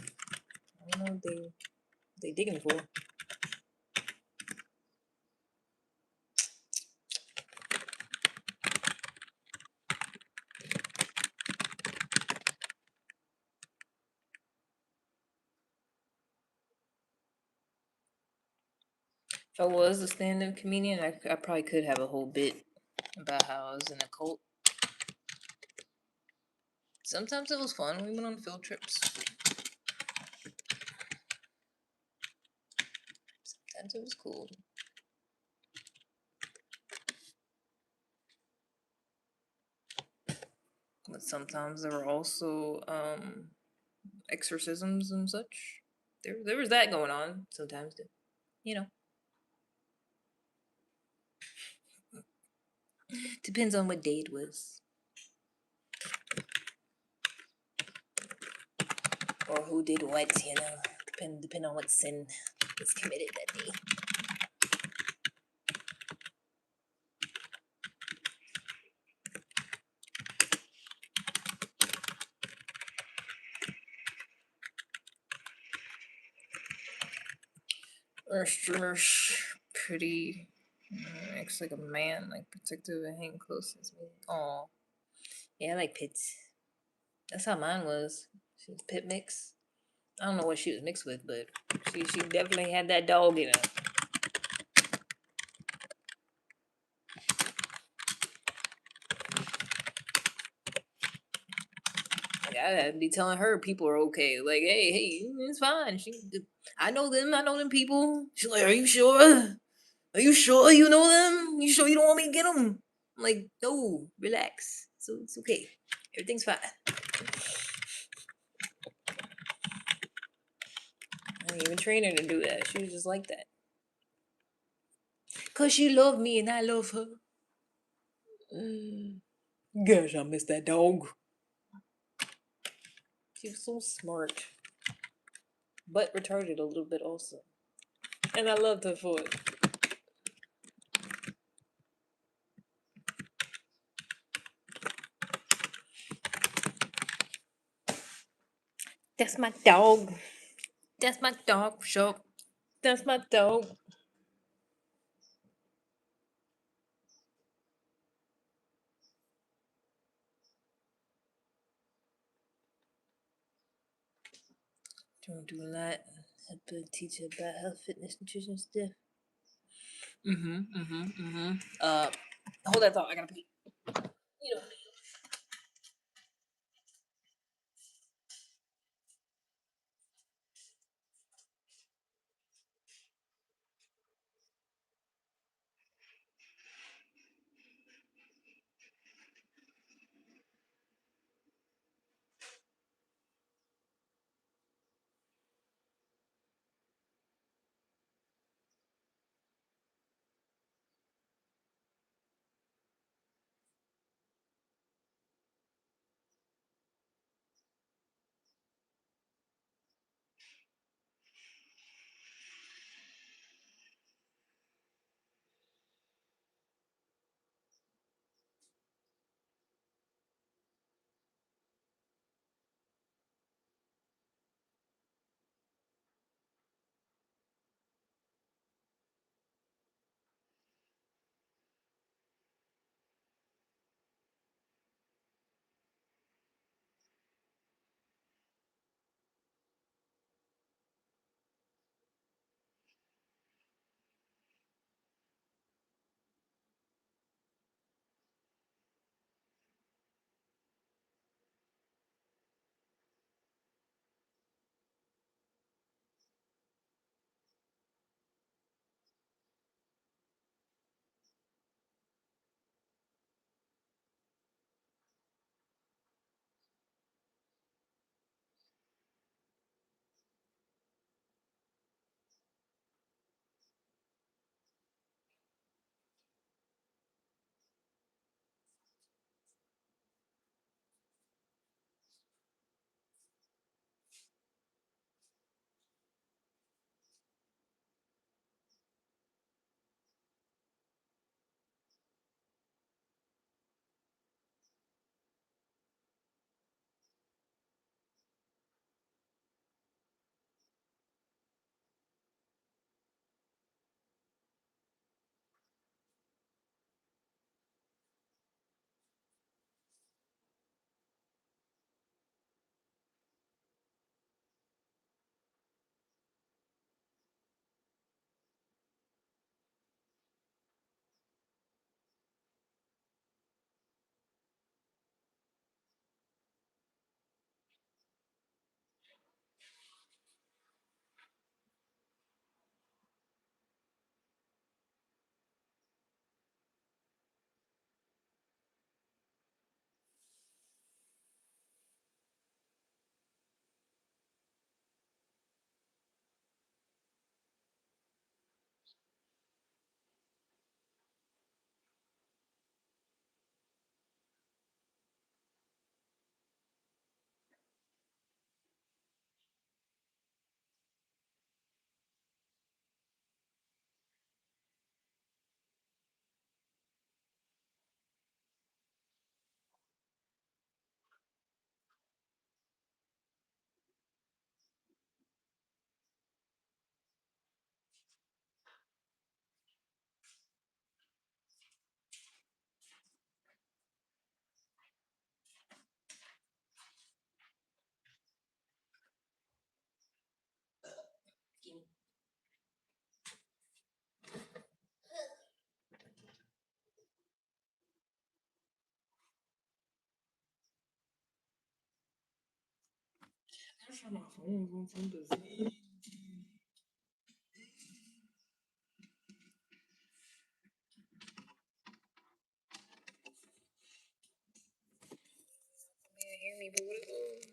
Speaker 1: I don't know what they digging for. If I was a stand-up comedian, I probably could have a whole bit about how I was in a cult. Sometimes it was fun. We went on field trips. Sometimes it was cool. But sometimes there were also exorcisms and such. There was that going on sometimes too. You know. Depends on what day it was. Or who did what, you know. Depend on what sin was committed that day. Streamer's pretty. Acts like a man, like protective and hang close as me. Aw. Yeah, I like pits. That's how mine was. She was pit mix. I don't know what she was mixed with, but she definitely had that dog in her. Like, I'd be telling her people are okay. Like, hey, it's fine. I know them. I know them people. She's like, are you sure? Are you sure you know them? You sure you don't want me to get them? I'm like, no, relax. So it's okay. Everything's fine. I didn't even train her to do that. She was just like that. Cause she loved me and I love her. Gosh, I miss that dog. She was so smart. But retarded a little bit also. And I loved her for it. That's my dog. That's my dog, for sure. That's my dog. Don't do a lot. Help her teach her about health, fitness, nutrition stuff. Hold that thought. I gotta pee. You know. sure my phone's on 10%. Hear me, but what is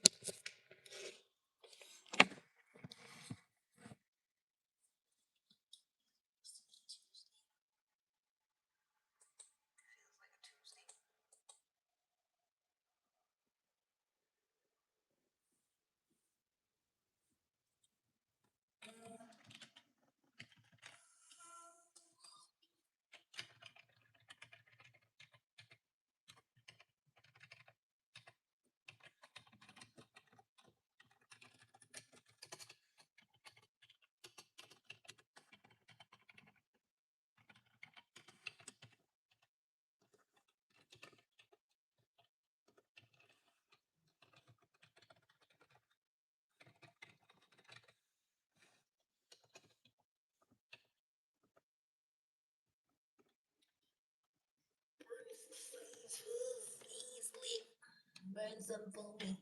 Speaker 1: burn some for me.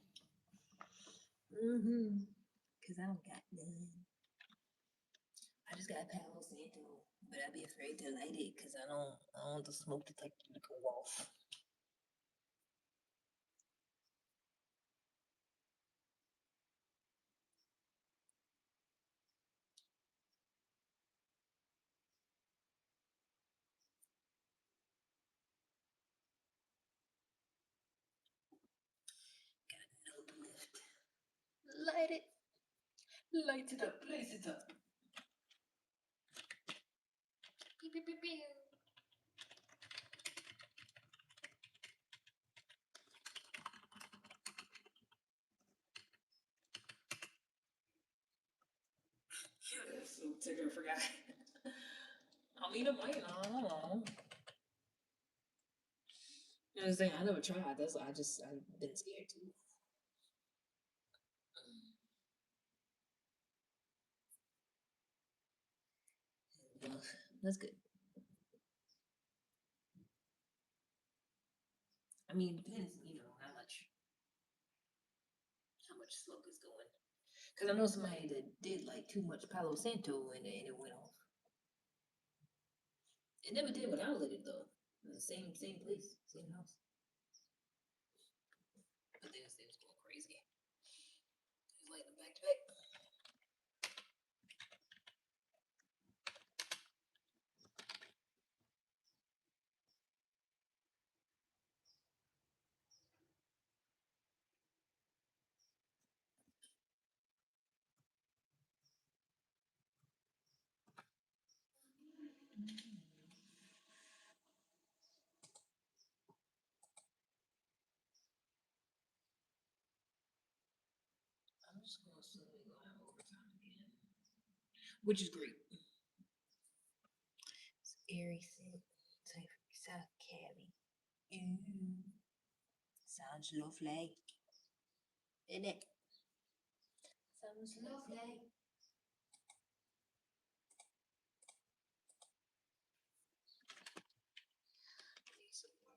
Speaker 1: Cause I don't got none. I just got Palo Santo, but I'd be afraid to light it because I don't want the smoke detector to go off. No lift. Light it. Light it up. Blaze it up. Pew, pew, pew, pew. Yeah, that's so ticker. I forgot. I mean, it might not. I don't know. You know what I'm saying? I never tried. That's why I've been scared too. Well, that's good. I mean, it depends, how much smoke is going. Because I know somebody that did like too much Palo Santo and it went off. It never did when I lit it though. It was the same place, same house. But they was going crazy. It was lighting them back to back. I'm just gonna assume we're gonna have overtime again, which is great. It's Airy South Cali. Ooh, sounds lovely, isn't it? Sounds lovely. Need some water.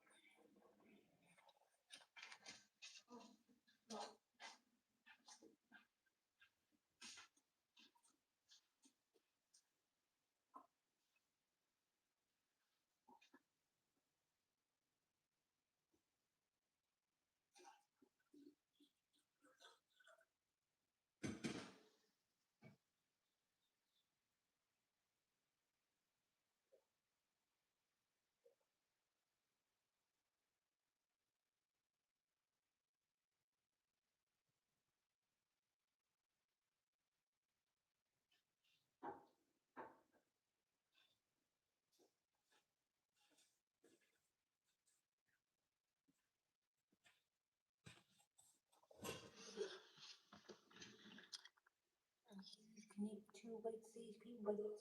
Speaker 1: Connect two white CHP brothers.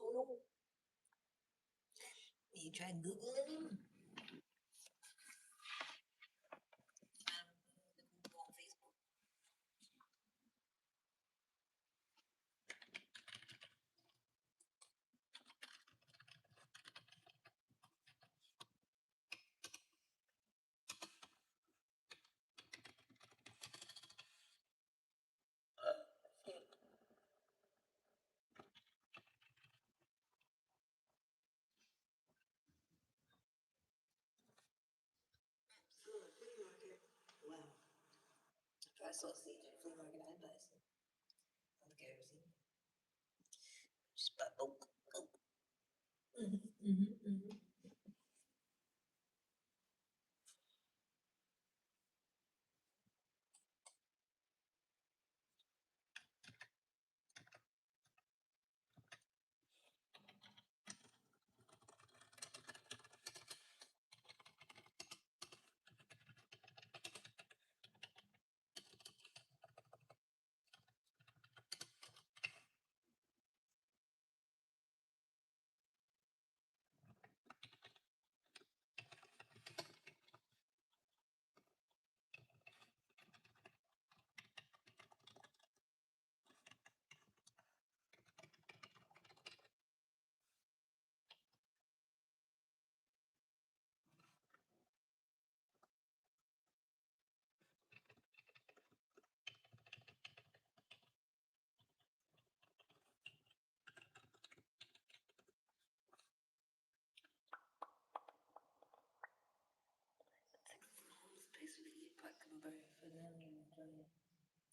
Speaker 1: Oh no. You try Googling him? Google on Facebook. sausage at flea market. I buy some. I don't think I've ever seen it. Just buy bulk.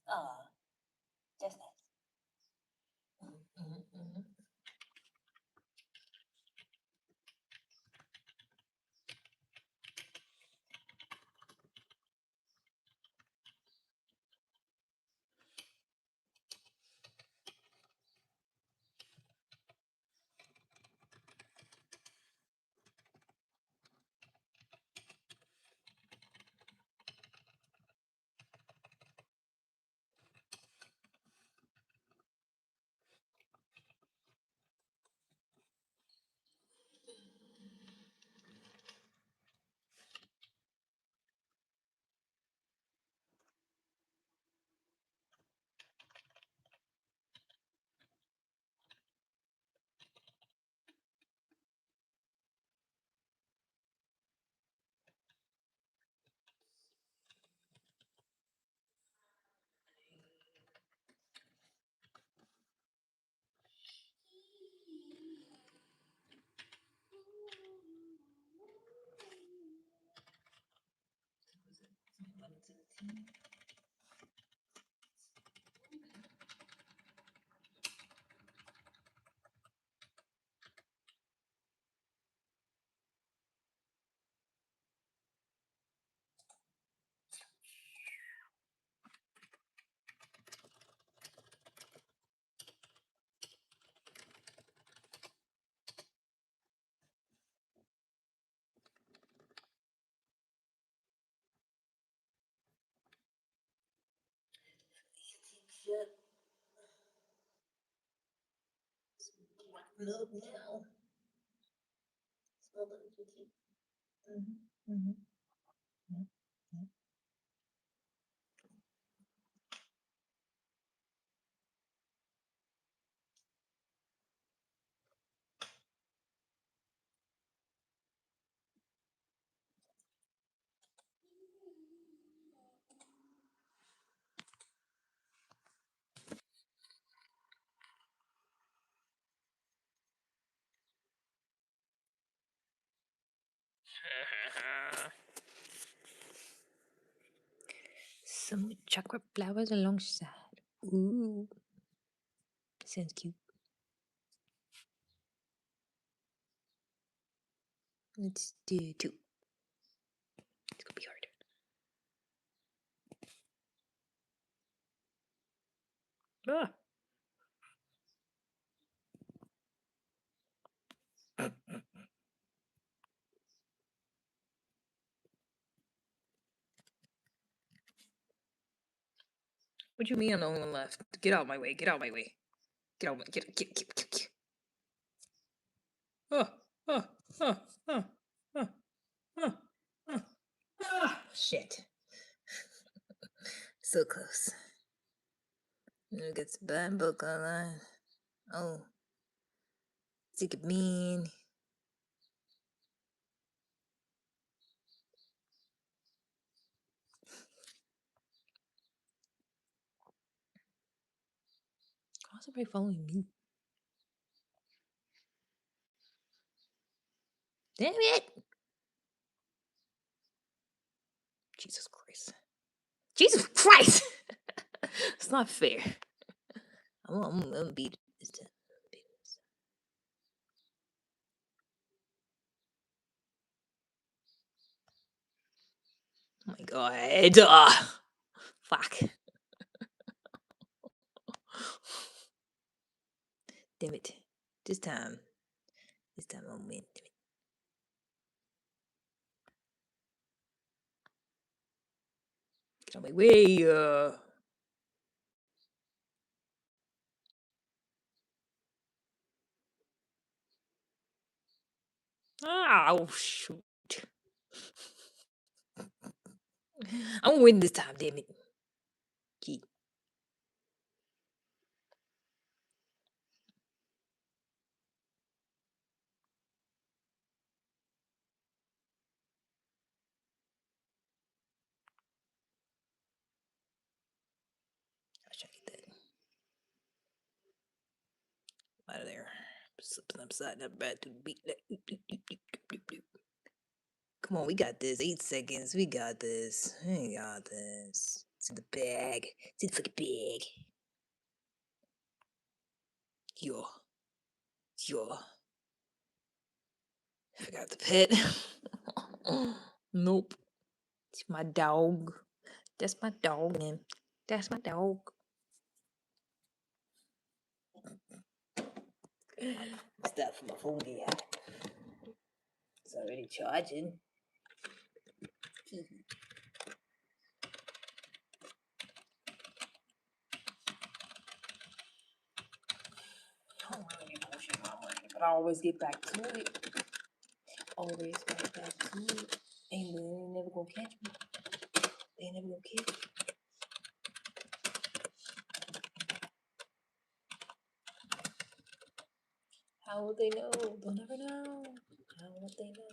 Speaker 1: Ah, just nice. Shut up now. Smell that with your teeth. Some chocolate flowers alongside. Ooh, sounds cute. Let's do 2. It's gonna be hard. Ah. What do you mean I'm the only one left? Get out of my way. Get out of my way. Get out of my get. Oh, oh, oh, oh, oh, oh, oh. Ah, shit. So close. It gets bad book online. Oh. Take it mean. How's everybody following me? Damn it! Jesus Christ. Jesus Christ! It's not fair. I'm gonna beat it this time. Oh my god. Fuck. Damn it. This time. This time I'll win. Damn it. Get out of my way. Oh, shoot. I'm gonna win this time, damn it. Gee. I should get that out of there. Slipping upside down back to the beat. Come on, we got this. 8 seconds. We got this. We got this. It's in the bag. It's in the fucking bag. Yo. Yo. I forgot the pet. Nope. It's my dog. That's my dog, man. That's my dog. Stuff from my phone here. It's already charging. I don't really get bullshit my money, but I always get back to it. Always get back to it. Ain't they ain't never gonna catch me. They ain't never gonna catch me. How would they know? They'll never know. How would they know?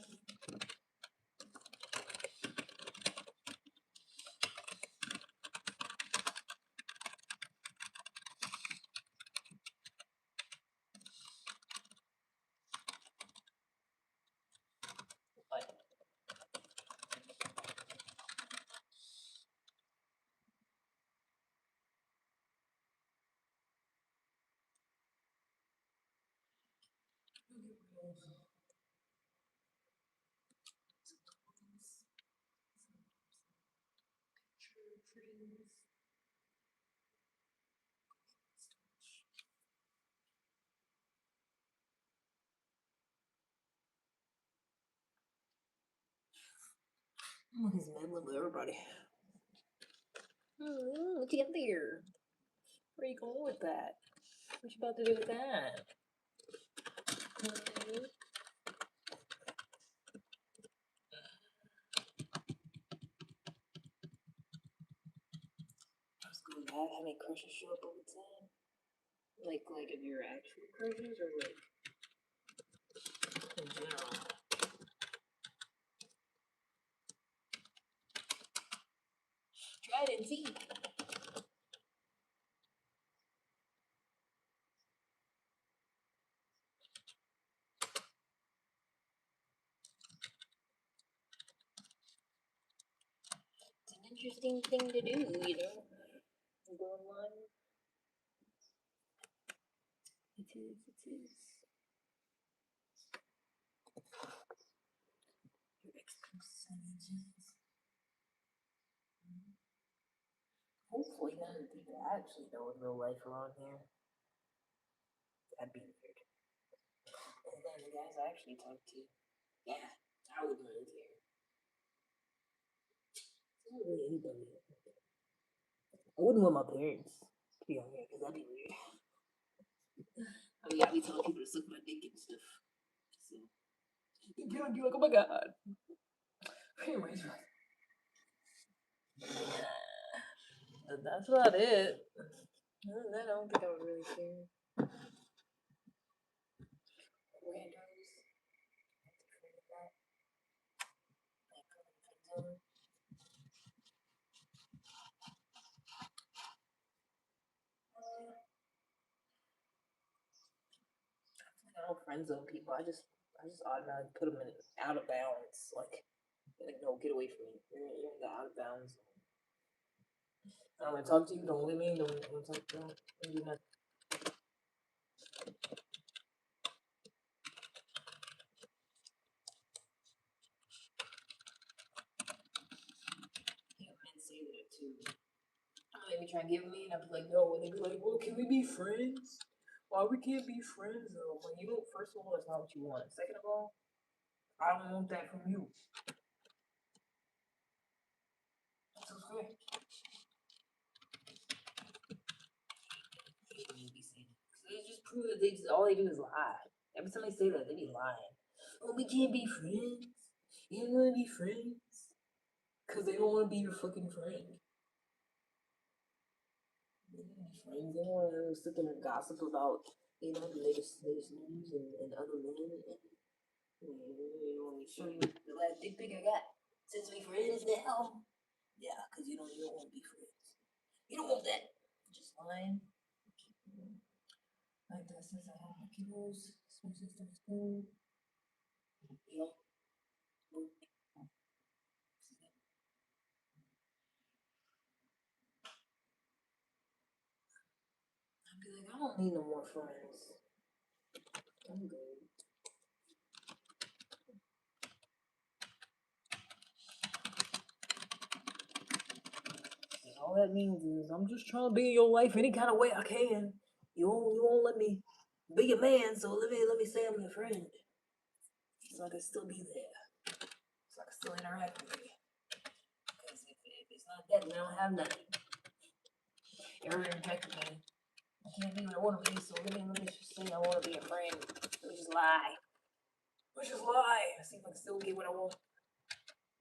Speaker 1: What? Oh, he's meddling with everybody. What you got there? Where are you going with that? What you about to do with that? I was going to have how many crushes show up over time? Like of your actual crushes or like in general? Try it and see. It's an interesting thing to do, you know? Go online. It is, it is. Your ex percentages. Hopefully none of the people I actually know in real life are on here. That'd be weird. And then the guys I actually talked to, yeah, I wouldn't really care. Not really anybody. I wouldn't want my parents to be on here because that'd be weird. I mean, I'd be telling people to suck my dick and stuff. So, you get on, be like, oh my god. Anyways, that's about it. Other than that, I don't think I would really care. Randos. I don't friend zone people. I just automatically put them in out of bounds. Like no, get away from me. You're in the out of bounds. I don't want to talk to you. Don't let me. Don't want to talk to you. Don't do nothing. Yeah, men say that too. They be trying to give me, and I'd be like, no. And they'd be like, well, can we be friends? Why we can't be friends though? Well, you don't. First of all, that's not what you want. Second of all, I don't want that from you. That's okay. They just prove that they just all they do is lie. Every time they say that, they be lying. Oh, we can't be friends. You don't want to be friends because they don't want to be your fucking friend. They don't wanna be friends. They don't want to sit there and gossip about the latest news and other men. You want me to show you the last dick pic I got? Since we friends now. Yeah, because you don't want to be friends. You don't want that. Just lying. Like that since I have my kiddos. My sister's school. Yep. I'd be like, I don't need no more friends. I'm good. And all that means is I'm just trying to be in your life any kind of way I can. You won't let me be a man, so let me say I'm your friend. So I can still be there. So I can still interact with you. Because if it's not that, then I don't have nothing. You already rejected me. I can't be what I want to be, so let me just say I want to be a friend. Let me just lie. Let's just lie. See if I can still get what I want.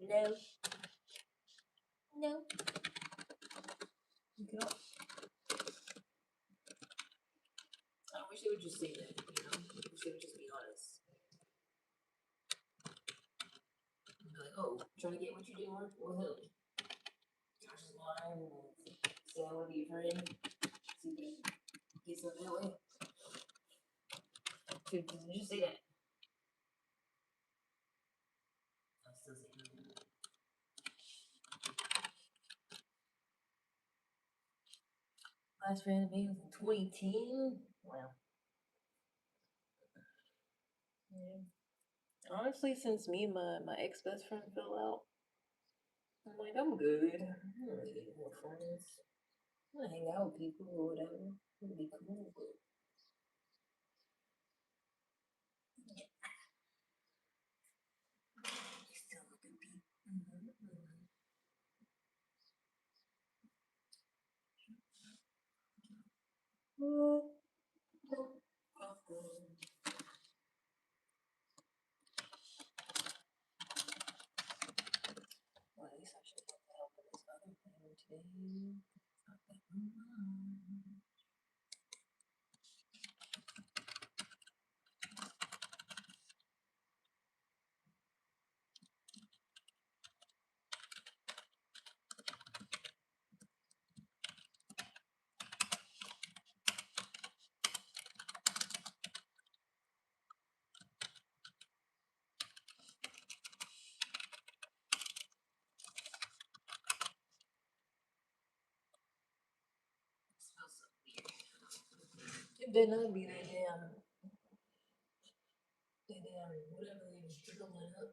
Speaker 1: No. No. You cannot. I wish they would just say that, I wish they would just be honest. And be like, oh, trying to get what you do, well, hell. Josh is lying. Say I want to be a friend. See if we can get something that way. Just say that. I'm still saying that. Last friend of me was in 2010. Wow. Yeah. Honestly, since me and my ex best friend fell out, I'm like, I'm good. I don't really need more friends. I wanna hang out with people or whatever. It'd be cool, but still looking people. Well, at least I should get the help with this other thing today. Not that smells so weird. It better not be that damn, whatever they was dribbling up.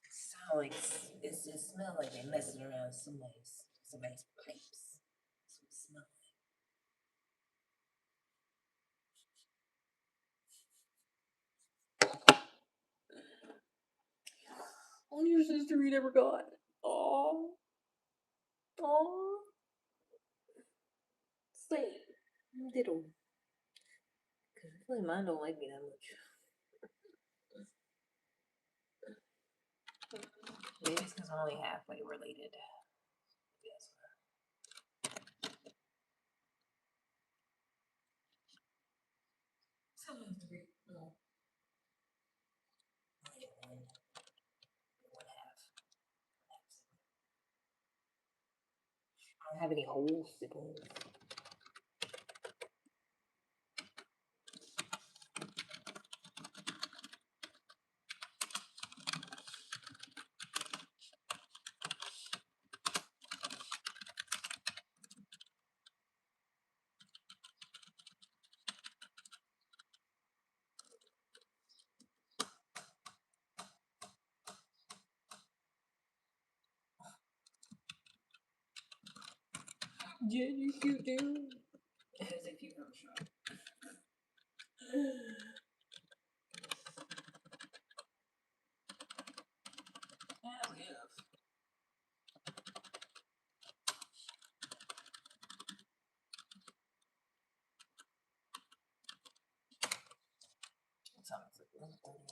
Speaker 1: Sound like it smell like they messing around with somebody's pipes. That's what it smell like. Only your sister you never got. Oh, oh, same. Ditto. Cause I feel like mine don't like me that much. Maybe it's because I'm only halfway related. Yes. Sometimes three. No. Only one half. I don't have any whole siblings. Jenny cute too. It has a cucumber shop. Yeah, we have. What time is it? 11:30.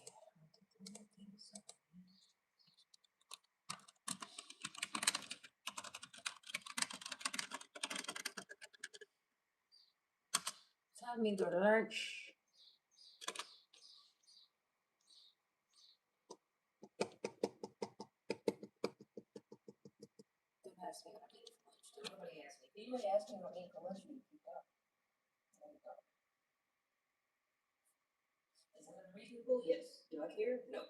Speaker 1: Time me to go to lunch. Don't ask me what I ate for lunch. Nobody asked me. Anybody asked me what I ate for lunch? Is it unreasonable? Yes. Do I care? No.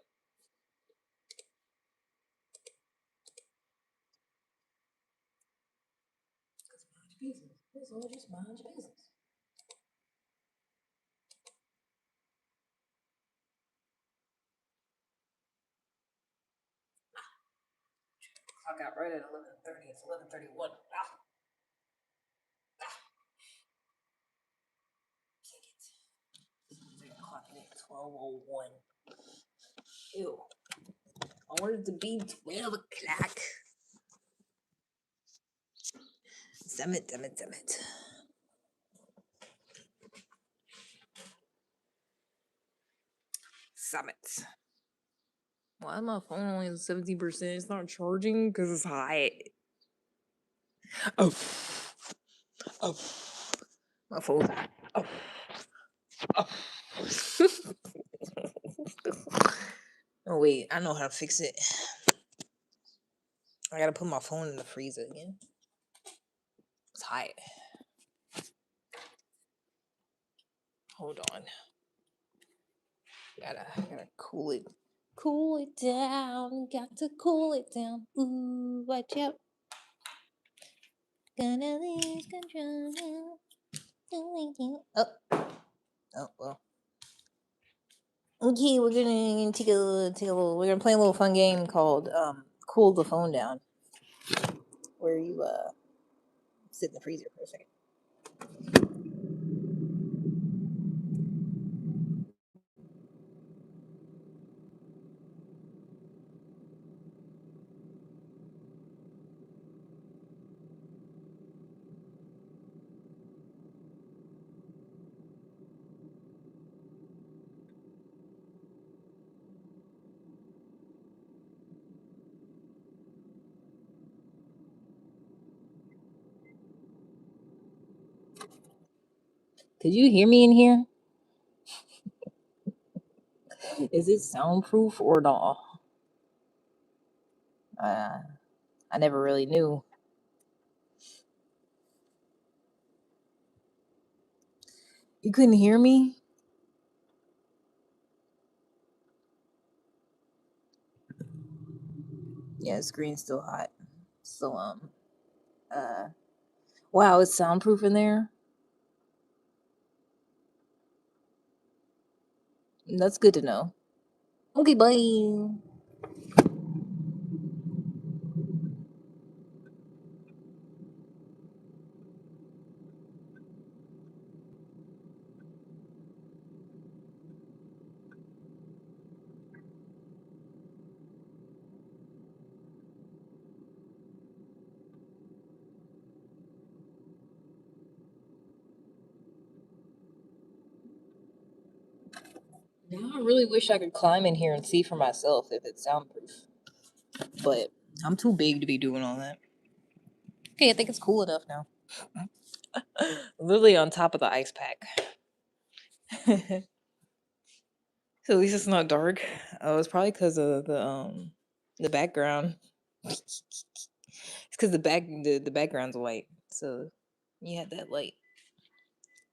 Speaker 1: Because mind your business. It's all just mind your business. Clock out right at 11:30. It's 11:31. Ah, kick it. They're clocking at 12:01. Ew. I wanted it to be 12 o'clock. Damn it, damn it, damn it. Summit. Why is my phone only at 70%? It's not charging because it's hot. Oh. Oh. My phone's hot. Oh. Oh. Oh, wait. I know how to fix it. I gotta put my phone in the freezer again. It's hot. Hold on. Gotta cool it. Cool it down. Got to cool it down. Ooh, watch out. Gonna lose control now. Oh. Oh, well. Okay, we're gonna take a little. We're gonna play a little fun game called "Cool the Phone Down," where you sit in the freezer for a second. Could you hear me in here? Is it soundproof or not? I never really knew. You couldn't hear me? Yeah, the screen's still hot. So uh, wow, it's soundproof in there. That's good to know. Okay, bye. Now I really wish I could climb in here and see for myself if it's soundproof. But I'm too big to be doing all that. Okay, I think it's cool enough now. Literally on top of the ice pack. So at least it's not dark. Oh, it's probably because of the background. It's because the background's white, so you had that light.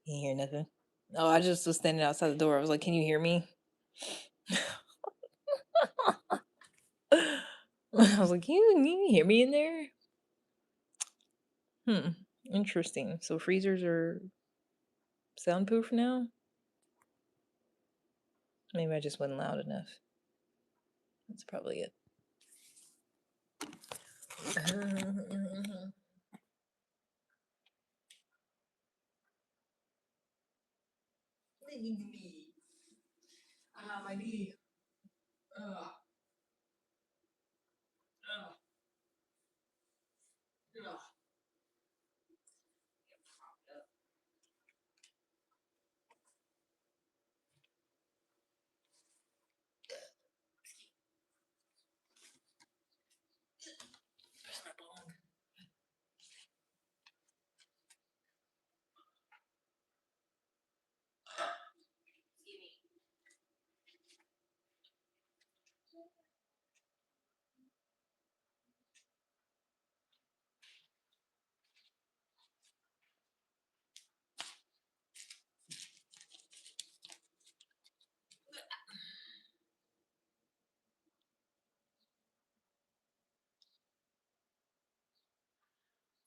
Speaker 1: You hear nothing. Oh, I just was standing outside the door. I was like, "Can you hear me?" I was like, can you hear me in there?" Hmm. Interesting. So freezers are soundproof now? Maybe I just wasn't loud enough. That's probably it. singing me. Ah, my knee. Ugh. Ugh. Ugh. Press my bone.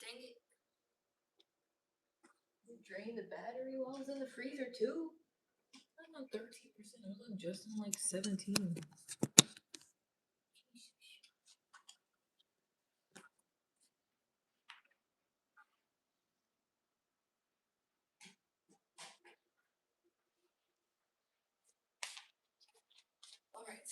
Speaker 1: Dang it. You drained the battery while I was in the freezer too? I'm on 13%. I was on just on like 17. All right.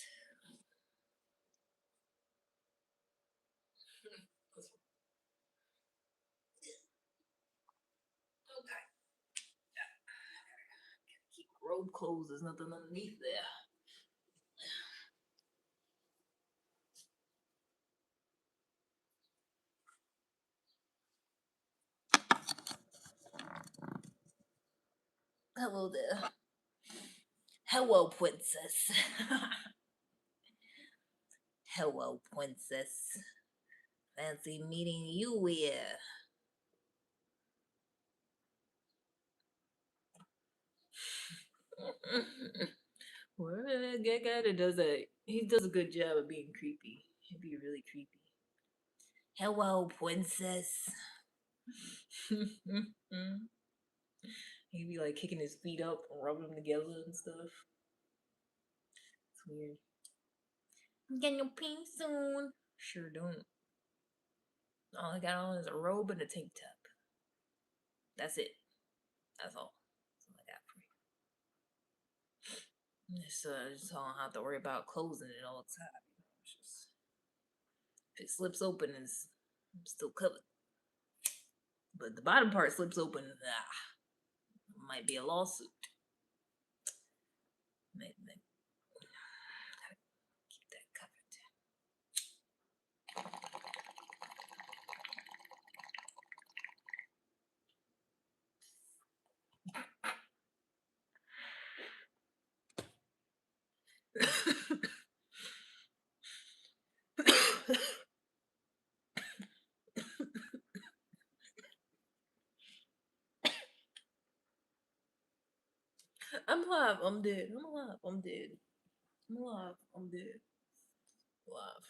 Speaker 1: Okay. Keep the road closed. There's nothing underneath there. Hello there. Hello, princess. Hello, princess. Fancy meeting you here. Well, that guy that does that, he does a good job of being creepy. He'd be really creepy. Hello, princess. He'd be like kicking his feet up and rubbing them together and stuff. It's weird. I'm getting your pink soon. Sure don't. All I got on is a robe and a tank top. That's it. That's all. That's all I got for you. Just don't have to worry about closing it all the time. It's just, if it slips open, it's still covered. But the bottom part slips open, might be a lawsuit. Maybe keep that covered. I'm alive. I'm dead. I'm alive. I'm dead. I'm alive. I'm dead. Alive.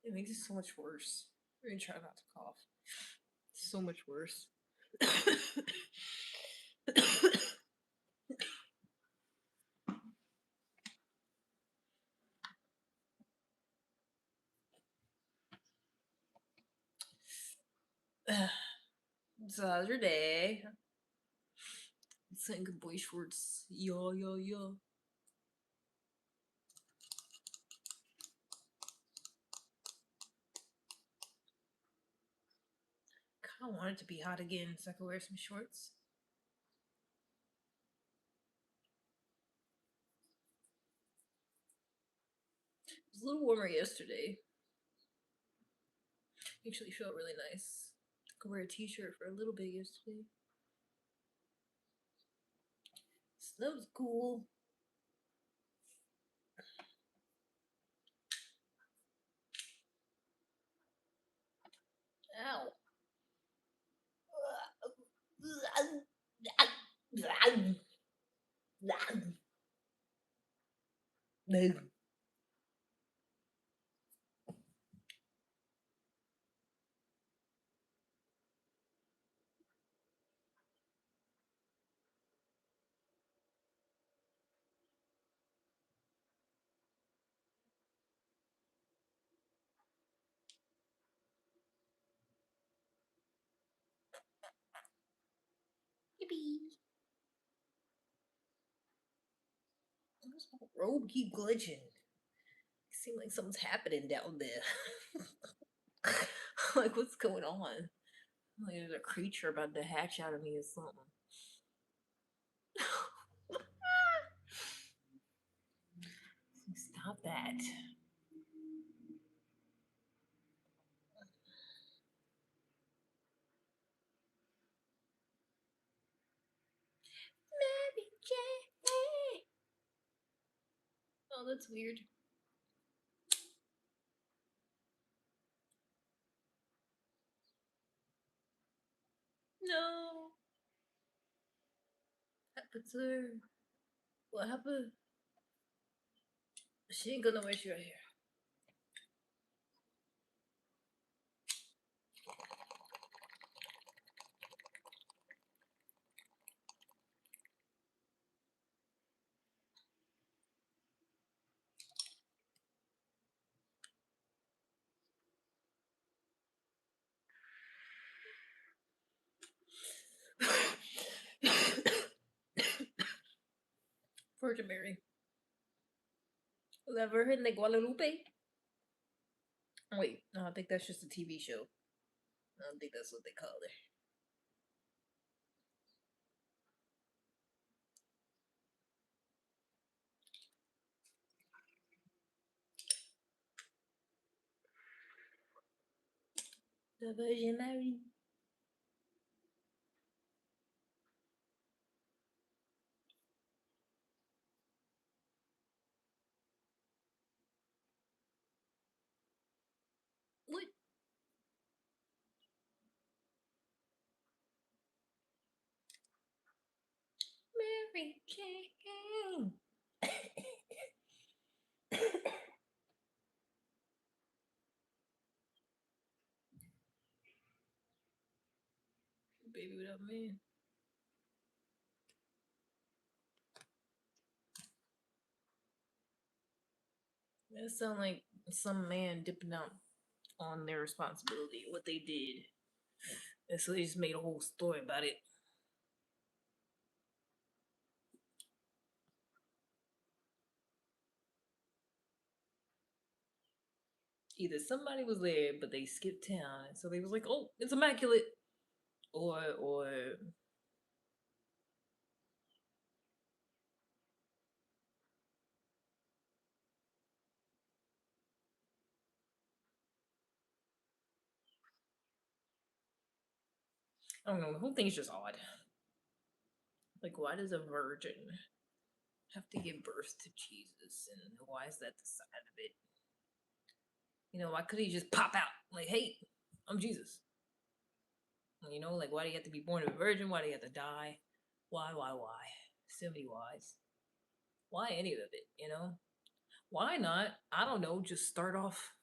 Speaker 1: It makes it so much worse. I'm gonna try not to cough. It's so much worse. So how's your day? Saying good boy shorts. Yo, yo, yo. Kinda want it to be hot again so I can wear some shorts. It was a little warmer yesterday. Actually felt really nice. I could wear a t-shirt for a little bit yesterday. So that was cool. Ow. No. Yippee. This whole robe keep glitching. It seems like something's happening down there. Like, what's going on? Like, there's a creature about to hatch out of me or something. Stop that. Mary Jane. Oh, that's weird. No. Happened to her? What happened? She ain't gonna wish you right here. Virgin Mary. Was that Virgin de Guadalupe? Wait, no, I think that's just a TV show. I don't think that's what they call it. The Virgin Mary. What? Mary Jane. Baby without man. That sound like some man dipping out on their responsibility, what they did. And so they just made a whole story about it. Either somebody was there, but they skipped town, and so they was like, "Oh, it's immaculate," or I don't know. The whole thing's just odd. Like, why does a virgin have to give birth to Jesus, and why is that the side of it? You know, why could he just pop out like, "Hey, I'm Jesus"? You know, like, why do you have to be born of a virgin? Why do you have to die? Why? So many whys. Why any of it? You know, why not? I don't know. Just start off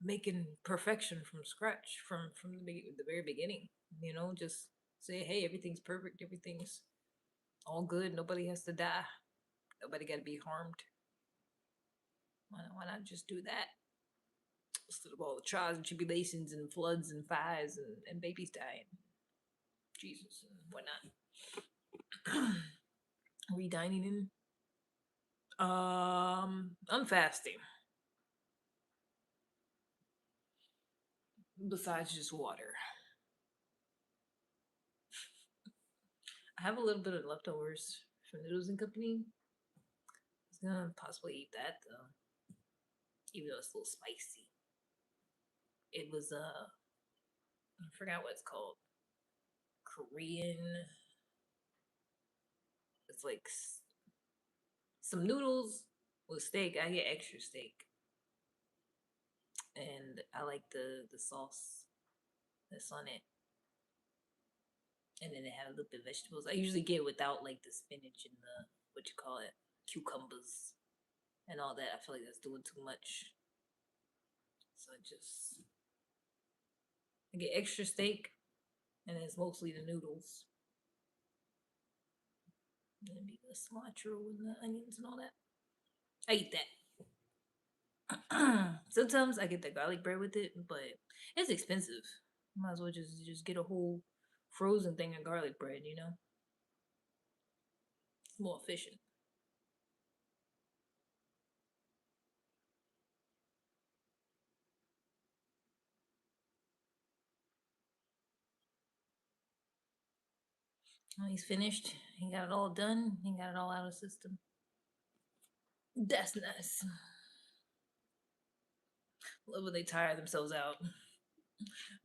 Speaker 1: making perfection from scratch, from the very beginning. You know, just say, "Hey, everything's perfect. Everything's all good. Nobody has to die. Nobody got to be harmed." Why not just do that instead of all the trials and tribulations and floods and fires and babies dying? Jesus, why not? Are we dining in? I'm fasting. Besides just water, I have a little bit of leftovers from Noodles and Company. I was gonna possibly eat that though, even though it's a little spicy. It was I forgot what it's called. Korean. It's like some noodles with steak. I get extra steak, and I like the sauce that's on it. And then it had a little bit of vegetables. I usually get without like the spinach and the what you call call it, cucumbers and all that. I feel like that's doing too much. So I get extra steak, and it's mostly the noodles. And then the cilantro and the onions and all that. I eat that. Sometimes I get the garlic bread with it, but it's expensive. Might as well just get a whole frozen thing of garlic bread, you know? It's more efficient. Well, he's finished. He got it all done. He got it all out of the system. That's nice. Love when they tire themselves out.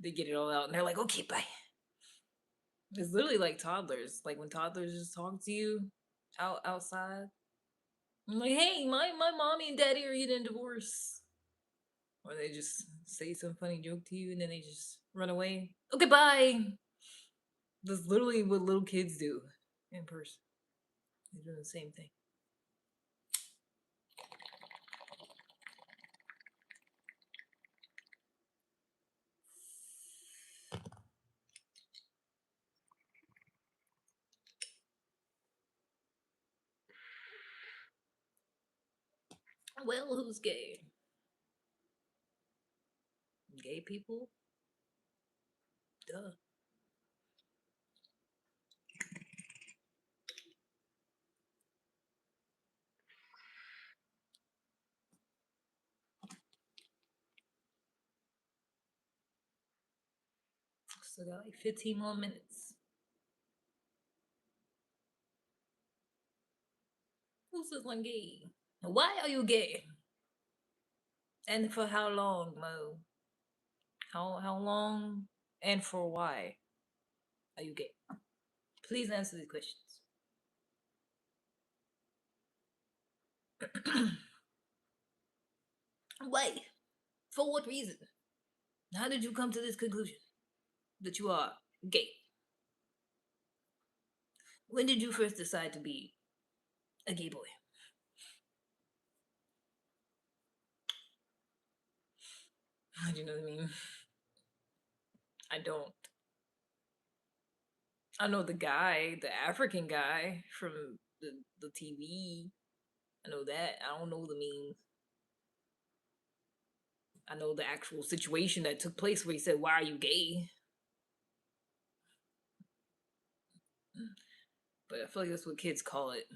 Speaker 1: They get it all out and they're like, okay, bye. It's literally like toddlers. Like when toddlers just talk to you outside. I'm like, hey, my mommy and daddy are getting a divorce. Or they just say some funny joke to you and then they just run away. Okay, bye. That's literally what little kids do in person. They do the same thing. Well, who's gay? Gay people? Duh. Still got like 15 more minutes. Who's this one gay? Why are you gay? And for how long, Mo? How long and for why are you gay? Please answer these questions. Why? For what reason? How did you come to this conclusion that you are gay? When did you first decide to be a gay boy? Do you know what I mean? I don't. I know the guy, the African guy from the TV. I know that. I don't know the memes. I know the actual situation that took place where he said, "Why are you gay?" But I feel like that's what kids call it.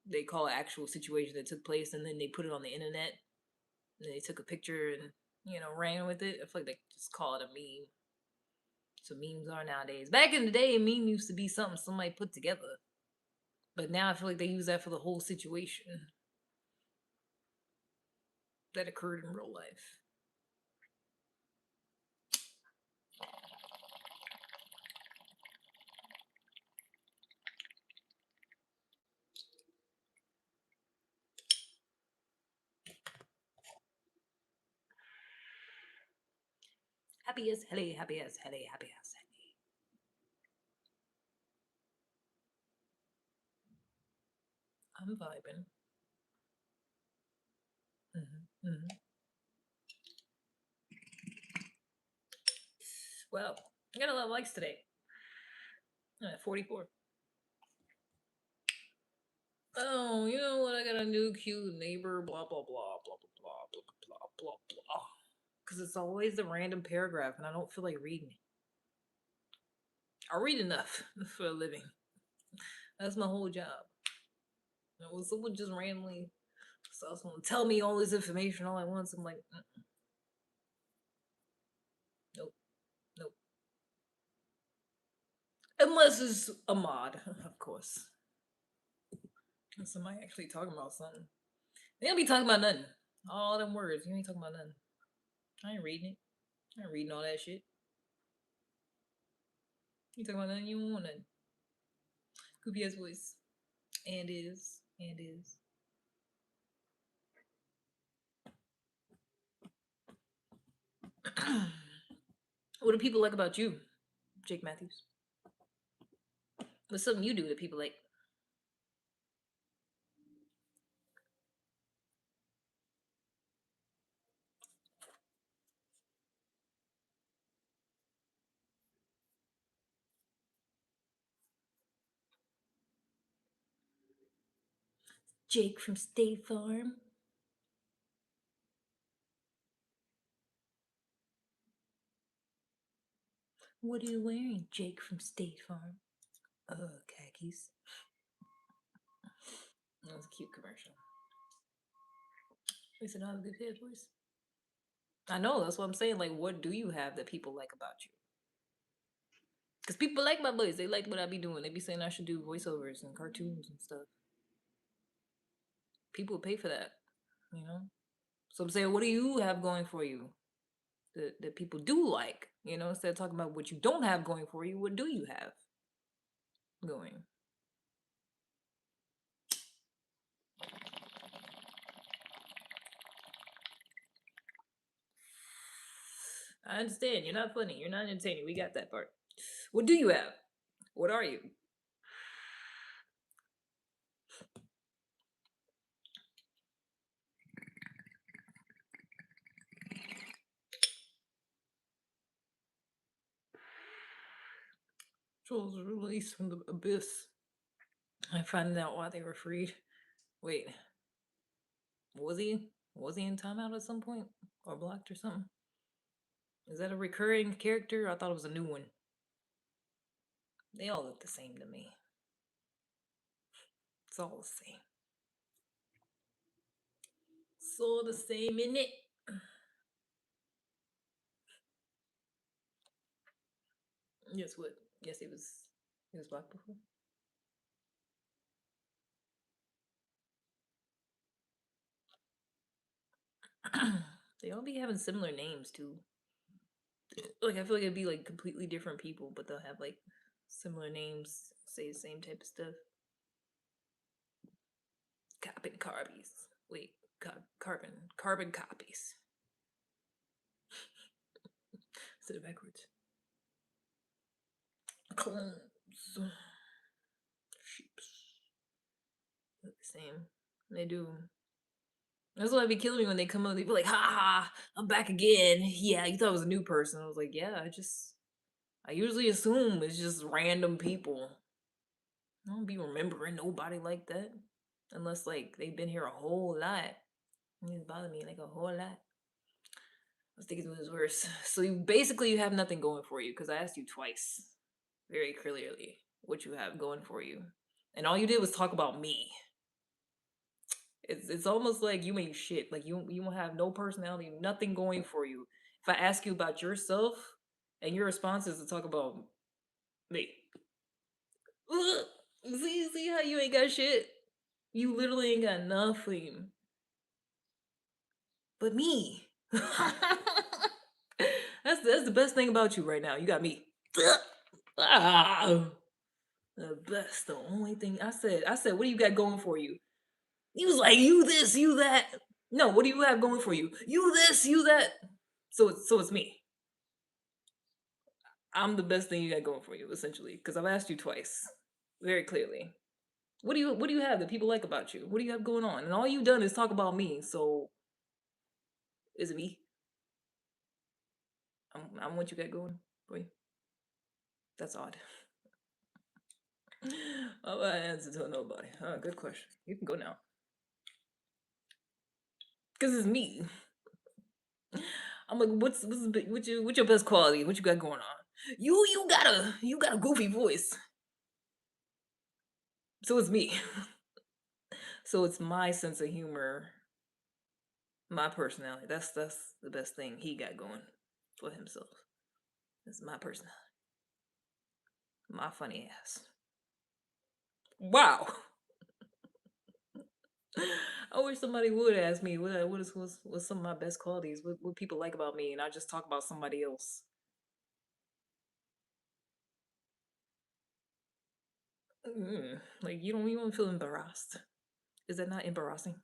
Speaker 1: They call it actual situation that took place, and then they put it on the internet. And they took a picture and ran with it. I feel like they just call it a meme. So memes are nowadays. Back in the day, a meme used to be something somebody put together, but now I feel like they use that for the whole situation that occurred in real life. Happy as helly, happy as helly, happy as helly. I'm vibing. Mm-hmm. Well, I got a lot of likes today. 44. Oh, you know what? I got a new cute neighbor. Blah blah blah blah blah blah blah blah blah blah. Because it's always a random paragraph, and I don't feel like reading it. I read enough for a living. That's my whole job. When someone just randomly starts to tell me all this information all at once, I'm like, nope, nope. Unless it's a mod, of course. Somebody actually talking about something. They don't be talking about nothing. All them words. You ain't talking about nothing. I ain't reading it. I ain't reading all that shit. You talking about nothing? You don't want nothing. Goofy ass voice. And is. And is. What do people like about you, Jake Matthews? What's something you do that people like? Jake from State Farm. What are you wearing, Jake from State Farm? Khakis. That was a cute commercial. They said, I have a good head voice. I know, that's what I'm saying. Like, what do you have that people like about you? Because people like my voice. They like what I be doing. They be saying I should do voiceovers and cartoons and stuff. People pay for that, you know? So I'm saying, what do you have going for you that people do like? You know, instead of talking about what you don't have going for you, what do you have going? I understand. You're not funny. You're not entertaining. We got that part. What do you have? What are you? Trolls were released from the abyss. I found out why they were freed. Wait, was he? Was he in timeout at some point? Or blocked or something? Is that a recurring character? I thought it was a new one. They all look the same to me. It's all the same. It's all the same, isn't it? Yes, what? Yes, he was. He was black before. They all be having similar names too. Like I feel like it'd be like completely different people, but they'll have like similar names, say the same type of stuff. Carbon copies. Wait, carbon copies. Said it backwards. Clones. Sheeps. Look the same. They do. That's why it be killing me when they come up. They be like, "Ha ha, I'm back again." Yeah, you thought it was a new person. I was like, "Yeah, I usually assume it's just random people. I don't be remembering nobody like that, unless like they've been here a whole lot. It bother me like a whole lot." I was thinking it was worse. So you have nothing going for you because I asked you twice, very clearly, what you have going for you, and all you did was talk about me. It's almost like you ain't shit. Like you don't have no personality, nothing going for you. If I ask you about yourself, and your response is to talk about me, ugh, see how you ain't got shit. You literally ain't got nothing but me. That's the best thing about you right now. You got me. Ah, the best. The only thing I said, what do you got going for you? He was like, you this, you that. No, what do you have going for you? You this, you that. So it's me. I'm the best thing you got going for you, essentially, because I've asked you twice, very clearly. What do you have that people like about you? What do you have going on? And all you've done is talk about me. So is it me? I'm what you got going for you. That's odd. Oh, I answer to nobody. Oh, good question. You can go now. Cause it's me. I'm like, what's your best quality? What you got going on? You got a goofy voice. So it's me. So it's my sense of humor, my personality. That's the best thing he got going for himself. It's my personality. My funny ass. Wow. I wish somebody would ask me what's some of my best qualities, what people like about me, and I just talk about somebody else. Like you don't feel embarrassed. Is that not embarrassing?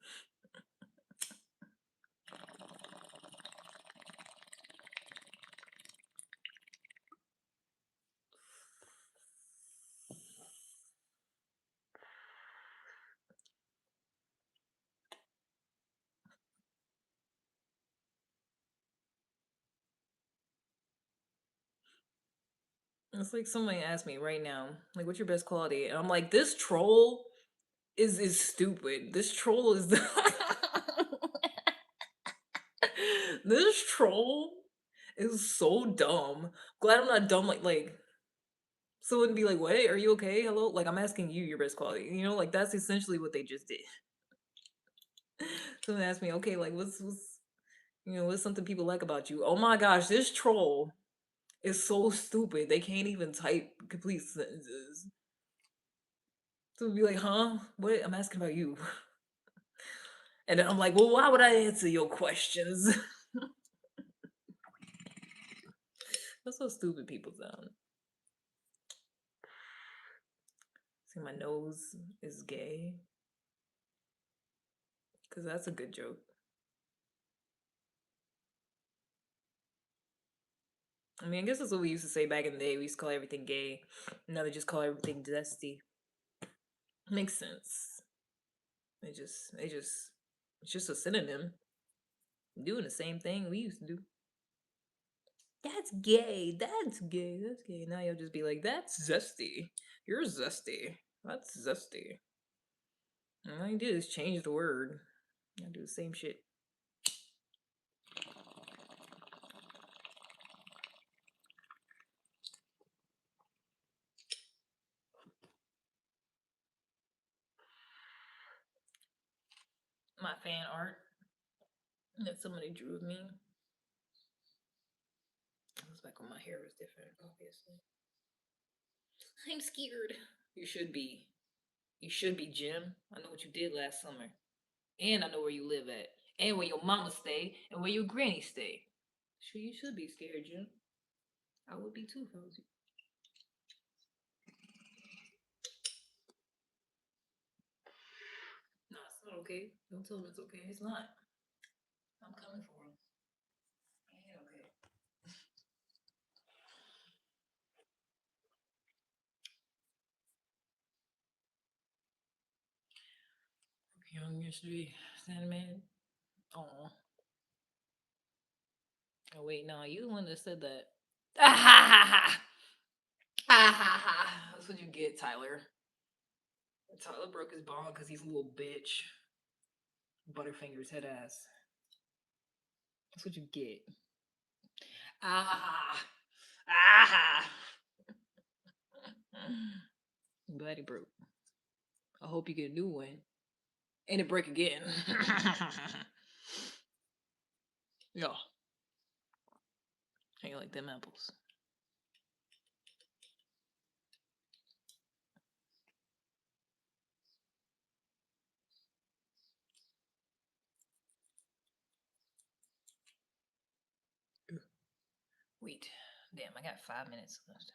Speaker 1: It's like somebody asked me right now, like, what's your best quality? And I'm like, this troll is stupid. This troll is this troll is so dumb. Glad I'm not dumb like so it'd be like, what? Are you okay? Hello? Like I'm asking you your best quality. You know, like that's essentially what they just did. Someone asked me, okay, like what's what's something people like about you? Oh my gosh, this troll is so stupid. They can't even type complete sentences. So it'd be like, huh? What? I'm asking about you. And then I'm like, well, why would I answer your questions? That's so stupid people sound. See, my nose is gay. Because that's a good joke. I mean, I guess that's what we used to say back in the day. We used to call everything gay. Now they just call everything dusty. Makes sense. It's just a synonym. Doing the same thing we used to do. That's gay. That's gay. That's gay. Now you'll just be like, that's zesty. You're zesty. That's zesty. And all you do is change the word. I do the same shit. My fan art that somebody drew of me. It was back when my hair was different, obviously. I'm scared. You should be. You should be, Jim. I know what you did last summer. And I know where you live at. And where your mama stay. And where your granny stay. Sure, you should be scared, Jim. I would be too if I was you. No, it's not okay. Don't tell him it's okay. It's not. I'm coming for him. It ain't okay. Young yesterday, Sandman. Oh. Oh wait, no, you the one that said that. Ah ha ha ha! Ah ha ha! That's what you get, Tyler. Tyler broke his bond because he's a little bitch. Butterfingers head ass. That's what you get. Ah ah! I'm glad he broke. I hope you get a new one. And it break again. Yeah. How you like them apples? Wait. Damn, I got 5 minutes left.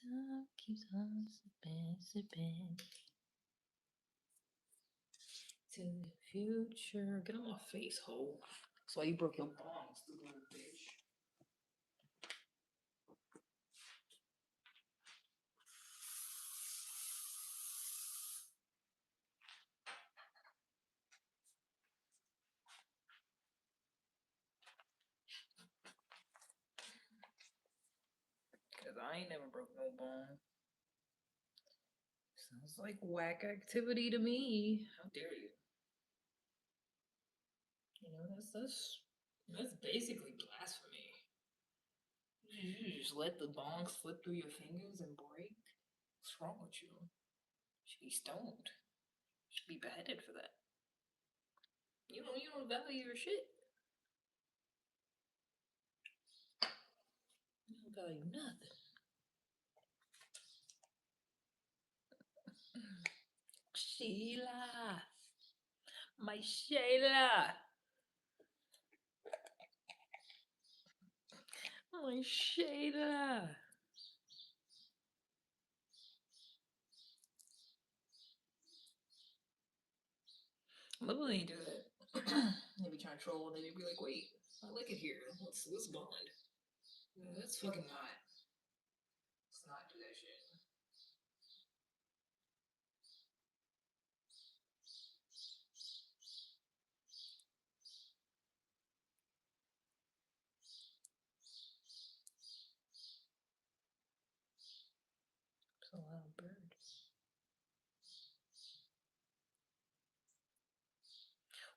Speaker 1: Time keeps on slipping, slipping to the future. Get on my face, hole. That's why you broke your bong, stupid little bitch. Cause I ain't never broke no bone. Sounds like whack activity to me. How dare you? You know, that's basically blasphemy. You just let the bongs slip through your fingers and break? What's wrong with you? You should be stoned. You should be beheaded for that. You don't value your shit. You don't value nothing. Sheila. My Sheila. My Sheila. I love when they do that. They be trying to troll and then they be like, wait, I like it here. Let's bond. No, that's fucking not. Let's not do that shit. It's a loud bird.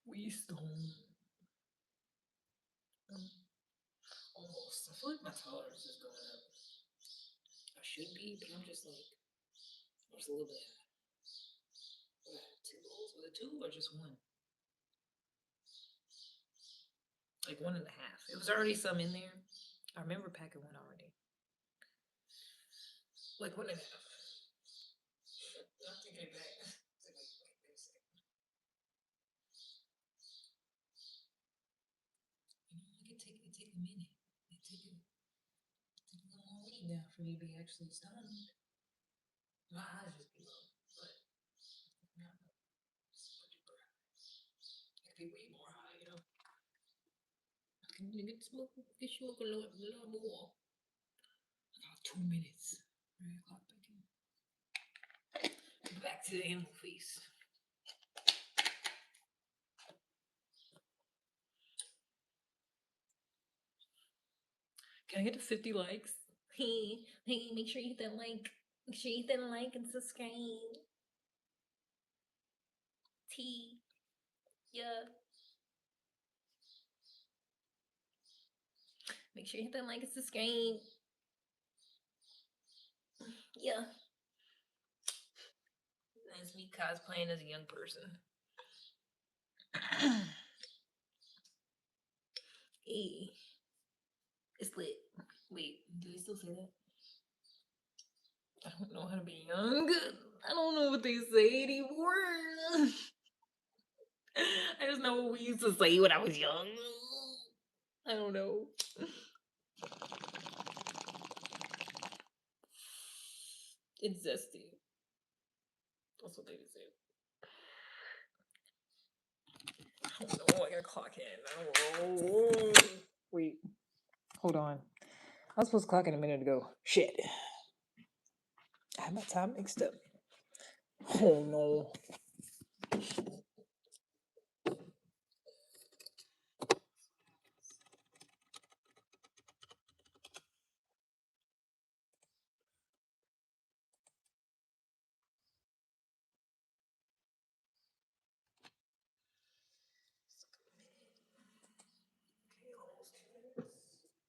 Speaker 1: We stone. Almost. I feel like my tolerance is going up. I should be, but I'm just like, just a little bit. Two bowls? Was it two or just one? Like 1.5. It was already some in there. I remember packing one already. Like 1.5. I'm thinking back. It take a minute. It take a long week now for me to be actually stunned. My eyes just be low, but not super high. It could be way more high, you know. Can you get smoke a lot more? 2 minutes. Right, clock back in. Back to the animal feast. Can I get to 50 likes? Hey, make sure you hit that like. Make sure you hit that like and subscribe. T. Yeah. Make sure you hit that like and subscribe. Yeah. That's me cosplaying as a young person. Hey. It's lit. Wait, do they still say that? I don't know how to be young. I don't know what they say anymore. I just know what we used to say when I was young. I don't know. It's zesty. That's what they would say. I don't know. I gotta clock in. Oh, wait. Hold on. I was supposed to clock in a minute ago. Shit. I had my time mixed up. Oh no.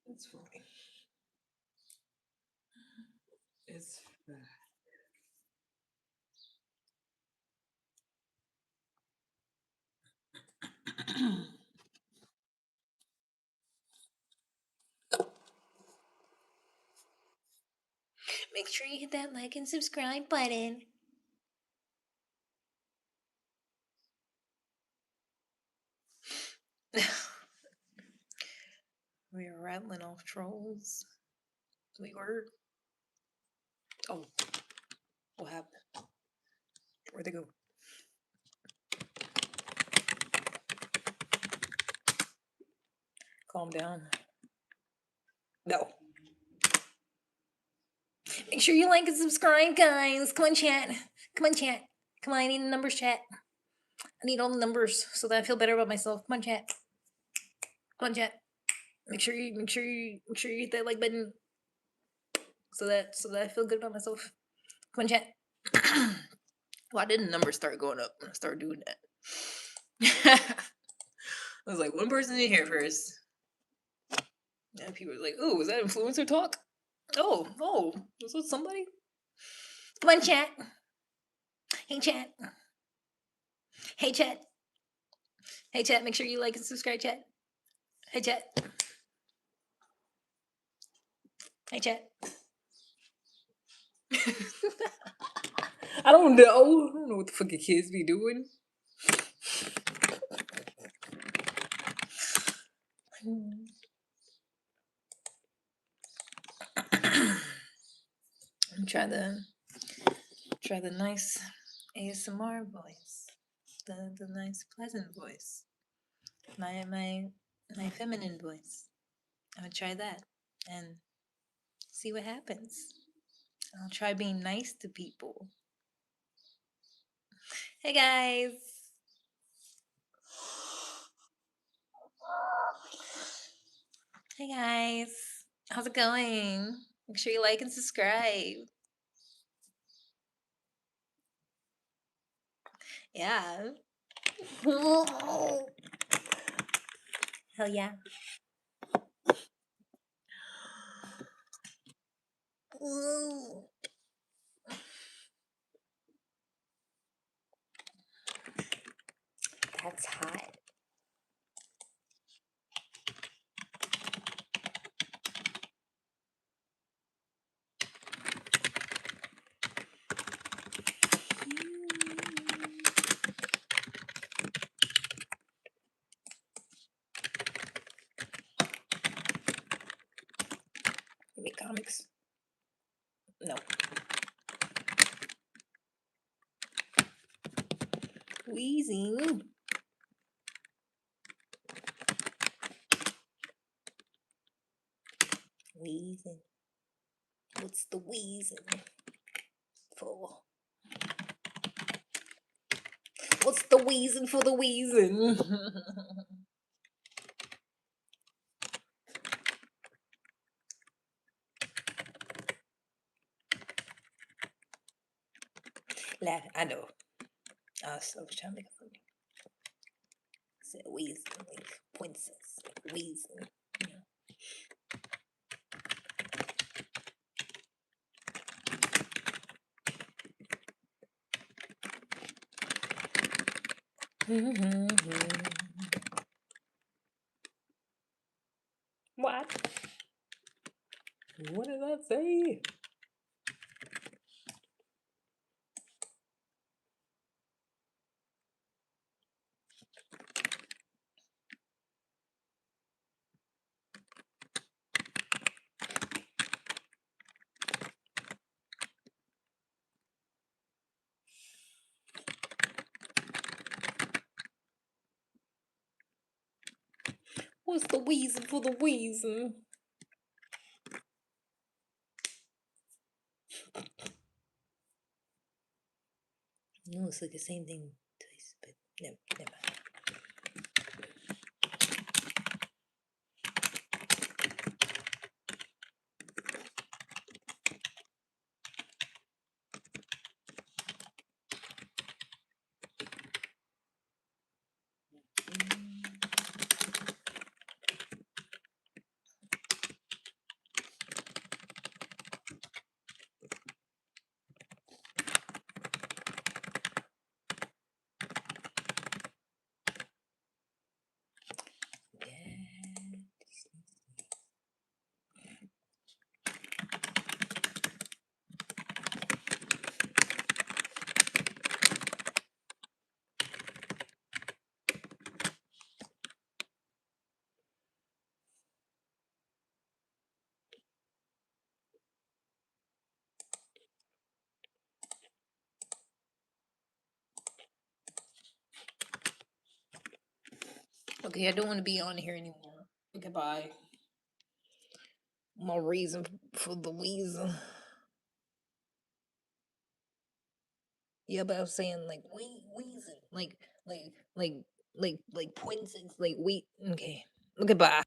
Speaker 1: It's fine. It's fine. Make sure you hit that like and subscribe button. We were rattling off trolls. We were. Oh. What happened? Where'd they go? Calm down. No. Make sure you like and subscribe, guys. Come on, chat. Come on, chat. Come on, I need the numbers, chat. I need all the numbers so that I feel better about myself. Come on, chat. Come on, chat. Make sure you hit that like button so that I feel good about myself. Come on, chat. Why didn't numbers start going up when I started doing that? I was like, one person in here first. And people were like, "Oh, was that influencer talk? Oh, was that somebody? Come on, chat. Hey, chat. Hey, chat. Hey, chat. Make sure you like and subscribe, chat. Hey, chat. Hey, chat. I don't know. I don't know what the fucking kids be doing. Try the nice ASMR voice, the nice pleasant voice, my feminine voice. I'm gonna try that and see what happens. I'll try being nice to people. Hey guys. Hey guys. How's it going? Make sure you like and subscribe. Yeah. Hell yeah. Ooh. That's hot. You make comics? No. Wheezing. Wheezing. What's the wheezing for? What's the wheezing for the wheezing? Laugh. I know. I was trying to make it funny. Said wheezing, like princess, like wheezing. What? What did I say? What's the wheezing for the wheezing? No, it's like the same thing twice, but never mind. Okay, I don't want to be on here anymore. Goodbye. My reason for the reason. Yeah, but I was saying like wheezing, like points, like wheat. Okay, goodbye.